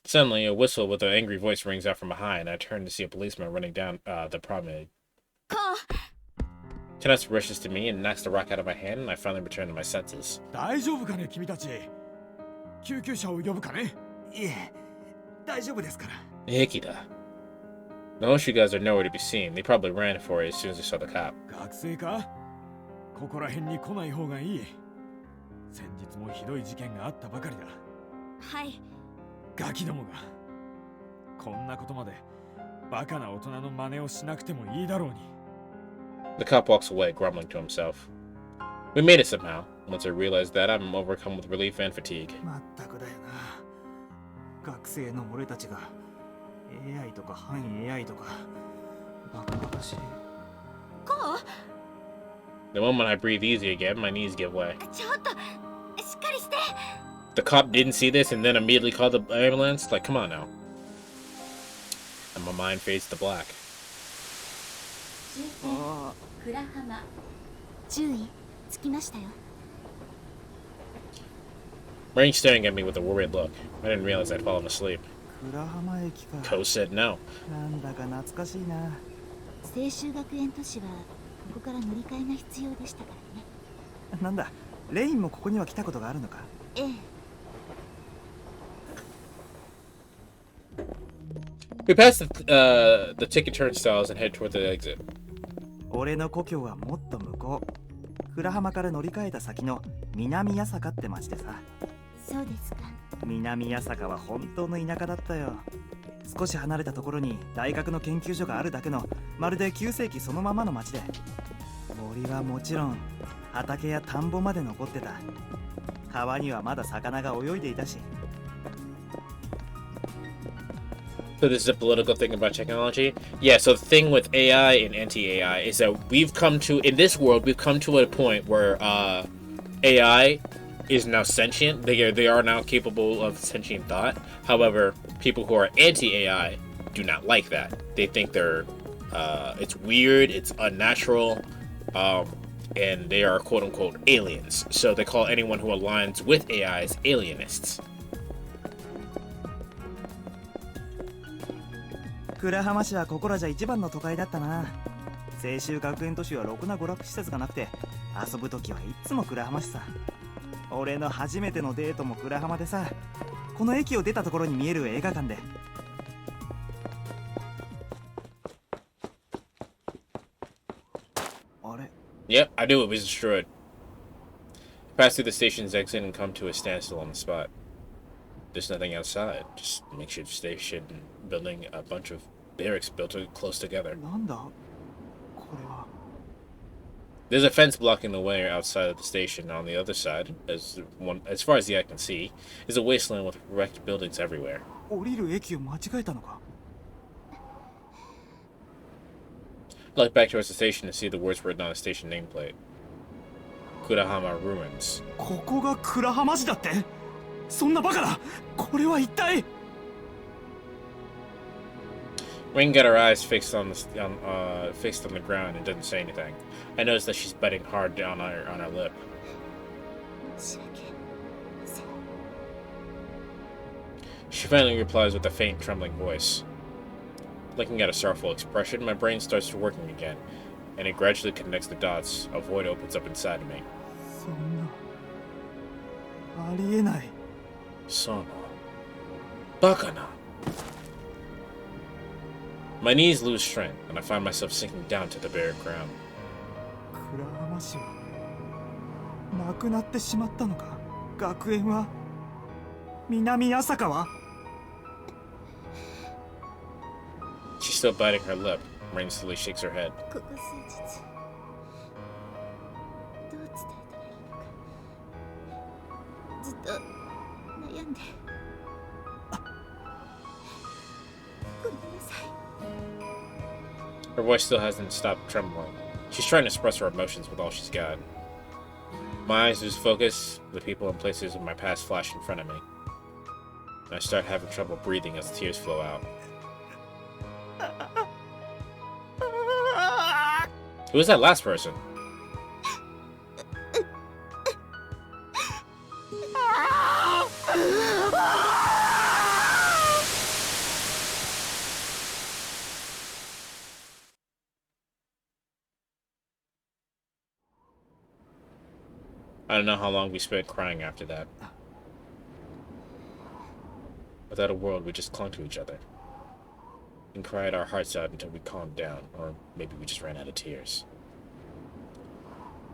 Suddenly, a whistle with an angry voice rings out from behind, and I turn to see a policeman running down the promenade. Shinatsu rushes to me and knocks the rock out of my hand, and I finally return to my senses. Hikida. The Hoshu guys are nowhere to be seen. They probably ran for it as soon as they saw the cop. The cop walks away, grumbling to himself. We made it somehow. Once I realized that, I'm overcome with relief and fatigue. The moment I breathe easy again, my knees give way. The cop didn't see this and then immediately called the ambulance? Like, come on now. And my mind fades to black. Marine staring at me with a worried look. I didn't realize I'd fallen asleep. Ko said no. We pass the ticket turnstiles and head toward the exit. 俺の故郷はもっと向こう。倉浜から乗り換えた先の南八坂って町でさ。そうですか。南八坂は本当の田舎だったよ。少し離れたところに大学の研究所があるだけのまるで9世紀そのままの町で、森はもちろん畑や田んぼまで残ってた。川にはまだ魚が泳いでいたし。So this is a political thing about technology? Yeah, so the thing with AI and anti-AI is that in this world, we've come to a point where AI is now sentient. They are now capable of sentient thought. However, people who are anti-AI do not like that. They think it's weird, it's unnatural, and they are quote-unquote aliens. So they call anyone who aligns with AIs alienists. 倉浜市はここらじゃ一番の都会だったな。青州学園都市はろくな娯楽施設がなくて、遊ぶときはいつも倉浜市さ。俺の初めてのデートも倉浜でさ、この駅を出たところに見える映画館で。あれ？ Yep, I knew it was destroyed. Pass through the station's exit and come to a standstill on the spot. There's nothing outside, just a makeshift station building a bunch of barracks built close together. なんだ？これは。There's a fence blocking the way outside of the station. On the other side, as far as the eye can see, is a wasteland with wrecked buildings everywhere. 降りる駅を間違えたのか？ I look back towards the station to see the words written on the station nameplate. Kurahama Ruins. ここが倉浜市だって？そんなバカな。これは一体。 Ring got her eyes fixed on fixed on the ground and doesn't say anything. I notice that she's biting hard down on her lip. 申し訳ません。 She finally replies with a faint, trembling voice. Looking at a sorrowful expression, my brain starts working again, and it gradually connects the dots. A void opens up inside of me. そんな。ありえない。Sono. Bakana. My knees lose strength, and I find myself sinking down to the bare ground. 倉浜市はなくなってしまったのか。学園は。南朝川。 She's still biting her lip. Rain slowly shakes her head. ここ数日どう伝えたらいいのかずっと悩んで。ごめんなさい。 Her voice still hasn't stopped trembling. She's trying to express her emotions with all she's got. My eyes lose focus. The people and places of my past flash in front of me. And I start having trouble breathing as tears flow out. Who was that last person? I don't know how long we spent crying after that. Without a word, we just clung to each other and cried our hearts out until we calmed down, or maybe we just ran out of tears.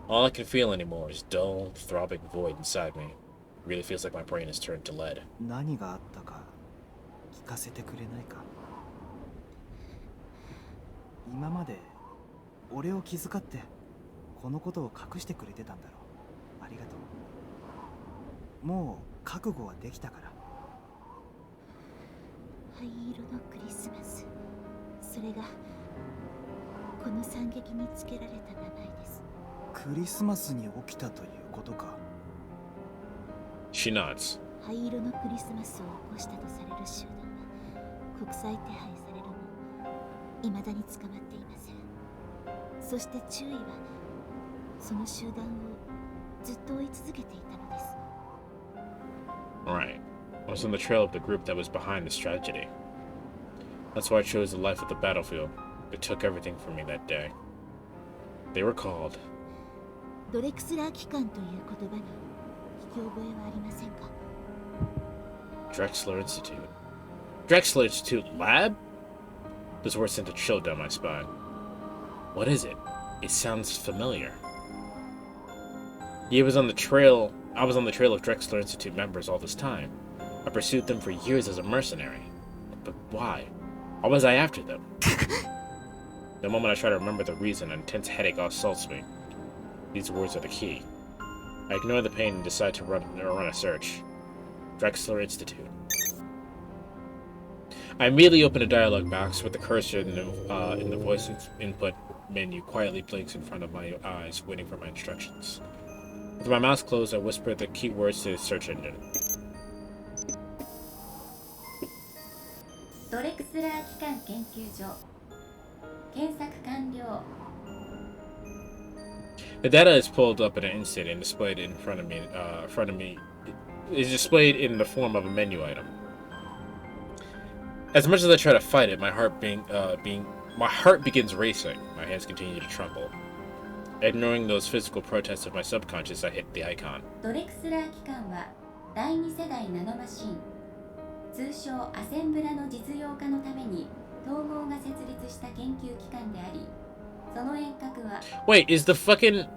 All I can feel anymore is dull, throbbing void inside me. It really feels like my brain has turned to lead. 何があったか聞かせてくれないか。今まで俺を気遣ってこのことを隠してくれてたんだろう。ありがとう。もう覚悟はできたから。灰色のクリスマス、それがこの惨劇につけられた名前です。クリスマスに起きたということか。 She nods. 灰色のクリスマスを起こしたとされる集団は国際手配されるも未だに捕まっていません。そして注意はその集団をずっと追い続けていたのです。 Right. I was on the trail of the group that was behind this tragedy. That's why I chose the life of the battlefield. It took everything from me that day. They were called ドレクスラー機関という言葉に聞き覚えはありませんか？ Drexler Institute. Drexler Institute Lab? Those words sent a chill down my spine. What is it? It sounds familiar. I was on the trail of Drexler Institute members all this time. I pursued them for years as a mercenary. But why? Why was I after them? The moment I try to remember the reason, an intense headache assaults me. These words are the key. I ignore the pain and decide to run a search. Drexler Institute. I immediately open a dialog box with the cursor in the voice input menu quietly blinks in front of my eyes, waiting for my instructions. With my mouth closed, I whisper the keywords to the search engine. ドレクスラー機関研究所検索完了。 The data is pulled up in an instant and displayed in front of me. Is displayed in the form of a menu item. As much as I try to fight it, my heart begins racing. My hands continue to tremble. Ignoring those physical protests of my subconscious, I hit the icon. ドレクスラー機関は第2世代ナノマシン通称アセンブラの実用化のために統合が設立した研究機関であり、その遠隔は Wait, is the fucking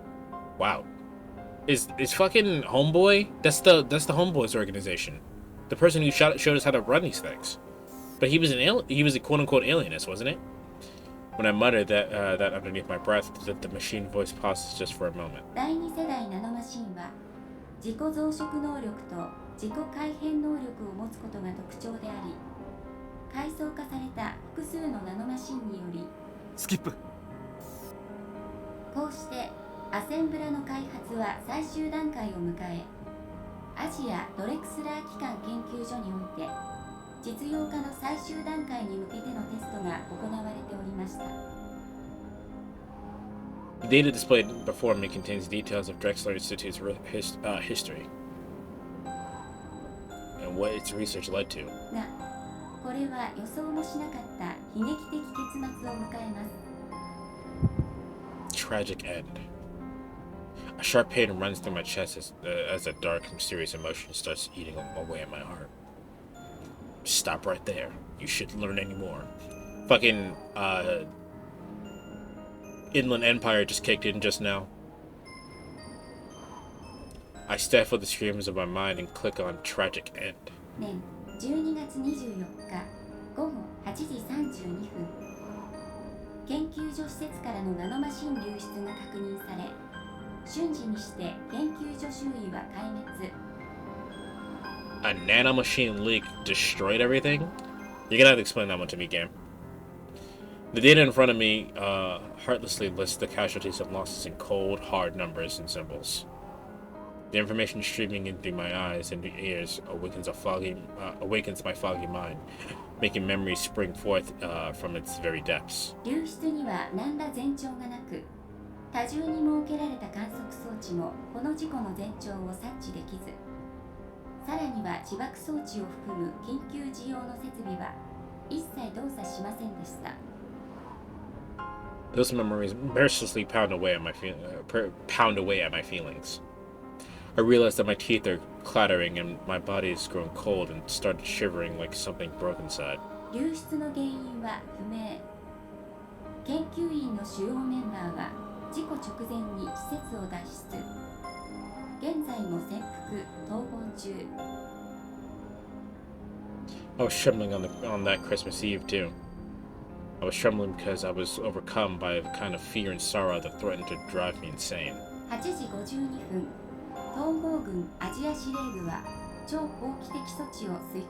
wow? Is fucking Homeboy? That's the Homeboy's organization. The person who showed us how to run these things. But he was a quote unquote alienist, wasn't it? When I muttered that underneath my breath, the machine voice pauses just for a moment. 第2世代ナノマシンは自己増殖能力と自己改変能力を持つことが特徴であり、階層化された複数のナノマシンによりスキップ。こうしてアセンブラの開発は最終段階を迎え、アジアドレクスラー機関研究所において実用化の最終段階に向けてのテストが行われておりました。 The data displayed before me contains details of Drexler Institute's history and what its research led to. が、これは予想もしなかった悲劇的結末を迎えます。 Tragic end. A sharp pain runs through my chest as a dark, mysterious emotion starts eating away at my heart. Stop right there. You shouldn't learn anymore. Fucking, Inland Empire just kicked in just now. I stifle the screams of my mind and click on Tragic End. 年12月24日午後8時32分、研究所施設からのナノマシン流出が確認され、瞬時にして研究所周囲は壊滅。 A nanomachine leak destroyed everything? You're gonna have to explain that one to me, game. The data in front of me heartlessly lists the casualties and losses in cold, hard numbers and symbols. The information streaming in through my eyes and ears awakens my foggy mind, making memories spring forth from its very depths. 流出には何ら前兆がなく、多重に設けられた観測装置もこの事故の前兆を察知できず、さらには自爆装置を含む緊急時用の設備は一切動作しませんでした。 Those memories mercilessly pound away at my feelings. I realize that my teeth are clattering and my body is growing cold and started shivering like something broke inside. 流出の原因は不明。研究員の主要メンバーは事故直前に施設を脱出。現在も潜伏逃亡中。 I was trembling on that Christmas Eve too. I was trembling because I was overcome by a kind of fear and sorrow that threatened to drive me insane. 8時52分、統合軍アジア司令部は超法規的措置を遂行。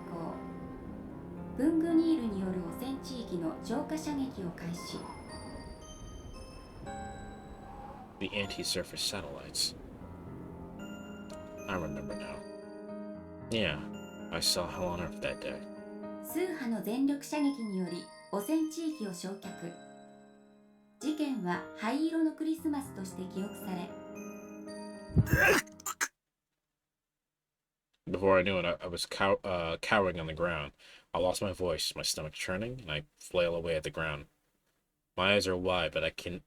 ブングニールによる汚染地域の浄化射撃を開始。 The anti-surface satellites. I remember now. Yeah, I saw hell on earth that day. 数波の全力射撃により汚染地域を焼却。事件は灰色のクリスマスとして記憶され。 Before I knew it, I was cowering on the ground. I lost my voice, my stomach churning, and I flail away at the ground. My eyes are wide, but I can't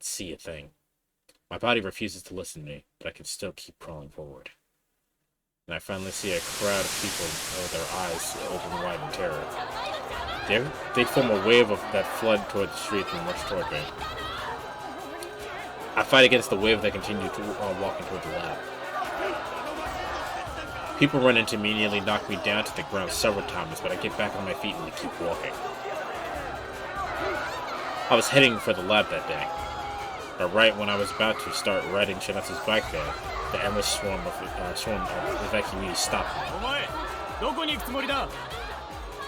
see a thing. My body refuses to listen to me, but I can still keep crawling forward. And I finally see a crowd of people with their eyes open wide in terror. They form a wave that flood toward the street and rush toward me. I fight against the wave that continues to walking toward the lab. People run into me and nearly knock me down to the ground several times, but I get back on my feet and keep walking. I was heading for the lab that day, but right when I was about to start riding Shinasa's bike there, the endless swarm of evacuees stopped me.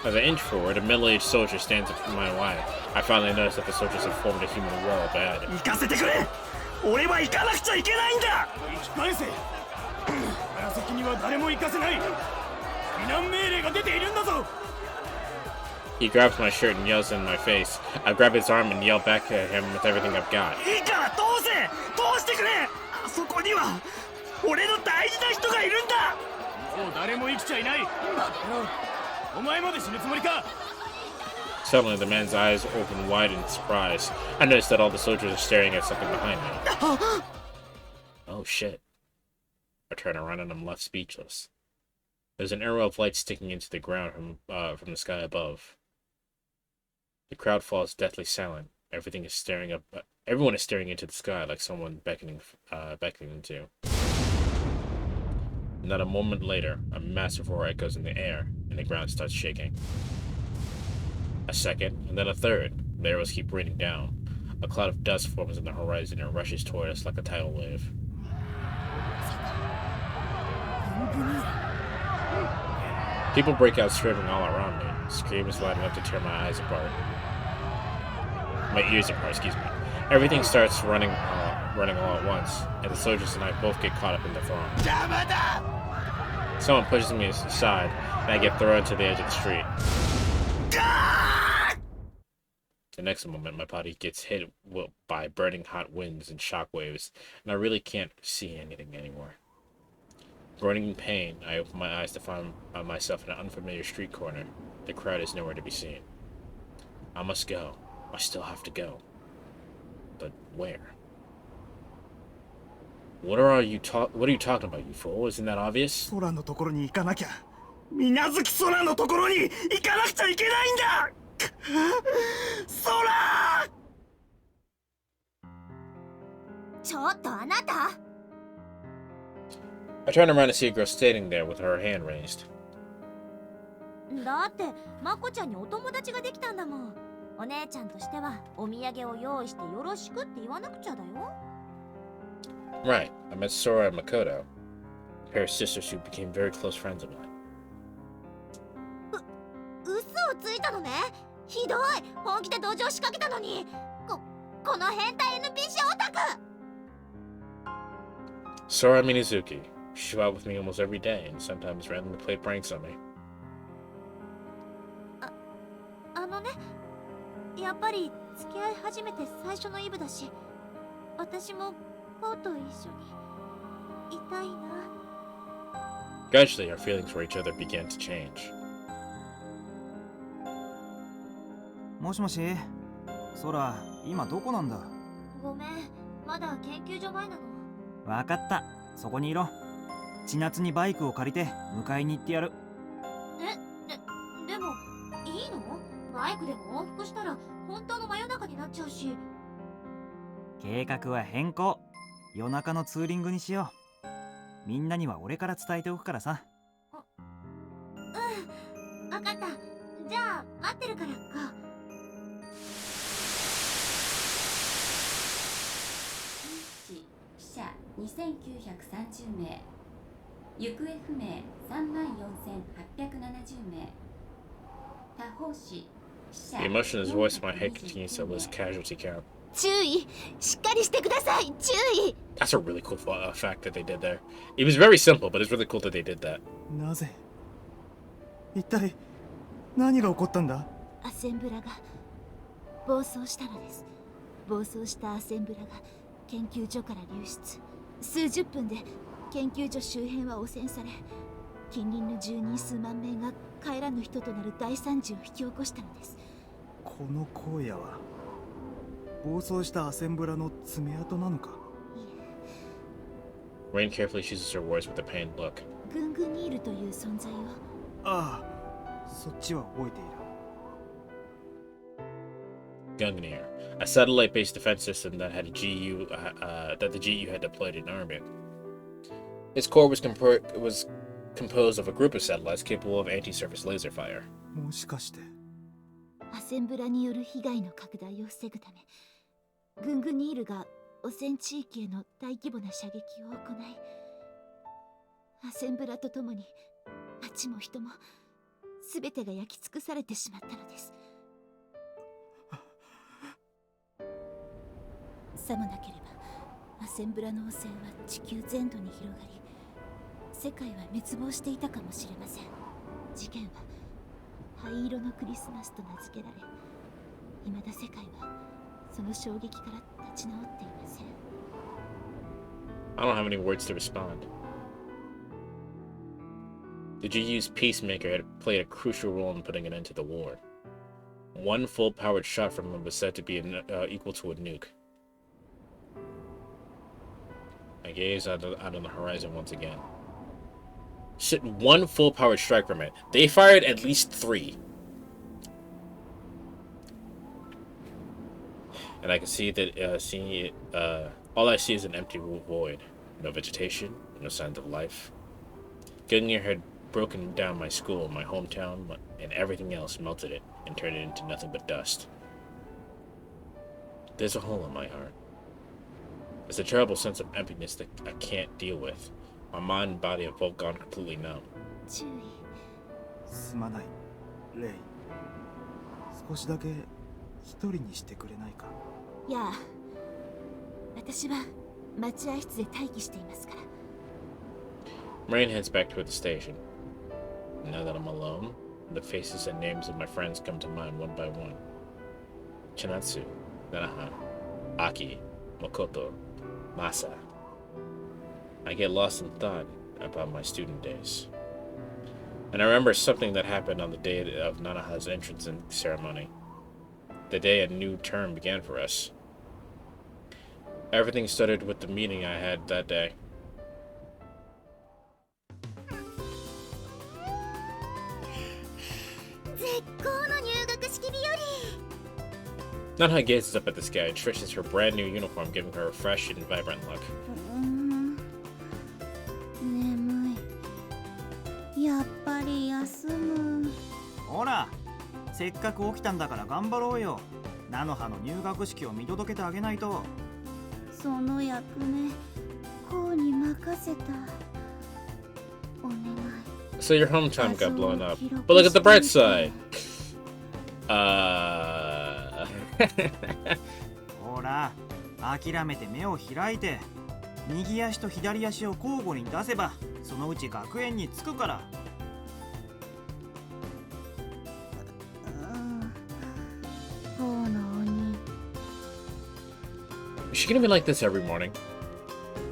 As I inch forward, a middle-aged soldier stands up in my way. I finally notice that the soldiers have formed a human wall bad. 行かせてくれ。俺は行かなくちゃいけないんだ。引き返せ。原席には誰も行かせない。避難命令が出ているんだぞ。 He grabs my shirt and yells in my face. I grab his arm and yell back at him with everything I've got. いいから通せ。通してくれ。あそこには俺の大事な人がいるんだ。もう誰も生きちゃいない。お前まで死ぬつもりか。 Suddenly, the man's eyes open wide in surprise. I notice that all the soldiers are staring at something behind me. Oh shit. I turn around and I'm left speechless. There's an arrow of light sticking into the ground from the sky above. The crowd falls deathly silent. Everyone is staring into the sky like someone beckoning to. Not a moment later, a massive roar echoes in the air, and the ground starts shaking. A second, and then a third. The arrows keep raining down. A cloud of dust forms on the horizon and rushes toward us like a tidal wave. People break out screaming all around me. Screams loud enough to tear my eyes apart. My ears apart, excuse me. Everything starts running all at once, and the soldiers and I both get caught up in the throng. Someone pushes me aside, and I get thrown to the edge of the street. The next moment, my body gets hit by burning hot winds and shockwaves, and I really can't see anything anymore. Groaning in pain, I open my eyes to find myself in an unfamiliar street corner. The crowd is nowhere to be seen. I must go. I still have to go. But where? What are you talking about, you fool? Isn't that obvious? 空のところに行かなきゃ。水無月空のところに行かなくちゃいけないんだ。空！ちょっとあなた。I turn around to see a girl standing there with her hand raised. だってまこちゃんにお友達ができたんだもん。お姉ちゃんとしてはお土産を用意してよろしくって言わなくちゃだよ。Right, I met Sora and Makoto, a pair of sisters who became very close friends of mine. 嘘をついたのね。ひどい。本気で同情しかけたのに。この変態 NPC オタク。Sora Minazuki. She fought with me almost every day and sometimes randomly played pranks on me. あのね、やっぱり付き合い始めて最初のイブだし、私もコウと一緒にいたいな。Gradually, our feelings for each other began to change. もしもし、空、今どこなんだ？ごめん、まだ研究所前なの。わかった、そこにいろ。千夏にバイクを借りて迎えに行ってやる。でもいいの？バイクでも往復したら本当の真夜中になっちゃうし。計画は変更。夜中のツーリングにしよう。みんなには俺から伝えておくからさ。うん、わかった。じゃあ待ってるから行こう。死者2930名、行方不明34,870名、他方死死者 The emotion in his voice in my head continues to list casualty count. 注意、しっかりしてください。注意。 That's a really cool fact that they did there. It was very simple, but it's really cool that they did that. なぜ？一体何が起こったんだ？アセンブラが暴走したのです。暴走したアセンブラが研究所から流出。数十分で研究所周辺は汚染され、近隣の住人数万名が帰らぬ人となる大惨事を引き起こしたのです。この荒野は暴走したアセンブラの爪痕なのか？ Rain carefully chooses her words with a pained look. グングニールという存在を。ああ、そっちは覚えている。 Gungnir, a satellite-based defense system that had that the GU had deployed in orbit. Its core was composed of a group of satellites capable of anti-surface laser fire. もしかしてアセンブラによる被害の拡大を防ぐため、グングニールが汚染地域への大規模な射撃を行い、アセンブラとともに町も人も全てが焼き尽くされてしまったのです。さもなければアセンブラの汚染は地球全土に広がり、世界は滅亡していたかもしれません。事件は灰色のクリスマスと名付けられ、未だ世界はその衝撃から立ち直っていません。 I don't have any words to respond. The GU's peacemaker had played a crucial role in putting an end to the war. One full-powered shot from him was said to be equal to a nuke. I gaze out on the horizon once again. One full-powered strike from it. They fired at least 3. And I can see that all I see is an empty void. No vegetation, no signs of life. Gungnir had broken down my school, my hometown, and everything else, melted it and turned it into nothing but dust. There's a hole in my heart. It's a terrible sense of emptiness that I can't deal with. My mind and body have both gone completely numb. 注意。すまない、レイ。少しだけ一人にしてくれないか？いや、私は待合室で待機していますから。Marine heads back toward the station. Now that I'm alone, the faces and names of my friends come to mind one by one. Chinatsu, Nanaha, Aki, Makoto, Masa. I get lost in thought about my student days. And I remember something that happened on the day of Nanaha's entrance ceremony. The day a new term began for us. Everything started with the meeting I had that day. Nanaha gazes up at the sky and stretches her brand new uniform, giving her a fresh and vibrant look. 眠い。やっぱり休む。ほら、せっかく起きたんだから頑張ろうよ。菜の葉の入学式を見届けてあげないと。その役目、こうに任せた。お願い。 So your hometown got blown up. But look at the bright side. ほら、諦めて目を開いて、右足と左足を交互に出せば、そのうち学園に着くから。この鬼。 Is she gonna be like this every morning?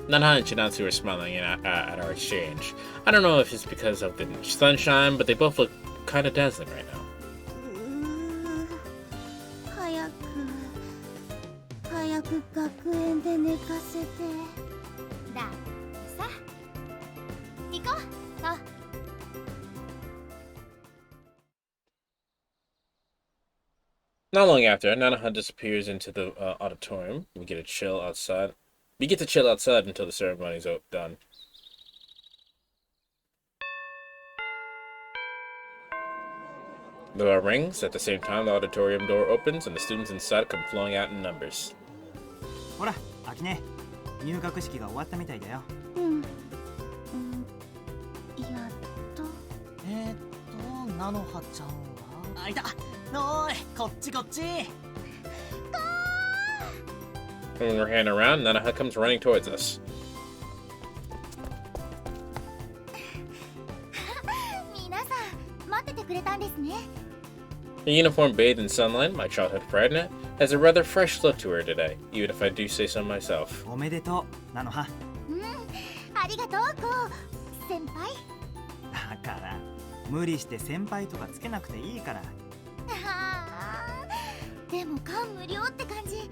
Nanaha and Chinatsu are smiling at our exchange. I don't know if it's because of the sunshine, but they both look kind of dazzling right now. 早く学園で寝かせて。ださ行こうと。 Not long after, Nanaha disappears into the auditorium. We get to chill outside. We get to chill outside until the ceremony's done. The bell rings. At the same time, the auditorium door opens and the students inside come flowing out in numbers. ほら、アキネ、入学式が終わったみたいだよ。やっと。菜の葉ちゃんは。あ、いた。おーい、こっちこっち。When we're handing around, Nanaha comes running towards us. 皆さん待っててくれたんですね。 The uniform bathed in sunlight, my childhood friend, has a rather fresh look to her today, even if I do say so myself. おめでとう、菜の葉。ありがとうこう先輩。だから無理して先輩とかつけなくていいから。でも感無量って感じ。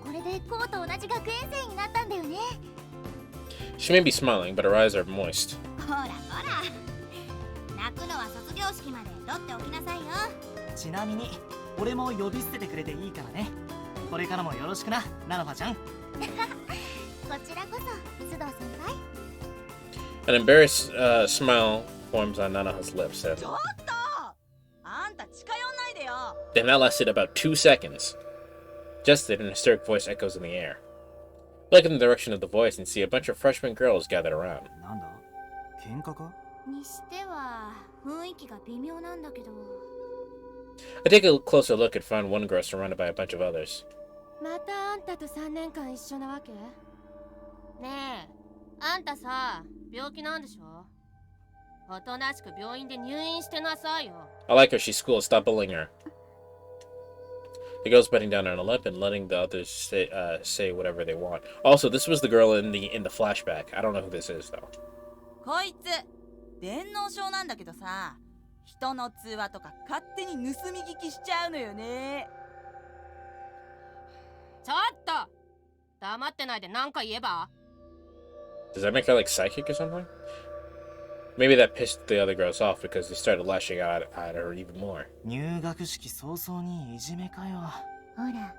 これでこうと同じ学園生になったんだよね。 She may be smiling, but her eyes are moist. ほらほら。泣くのは卒業式まで取っておきなさいよ。ちなみに俺も呼び捨ててくれていいからね。これからもよろしくな、菜の葉ちゃん。こちらこそ須藤先輩。 An embarrassed smile forms on Nanaha's lips. ちょっとあんた近寄んないでよ。 Then that lasted about 2 seconds. Just then, an hysteric voice echoes in the air. Look in the direction of the voice and see a bunch of freshman girls gathered around. なんだ、喧嘩か？にしては雰囲気が微妙なんだけど。 I take a closer look and find one girl surrounded by a bunch of others. またあんたと3年間一緒なわけ？ねえ、あんたさ、病気なんでしょ？おとなしく病院で入院してなさいよ。 I like her, she's cool, stop bullying her. The girl's biting down on her lip and letting the others say whatever they want. Also, this was the girl in the flashback. I don't know who this is though. こいつ電脳症なんだけどさ、人の通話とか勝手に盗み聞きしちゃうのよね。ちょっと黙ってないで何か言えば？ Does that make her like psychic or something? Maybe that pissed the other girls off because they started lashing out at her even more. 入学式早々にいじめかよ。ほら、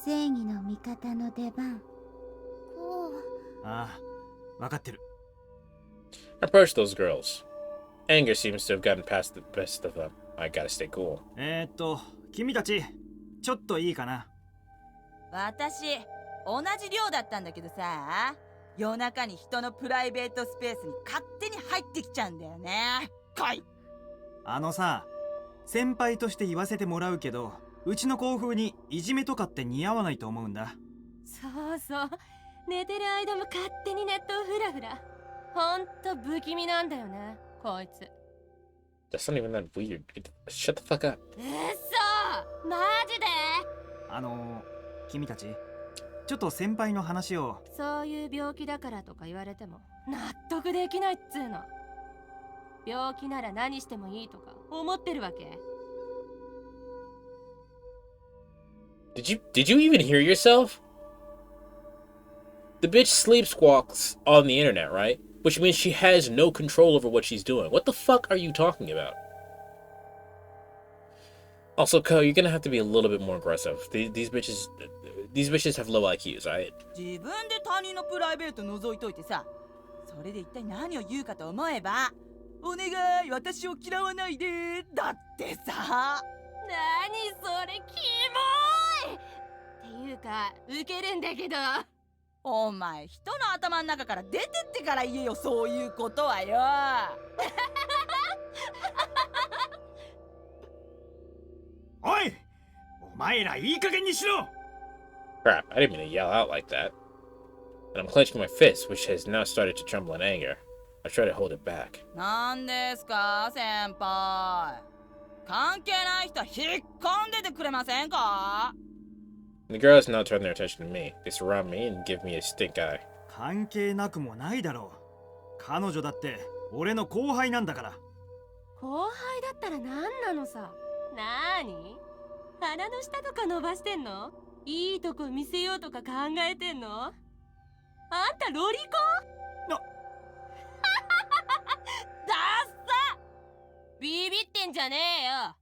正義の味方の出番。こう。ああ、わかってる。I approached those girls. Anger seems to have gotten past the best of them. I gotta stay cool. 君たち、ちょっといいかな。私、同じ寮だったんだけどさ、夜中に人のプライベートスペースに勝手に入ってきちゃうんだよね。来い。あのさ、先輩として言わせてもらうけど、うちの校風にいじめとかって似合わないと思うんだ。そうそう、寝てる間も勝手にネットをフラフラ。ほんと不気味なんだよね、こいつ。 That's not even that weird. Shut the fuck up. うっそ、マジで。君たちちょっと先輩の話を。そういう病気だからとか言われても納得できないっつうの。病気なら何してもいいとか思ってるわけ。Did you even hear yourself? The bitch sleepwalks on the internet, right? Which means she has no control over what she's doing. What the fuck are you talking about? Also, Ko, you're gonna have to be a little bit more aggressive. These bitches have low IQs, right? 自分で他人のプライベート覗いといてさ、それで一体何を言うかと思えば、お願い私を嫌わないでだってさ。何それ、キモいっていうかウケるんだけど。お前人の頭の中から出てってから言えよ、そういうことはよ。おい、お前らいい加減にしろ。 Crap, I didn't mean to yell out like that. And I'm clenching my fist, which has now started to tremble in anger. I try to hold it back. なんですか先輩、関係ない人は引っ込んでてくれませんか。 The girls now turn their attention to me. They surround me and give me a stink eye. 関係なくもないだろう。彼女だって俺の後輩なんだから。後輩だったら何なのさ。なーに、鼻の下とか伸ばしてんの？いいとこ見せようとか考えてんの？あんたロリコン？だっさ、ビビってんじゃねえよ。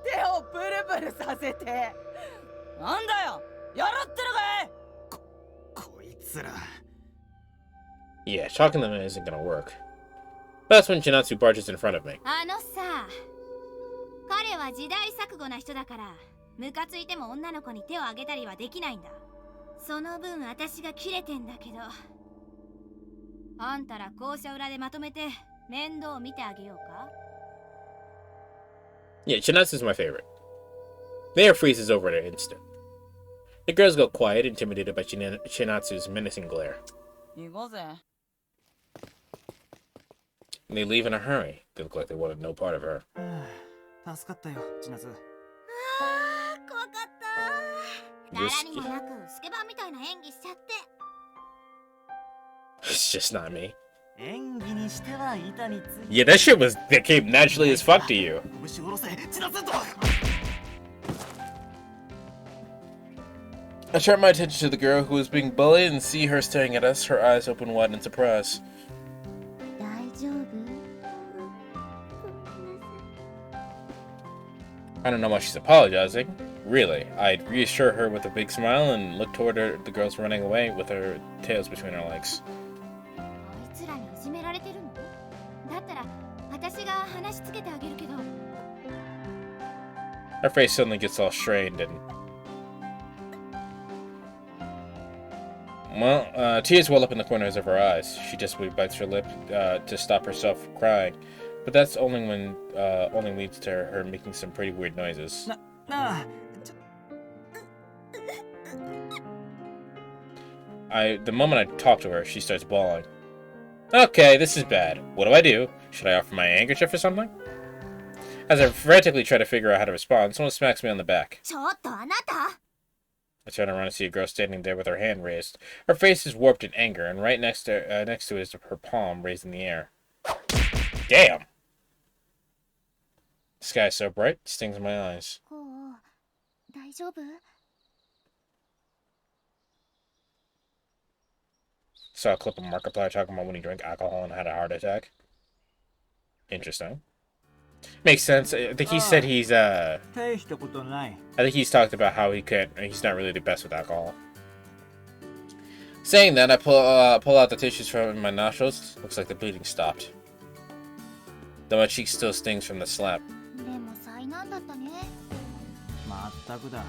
手をブルブルさせて。なんだよ、やるってのかい。こいつら。 Yeah, talking to them isn't gonna work. That's when Chinatsu barges in front of me. あのさ、彼は時代錯誤な人だから、ムカついても女の子に手を挙げたりはできないんだ。その分私がキレてんだけど、あんたら校舎裏でまとめて面倒見てあげようか。 Yeah, Chinatsu's my favorite. The air freezes over in an instant. The girls go quiet, intimidated by Chinatsu's menacing glare. 行こうぜ。 And they leave in a hurry. They look like they wanted no part of her. 助かったよ、千夏。あー、怖かった。柄にもなくスケバンみたいな演技しちゃって。 It's just not me. 演技にしては板について。 Yeah, that came naturally as fuck to you. 拳を下ろせ、千夏と。 I turn my attention to the girl who is being bullied and see her staring at us, her eyes open wide in surprise. 大丈夫？ I don't know why she's apologizing. Really, I'd reassure her with a big smile and look toward the girls running away with their tails between her legs. あいつらにいじめられてるの？だったら私が話しつけてあげるけど。 Her face suddenly gets all strained and... Well, tears well up in the corners of her eyes. She desperately bites her lip to stop herself from crying. But that's only when only leads to her making some pretty weird noises. The moment I talk to her, she starts bawling. Okay, this is bad. What do? Should I offer my handkerchief or something? As I frantically try to figure out how to respond, someone smacks me on the back. ちょっとあなた。 I turn around and see a girl standing there with her hand raised. Her face is warped in anger, and right next to it is her palm raised in the air. Damn! The sky is so bright, it stings in my eyes. こう、大丈夫？ Saw a clip of Markiplier talking about when he drank alcohol and had a heart attack. Interesting. Makes sense. I think he said he's I think he's talked about how he's not really the best with alcohol. Saying that, I pull out the tissues from my nostrils. Looks like the bleeding stopped. Though my cheek still stings from the slap. でも災難だったね。まったくだ。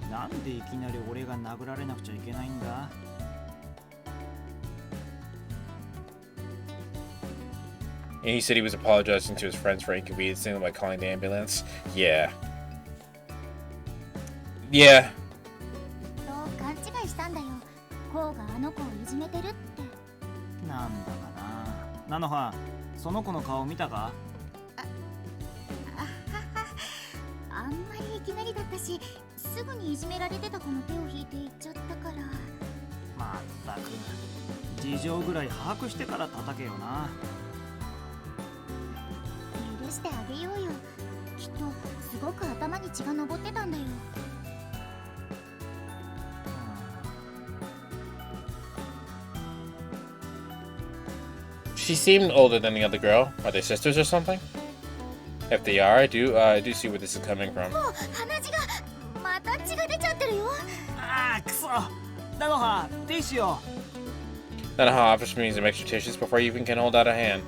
なんでいきなり俺が殴られなくちゃいけないんだ。 And he said he was apologizing to his friends for inconveniencing them by calling the ambulance. Yeah. Yeah. そう勘違いしたんだよ。コウがあの子をいじめてるって。なんだかな。菜の葉、その子の顔見たか？あんまりいきなりだったし、すぐにいじめられてた子の手を引いて行っちゃったから。まったく、事情ぐらい把握してから叩けよな。許してあげようよ。きっとすごく頭に血が上ってたんだよ。She seemed older than the other girl. Are they sisters or something? If they are, I do see where this is coming from. もう鼻血がまた血が出ちゃってるよ。ああ、くそ。菜の葉、ティッシュを。Nanaha offers me some extra tissues before you even can hold out a hand.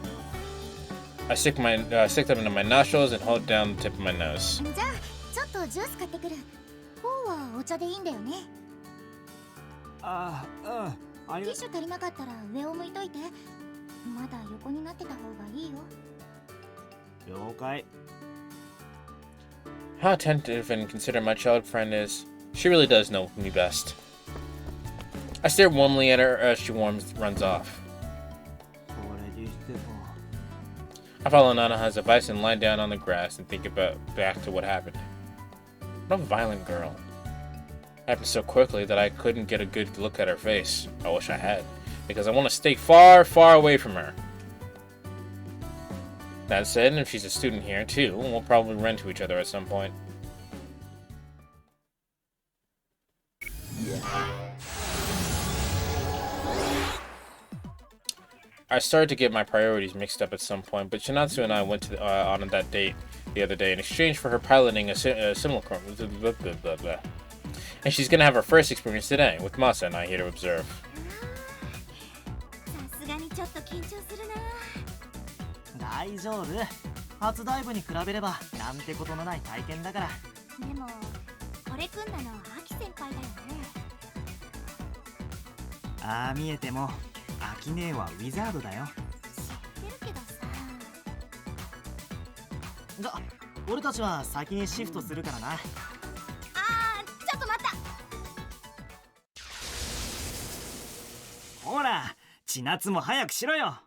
I stick them into my nostrils and hold down the tip of my nose. じゃあちょっとジュース買ってくる。こうはお茶でいいんだよね。ああ、うん。ティッシュ足りなかったら上を向いといて。まだ横になってた方がいいよ。了解。 How attentive and considerate my child friend is. She really does know me best. I stare warmly at her as she runs off. I follow Nanaha's advice and lie down on the grass and think back to what happened. What a violent girl. It happened so quickly that I couldn't get a good look at her face. I wish I had, because I want to stay far, far away from her. That said, if she's a student here too, we'll probably run into each other at some point. I started to get my priorities mixed up at some point, but Shinatsu and I went on that date the other day in exchange for her piloting a simulacrum. And she's gonna have her first experience today, with Masa and I here to observe. さすがにちょっと緊張するな。大丈夫。初ダイブに比べればなんてことのない体験だから。でもこれ組んだのアキ先輩だよね。ああ見えてもアキ姉はウィザードだよ。知ってるけどさ。じゃ、俺たちは先にシフトするからな。ちょっと待った。ほら、千夏も早くしろよ。もう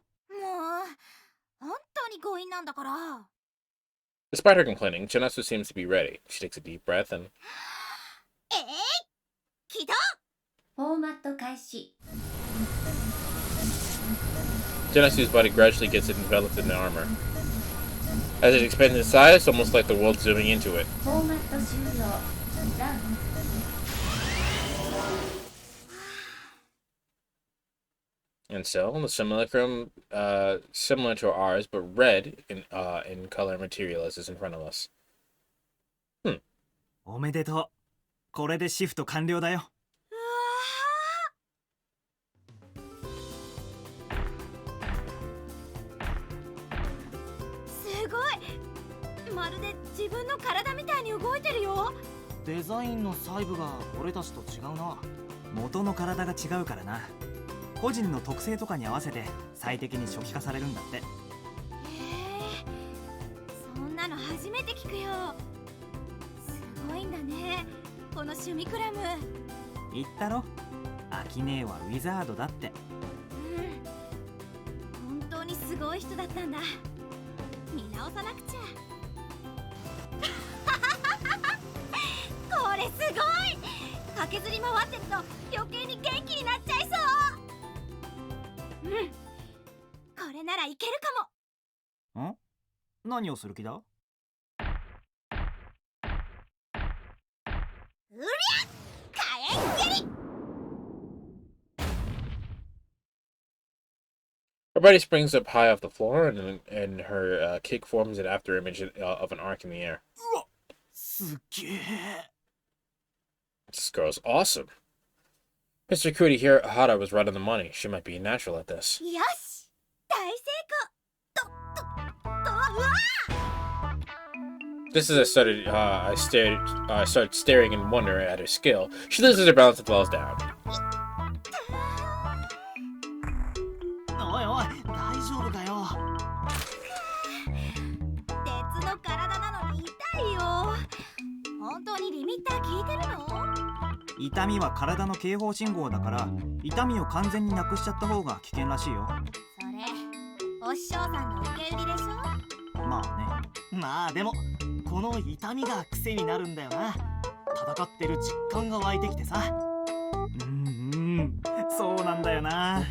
本当に強引なんだから。Despite her complaining, Chinatsu seems to be ready. She takes a deep breath and... 起動。フォーマット開始。Chinatsu's body gradually gets enveloped in the armor. As it expands in size, almost like the world zooming into it. フォーマット終了。ラン。And so, the simulacrum, similar to ours, but red in color material as is in front of us. おめでとう。これでシフト完了だよ。すごい。まるで自分の体みたいに動いてるよ。デザインの細部が俺たちと違うな。元の体が違うからな。個人の特性とかに合わせて最適に初期化されるんだって。そんなの初めて聞くよ。すごいんだね、このシュミクラム。言ったろ、アキ姉はウィザードだって。本当にすごい人だったんだ。見直さなくちゃ。これすごい。駆けずり回ってると余計に元気になっちゃいそう。これならいけるかも。ん？何をする気だ？うりゃ！火炎蹴り！ Her body springs up high off the floor, and her kick forms an afterimage of an arc in the air. すげえ。 This girl's awesome. Mr. Kuti here, Hara was right on the money. She might be a natural at this. よし！大成功！うわ！ Just as I started staring in wonder at her skill, she loses her balance and falls down. おいおい、大丈夫かよ。鉄の体なのに痛いよ。本当にリミッター効いてるの？痛みは体の警報信号だから、痛みを完全になくしちゃった方が危険らしいよ。それお師匠さんの受け売りでしょ。まあね。まあでもこの痛みが癖になるんだよな。戦ってる実感が湧いてきてさ。そうなんだよな。あん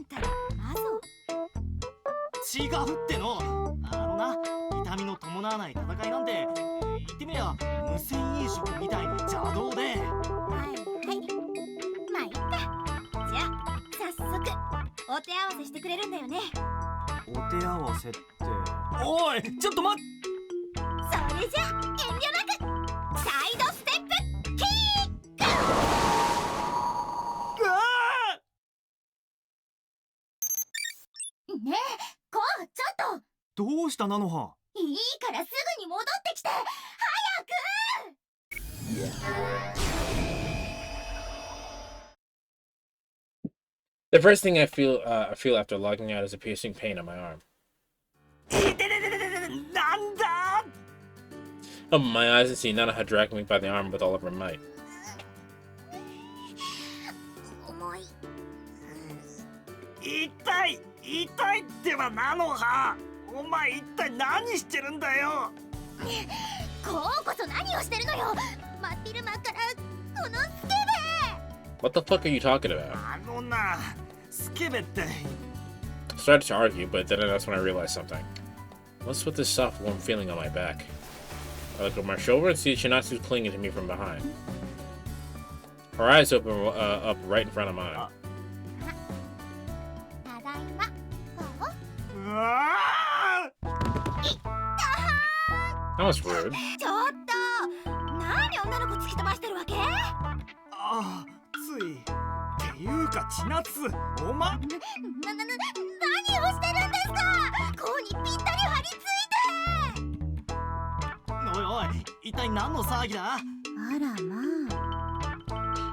たあぞ違うっての。痛みの伴わない戦いなんて言ってみりゃ無銭飲食みたいに邪道で。はいまあいっか。じゃあ早速お手合わせしてくれるんだよね。お手合わせって。おいちょっと待っ。それじゃ遠慮なくサイドステップキック。ねえこうちょっと。どうしたなのは。いいからすぐに戻ってきて早く。 The first thing I feel after logging out is a piercing pain on my arm. なんだ。 Open my eyes and see Nanoha dragging me by the arm with all of her might. 重い。痛い痛いってばなのは。お前一体何してるんだよ。こうこそ何をしてるのよ。真っ昼間からこのスケベ。 What the fuck are you talking about? あのな、スケベって。 I started to argue, but then that's when I realized something. What's with this soft, warm feeling on my back? I look over my shoulder and see Shinatsu clinging to me from behind. Her eyes open up right in front of mine. ただいま。うわThat was rude. ちょっと何女の子突き飛ばしてるわけ。あ、つい。っていうか千夏、お前。何をしてるんですか。こうにぴったり張り付いて。おいおい、一体何の騒ぎだ。あらま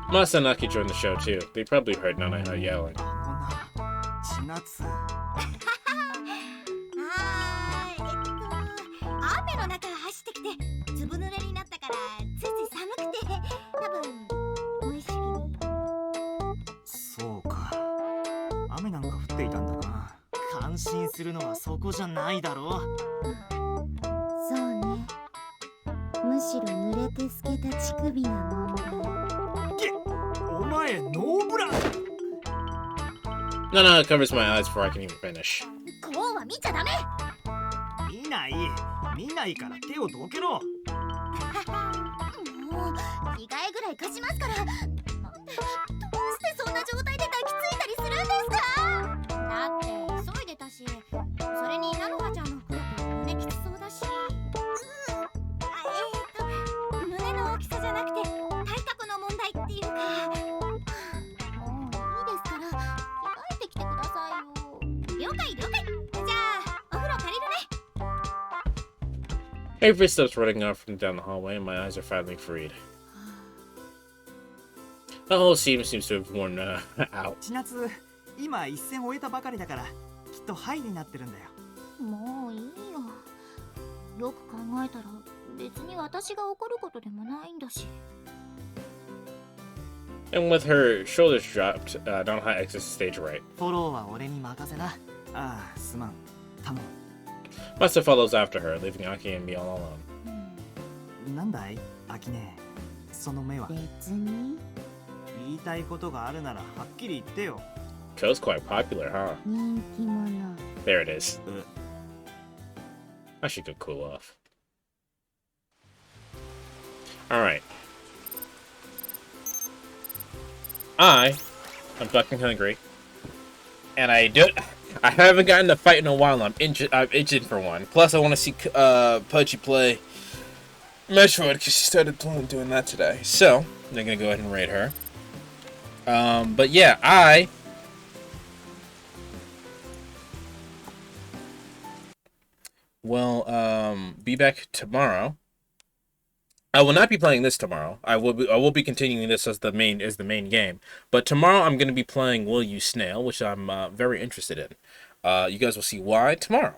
あ。Masa and Naki joined the show too. They probably heard Nanoha yelling. 千夏。雨の中走ってきてずぶ濡れになったからついつい寒くて多分無意識に。そうか。雨なんか降っていたんだな。感心するのはそこじゃないだろう。そうね。むしろ濡れて透けた乳首な問題。お前ノーブラ。 Nanoha covers my eyes before I can even finish. こうは見ちゃダメ。見ないから手をどけろ。もう着替えぐらい貸しますから。なんでどうしてそんな状態で抱きついたりするんですか。だって急いでたし、それに菜の葉ちゃんの服だと胸きつそうだし。胸の大きさじゃなくて体格の問題っていうか。もういいですから着替えてきてくださいよ。了解了解。じゃあお風呂借りるね。Hey, footsteps running off from down the hallway, and my eyes are finally freed. The whole scene seems to have worn out. 千夏、今一戦終えたばかりだから、きっとハイになってるんだよ。もういいよ。よく考えたら別に私が怒ることでもないんだし。 And with her shoulders dropped, Nanoha exits the stage right. フォローは俺に任せな。ああ、すまん。頼む。 Masa follows after her, leaving Aki and me all alone. なんだい、アキネ。その目は。別に。言いたいことがあるならはっきり言ってよ。Ko's quite popular, huh? 人気者。 There it is. I should go cool off. Alright. I'm fucking hungry. And I haven't gotten a fight in a while, and I'm itching for one. Plus, I want to see Pudgy play Metroid, because she started doing that today. So, they're going to go ahead and raid her. But yeah, I will be back tomorrow. I will not be playing this tomorrow. I will be continuing this as the main game. But tomorrow I'm going to be playing Will You Snail, which I'm very interested in. You guys will see why tomorrow.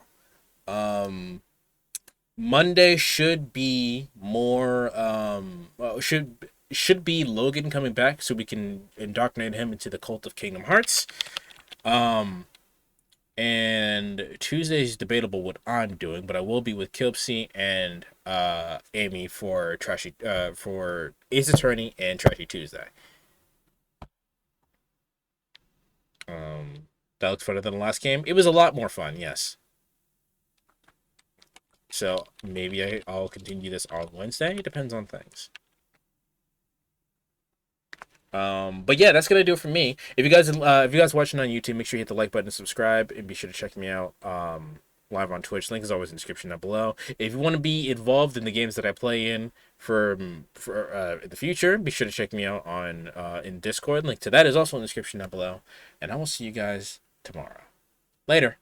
Monday should be more should be Logan coming back so we can indoctrinate him into the cult of Kingdom Hearts. And Tuesday is debatable what I'm doing, but I will be with Kilpsy and Amy for for Ace Attorney and Trashy Tuesday. That looks funner than the last game. It was a lot more fun, yes. So maybe I'll continue this on Wednesday. It depends on things. But yeah, that's gonna do it for me. If you guys watching on YouTube, make sure you hit the like button and subscribe, and be sure to check me out live on Twitch. Link is always in the description down below. If you want to be involved in the games that I play in for the future, be sure to check me out on in Discord. Link to that is also in the description down below. And I will see you guys tomorrow. Later.